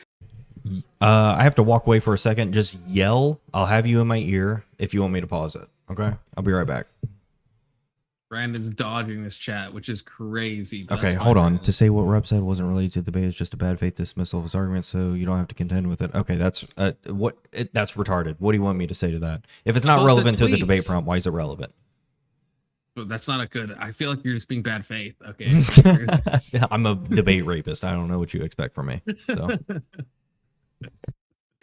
Speaker 1: I have to walk away for a second. Just yell. I'll have you in my ear if you want me to pause it. Okay? I'll be right back.
Speaker 2: Brandon's dodging this chat, which is crazy. but
Speaker 1: Okay,
Speaker 2: that's
Speaker 1: hold
Speaker 2: fine,
Speaker 1: on.
Speaker 2: Brandon.
Speaker 1: To say what Rob said wasn't related to the debate is just a bad faith dismissal of his argument, so you don't have to contend with it. Okay, that's that's retarded. What do you want me to say to that? If it's not
Speaker 2: Well, the
Speaker 1: relevant to the
Speaker 2: tweets-
Speaker 1: debate prompt, why is it relevant?
Speaker 2: But that's not a good. I feel like you're just being bad faith. Okay.
Speaker 1: I'm a debate rapist. I don't know what you expect from me. So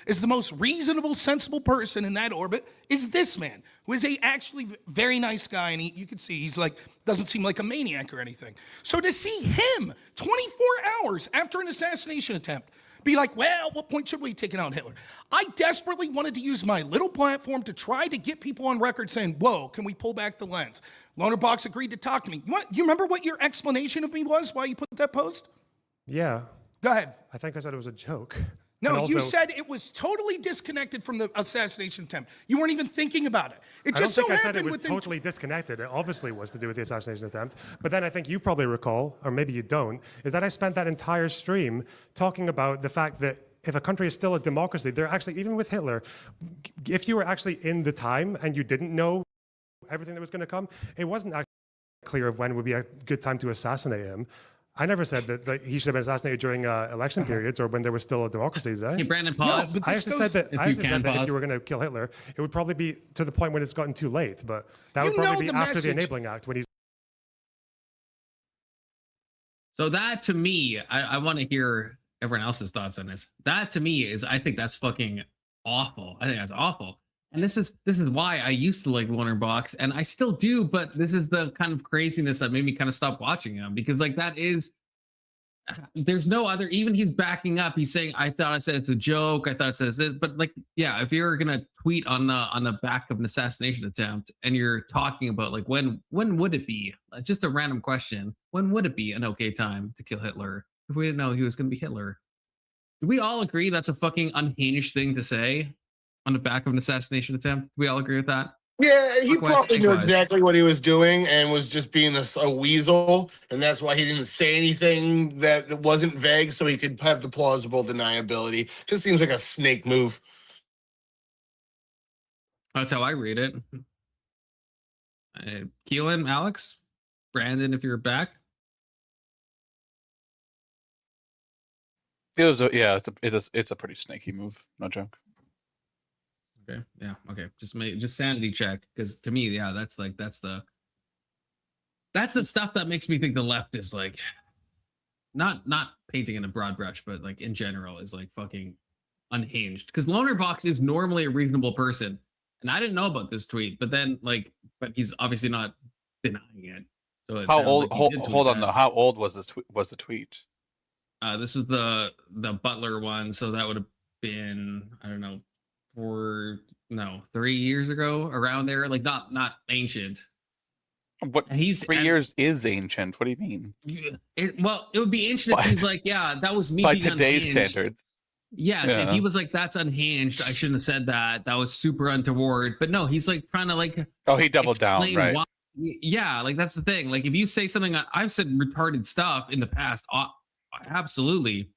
Speaker 8: Is the most reasonable, sensible person in that orbit is this man, who is a actually very nice guy, and you can see he's like doesn't seem like a maniac or anything. So to see him 24 hours after an assassination attempt be like, well, at what point should we have taken out Hitler? I desperately wanted to use my little platform to try to get people on record saying, whoa, can we pull back the lens? Lonerbox agreed to talk to me. You remember what your explanation of me was, why you put that post?
Speaker 6: Yeah.
Speaker 8: Go ahead.
Speaker 6: I think I said it was a joke.
Speaker 8: No,
Speaker 6: And
Speaker 8: you
Speaker 6: also-
Speaker 8: said it was totally disconnected from the assassination attempt. You weren't even thinking about it. It
Speaker 6: I don't
Speaker 8: just so
Speaker 6: think I said
Speaker 8: happened
Speaker 6: it was
Speaker 8: within
Speaker 6: totally disconnected. It obviously was to do with the assassination attempt. But then I think you probably recall, or maybe you don't, is that I spent that entire stream talking about the fact that if a country is still a democracy, they're actually, even with Hitler, if you were actually in the time and you didn't know everything that was going to come, it wasn't actually clear of when would be a good time to assassinate him. I never said that he should have been assassinated during election periods or when there was still a democracy, did I?
Speaker 2: Hey, Brandon, pause.
Speaker 6: I actually said that,
Speaker 2: If
Speaker 6: I
Speaker 2: you
Speaker 6: actually
Speaker 2: can
Speaker 6: said that if
Speaker 2: pause.
Speaker 6: you were going to kill Hitler, it would probably be to the point when it's gotten too late. But that
Speaker 8: You
Speaker 6: would probably
Speaker 8: know
Speaker 6: be
Speaker 8: the
Speaker 6: after the
Speaker 8: message.
Speaker 6: Enabling Act when he's.
Speaker 2: So that to me, I want to hear everyone else's thoughts on this. That to me is, I think that's fucking awful. I think that's awful. And this is why I used to like Lonerbox, and I still do. But this is the kind of craziness that made me kind of stop watching him, because like that is. There's no other. Even he's backing up. He's saying, "I thought I said it's a joke. I thought it says it." But like, yeah, if you're gonna tweet on the back of an assassination attempt, and you're talking about like when would it be? Just a random question. When would it be an okay time to kill Hitler if we didn't know he was gonna be Hitler? Do we all agree that's a fucking unhinged thing to say on the back of an assassination attempt? Do we all agree with that?
Speaker 12: Yeah, he
Speaker 2: Likewise,
Speaker 12: probably knew
Speaker 2: likewise.
Speaker 12: exactly what he was doing and was just being a weasel, and that's why he didn't say anything that wasn't vague, so he could have the plausible deniability. Just seems like a snake move.
Speaker 2: That's how I read it. Keelan, Alex, Brandon, if you're back.
Speaker 9: It's a pretty snaky move, no joke.
Speaker 2: Okay, yeah, okay. Just sanity check, because to me, yeah, that's the stuff that makes me think the left is like not painting in a broad brush, but like in general is like fucking unhinged. Because Lonerbox is normally a reasonable person, and I didn't know about this tweet, but but he's obviously not denying it. So
Speaker 9: How old? Hold on though. How old was the tweet?
Speaker 2: This was the Butler one, so that would have been, I don't know, 3 years ago, around there. Like not ancient.
Speaker 9: What? And 3 years is ancient. What do you mean?
Speaker 2: It would be ancient if he's like, yeah, that was me
Speaker 9: by
Speaker 2: being
Speaker 9: today's
Speaker 2: unhinged.
Speaker 9: Standards.
Speaker 2: Yes, yeah. If he was like, that's unhinged, I shouldn't have said that. That was super untoward. But no, he's like trying to like.
Speaker 9: Oh, he doubled down, right?
Speaker 2: Why, yeah, like that's the thing. Like if you say something, I've said retarded stuff in the past. Absolutely.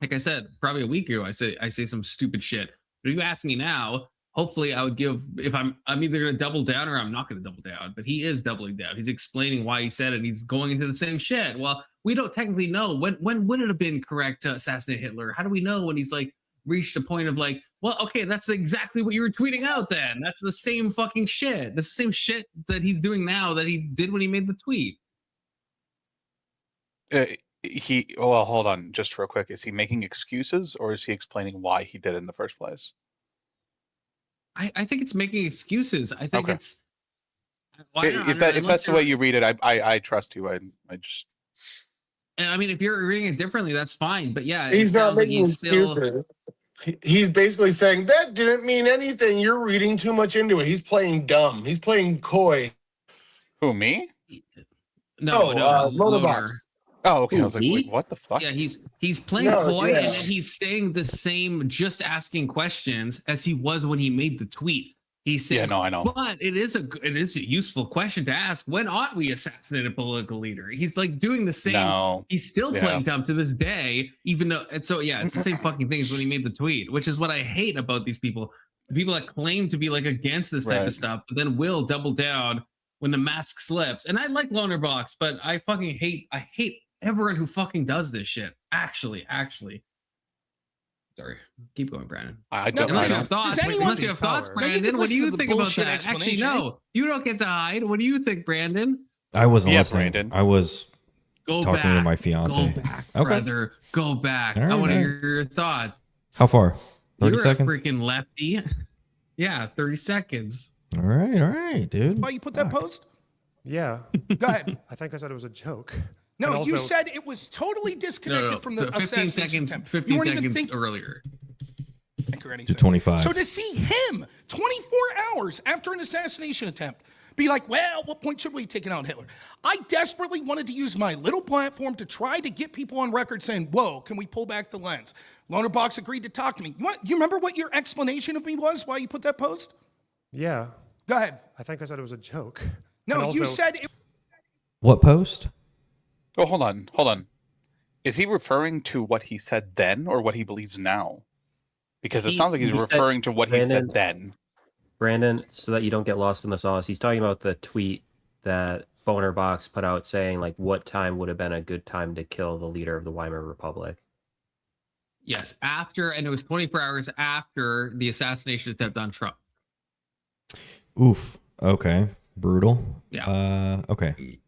Speaker 2: Like I said, probably a week ago, I say some stupid shit. But if you ask me now, hopefully I would give, if I'm either going to double down or I'm not going to double down. But he is doubling down. He's explaining why he said it. He's going into the same shit. Well, we don't technically know when would it have been correct to assassinate Hitler? How do we know when he's like reached a point of like, well, okay, that's exactly what you were tweeting out then. That's the same fucking shit. The same shit that he's doing now that he did when he made the tweet.
Speaker 9: Well, hold on, just real quick. Is he making excuses or is he explaining why he did it in the first place?
Speaker 2: I think it's making excuses. I think it's.
Speaker 9: If that's the way you read it, I trust you. I just.
Speaker 2: I mean, if you're reading it differently, that's fine. But yeah,
Speaker 12: he's not making excuses. He's basically saying that didn't mean anything. You're reading too much into it. He's playing dumb. He's playing coy.
Speaker 9: Who, me?
Speaker 2: No,
Speaker 12: Lonerbox.
Speaker 9: Oh, okay. I was like, wait, what the fuck?
Speaker 2: Yeah, he's playing coy, and then he's saying the same, just asking questions as he was when he made the tweet. He said,
Speaker 9: "Yeah, no, I know,
Speaker 2: but it is a useful question to ask. When ought we assassinate a political leader?" He's like doing the same.
Speaker 9: No.
Speaker 2: He's still playing dumb to this day, even though. And so yeah, it's the same fucking thing as when he made the tweet, which is what I hate about these people. The people that claim to be like against this type of stuff, but then will double down when the mask slips. And I like Lonerbox, but I fucking hate. I hate everyone who fucking does this shit. Actually. Sorry. Keep going, Brandon. Unless you have thoughts, Brandon, what do you think about that? Actually, no. You don't get to hide. What do you think, Brandon?
Speaker 1: I wasn't listening.
Speaker 9: Brandon.
Speaker 1: I was talking to my fiance.
Speaker 2: Go back, brother. Go back.
Speaker 1: Right,
Speaker 2: I want to hear your thoughts.
Speaker 1: How far? 30 seconds?
Speaker 2: You're a freaking lefty. Yeah, 30 seconds.
Speaker 1: All right, dude.
Speaker 8: Why you put that post?
Speaker 6: Yeah.
Speaker 8: Go ahead.
Speaker 6: I think I said it was a joke.
Speaker 8: No,
Speaker 6: also,
Speaker 8: you said it was totally disconnected from the
Speaker 2: 15 seconds. 15 seconds earlier.
Speaker 1: To 25.
Speaker 8: So to see him 24 hours after an assassination attempt be like, well, at what point should we take out Hitler? I desperately wanted to use my little platform to try to get people on record saying, whoa, can we pull back the lens? Lonerbox agreed to talk to me. You remember what your explanation of me was, why you put that post?
Speaker 6: Yeah.
Speaker 8: Go ahead.
Speaker 6: I think I said it was a joke.
Speaker 8: No, you said it.
Speaker 1: What post?
Speaker 9: Oh, hold on. Is he referring to what he said then or what he believes now? Because it sounds like he's referring to what he said then.
Speaker 10: Brandon, so that you don't get lost in the sauce, he's talking about the tweet that Lonerbox put out saying, like, what time would have been a good time to kill the leader of the Weimar Republic?
Speaker 2: Yes, and it was 24 hours after the assassination attempt on Trump.
Speaker 1: Oof. Okay. Brutal.
Speaker 2: Yeah.
Speaker 1: Okay.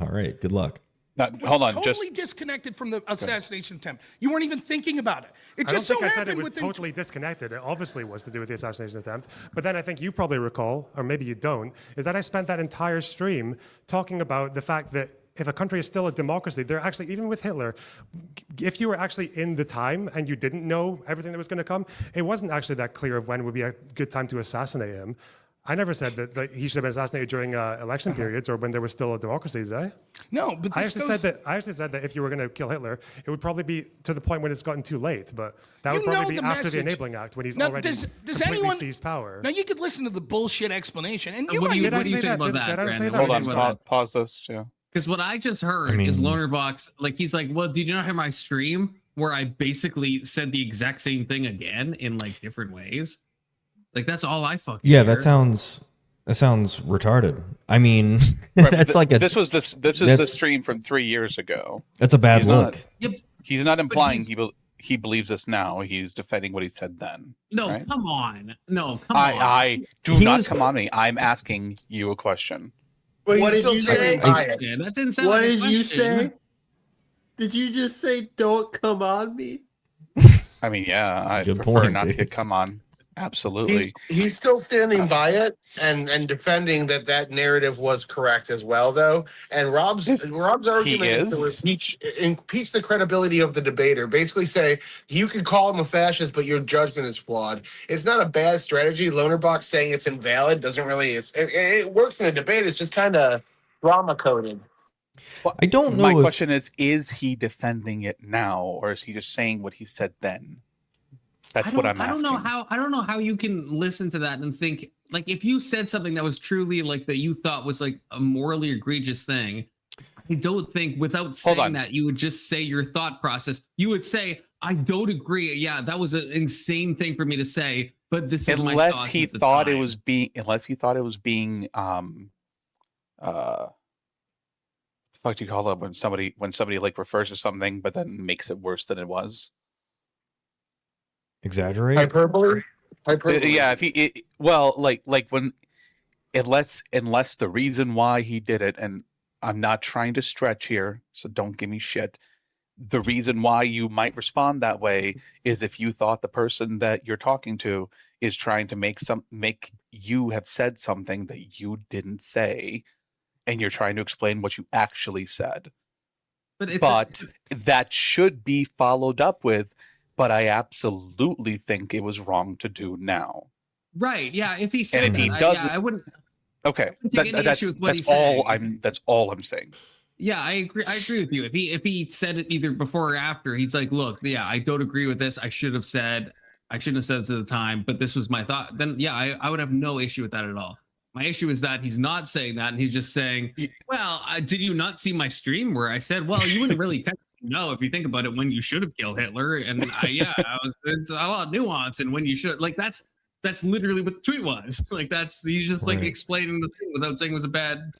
Speaker 1: All right. Good luck.
Speaker 9: Now, hold on.
Speaker 8: Totally disconnected from the assassination attempt. You weren't even thinking about it. It just so
Speaker 6: I
Speaker 8: happened
Speaker 6: said it was totally disconnected. It obviously was to do with the assassination attempt. But then I think you probably recall, or maybe you don't, is that I spent that entire stream talking about the fact that if a country is still a democracy, they're actually, even with Hitler, if you were actually in the time and you didn't know everything that was going to come, it wasn't actually that clear of when would be a good time to assassinate him. I never said that he should have been assassinated during election periods or when there was still a democracy, did I?
Speaker 8: No, but
Speaker 6: I actually said that if you were going to kill Hitler, it would probably be to the point when it's gotten too late. But that would probably be after the Enabling Act when he's already completely seized power.
Speaker 8: Now you could listen to the bullshit explanation, and
Speaker 2: what do you think about that, Brandon?
Speaker 9: Hold on, pause this. Yeah.
Speaker 2: Because what I just heard is Lonerbox, like he's like, well, did you not hear my stream where I basically said the exact same thing again in like different ways? Like that's all I fucking hear.
Speaker 1: That sounds That sounds retarded. I mean,
Speaker 9: Right,
Speaker 1: that's like a.
Speaker 9: This was the stream from 3 years ago.
Speaker 1: That's a bad
Speaker 9: He's
Speaker 1: look.
Speaker 9: He's not implying he believes this now. He's defending what he said then.
Speaker 2: No,
Speaker 9: right?
Speaker 2: come on. No, come on.
Speaker 9: I do not come on me. I'm asking you a question.
Speaker 12: But
Speaker 13: What
Speaker 12: he's
Speaker 13: did
Speaker 12: still
Speaker 13: you say?
Speaker 12: standing by it.
Speaker 2: Yeah, that didn't sound
Speaker 13: What
Speaker 2: like a
Speaker 13: did you
Speaker 2: question.
Speaker 13: say? Did you just say don't come on me?
Speaker 9: I mean, yeah, I
Speaker 1: Good
Speaker 9: prefer
Speaker 1: point,
Speaker 9: not to
Speaker 1: dude.
Speaker 9: get come on. Absolutely.
Speaker 12: He's still standing by it and defending that narrative was correct as well, though. And Rob's argument is to impeach the credibility of the debater. Basically, say you can call him a fascist, but your judgment is flawed. It's not a bad strategy. Lonerbox saying it's invalid doesn't really. It works in a debate. It's just kind of drama coded.
Speaker 1: I don't know.
Speaker 9: My question is he defending it now, or is he just saying what he said then? That's what I'm asking.
Speaker 2: I don't know how you can listen to that and think, like, if you said something that was truly like that you thought was like a morally egregious thing, I don't think without saying that you would just say your thought process. You would say, I don't agree. Yeah, that was an insane thing for me to say, but this is my thoughts
Speaker 9: he
Speaker 2: at the
Speaker 9: thought
Speaker 2: time.
Speaker 9: it was being fuck do you call it when somebody like refers to something but then makes it worse than it was?
Speaker 1: Exaggerate.
Speaker 12: Hyperbole.
Speaker 9: Yeah, like when unless the reason why he did it, and I'm not trying to stretch here, so don't give me shit. The reason why you might respond that way is if you thought the person that you're talking to is trying to make you have said something that you didn't say, and you're trying to explain what you actually said. But that should be followed up with, but I absolutely think it was wrong to do now.
Speaker 2: Right. Yeah. If he said
Speaker 9: and if he doesn't,
Speaker 2: I wouldn't.
Speaker 9: Okay.
Speaker 2: Take any issue with what
Speaker 9: that's
Speaker 2: he's
Speaker 9: all
Speaker 2: saying.
Speaker 9: that's all I'm saying.
Speaker 2: Yeah, I agree with you. If he said it either before or after, he's like, look, yeah, I don't agree with this. I shouldn't have said this at the time, but this was my thought. Then yeah, I would have no issue with that at all. My issue is that he's not saying that, and he's just saying, well, did you not see my stream where I said, well, you wouldn't really technically know if you think about it when you should have killed Hitler, and it's a lot of nuance, and when you should, like, that's literally what the tweet was. Like, he's just like explaining the thing without saying it was a bad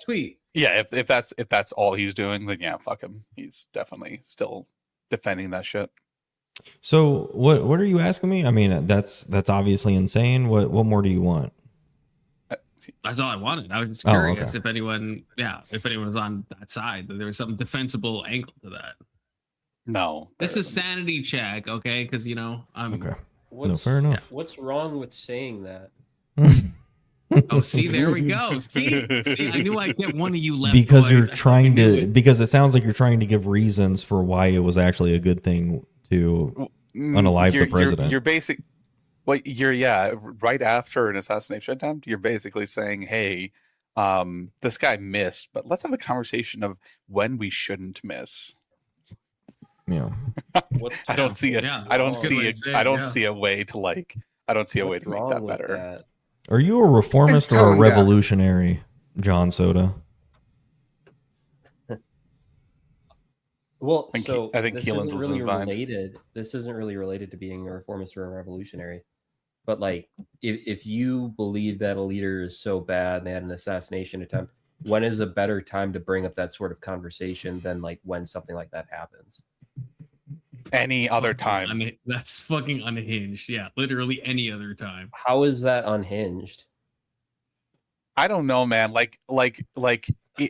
Speaker 2: tweet.
Speaker 9: Yeah, if that's all he's doing, then yeah, fuck him. He's definitely still defending that shit.
Speaker 1: So what are you asking me? I mean, that's obviously insane. What more do you want?
Speaker 2: That's all I wanted. I was just curious if anyone was on that side, that there was some defensible angle to that.
Speaker 9: No,
Speaker 2: this is sanity check, okay? Because I'm
Speaker 1: okay. No, fair enough.
Speaker 10: What's wrong with saying that?
Speaker 2: Oh, see, there we go. See, I knew I'd get one of you left.
Speaker 1: Because you're trying to. Because it sounds like you're trying to give reasons for why it was actually a good thing to unalive the president.
Speaker 9: You're basic. Well, right after an assassination attempt, you're basically saying, "Hey, this guy missed, but let's have a conversation of when we shouldn't miss."
Speaker 1: Yeah,
Speaker 9: I don't see it. I don't see a way to make that better.
Speaker 1: Are you a reformist or a revolutionary, John Soda?
Speaker 10: Well,
Speaker 9: I think
Speaker 10: this
Speaker 9: Keelan's
Speaker 10: isn't really
Speaker 9: behind.
Speaker 10: related. This isn't really related to being a reformist or a revolutionary. But like, if you believe that a leader is so bad and they had an assassination attempt, when is a better time to bring up that sort of conversation than like when something like that happens?
Speaker 9: Any other time.
Speaker 2: I mean, that's fucking unhinged. Yeah, literally any other time.
Speaker 10: How is that unhinged?
Speaker 9: I don't know, man.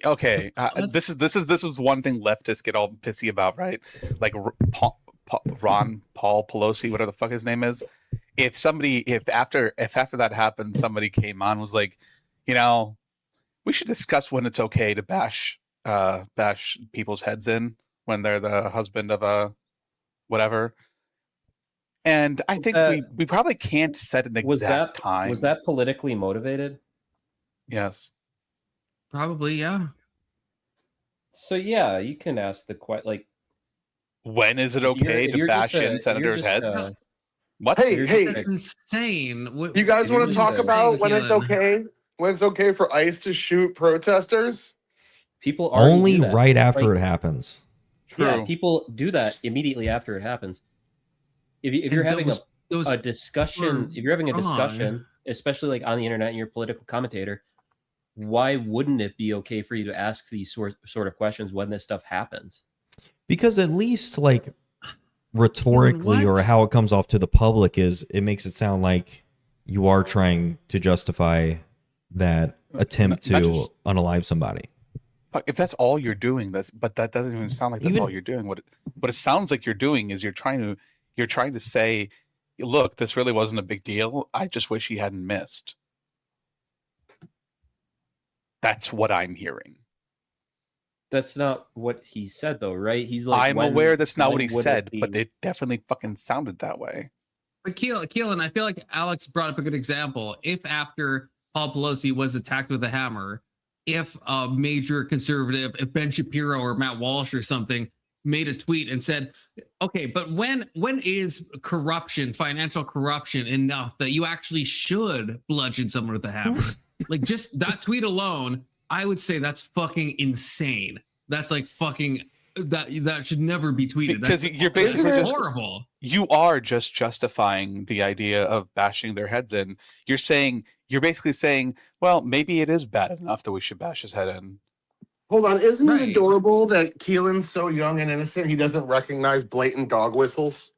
Speaker 9: Okay, this is one thing leftists get all pissy about, right? Like Ron Paul Pelosi, whatever the fuck his name is. If after that happened, somebody came on and was like, we should discuss when it's okay to bash people's heads in when they're the husband of a whatever. And I think we probably can't set an exact time.
Speaker 10: Was that politically motivated?
Speaker 9: Yes.
Speaker 2: Probably, yeah.
Speaker 10: So yeah, you can ask the question, like,
Speaker 9: when is it okay to bash in senators' heads? What?
Speaker 12: Hey,
Speaker 2: that's insane.
Speaker 12: You guys want to talk about when it's okay? When it's okay for ICE to shoot protesters?
Speaker 10: People
Speaker 1: only right after it happens.
Speaker 10: True. Yeah, people do that immediately after it happens. If you're having
Speaker 2: those
Speaker 10: a discussion, if you're having a
Speaker 2: wrong.
Speaker 10: discussion, especially like on the internet and you're a political commentator, why wouldn't it be okay for you to ask these sort of questions when this stuff happens?
Speaker 1: Because at least like rhetorically or how it comes off to the public is it makes it sound like you are trying to justify that attempt to unalive somebody.
Speaker 9: If that's all you're doing, but that doesn't even sound like that's all you're doing. What it sounds like you're doing is you're trying to say, look, this really wasn't a big deal. I just wish he hadn't missed. That's what I'm hearing.
Speaker 10: That's not what he said, though, right? He's like,
Speaker 9: I'm aware that's not what he said, but it definitely fucking sounded that way.
Speaker 2: But Keelan, I feel like Alex brought up a good example. If after Paul Pelosi was attacked with a hammer, if a major conservative, if Ben Shapiro or Matt Walsh or something made a tweet and said, okay, but when is corruption, financial corruption enough that you actually should bludgeon someone with a hammer? Like just that tweet alone, I would say that's fucking insane. That's like fucking that should never be tweeted.
Speaker 9: Because
Speaker 2: that's,
Speaker 9: you're basically
Speaker 2: that's horrible.
Speaker 9: You are just justifying the idea of bashing their heads in. You're basically saying, well, maybe it is bad enough that we should bash his head in.
Speaker 12: Hold on, isn't it adorable that Keelan's so young and innocent he doesn't recognize blatant dog whistles?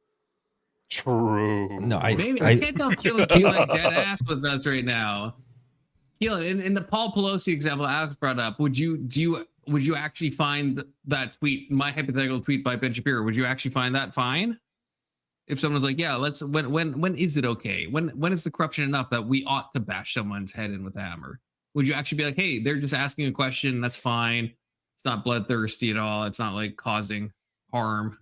Speaker 9: True.
Speaker 1: No,
Speaker 2: I can't tell if Keelan's like dead ass with us right now. Keelan, in the Paul Pelosi example Alex brought up, would you actually find that tweet, my hypothetical tweet by Ben Shapiro, would you actually find that fine? If someone's like, yeah, let's when is it okay? When is the corruption enough that we ought to bash someone's head in with a hammer? Would you actually be like, hey, they're just asking a question, that's fine. It's not bloodthirsty at all. It's not like causing harm.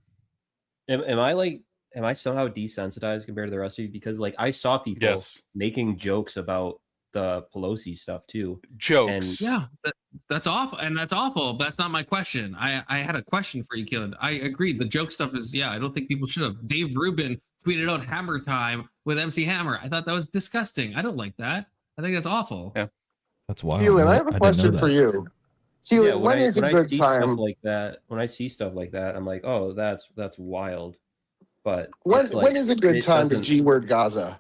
Speaker 10: Am I somehow desensitized compared to the rest of you? Because like I saw people making jokes about the Pelosi stuff too.
Speaker 9: Jokes.
Speaker 2: And that's awful. And that's awful. But that's not my question. I had a question for you, Keelan. I agree. The joke stuff is, I don't think people should have. Dave Rubin tweeted out Hammer Time with MC Hammer. I thought that was disgusting. I don't like that. I think that's awful.
Speaker 9: Yeah.
Speaker 1: That's wild.
Speaker 12: Keelan, I have a question for you. Keelan, when is a good time?
Speaker 10: When I see stuff like that, I'm like, oh, that's wild. But
Speaker 12: when is a good time to G-word Gaza?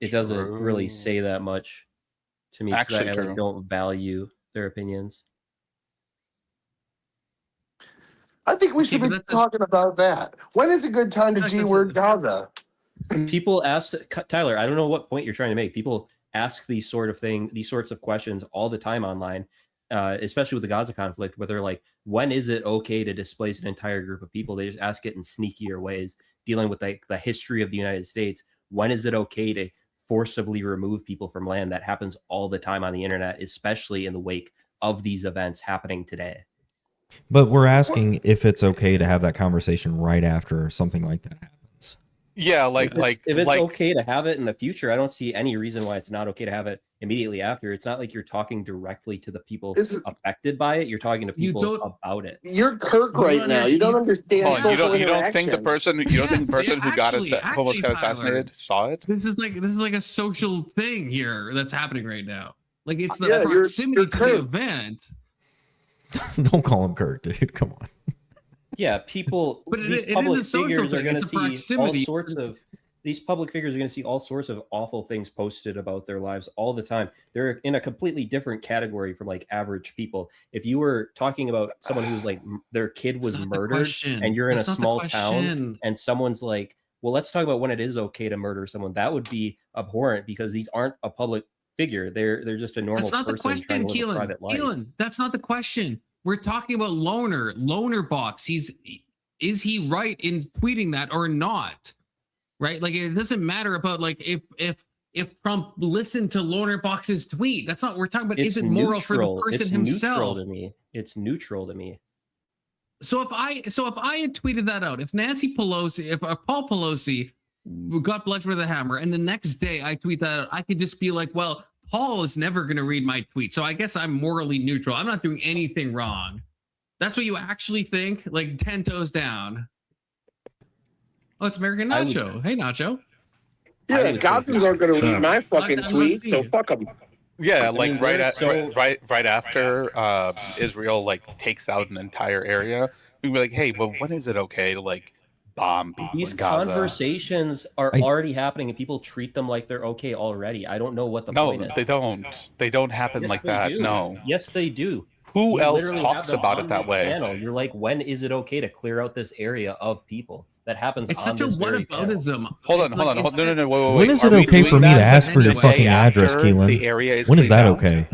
Speaker 10: It doesn't really say that much to me because I like, don't value their opinions.
Speaker 12: I think we should be talking about that. When is a good time to G-word Gaza?
Speaker 10: People ask, Tyler, I don't know what point you're trying to make. People ask these sorts of questions all the time online, especially with the Gaza conflict, where they're like, when is it okay to displace an entire group of people? They just ask it in sneakier ways, dealing with like the history of the United States. When is it okay to forcibly remove people from land? That happens all the time on the internet, especially in the wake of these events happening today.
Speaker 1: But we're asking if it's okay to have that conversation right after something like that happens.
Speaker 9: Yeah,
Speaker 10: if it's okay to have it in the future, I don't see any reason why it's not okay to have it immediately after. It's not like you're talking directly to the people affected by it. You're talking to people about it.
Speaker 12: You're Kirk right now. You don't understand.
Speaker 9: You don't think the person who got assassinated saw it?
Speaker 2: This is like a social thing here that's happening right now. Like it's the proximity to the event.
Speaker 1: Don't call him Kirk, dude. Come on.
Speaker 10: Yeah, people. But these public figures are going to see all sorts of. These public figures are going to see all sorts of awful things posted about their lives all the time. They're in a completely different category from like average people. If you were talking about someone who's like their kid was murdered and you're in a small town and someone's like, well, let's talk about when it is okay to murder someone. That would be abhorrent because these aren't a public figure. They're just a normal person trying to live a private life.
Speaker 2: Keelan, that's not the question. We're talking about Lonerbox. Is he right in tweeting that or not? Right? Like it doesn't matter about like if Trump listened to Lonerbox's tweet. That's not what we're talking about. Is it moral for the person himself?
Speaker 10: It's neutral to me.
Speaker 2: So if I had tweeted that out, if Nancy Pelosi, if Paul Pelosi got bludgeoned with a hammer, and the next day I tweet that out, I could just be like, well, Paul is never going to read my tweet, so I guess I'm morally neutral. I'm not doing anything wrong. That's what you actually think? Like 10 toes down. Oh, it's American Nacho. Hey, Nacho.
Speaker 12: Yeah, Gazans aren't going to read my fucking tweet, so fuck them.
Speaker 9: Yeah, like right after Israel like takes out an entire area, we can be like, hey, well, when is it okay to like bomb people
Speaker 10: These
Speaker 9: in Gaza.
Speaker 10: conversations are already happening, and people treat them like they're okay already. I don't know what the point is.
Speaker 9: No, they don't. They don't happen
Speaker 10: Yes,
Speaker 9: like
Speaker 10: they
Speaker 9: that.
Speaker 10: do.
Speaker 9: No.
Speaker 10: Yes, they do.
Speaker 9: Who
Speaker 10: You
Speaker 9: else
Speaker 10: literally
Speaker 9: talks
Speaker 10: have them
Speaker 9: about
Speaker 10: on
Speaker 9: it that
Speaker 10: this
Speaker 9: way?
Speaker 10: Panel. You're like, when is it okay to clear out this area of people? That happens.
Speaker 2: It's
Speaker 10: on
Speaker 2: such a
Speaker 10: this very panel.
Speaker 2: whataboutism.
Speaker 9: Hold on,
Speaker 2: It's
Speaker 9: hold
Speaker 2: like
Speaker 9: on.
Speaker 2: instead-
Speaker 9: No, no, wait.
Speaker 1: When is
Speaker 9: Are
Speaker 1: it
Speaker 9: we
Speaker 1: okay
Speaker 9: doing
Speaker 1: for me to
Speaker 9: that
Speaker 1: ask for your
Speaker 9: the
Speaker 1: fucking
Speaker 9: day
Speaker 1: address,
Speaker 9: after
Speaker 1: Keelan?
Speaker 9: The area is
Speaker 1: When is
Speaker 9: cleaned
Speaker 1: that
Speaker 9: out?
Speaker 1: okay?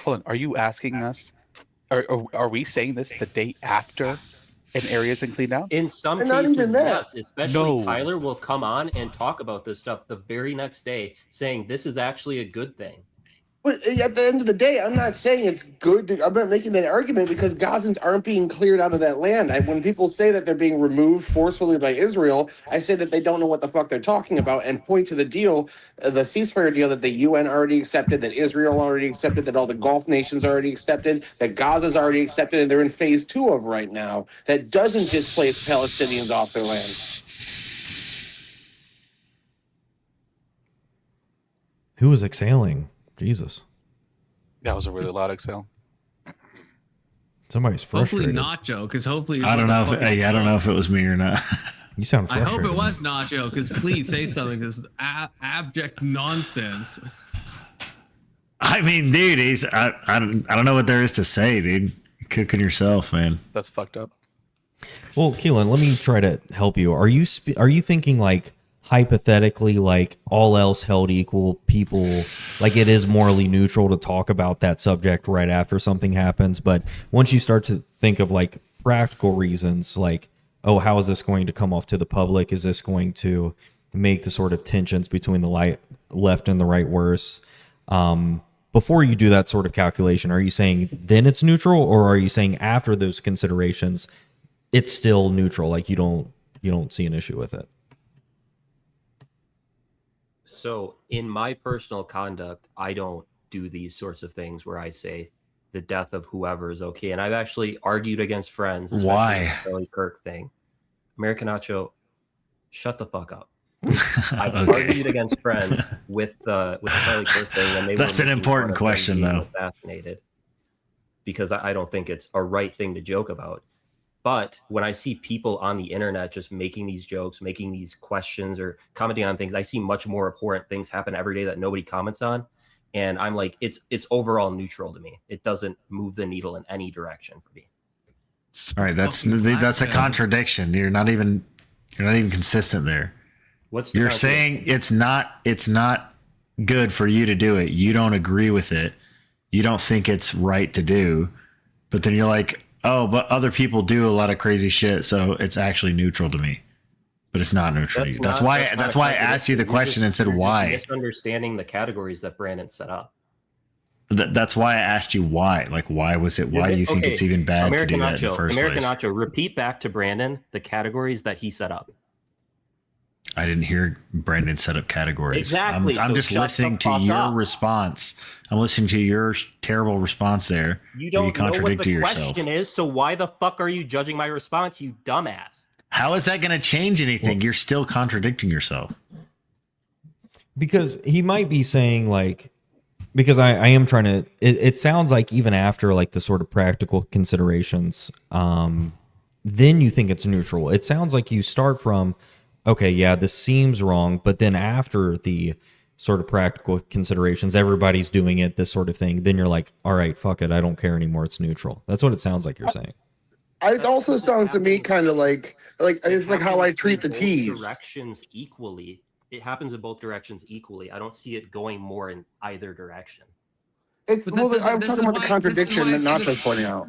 Speaker 9: Hold on. Are you asking us? Are we saying this the day after an area has been cleaned out?
Speaker 10: In some
Speaker 12: And not
Speaker 10: cases,
Speaker 12: even that.
Speaker 10: yes. Especially
Speaker 9: No.
Speaker 10: Tyler will come on and talk about this stuff the very next day, saying this is actually a good thing.
Speaker 12: But at the end of the day, I'm not saying it's good. I'm not making that argument because Gazans aren't being cleared out of that land. When people say that they're being removed forcefully by Israel, I say that they don't know what the fuck they're talking about and point to the deal, the ceasefire deal that the UN already accepted, that Israel already accepted, that all the Gulf nations already accepted, that Gaza's already accepted, and they're in phase 2 of right now. That doesn't displace Palestinians off their land.
Speaker 1: Who was exhaling? Jesus.
Speaker 9: That was a really loud exhale.
Speaker 1: Somebody's
Speaker 2: Hopefully
Speaker 1: frustrated.
Speaker 2: Nacho, because hopefully
Speaker 14: I don't know. I don't know if it was me or not.
Speaker 1: You sound
Speaker 2: I
Speaker 1: frustrated.
Speaker 2: hope it was Nacho, because please say something. This abject nonsense.
Speaker 14: I mean, dude, I don't know what there is to say, dude. You're cooking yourself, man.
Speaker 9: That's fucked up.
Speaker 1: Well, Keelan, let me try to help you. Are you thinking like hypothetically, like all else held equal, people like it is morally neutral to talk about that subject right after something happens, but once you start to think of like practical reasons, like, oh, how is this going to come off to the public? Is this going to make the sort of tensions between the left and the right worse? Before you do that sort of calculation, are you saying then it's neutral, or are you saying after those considerations it's still neutral, like you don't see an issue with it?
Speaker 10: So in my personal conduct, I don't do these sorts of things where I say the death of whoever is okay. And I've actually argued against friends. Especially
Speaker 14: Why?
Speaker 10: The Charlie Kirk thing. American Nacho, shut the fuck up. I've
Speaker 14: Okay.
Speaker 10: argued against friends with the Charlie Kirk thing. And they
Speaker 14: That's
Speaker 10: were
Speaker 14: an
Speaker 10: making
Speaker 14: important
Speaker 10: fun of him
Speaker 14: question,
Speaker 10: being
Speaker 14: though.
Speaker 10: Assassinated, because I don't think it's a right thing to joke about. But when I see people on the internet just making these jokes, making these questions or commenting on things, I see much more abhorrent things happen every day that nobody comments on. And I'm like, it's overall neutral to me. It doesn't move the needle in any direction for me.
Speaker 14: All right, that's a contradiction. You're not even consistent there.
Speaker 10: What's the
Speaker 14: You're
Speaker 10: contradiction?
Speaker 14: saying it's not good for you to do it. You don't agree with it. You don't think it's right to do. But then you're like, oh, but other people do a lot of crazy shit, so it's actually neutral to me. But it's not neutral to you. That's why I asked you the question and said why.
Speaker 10: Misunderstanding the categories that Brandon set up.
Speaker 14: That's why I asked you why. Like, why was it? Why do you think it's even bad to do that in the first
Speaker 10: American
Speaker 14: place?
Speaker 10: Nacho, repeat back to Brandon the categories that he set up.
Speaker 14: I didn't hear Brandon set up categories.
Speaker 10: Exactly.
Speaker 14: I'm
Speaker 10: So
Speaker 14: just
Speaker 10: shut
Speaker 14: listening
Speaker 10: the
Speaker 14: to
Speaker 10: fuck
Speaker 14: your
Speaker 10: up.
Speaker 14: response. I'm listening to your terrible response there.
Speaker 10: You don't know what
Speaker 14: contradict
Speaker 10: the
Speaker 14: yourself.
Speaker 10: question is, so why the fuck are you judging my response, you dumbass?
Speaker 14: How is that going to change anything? You're still contradicting yourself.
Speaker 1: Because he might be saying like, because I am trying to, it sounds like even after like the sort of practical considerations, then you think it's neutral. It sounds like you start from, okay, yeah, this seems wrong, but then after the sort of practical considerations, everybody's doing it, this sort of thing, then you're like, all right, fuck it, I don't care anymore, it's neutral. That's what it sounds like you're saying.
Speaker 12: It also sounds to me kind of like it's like how I treat the
Speaker 10: Both
Speaker 12: teas.
Speaker 10: Directions equally. It happens in both directions equally. I don't see it going more in either direction.
Speaker 12: It's
Speaker 2: But
Speaker 12: well,
Speaker 2: this is-
Speaker 12: I'm
Speaker 2: this
Speaker 12: talking
Speaker 2: is
Speaker 12: about the
Speaker 2: why-
Speaker 12: contradiction
Speaker 2: this is
Speaker 12: that
Speaker 2: why I said
Speaker 12: Nacho's pointing out.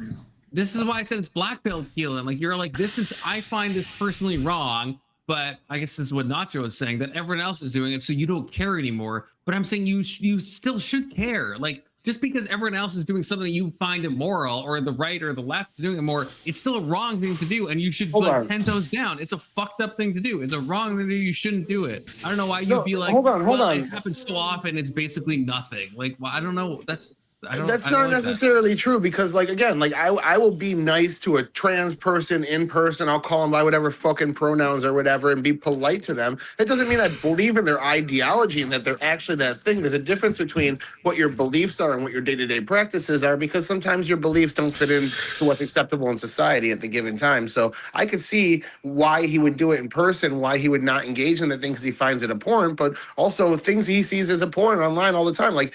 Speaker 2: This is why I said it's black belt, Keelan. Like you're like, this is, I find this personally wrong, but I guess this is what Nacho is saying, that everyone else is doing it, so you don't care anymore. But I'm saying you still should care. Like just because everyone else is doing something you find immoral, or the right or the left is doing it more, it's still a wrong thing to do, and you should
Speaker 12: Hold
Speaker 2: like
Speaker 12: on.
Speaker 2: 10 toes down. It's a fucked up thing to do. It's a wrong thing to do. You shouldn't do it. I don't know why you'd
Speaker 12: No,
Speaker 2: be like,
Speaker 12: hold on.
Speaker 2: well, it happens so often, it's basically nothing. Like, well, I don't know. That's
Speaker 12: That's
Speaker 2: I don't
Speaker 12: not
Speaker 2: like that.
Speaker 12: necessarily true because, like, again, like I will be nice to a trans person in person. I'll call them by whatever fucking pronouns or whatever and be polite to them. That doesn't mean I believe in their ideology and that they're actually that thing. There's a difference between what your beliefs are and what your day-to-day practices are, because sometimes your beliefs don't fit in to what's acceptable in society at the given time. So I could see why he would do it in person, why he would not engage in the thing because he finds it abhorrent, but also things he sees as abhorrent online all the time. Like,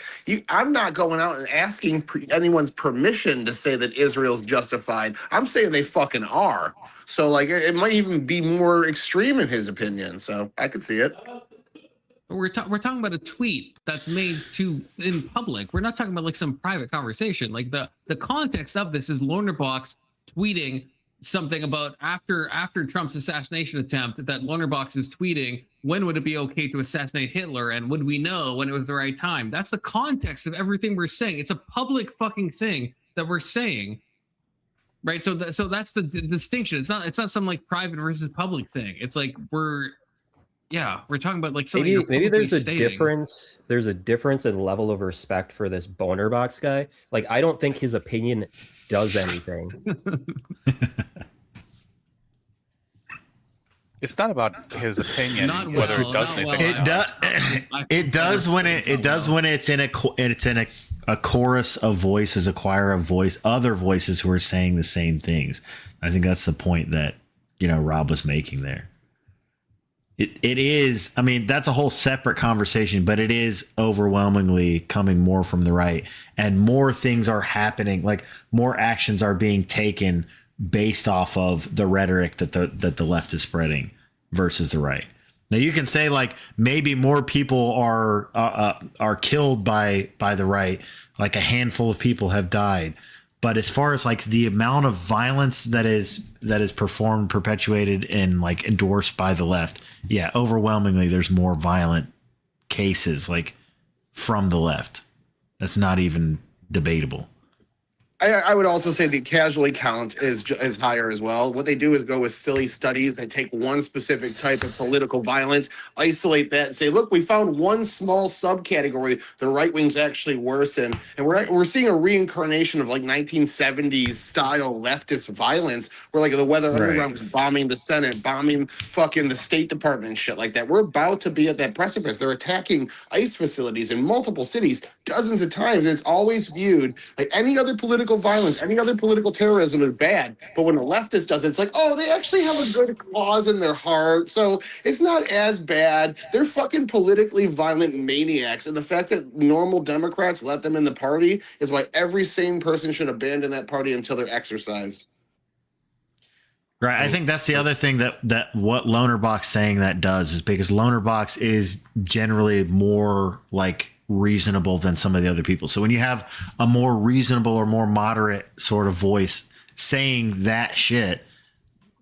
Speaker 12: I'm not going out and asking anyone's permission to say that Israel's justified. I'm saying they fucking are. So, like, it might even be more extreme in his opinion. So I could see it.
Speaker 2: We're talking about a tweet that's made in public. We're not talking about like some private conversation. Like the context of this is Lonerbox tweeting something about after Trump's assassination attempt, that Lonerbox is tweeting, when would it be okay to assassinate Hitler, and would we know when it was the right time? That's the context of everything we're saying. It's a public fucking thing that we're saying, right? So that's the distinction. It's not some like private versus public thing. It's like we're talking about like something
Speaker 10: maybe there's a difference. There's a difference in level of respect for this Lonerbox guy. Like, I don't think his opinion does anything.
Speaker 9: It's not about his opinion,
Speaker 2: Not
Speaker 9: whether
Speaker 2: well,
Speaker 9: it does
Speaker 2: not
Speaker 9: anything.
Speaker 2: well.
Speaker 14: It does when it's in a chorus of voices, a choir of other voices who are saying the same things. I think that's the point that Rob was making there. It is. I mean, that's a whole separate conversation, but it is overwhelmingly coming more from the right, and more things are happening. Like, more actions are being taken based off of the rhetoric that the left is spreading versus the right. Now, you can say like maybe more people are killed by the right, like a handful of people have died. But as far as like the amount of violence that is perpetuated and like endorsed by the left, yeah, overwhelmingly there's more violent cases like from the left. That's not even debatable.
Speaker 12: I would also say the casualty count is higher as well. What they do is go with silly studies. They take one specific type of political violence, isolate that, and say, look, we found one small subcategory the right wing's actually worse in. And we're seeing a reincarnation of like 1970s style leftist violence, where like the Weather Underground was bombing the Senate, bombing fucking the State Department and shit like that. We're about to be at that precipice. They're attacking ICE facilities in multiple cities dozens of times. And it's always viewed like any other political violence, any other political terrorism is bad. But when the leftist does it, it's like, oh, they actually have a good cause in their heart. So it's not as bad. They're fucking politically violent maniacs. And the fact that normal Democrats let them in the party is why every sane person should abandon that party until they're exorcised.
Speaker 14: Right. I think that's the other thing that what Lonerbox saying that does is because Lonerbox is generally more like reasonable than some of the other people. So when you have a more reasonable or more moderate sort of voice saying that shit,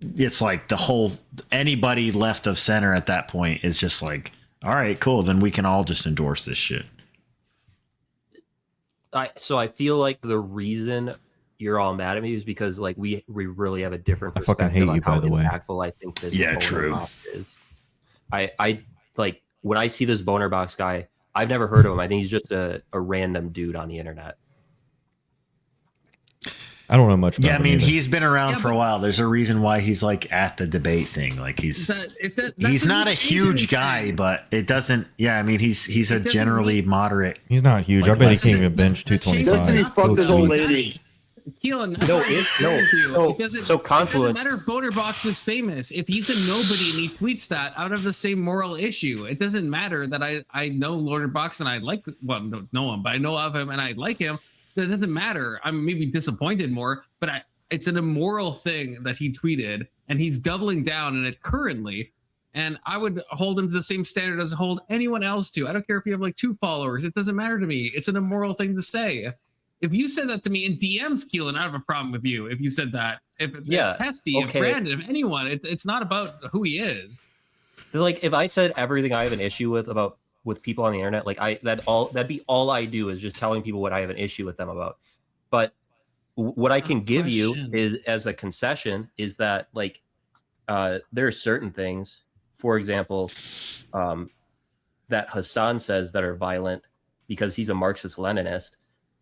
Speaker 14: it's like the whole anybody left of center at that point is just like, all right, cool, then we can all just endorse this shit.
Speaker 10: So I feel like the reason you're all mad at me is because like we really have a different perspective.
Speaker 1: I fucking hate you, by the way.
Speaker 10: Impactful I think this
Speaker 14: true
Speaker 10: is. I like when I see this Lonerbox guy, I've never heard of him. I think he's just a random dude on the internet.
Speaker 1: I don't know much about him.
Speaker 14: Yeah, I mean,
Speaker 1: either.
Speaker 14: He's been around for a while. There's a reason why he's like at the debate thing. Like he's not a huge guy, but it doesn't. Yeah, I mean, he's a generally moderate.
Speaker 1: He's not huge. I bet he can't even bench 225.
Speaker 12: Doesn't he fuck this old lady?
Speaker 2: Keelan,
Speaker 10: it doesn't
Speaker 2: matter if Lonerbox is famous. If he's a nobody and he tweets that out of the same moral issue, it doesn't matter that I know Lonerbox and I like, well, don't know him, but I know of him and I like him. That doesn't matter. I'm maybe disappointed more, but it's an immoral thing that he tweeted, and he's doubling down in it currently. And I would hold him to the same standard as I hold anyone else to. I don't care if you have like 2 followers. It doesn't matter to me. It's an immoral thing to say. If you said that to me in DMs, Keelan, I have a problem with you. If you said that, if Testy, if Brandon, if anyone, it's not about who he is.
Speaker 10: Like if I said everything I have an issue with people on the internet, like that'd be all I do is just telling people what I have an issue with them about. But what I can give you is as a concession is that like there are certain things, for example, that Hassan says that are violent because he's a Marxist-Leninist.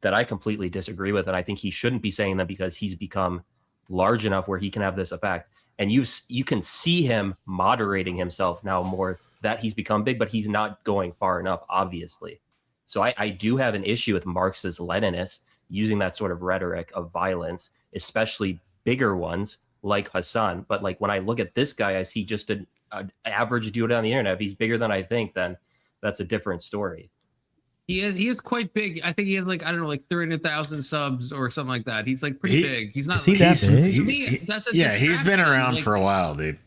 Speaker 10: that I completely disagree with, and I think he shouldn't be saying them because he's become large enough where he can have this effect. And you can see him moderating himself now more that he's become big, but he's not going far enough, obviously. So I do have an issue with Marxist Leninists using that sort of rhetoric of violence, especially bigger ones like Hassan. But like when I look at this guy, I see just an average dude on the internet. If he's bigger than I think, then that's a different story.
Speaker 2: He is quite big. I think he has like, I don't know, like 300,000 subs or something like that. He's like pretty big. He's not.
Speaker 1: Is he that big?
Speaker 2: To me, that's a
Speaker 14: Yeah, he's been
Speaker 2: distraction.
Speaker 14: around
Speaker 2: Like,
Speaker 14: for a while, dude.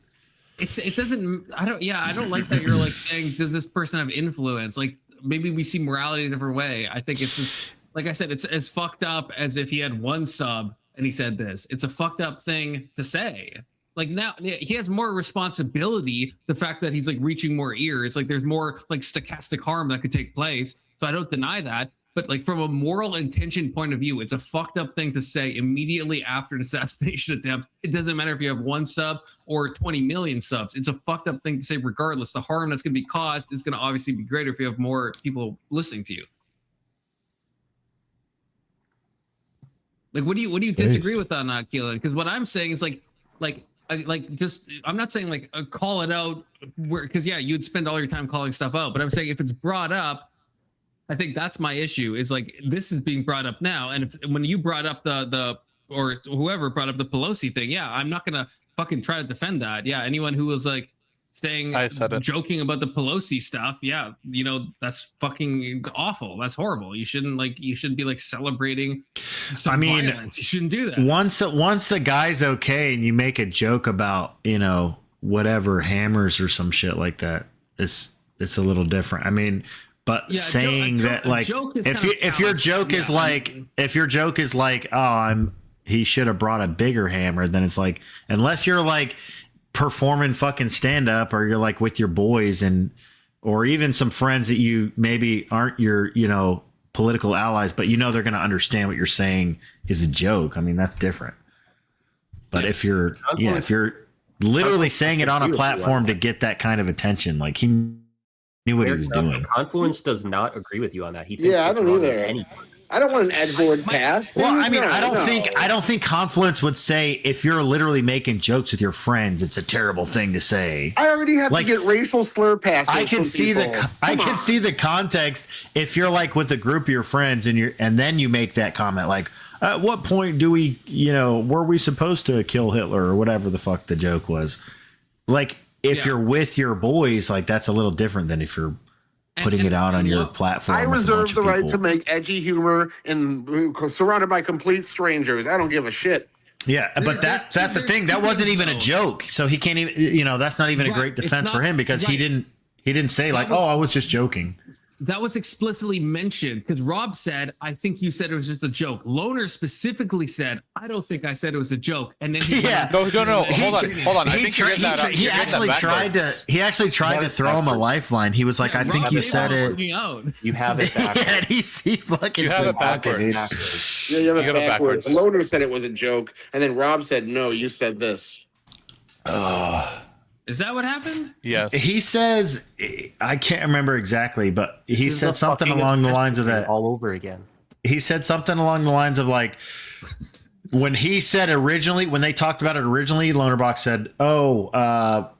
Speaker 2: it doesn't. I don't like that you're like saying, does this person have influence? Like maybe we see morality a different way. I think it's just like I said, it's as fucked up as if he had one sub and he said this. It's a fucked up thing to say. Like now he has more responsibility. The fact that he's like reaching more ears, like there's more like stochastic harm that could take place. So I don't deny that. But like from a moral intention point of view, it's a fucked up thing to say immediately after an assassination attempt. It doesn't matter if you have 1 sub or 20 million subs. It's a fucked up thing to say regardless. The harm that's going to be caused is going to obviously be greater if you have more people listening to you. Like, what do you disagree with on that, Keelan? Because what I'm saying is I'm not saying like call it out because yeah, you'd spend all your time calling stuff out. But I'm saying if it's brought up, I think that's my issue is like this is being brought up now. And when you brought up the or whoever brought up the Pelosi thing, yeah, I'm not gonna fucking try to defend that. Yeah, anyone who was like saying joking about the Pelosi stuff, yeah, you know, that's fucking awful. That's horrible. You shouldn't be like celebrating some violence. You shouldn't do that.
Speaker 14: Once the guy's okay and you make a joke about, you know, whatever hammers or some shit like that, it's a little different. I mean, but yeah, saying that like if your joke is like oh he should have brought a bigger hammer, then it's like unless you're like performing fucking stand up or you're like with your boys and or even some friends that you maybe aren't your, you know, political allies, but you know they're going to understand what you're saying is a joke. I mean, that's different. But if you're literally saying it on a platform to get that kind of attention, like he knew what he was doing.
Speaker 10: Confluence does not agree with you on that. He thinks
Speaker 12: I don't either. I don't want an edgelord cast.
Speaker 14: Well, I mean, I don't think Confluence would say if you're literally making jokes with your friends, it's a terrible thing to say.
Speaker 12: I already have to get racial slur passes.
Speaker 14: I can see the context if you're like with a group of your friends and then you make that comment like, at what point do we, you know, were we supposed to kill Hitler or whatever the fuck the joke was? Like if you're with your boys, like that's a little different than if you're putting it out on your platform.
Speaker 12: I reserve the right to make edgy humor and surrounded by complete strangers. I don't give a shit.
Speaker 14: Yeah, but that's the thing. That wasn't even a joke. So he can't even, you know, that's not even a great defense for him because he didn't say like, oh, I was just joking.
Speaker 2: That was explicitly mentioned because Rob said, I think you said it was just a joke. Loner specifically said, I don't think I said it was a joke. And then
Speaker 9: no. Hold on. I think you're getting that up.
Speaker 14: He actually tried to throw him a lifeline. He was like, I think you said it.
Speaker 10: You have it backwards.
Speaker 14: he fucking
Speaker 9: have it backwards.
Speaker 12: Yeah, you have it backwards. Loner said it was a joke, and then Rob said, no, you said this.
Speaker 2: Is that what happened?
Speaker 9: Yes.
Speaker 14: He says, I can't remember exactly, but he said something along the lines of that.
Speaker 10: All over again.
Speaker 14: He said something along the lines of like, when he said originally, when they talked about it originally, Lonerbox said, I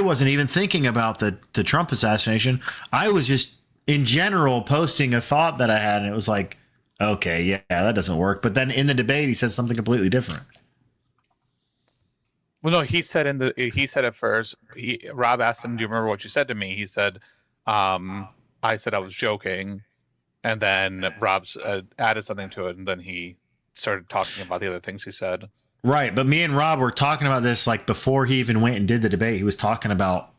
Speaker 14: wasn't even thinking about the Trump assassination. I was just in general posting a thought that I had. And it was like, okay, yeah, that doesn't work. But then in the debate, he says something completely different.
Speaker 9: Well, no, he said at first. Rob asked him, "Do you remember what you said to me?" He said, "I said I was joking," and then Rob added something to it, and then he started talking about the other things he said.
Speaker 14: Right, but me and Rob were talking about this like before he even went and did the debate. He was talking about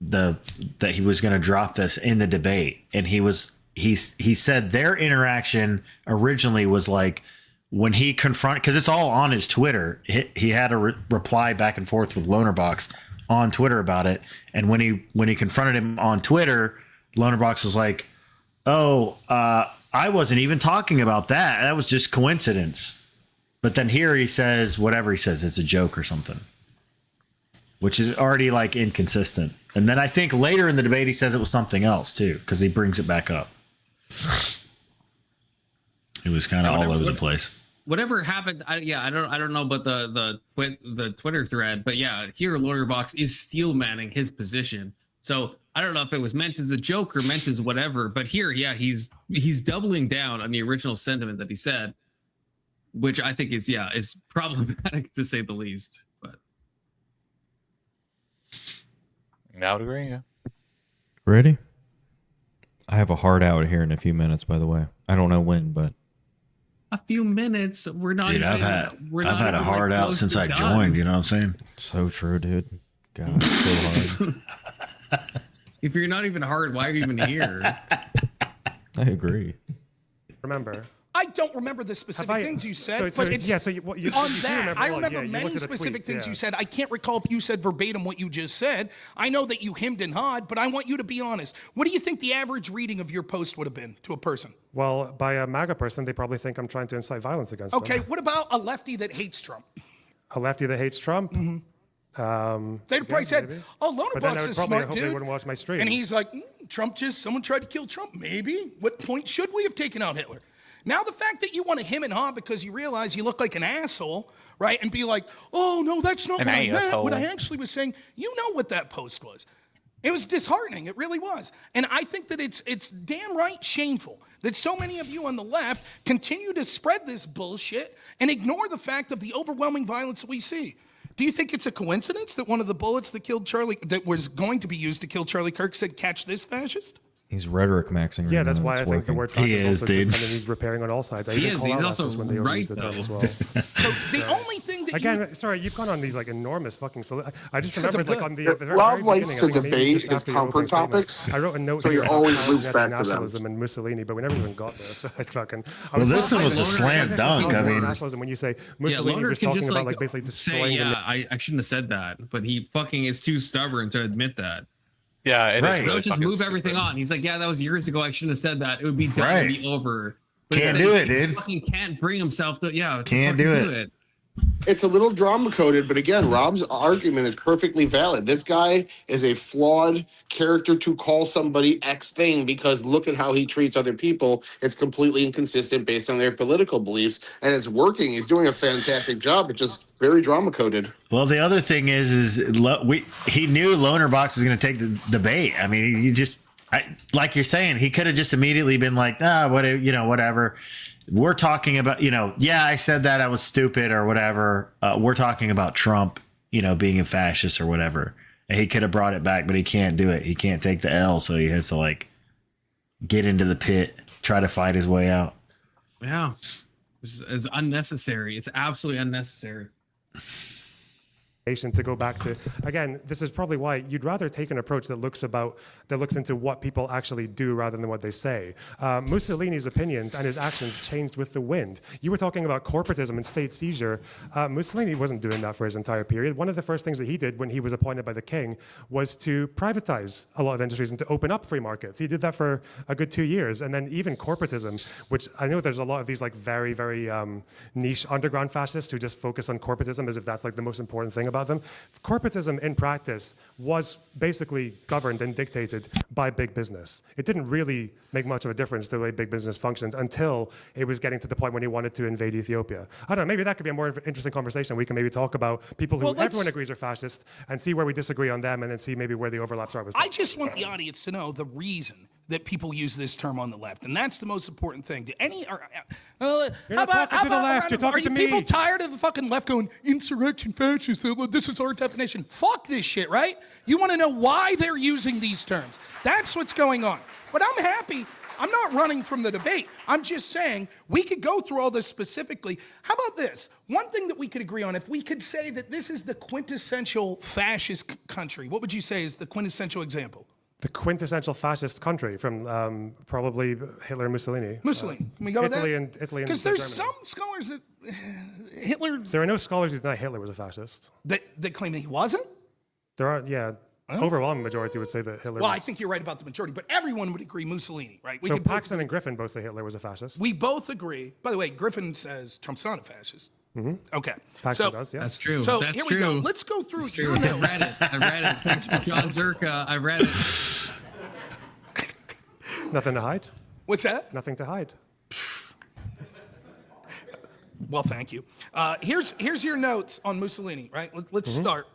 Speaker 14: that he was going to drop this in the debate, and he said their interaction originally was like. When he confronted, because it's all on his Twitter, he had a reply back and forth with Lonerbox on Twitter about it. And when he confronted him on Twitter, Lonerbox was like, "Oh, I wasn't even talking about that. That was just coincidence." But then here he says whatever he says, it's a joke or something, which is already like inconsistent. And then I think later in the debate he says it was something else too, because he brings it back up. It was kind of all over the place.
Speaker 2: Whatever happened, I don't know, but the Twitter thread, but yeah, here Lonerbox is steel manning his position. So I don't know if it was meant as a joke or meant as whatever, but here, yeah, he's doubling down on the original sentiment that he said, which I think is problematic to say the least. But
Speaker 9: I would agree. Yeah.
Speaker 1: Ready? I have a hard out here in a few minutes. By the way, I don't know when, but
Speaker 2: a few minutes. We're not.
Speaker 14: Dude,
Speaker 2: even,
Speaker 14: I've had a hard out since I joined. You know what I'm saying?
Speaker 1: So true, dude. God, it's so hard.
Speaker 2: If you're not even hard, why are you even here?
Speaker 1: I agree.
Speaker 6: Remember.
Speaker 8: I don't remember the specific things you said,
Speaker 6: so
Speaker 8: but it's
Speaker 6: yeah. So you
Speaker 8: on
Speaker 6: do
Speaker 8: that.
Speaker 6: remember,
Speaker 8: I remember
Speaker 6: you
Speaker 8: many
Speaker 6: looked at the
Speaker 8: specific
Speaker 6: tweets,
Speaker 8: things you said. I can't recall if you said verbatim what you just said. I know that you hemmed and hawed, but I want you to be honest. What do you think the average reading of your post would have been to a person?
Speaker 6: Well, by a MAGA person, they probably think I'm trying to incite violence against them.
Speaker 8: Okay, what about a lefty that hates Trump?
Speaker 6: A lefty that hates Trump?
Speaker 8: Mm-hmm. They'd probably said,
Speaker 6: maybe.
Speaker 8: "Oh,
Speaker 6: But then I
Speaker 8: Lonerbox
Speaker 6: would
Speaker 8: is
Speaker 6: probably
Speaker 8: smart,
Speaker 6: hope they
Speaker 8: dude."
Speaker 6: wouldn't watch my stream.
Speaker 8: And he's like, someone tried to kill Trump. Maybe. What point should we have taken out Hitler? Now the fact that you want to hem and haw because you realize you look like an asshole, right? And be like, "Oh no, that's not what I meant. What I actually was saying." You know what that post was. It was disheartening. It really was. And I think that it's damn right shameful that so many of you on the left continue to spread this bullshit and ignore the fact of the overwhelming violence that we see. Do you think it's a coincidence that one of the bullets that was going to be used to kill Charlie Kirk said, "Catch this fascist"?
Speaker 1: He's rhetoric maxing.
Speaker 6: Yeah,
Speaker 1: right
Speaker 6: that's
Speaker 1: now.
Speaker 6: why
Speaker 1: It's
Speaker 6: I think the
Speaker 1: working.
Speaker 6: word fascist
Speaker 14: He is,
Speaker 6: also
Speaker 14: dude.
Speaker 6: just kind of needs repairing on all sides. I
Speaker 2: He
Speaker 6: even
Speaker 2: is.
Speaker 6: call
Speaker 2: He's
Speaker 6: out
Speaker 2: also
Speaker 6: racists when they
Speaker 2: right,
Speaker 6: overuse the term
Speaker 2: though.
Speaker 6: as well.
Speaker 8: So the only thing that
Speaker 6: Again, sorry, you've gone on these like enormous fucking. I just
Speaker 8: Because
Speaker 6: remembered
Speaker 8: I'm
Speaker 6: like on the very
Speaker 12: Rob likes
Speaker 6: beginning,
Speaker 12: to
Speaker 6: I think maybe
Speaker 12: debate
Speaker 6: just
Speaker 12: his
Speaker 6: after your opening
Speaker 12: comfort
Speaker 6: statement,
Speaker 12: topics,
Speaker 6: I wrote a note
Speaker 12: so
Speaker 6: here
Speaker 12: he
Speaker 6: about
Speaker 12: always loops
Speaker 6: Italian
Speaker 12: back to them.
Speaker 6: nationalism and Mussolini, but we never even got there. So I fucking.
Speaker 14: Well, this one was a slam dunk. I mean,
Speaker 6: nationalism when you say Mussolini
Speaker 2: Loner
Speaker 6: was
Speaker 2: can
Speaker 6: talking
Speaker 2: just
Speaker 6: about
Speaker 2: like
Speaker 6: like basically
Speaker 2: say,
Speaker 6: destroying the.
Speaker 2: I shouldn't have said that, but he fucking is too stubborn to admit that.
Speaker 9: Yeah, it
Speaker 14: Right.
Speaker 9: is
Speaker 2: So
Speaker 9: really
Speaker 2: just
Speaker 9: fucking
Speaker 2: move
Speaker 9: stupid.
Speaker 2: everything on. He's like, yeah, that was years ago. I shouldn't have said that. It would be done.
Speaker 14: Right.
Speaker 2: It'd be over. But
Speaker 14: Can't
Speaker 2: instead,
Speaker 14: do it,
Speaker 2: he
Speaker 14: dude.
Speaker 2: Fucking can't bring himself to. Yeah,
Speaker 14: Can't
Speaker 2: fucking
Speaker 14: do it.
Speaker 12: It's a little drama coded, but again, Rob's argument is perfectly valid. This guy is a flawed character to call somebody X thing because look at how he treats other people. It's completely inconsistent based on their political beliefs, and it's working. He's doing a fantastic job. It's just very drama coded.
Speaker 14: well, the other thing is he knew Lonerbox was going to take the debate. I mean, he just like you're saying, he could have just immediately been like, whatever. We're talking about, yeah, I said that I was stupid or whatever. We're talking about Trump, being a fascist or whatever. And he could have brought it back, but he can't do it. He can't take the L, so he has to like get into the pit, try to fight his way out.
Speaker 2: Yeah, it's unnecessary. It's absolutely unnecessary.
Speaker 6: To go back to again, this is probably why you'd rather take an approach that looks into what people actually do rather than what they say. Mussolini's opinions and his actions changed with the wind. You were talking about corporatism and state seizure. Mussolini wasn't doing that for his entire period. One of the first things that he did when he was appointed by the king was to privatize a lot of industries and to open up free markets. He did that for a good 2 years, and then even corporatism, which I know there's a lot of these like very, very niche underground fascists who just focus on corporatism as if that's like the most important thing about them. Corporatism in practice was basically governed and dictated by big business. It didn't really make much of a difference to the way big business functioned until it was getting to the point when he wanted to invade Ethiopia. I don't know, maybe that could be a more interesting conversation. We can maybe talk about people who everyone agrees are fascist and see where we disagree on them and then see maybe where the overlaps are with them.
Speaker 8: I just want the audience to know the reason that people use this term on the left, and that's the most important thing.
Speaker 6: You're not talking to the left, you're talking to me.
Speaker 8: Are you people tired of the fucking left going, insurrection, fascist, this is our definition? Fuck this shit, right? You want to know why they're using these terms. That's what's going on. But I'm happy. I'm not running from the debate. I'm just saying we could go through all this specifically. How about this? One thing that we could agree on, if we could say that this is the quintessential fascist country, what would you say is the quintessential example?
Speaker 6: The quintessential fascist country from probably Hitler and Mussolini.
Speaker 8: Mussolini. Can we go with that?
Speaker 6: Italy and
Speaker 8: because there's some scholars that Hitler.
Speaker 6: There are no scholars who deny Hitler was a fascist.
Speaker 8: That claim that he wasn't.
Speaker 6: There are, yeah. Overwhelming majority would say that Hitler.
Speaker 8: Well,
Speaker 6: was...
Speaker 8: I think you're right about the majority, but everyone would agree Mussolini, right?
Speaker 6: So Paxton and Griffin both say Hitler was a fascist.
Speaker 8: We both agree. By the way, Griffin says Trump's not a fascist.
Speaker 6: Mm-hmm.
Speaker 8: Okay.
Speaker 6: Paxton does, yeah.
Speaker 2: That's true.
Speaker 8: So
Speaker 2: That's
Speaker 8: here
Speaker 2: true.
Speaker 8: we go. Let's go through.
Speaker 2: That's true. I read it. Thanks for John Zerka. I read it.
Speaker 6: Nothing to hide.
Speaker 8: What's that?
Speaker 6: Nothing to hide.
Speaker 8: Well, thank you. Here's your notes on Mussolini, right? Let's start.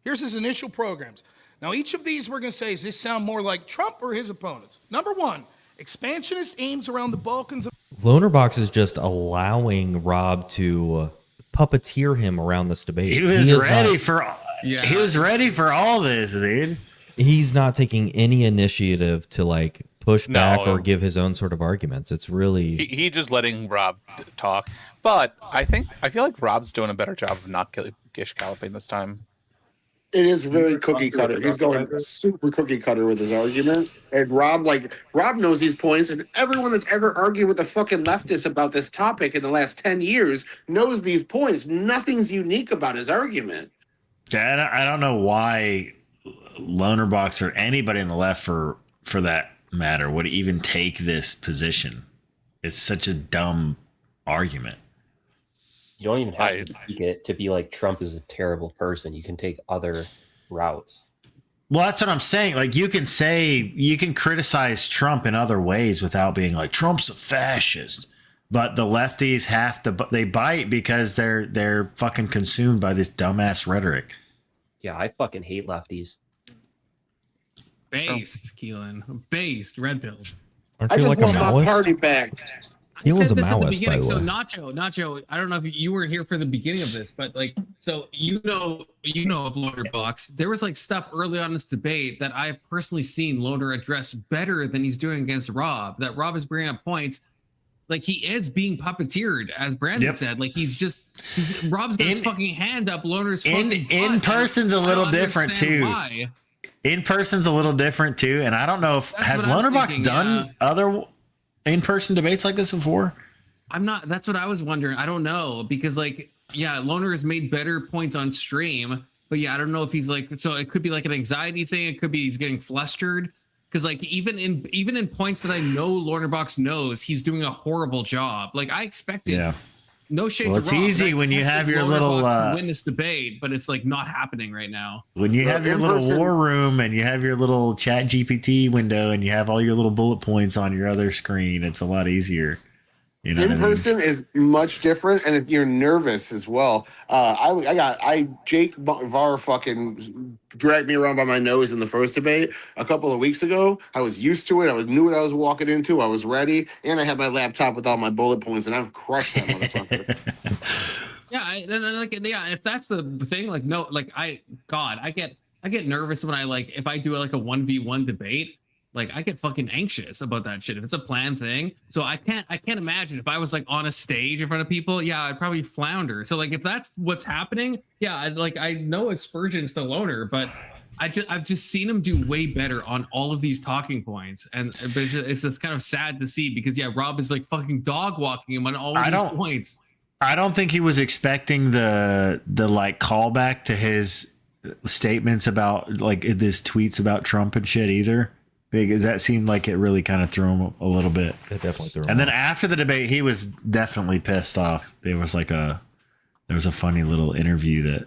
Speaker 8: Here's his initial programs. Now, each of these we're going to say, does this sound more like Trump or his opponents? Number one, expansionist aims around the Balkans.
Speaker 1: Lonerbox is just allowing Rob to puppeteer him around this debate.
Speaker 14: He was ready for all this, dude.
Speaker 1: He's not taking any initiative to like push back or give his own sort of arguments. It's really
Speaker 9: he just letting Rob talk. But I feel like Rob's doing a better job of not gish galloping this time.
Speaker 12: It is very cookie cutter. He's going super cookie cutter with his argument. And Rob knows these points, and everyone that's ever argued with the fucking leftists about this topic in the last 10 years knows these points. Nothing's unique about his argument.
Speaker 14: Yeah, I don't know why Lonerbox or anybody on the left for that matter would even take this position. It's such a dumb argument.
Speaker 10: You don't even have to take it to be like Trump is a terrible person. You can take other routes.
Speaker 14: Well, that's what I'm saying. Like you can criticize Trump in other ways without being like Trump's a fascist. But the lefties they bite because they're fucking consumed by this dumbass rhetoric.
Speaker 10: Yeah, I fucking hate lefties.
Speaker 2: Based, Keelan. Based, red pill.
Speaker 1: Aren't you like a Maoist?
Speaker 12: Party back.
Speaker 2: I said
Speaker 1: a
Speaker 2: this at the
Speaker 1: Maoist,
Speaker 2: beginning.
Speaker 1: by the
Speaker 2: So
Speaker 1: way.
Speaker 2: Nacho, I don't know if you were here for the beginning of this, but like, so you know of Lonerbox. There was like stuff early on in this debate that I've personally seen Loner address better than he's doing against Rob. That Rob is bringing up points. Like he is being puppeteered, as Brandon said. Like Rob's got his fucking hand up. Loner's fucking
Speaker 14: in person's a little different too.
Speaker 2: Why.
Speaker 14: In person's a little different too, and I don't know if has Lonerbox done other in-person debates like this before.
Speaker 2: That's what I was wondering. I don't know because Loner has made better points on stream, but I don't know if he's so it could be like an anxiety thing. It could be he's getting flustered because even in points that I know Lonerbox knows, he's doing a horrible job. Like I expected. No shade to Rob.
Speaker 14: It's easy when you have your little
Speaker 2: win this debate, but it's like not happening right now.
Speaker 14: When you have your little war room and you have your little chat GPT window and you have all your little bullet points on your other screen, it's a lot easier. You know,
Speaker 12: in person is much different, and if you're nervous as well. Jake Var fucking dragged me around by my nose in the first debate a couple of weeks ago. I was used to it. I knew what I was walking into. I was ready, and I had my laptop with all my bullet points, and I've crushed that motherfucker.
Speaker 2: If that's the thing, I get nervous when if I do like a 1v1 debate. Like I get fucking anxious about that shit if it's a planned thing. So I can't imagine if I was like on a stage in front of people. I'd probably flounder. So like if that's what's happening, I know aspersions to Loner, but I've just seen him do way better on all of these talking points, and it's just kind of sad to see because Rob is like fucking dog walking him on all of these points.
Speaker 14: I don't think he was expecting the like callback to his statements about like his tweets about Trump and shit either. Because that seemed like it really kind of threw him a little bit.
Speaker 1: It definitely threw him
Speaker 14: And then
Speaker 1: off.
Speaker 14: after the debate, he was definitely pissed off. There was a funny little interview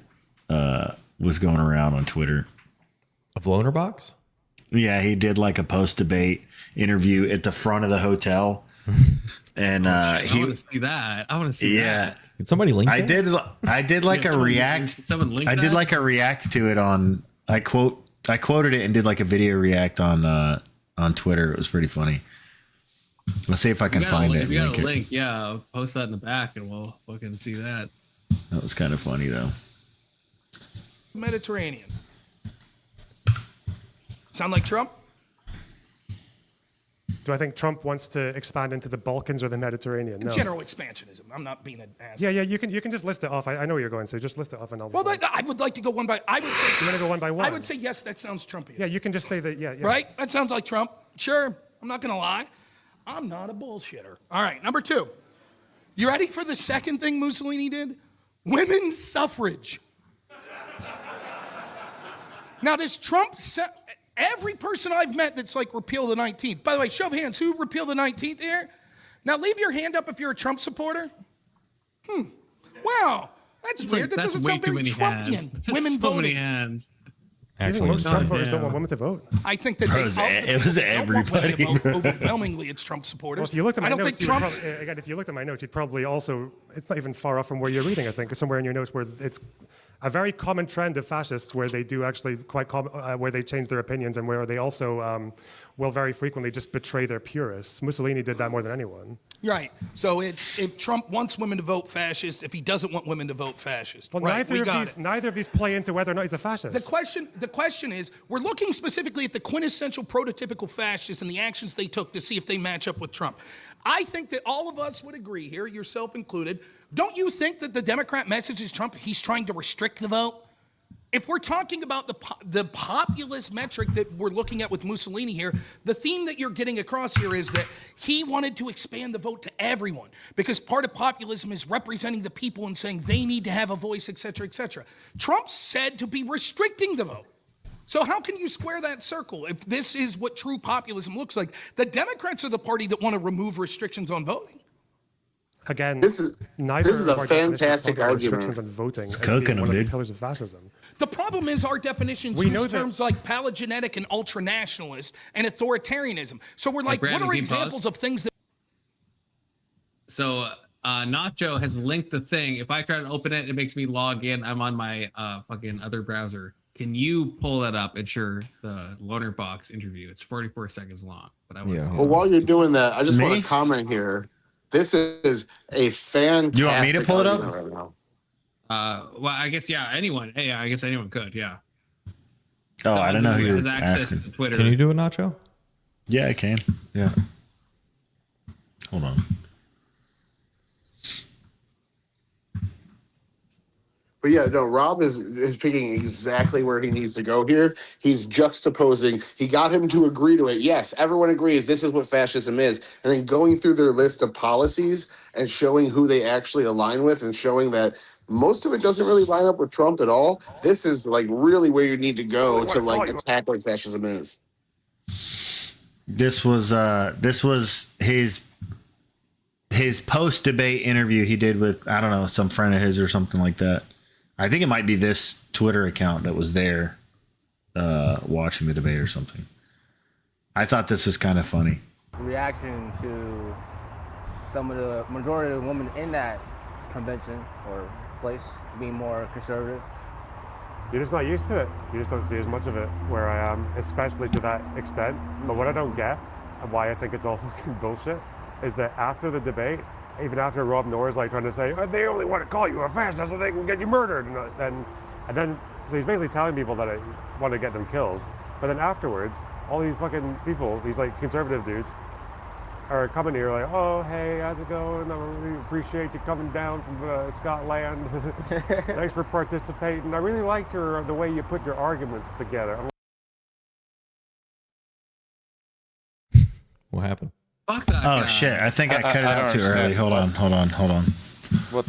Speaker 14: that was going around on Twitter.
Speaker 1: Of Lonerbox?
Speaker 14: Yeah, he did like a post-debate interview at the front of the hotel. And
Speaker 2: I want to see that. I want to see that.
Speaker 1: Did somebody link
Speaker 14: I
Speaker 1: that?
Speaker 14: I did like a react.
Speaker 2: Someone link
Speaker 14: I did
Speaker 2: that?
Speaker 14: like a react to it on I quoted it and did like a video react on Twitter. It was pretty funny. Let's see if I can find it.
Speaker 2: If you got a link, I'll post that in the back and we'll fucking see that.
Speaker 14: That was kind of funny though.
Speaker 8: Mediterranean. Sound like Trump?
Speaker 6: Do I think Trump wants to expand into the Balkans or the Mediterranean? No.
Speaker 8: General expansionism. I'm not being an ass.
Speaker 6: Yeah, you can just list it off. I know where you're going, so just list it off and I'll.
Speaker 8: Well, I would like to go one by. I would say.
Speaker 6: You want to go one by one?
Speaker 8: I would say yes. That sounds Trumpian.
Speaker 6: Yeah, you can just say that. Yeah.
Speaker 8: Right? That sounds like Trump. Sure. I'm not gonna lie. I'm not a bullshitter. All right. Number 2. You ready for the second thing Mussolini did? Women's suffrage. Now, does Trump? Every person I've met that's like repeal the 19th. By the way, show of hands, who repealed the 19th here? Now leave your hand up if you're a Trump supporter. Wow, that's weird. That
Speaker 2: That's
Speaker 8: doesn't
Speaker 2: way
Speaker 8: sound
Speaker 2: too
Speaker 8: very
Speaker 2: many
Speaker 8: Trumpian.
Speaker 2: hands.
Speaker 8: Women
Speaker 2: so
Speaker 8: voting.
Speaker 2: many hands.
Speaker 6: Do you think
Speaker 1: actually
Speaker 6: most Trump
Speaker 1: insane.
Speaker 6: voters don't want women to vote?
Speaker 8: I think that
Speaker 14: Bro, it was everybody, bro.
Speaker 8: Overwhelmingly, it's Trump supporters.
Speaker 6: Well, if you looked at my
Speaker 8: I don't
Speaker 6: notes,
Speaker 8: think Trump's.
Speaker 6: again, if you looked at my notes, you'd probably also, it's not even far off from where you're reading, I think, or somewhere in your notes where it's a very common trend of fascists where they do actually where they change their opinions and where they also will very frequently just betray their purists. Mussolini did that more than anyone.
Speaker 8: Right. So it's if Trump wants women to vote fascist, if he doesn't want women to vote fascist.
Speaker 6: Well,
Speaker 8: right,
Speaker 6: neither of these play into whether or not he's a fascist.
Speaker 8: The question is, we're looking specifically at the quintessential prototypical fascists and the actions they took to see if they match up with Trump. I think that all of us would agree here, yourself included. Don't you think that the Democrat message is Trump, he's trying to restrict the vote? If we're talking about the populist metric that we're looking at with Mussolini here, the theme that you're getting across here is that he wanted to expand the vote to everyone because part of populism is representing the people and saying they need to have a voice, et cetera, et cetera. Trump said to be restricting the vote. So how can you square that circle if this is what true populism looks like? The Democrats are the party that want to remove restrictions on voting.
Speaker 6: Again,
Speaker 12: this is a fantastic argument.
Speaker 6: Restrictions on voting
Speaker 14: it's
Speaker 6: as
Speaker 14: cooking
Speaker 6: being
Speaker 14: them,
Speaker 6: one of
Speaker 14: dude.
Speaker 6: the pillars of fascism.
Speaker 8: The problem is our definitions use terms like palingenetic and ultranationalist and authoritarianism. So we're like
Speaker 2: Brandon,
Speaker 8: what are
Speaker 2: can you
Speaker 8: examples
Speaker 2: pause?
Speaker 8: of things that...
Speaker 2: So Nacho has linked the thing. If I try to open it, it makes me log in. I'm on my fucking other browser. Can you pull that up and share the Lonerbox interview? It's 44 seconds long, but I want to see
Speaker 12: Well, while you're doing that, I just want to comment here. This is a fantastic.
Speaker 14: You want me to pull it up?
Speaker 12: Right now.
Speaker 2: Well, I guess anyone. Hey, I guess anyone could. Yeah.
Speaker 14: Oh, I don't know who
Speaker 2: has
Speaker 14: you're
Speaker 2: access
Speaker 14: asking.
Speaker 2: to Twitter.
Speaker 1: Can you do it, Nacho?
Speaker 14: Yeah, I can.
Speaker 1: Yeah.
Speaker 14: Hold on.
Speaker 12: But yeah, no, Rob is picking exactly where he needs to go here. He's juxtaposing. He got him to agree to it. Yes, everyone agrees this is what fascism is. And then going through their list of policies and showing who they actually align with and showing that most of it doesn't really line up with Trump at all. This is like really where you need to go to like attack what fascism is.
Speaker 14: This was his post-debate interview he did with, I don't know, some friend of his or something like that. I think it might be this Twitter account that was there watching the debate or something. I thought this was kind of funny.
Speaker 15: Reaction to some of the majority of the women in that convention or place being more conservative.
Speaker 6: You're just not used to it. You just don't see as much of it where I am, especially to that extent. But what I don't get, and why I think it's all fucking bullshit, is that after the debate, even after Rob Noerr is like trying to say, they only want to call you a fascist so they can get you murdered. And then, so he's basically telling people that I want to get them killed. But then afterwards, all these fucking people, these like conservative dudes, are coming here like, oh, hey, how's it going? I really appreciate you coming down from Scotland. Thanks for participating. I really like the way you put your arguments together.
Speaker 1: What happened?
Speaker 2: Fuck that
Speaker 14: Oh
Speaker 2: guy.
Speaker 14: shit! I think I cut it
Speaker 9: I
Speaker 14: out
Speaker 9: don't
Speaker 14: too early.
Speaker 9: understand.
Speaker 14: Hold on.
Speaker 9: What?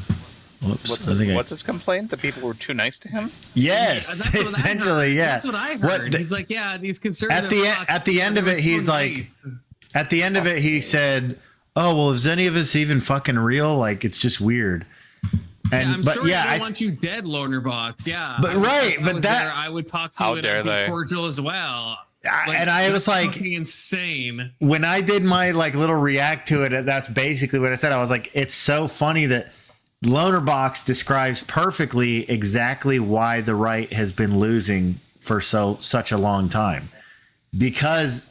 Speaker 14: Whoops.
Speaker 9: What's his complaint? The people were too nice to him?
Speaker 14: Yes,
Speaker 2: That's what I
Speaker 14: essentially,
Speaker 2: heard.
Speaker 14: yeah.
Speaker 2: That's what I heard. He's like, yeah, these conservative.
Speaker 14: At the end of it, he's like, at the end of it, he said, "Oh well, is any of this even fucking real? Like, it's just weird." And
Speaker 2: I'm sorry, I don't want you dead, Lonerbox. Yeah,
Speaker 14: But right, but that
Speaker 2: I would talk to
Speaker 9: How
Speaker 2: you and
Speaker 9: dare
Speaker 2: I'd be
Speaker 9: they.
Speaker 2: cordial as well.
Speaker 14: and I was like,
Speaker 2: fucking insane.
Speaker 14: when I did my like little react to it, that's basically what I said. I was like, it's so funny that Lonerbox describes perfectly exactly why the right has been losing for such a long time, because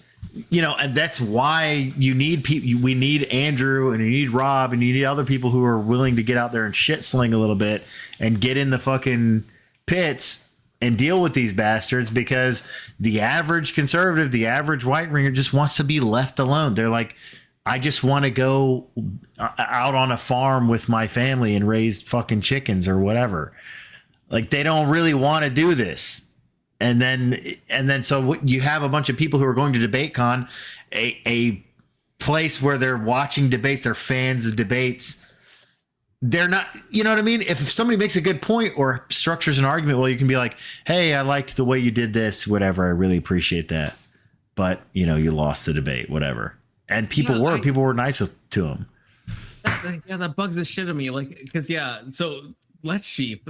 Speaker 14: and that's why you need people. We need Andrew and you need Rob and you need other people who are willing to get out there and shit sling a little bit and get in the fucking pits and deal with these bastards, because the average conservative, the average white ringer just wants to be left alone. They're like, I just want to go out on a farm with my family and raise fucking chickens or whatever. Like, they don't really want to do this. And then so you have a bunch of people who are going to DebateCon, a place where they're watching debates, they're fans of debates. They're not, you know what I mean? If somebody makes a good point or structures an argument, well, you can be like, hey, I liked the way you did this, whatever. I really appreciate that. But, you lost the debate, whatever. And people were nice to him.
Speaker 2: That bugs the shit out of me. Like, because, so Let's Sheep,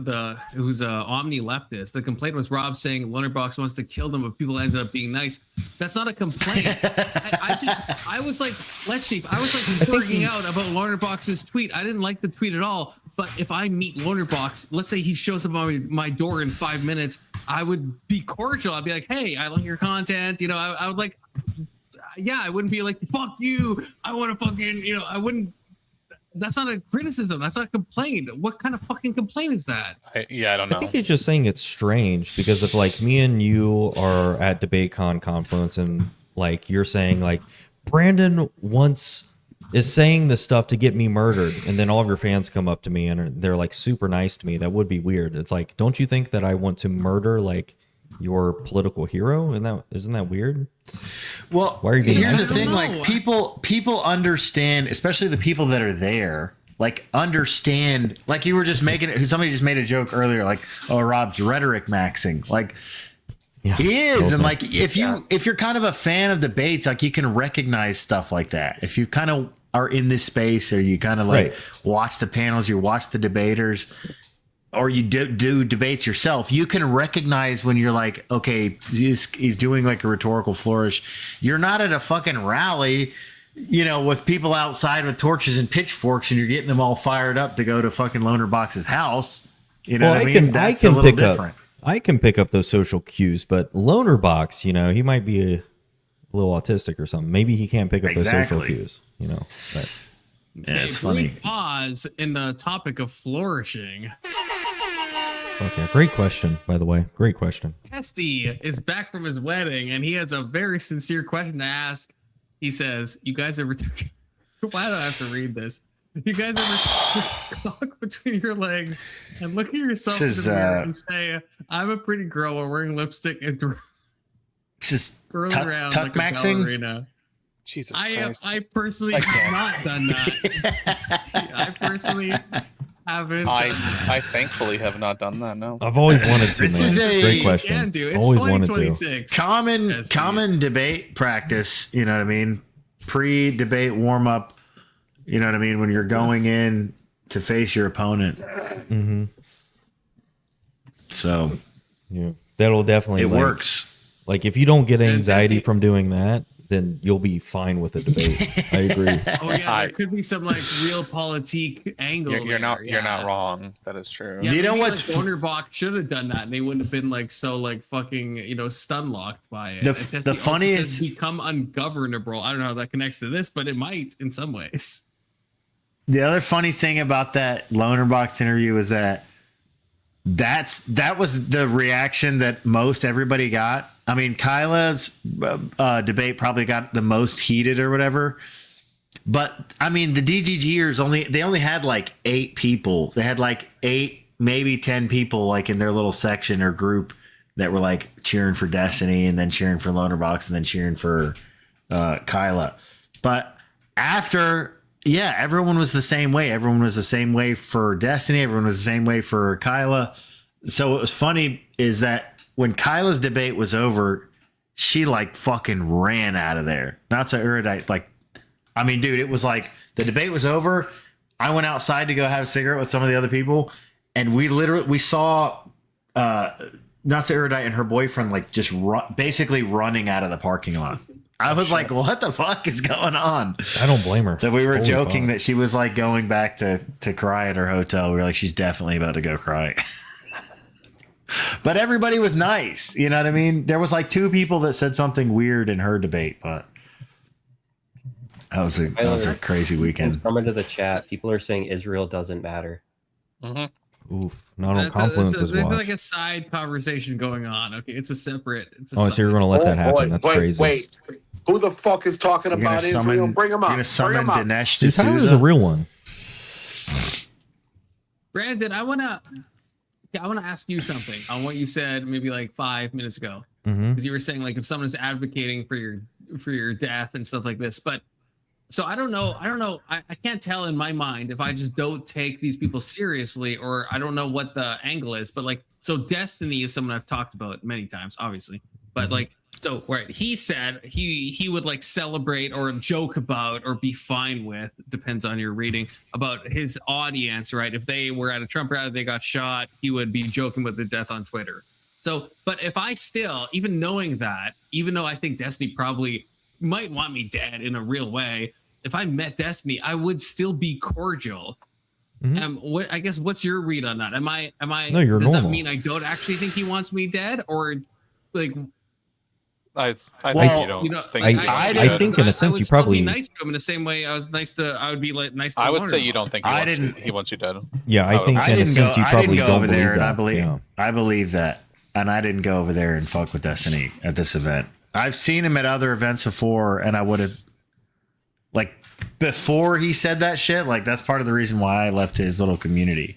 Speaker 2: who's a omni leftist. The complaint was Rob saying Lonerbox wants to kill them, but people ended up being nice. That's not a complaint. I was like, Let's Sheep. I was like smirking out about Lonerbox's tweet. I didn't like the tweet at all. But if I meet Lonerbox, let's say he shows up on my door in 5 minutes, I would be cordial. I'd be like, hey, I like your content. You know, I would like, yeah, I wouldn't be like, fuck you. I want to fucking, you know, I wouldn't. That's not a criticism. That's not a complaint. What kind of fucking complaint is that?
Speaker 9: I don't know.
Speaker 1: I think he's just saying it's strange because if like me and you are at DebateCon Confluence and like you're saying like Brandon is saying this stuff to get me murdered, and then all of your fans come up to me and they're like super nice to me, that would be weird. It's like, don't you think that I want to murder like your political hero? And isn't that weird?
Speaker 14: Well,
Speaker 1: why are you being
Speaker 14: here's
Speaker 1: nice
Speaker 14: the
Speaker 1: to
Speaker 14: thing:
Speaker 1: me?
Speaker 14: like people understand, especially the people that are there. Like understand, like you were just making it. Somebody just made a joke earlier, like, "Oh, Rob's rhetoric maxing." Like he is, and like if you're kind of a fan of debates, like you can recognize stuff like that. If you kind of are in this space, or you kind of like watch the panels, you watch the debaters, or you do debates yourself, you can recognize when you're like, okay, he's doing like a rhetorical flourish. You're not at a fucking rally, you know, with people outside with torches and pitchforks, and you're getting them all fired up to go to fucking Lonerbox's house. You know what I mean? That's a little different.
Speaker 1: I can pick up those social cues, but Lonerbox, you know, he might be a little autistic or something. Maybe he can't pick up those social cues, you know. But
Speaker 14: yeah, it's funny.
Speaker 2: Pause in the topic of flourishing.
Speaker 1: Okay, great question, by the way. Great question.
Speaker 2: Esty is back from his wedding, and he has a very sincere question to ask. He says, "You guys ever?" Why do I have to read this? You guys ever cock between your legs and look at yourself in the mirror and say, "I'm a pretty girl wearing lipstick and
Speaker 14: just
Speaker 2: twirling around like a ballerina"?
Speaker 9: Jesus Christ!
Speaker 2: I personally have not done that. I personally haven't.
Speaker 9: I thankfully have not done that. No,
Speaker 1: I've always wanted to.
Speaker 14: This
Speaker 1: man.
Speaker 14: is a
Speaker 1: great question.
Speaker 2: Can do. It's
Speaker 1: always wanted to.
Speaker 2: 2026.
Speaker 14: Common debate practice. You know what I mean? Pre-debate warm up. You know what I mean? When you're going in to face your opponent.
Speaker 1: Mm-hmm.
Speaker 14: So
Speaker 1: yeah, that'll definitely
Speaker 14: it works.
Speaker 1: Like if you don't get anxiety from doing that, then you'll be fine with the debate. I agree.
Speaker 2: Oh yeah, there could be some like real politique angle.
Speaker 9: You're not wrong. That is true.
Speaker 2: Yeah,
Speaker 14: do you know what's
Speaker 2: Lonerbox should have done that, and they wouldn't have been like so like fucking stun locked by it.
Speaker 14: The funniest
Speaker 2: become ungovernable. I don't know how that connects to this, but it might in some ways.
Speaker 14: The other funny thing about that Lonerbox interview is that was the reaction that most everybody got. I mean, Kyla's debate probably got the most heated or whatever. But I mean, the DGGers only had like 8 people. They had like 8, maybe 10 people like in their little section or group that were like cheering for Destiny and then cheering for Lonerbox and then cheering for Kyla. But after, yeah, everyone was the same way. Everyone was the same way for Destiny. Everyone was the same way for Kyla. So what was funny is that when Kyla's debate was over, she like fucking ran out of there. Not so erudite. Like, I mean, dude, it was like the debate was over. I went outside to go have a cigarette with some of the other people, and we saw not so erudite and her boyfriend like just basically running out of the parking lot. I was like, what the fuck is going on?
Speaker 1: I don't blame her.
Speaker 14: So we were joking that she was like going back to cry at her hotel. We were like, she's definitely about to go cry. But everybody was nice. You know what I mean? There was like 2 people that said something weird in her debate, but that was a crazy weekend.
Speaker 10: Coming to the chat, people are saying Israel doesn't matter.
Speaker 2: Mm-hmm.
Speaker 1: Oof, not on Confluence as well.
Speaker 2: There's like a side conversation going on. Okay, it's a separate.
Speaker 1: So you're going to let that happen? That's crazy.
Speaker 12: Wait, who the fuck is talking about Israel? Bring him up.
Speaker 14: You're going to summon Dinesh
Speaker 1: D'Souza? Tyler's a real one.
Speaker 2: Brandon, I want to ask you something on what you said maybe like 5 minutes ago, because you were saying like if someone's advocating for your death and stuff like this, but so I don't know. I can't tell in my mind if I just don't take these people seriously, or I don't know what the angle is. But like, so Destiny is someone I've talked about many times, obviously, but like, So right, he said he would like celebrate or joke about or be fine with, depends on your reading, about his audience, right? If they were at a Trump rally, they got shot, he would be joking with the death on Twitter. So, but if I still, even knowing that, even though I think Destiny probably might want me dead in a real way, if I met Destiny, I would still be cordial. What I guess what's your read on that? Am I
Speaker 1: No, you're
Speaker 2: does
Speaker 1: normal.
Speaker 2: that mean I don't actually think he wants me dead, or like
Speaker 9: I think
Speaker 1: Well,
Speaker 9: you don't
Speaker 2: you know,
Speaker 9: think
Speaker 2: like,
Speaker 9: he wants you
Speaker 1: I
Speaker 9: dead.
Speaker 1: think in a sense
Speaker 2: would
Speaker 1: you
Speaker 2: still
Speaker 1: probably
Speaker 2: be nice to him in the same way I was nice to. I would be like nice. To
Speaker 9: I would say
Speaker 2: Lonerbox.
Speaker 9: you don't think he wants you dead.
Speaker 1: Yeah, I think
Speaker 14: I
Speaker 1: in a
Speaker 14: didn't go.
Speaker 1: sense you
Speaker 14: I
Speaker 1: probably
Speaker 14: didn't go
Speaker 1: don't
Speaker 14: over there,
Speaker 1: believe
Speaker 14: and I
Speaker 1: that.
Speaker 14: believe.
Speaker 1: Yeah.
Speaker 14: I believe that, and I didn't go over there and fuck with Destiny at this event. I've seen him at other events before, and I would have, like, before he said that shit. Like, that's part of the reason why I left his little community.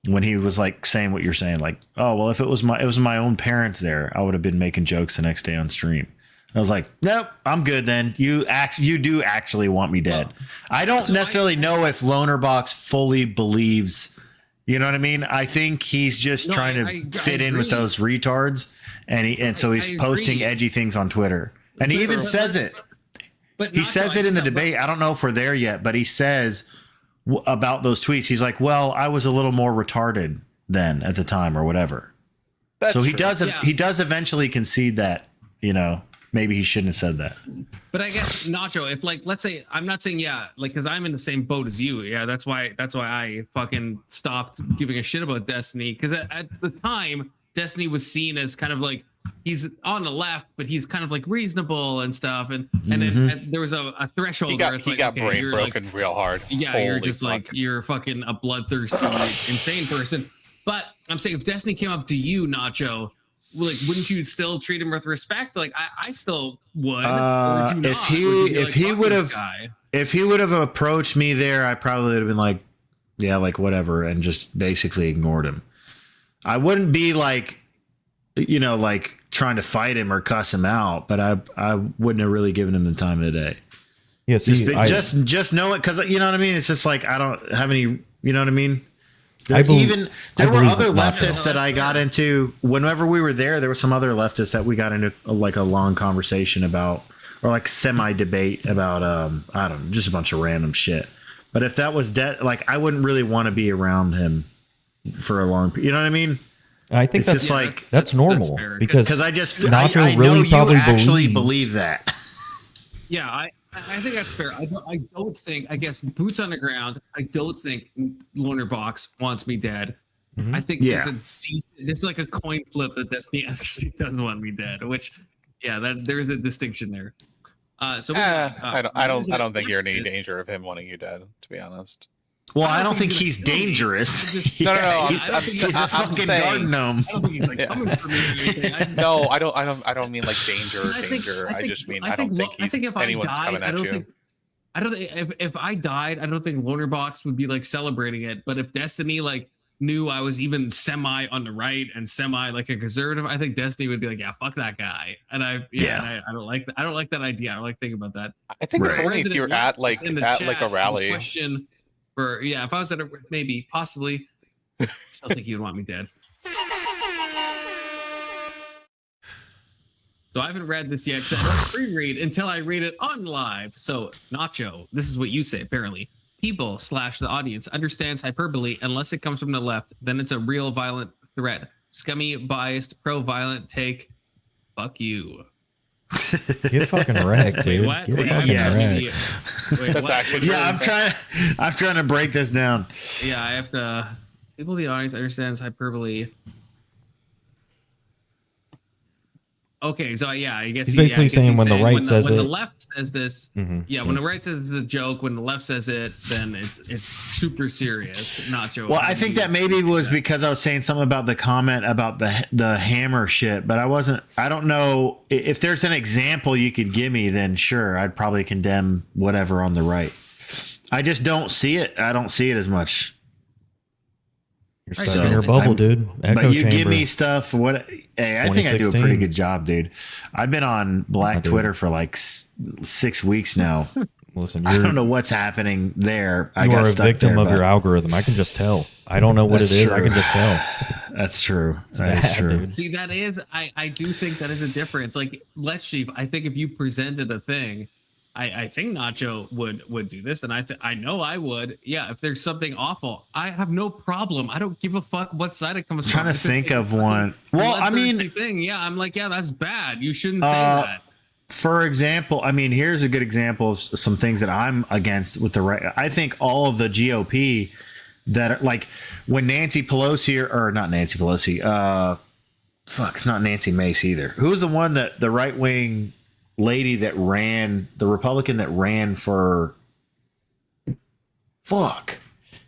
Speaker 14: When he was like saying what you're saying, like, oh well, if it was my own parents there, I would have been making jokes the next day on stream. I was like, nope, I'm good then. You do actually want me dead. I don't necessarily know if Lonerbox fully believes, you know what I mean? I think he's just trying to fit in with those retards, and so he's posting edgy things on Twitter. And he even says it.
Speaker 2: But
Speaker 14: He says it in the debate. I don't know if we're there yet, but he says about those tweets, he's like, well, I was a little more retarded then at the time or whatever. So he does eventually concede that, you know, maybe he shouldn't have said that.
Speaker 2: But I guess Nacho, if like, let's say, I'm not saying like, because I'm in the same boat as you. Yeah, that's why I fucking stopped giving a shit about Destiny, because at the time, Destiny was seen as kind of like, he's on the left, but he's kind of like reasonable and stuff, and then there was a threshold.
Speaker 9: He got brain broken
Speaker 2: like,
Speaker 9: real hard.
Speaker 2: Yeah,
Speaker 9: Holy
Speaker 2: you're just
Speaker 9: fuck.
Speaker 2: like you're fucking a bloodthirsty, insane person. But I'm saying if Destiny came up to you, Nacho, like, wouldn't you still treat him with respect? Like I still would. Or would you not?
Speaker 14: If he would have approached me there, I probably would have been like, yeah, like whatever, and just basically ignored him. I wouldn't be like, you know, like trying to fight him or cuss him out, but I wouldn't have really given him the time of the day.
Speaker 1: Yeah, see,
Speaker 14: just know it, because you know what I mean. It's just like I don't have any, you know what I mean. There were other leftists that I got into whenever we were there. There were some other leftists that we got into like a long conversation about, or like semi debate about I don't know, just a bunch of random shit. But if that was like, I wouldn't really want to be around him for a long, you know what I mean?
Speaker 1: I think
Speaker 14: it's
Speaker 1: that's
Speaker 14: just like
Speaker 1: that's normal, because
Speaker 14: I just
Speaker 1: Nacho
Speaker 14: I
Speaker 1: really
Speaker 14: know
Speaker 1: probably
Speaker 14: you actually
Speaker 1: believes.
Speaker 14: believe that.
Speaker 2: Yeah, I think that's fair. I don't think, I guess, boots on the ground, I don't think Lonerbox wants me dead. I think there's like a coin flip that Destiny actually does want me dead, which, yeah, there's a distinction there. I
Speaker 9: don't think you're in any danger of him wanting you dead, to be honest.
Speaker 14: Well, I don't think he's dangerous.
Speaker 9: No.
Speaker 14: He's a fucking
Speaker 9: saying,
Speaker 14: garden gnome.
Speaker 2: I don't think he's like coming for me or anything.
Speaker 9: No, I don't mean like danger. I just mean I don't think anyone's coming at you.
Speaker 2: I don't think if I died, I don't think Lonerbox would be like celebrating it. But if Destiny like knew I was even semi on the right and semi like a conservative, I think Destiny would be like, yeah, fuck that guy. And I don't like that. I don't like that idea. I don't like thinking about that.
Speaker 9: I think it's only if you're at like a rally.
Speaker 2: Question for if I was at maybe possibly, I still think he would want me dead. So I haven't read this yet. So I don't pre-read until I read it on live. So Nacho, this is what you say apparently. People / the audience understands hyperbole unless it comes from the left. Then it's a real violent threat. Scummy, biased, pro-violent take. Fuck you.
Speaker 1: Get fucking wrecked, dude.
Speaker 2: Wait, what?
Speaker 1: Get
Speaker 2: Wait,
Speaker 1: fucking
Speaker 2: yes.
Speaker 1: wrecked.
Speaker 2: That's actually
Speaker 14: I'm trying to break this down.
Speaker 2: Yeah, I have to. People in the audience understands hyperbole. Okay, so yeah, I guess
Speaker 1: he's basically saying when the right says it.
Speaker 2: When the left says this, when the right says it's a joke, when the left says it, then it's super serious, not joke.
Speaker 14: Well, I think that maybe was because I was saying something about the comment about the hammer shit, but I don't know if there's an example you could give me, then sure, I'd probably condemn whatever on the right. I just don't see it. I don't see it as much.
Speaker 1: You're stuck in your bubble, dude. Echo
Speaker 14: but you
Speaker 1: chamber.
Speaker 14: give me stuff. Hey, I think I do a pretty good job, dude. I've been on Black Twitter for like 6 weeks now.
Speaker 1: Listen,
Speaker 14: I don't know what's happening there. I
Speaker 1: You
Speaker 14: got
Speaker 1: are a
Speaker 14: stuck
Speaker 1: victim
Speaker 14: there,
Speaker 1: of
Speaker 14: but
Speaker 1: your algorithm. I can just tell. I don't know what it
Speaker 14: That's
Speaker 1: is. I can
Speaker 14: true.
Speaker 1: just tell.
Speaker 14: That's true.
Speaker 1: It's
Speaker 14: That is
Speaker 1: bad,
Speaker 14: true.
Speaker 1: dude.
Speaker 2: See, that is, I do think that is a difference. Like, Let's Chief, I think if you presented a thing, I think Nacho would do this, and I know I would. Yeah, if there's something awful, I have no problem. I don't give a fuck what side it comes
Speaker 14: I'm
Speaker 2: from.
Speaker 14: trying to
Speaker 2: If it's
Speaker 14: think
Speaker 2: a
Speaker 14: of
Speaker 2: fucking
Speaker 14: one. Well, I mean,
Speaker 2: bloodthirsty thing. Yeah, I'm like, yeah, that's bad. You shouldn't say that.
Speaker 14: For example, I mean, here's a good example of some things that I'm against with the right. I think all of the GOP that are like when Nancy Pelosi or not Nancy Pelosi, fuck, it's not Nancy Mace either. Who was the one that the right wing lady that ran, the Republican that ran for, fuck,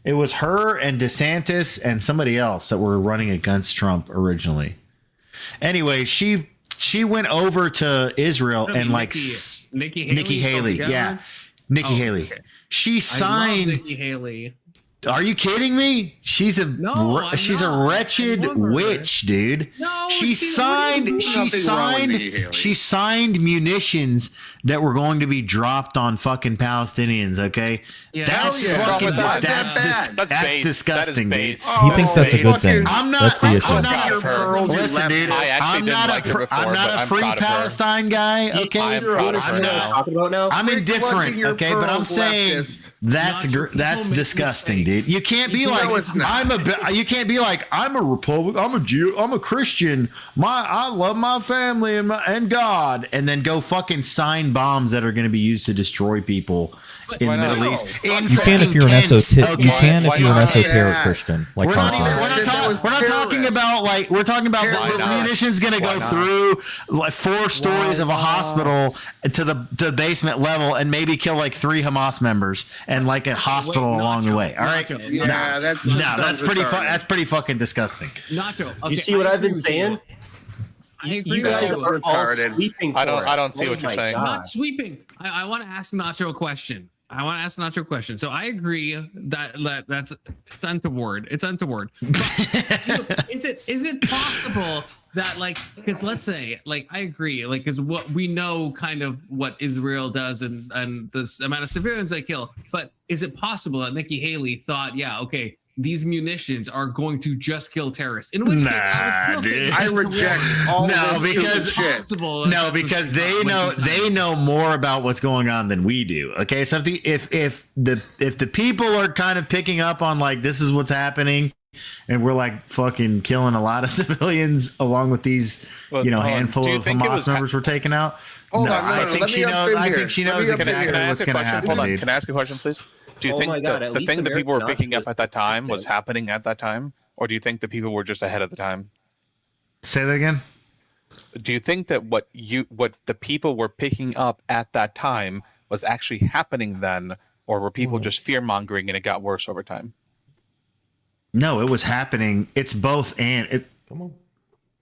Speaker 14: it was her and DeSantis and somebody else that were running against Trump originally. Anyway, she went over to Israel and like
Speaker 2: Nikki
Speaker 14: Haley, yeah, Nikki Haley.
Speaker 2: Okay.
Speaker 14: She signed.
Speaker 2: I love Nikki Haley.
Speaker 14: Are you kidding me? She's a wretched witch, dude.
Speaker 2: No,
Speaker 14: she signed munitions that were going to be dropped on fucking Palestinians, okay?
Speaker 2: Yeah,
Speaker 14: that's fucking that's disgusting, dude.
Speaker 1: He thinks that's a good thing.
Speaker 14: I'm not,
Speaker 1: That's the issue.
Speaker 14: I'm not listen, dude.
Speaker 9: I actually didn't like her before,
Speaker 14: I'm not
Speaker 9: but
Speaker 14: a
Speaker 9: I'm
Speaker 14: free
Speaker 9: proud of her.
Speaker 14: Palestine guy, okay?
Speaker 9: I am proud of her now.
Speaker 12: Talking about now?
Speaker 14: I'm indifferent, okay, but I'm saying that's disgusting, dude. You can't be like you can't be like I'm a Republican, I'm a Jew, I'm a Christian. I love my family and God, and then go fucking sign bombs that are going to be used to destroy people in the Middle East.
Speaker 1: You can if you're an esoteric. You can if you're an esoteric Christian. Like
Speaker 14: we're not talking about like we're talking about this munition's going to go through like 4 stories of a hospital to the basement level and maybe kill like 3 Hamas members and like a hospital along the way. All right, that's pretty fucking disgusting.
Speaker 2: Nacho,
Speaker 10: you see what I've been saying?
Speaker 2: You
Speaker 10: guys are all sweeping.
Speaker 9: I don't see what you're saying.
Speaker 2: I'm not sweeping. I want to ask Nacho a question. So I agree that's it's untoward. It's untoward. But is it possible that like, because let's say like I agree, like because what we know kind of what Israel does and the amount of civilians they kill, but is it possible that Nikki Haley thought, yeah, okay, these munitions are going to just kill terrorists? In which case, I would still think
Speaker 12: I reject all this shit.
Speaker 14: Because they know more about what's going on than we do. Okay, so if the people are kind of picking up on like this is what's happening, and we're like fucking killing a lot of civilians along with these, handful of Hamas members we're taking out. I think she knows exactly what's going to happen.
Speaker 9: Hold on, can I ask a question, please? Do you think the thing that people were picking up at that time was happening at that time? Or do you think the people were just ahead of the time?
Speaker 14: Say that again?
Speaker 9: Do you think that what the people were picking up at that time was actually happening then? Or were people just fear-mongering and it got worse over time?
Speaker 14: No, it was happening. It's both and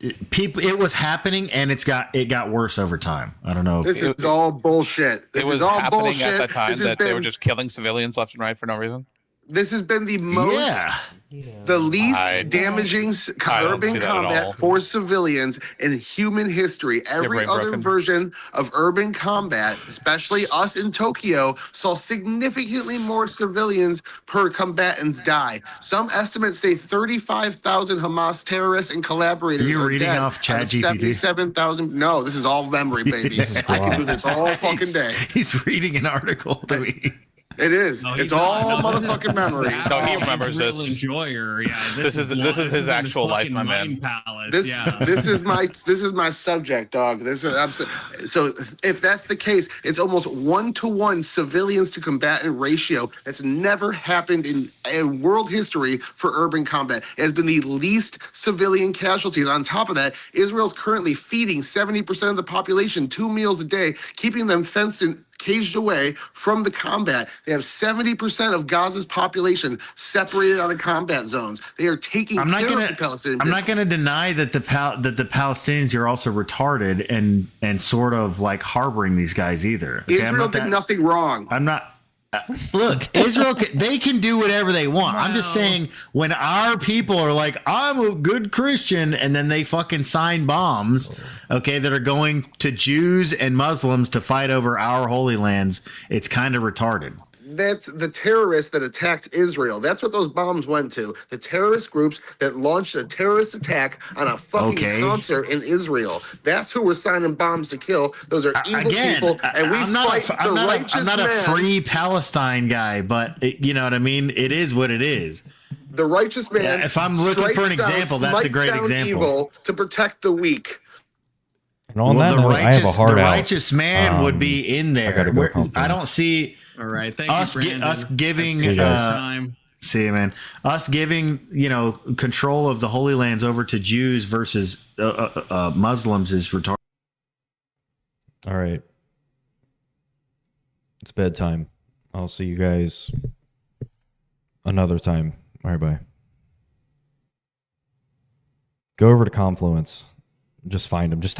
Speaker 14: it was happening and it got worse over time. I don't know.
Speaker 12: This is all bullshit. This
Speaker 9: it was
Speaker 12: is all
Speaker 9: happening
Speaker 12: bullshit.
Speaker 9: at that time that they were just killing civilians left and right for no reason.
Speaker 12: This has been the most, the least damaging urban combat for civilians in human history. Every other version of urban combat, especially us in Tokyo, saw significantly more civilians per combatants die. Some estimates say 35,000 Hamas terrorists and collaborators
Speaker 14: are you reading
Speaker 12: dead
Speaker 14: off ChatGPT?
Speaker 12: 77,000. No, this is all memory, baby. I can do this all fucking day.
Speaker 14: He's reading an article to me.
Speaker 12: It is. No, it's all motherfucking memory.
Speaker 9: No, he remembers this.
Speaker 2: Enjoyer. Yeah,
Speaker 9: this is his actual life, my man.
Speaker 2: Palace.
Speaker 12: This is my subject, dog. So if that's the case, it's almost 1-to-1 civilians to combatant ratio. That's never happened in world history for urban combat. It has been the least civilian casualties. On top of that, Israel's currently feeding 70% of the population 2 meals a day, keeping them fenced in, caged away from the combat. They have 70% of Gaza's population separated out of combat zones. They are taking care of the Palestinians.
Speaker 14: I'm not going to deny that the Palestinians are also retarded and sort of like harboring these guys either.
Speaker 12: Okay? Israel did nothing wrong.
Speaker 14: I'm not. Look, Israel, they can do whatever they want. I'm just saying, when our people are like, I'm a good Christian, and then they fucking sign bombs, okay, that are going to Jews and Muslims to fight over our holy lands, it's kind of retarded.
Speaker 12: That's the terrorists that attacked Israel. That's what those bombs went to. The terrorist groups that launched a terrorist attack on a fucking concert in Israel. That's who we're signing bombs to kill. Those are evil people, and we fight the righteous man.
Speaker 14: I'm not a free Palestine guy, but you know what I mean? It is what it is.
Speaker 12: The righteous man.
Speaker 14: Yeah, if I'm looking for an example, that's a great example.
Speaker 12: Evil to protect the weak.
Speaker 1: And on that note, I have a heart
Speaker 14: the
Speaker 1: out.
Speaker 14: righteous man would be in there. I don't see.
Speaker 2: All right, thank you, Brandon.
Speaker 14: Us giving see you, man. Us giving control of the Holy Lands over to Jews versus Muslims is retarded.
Speaker 1: All right, it's bedtime. I'll see you guys another time. All right, bye. Go over to Confluence. Just find them. Just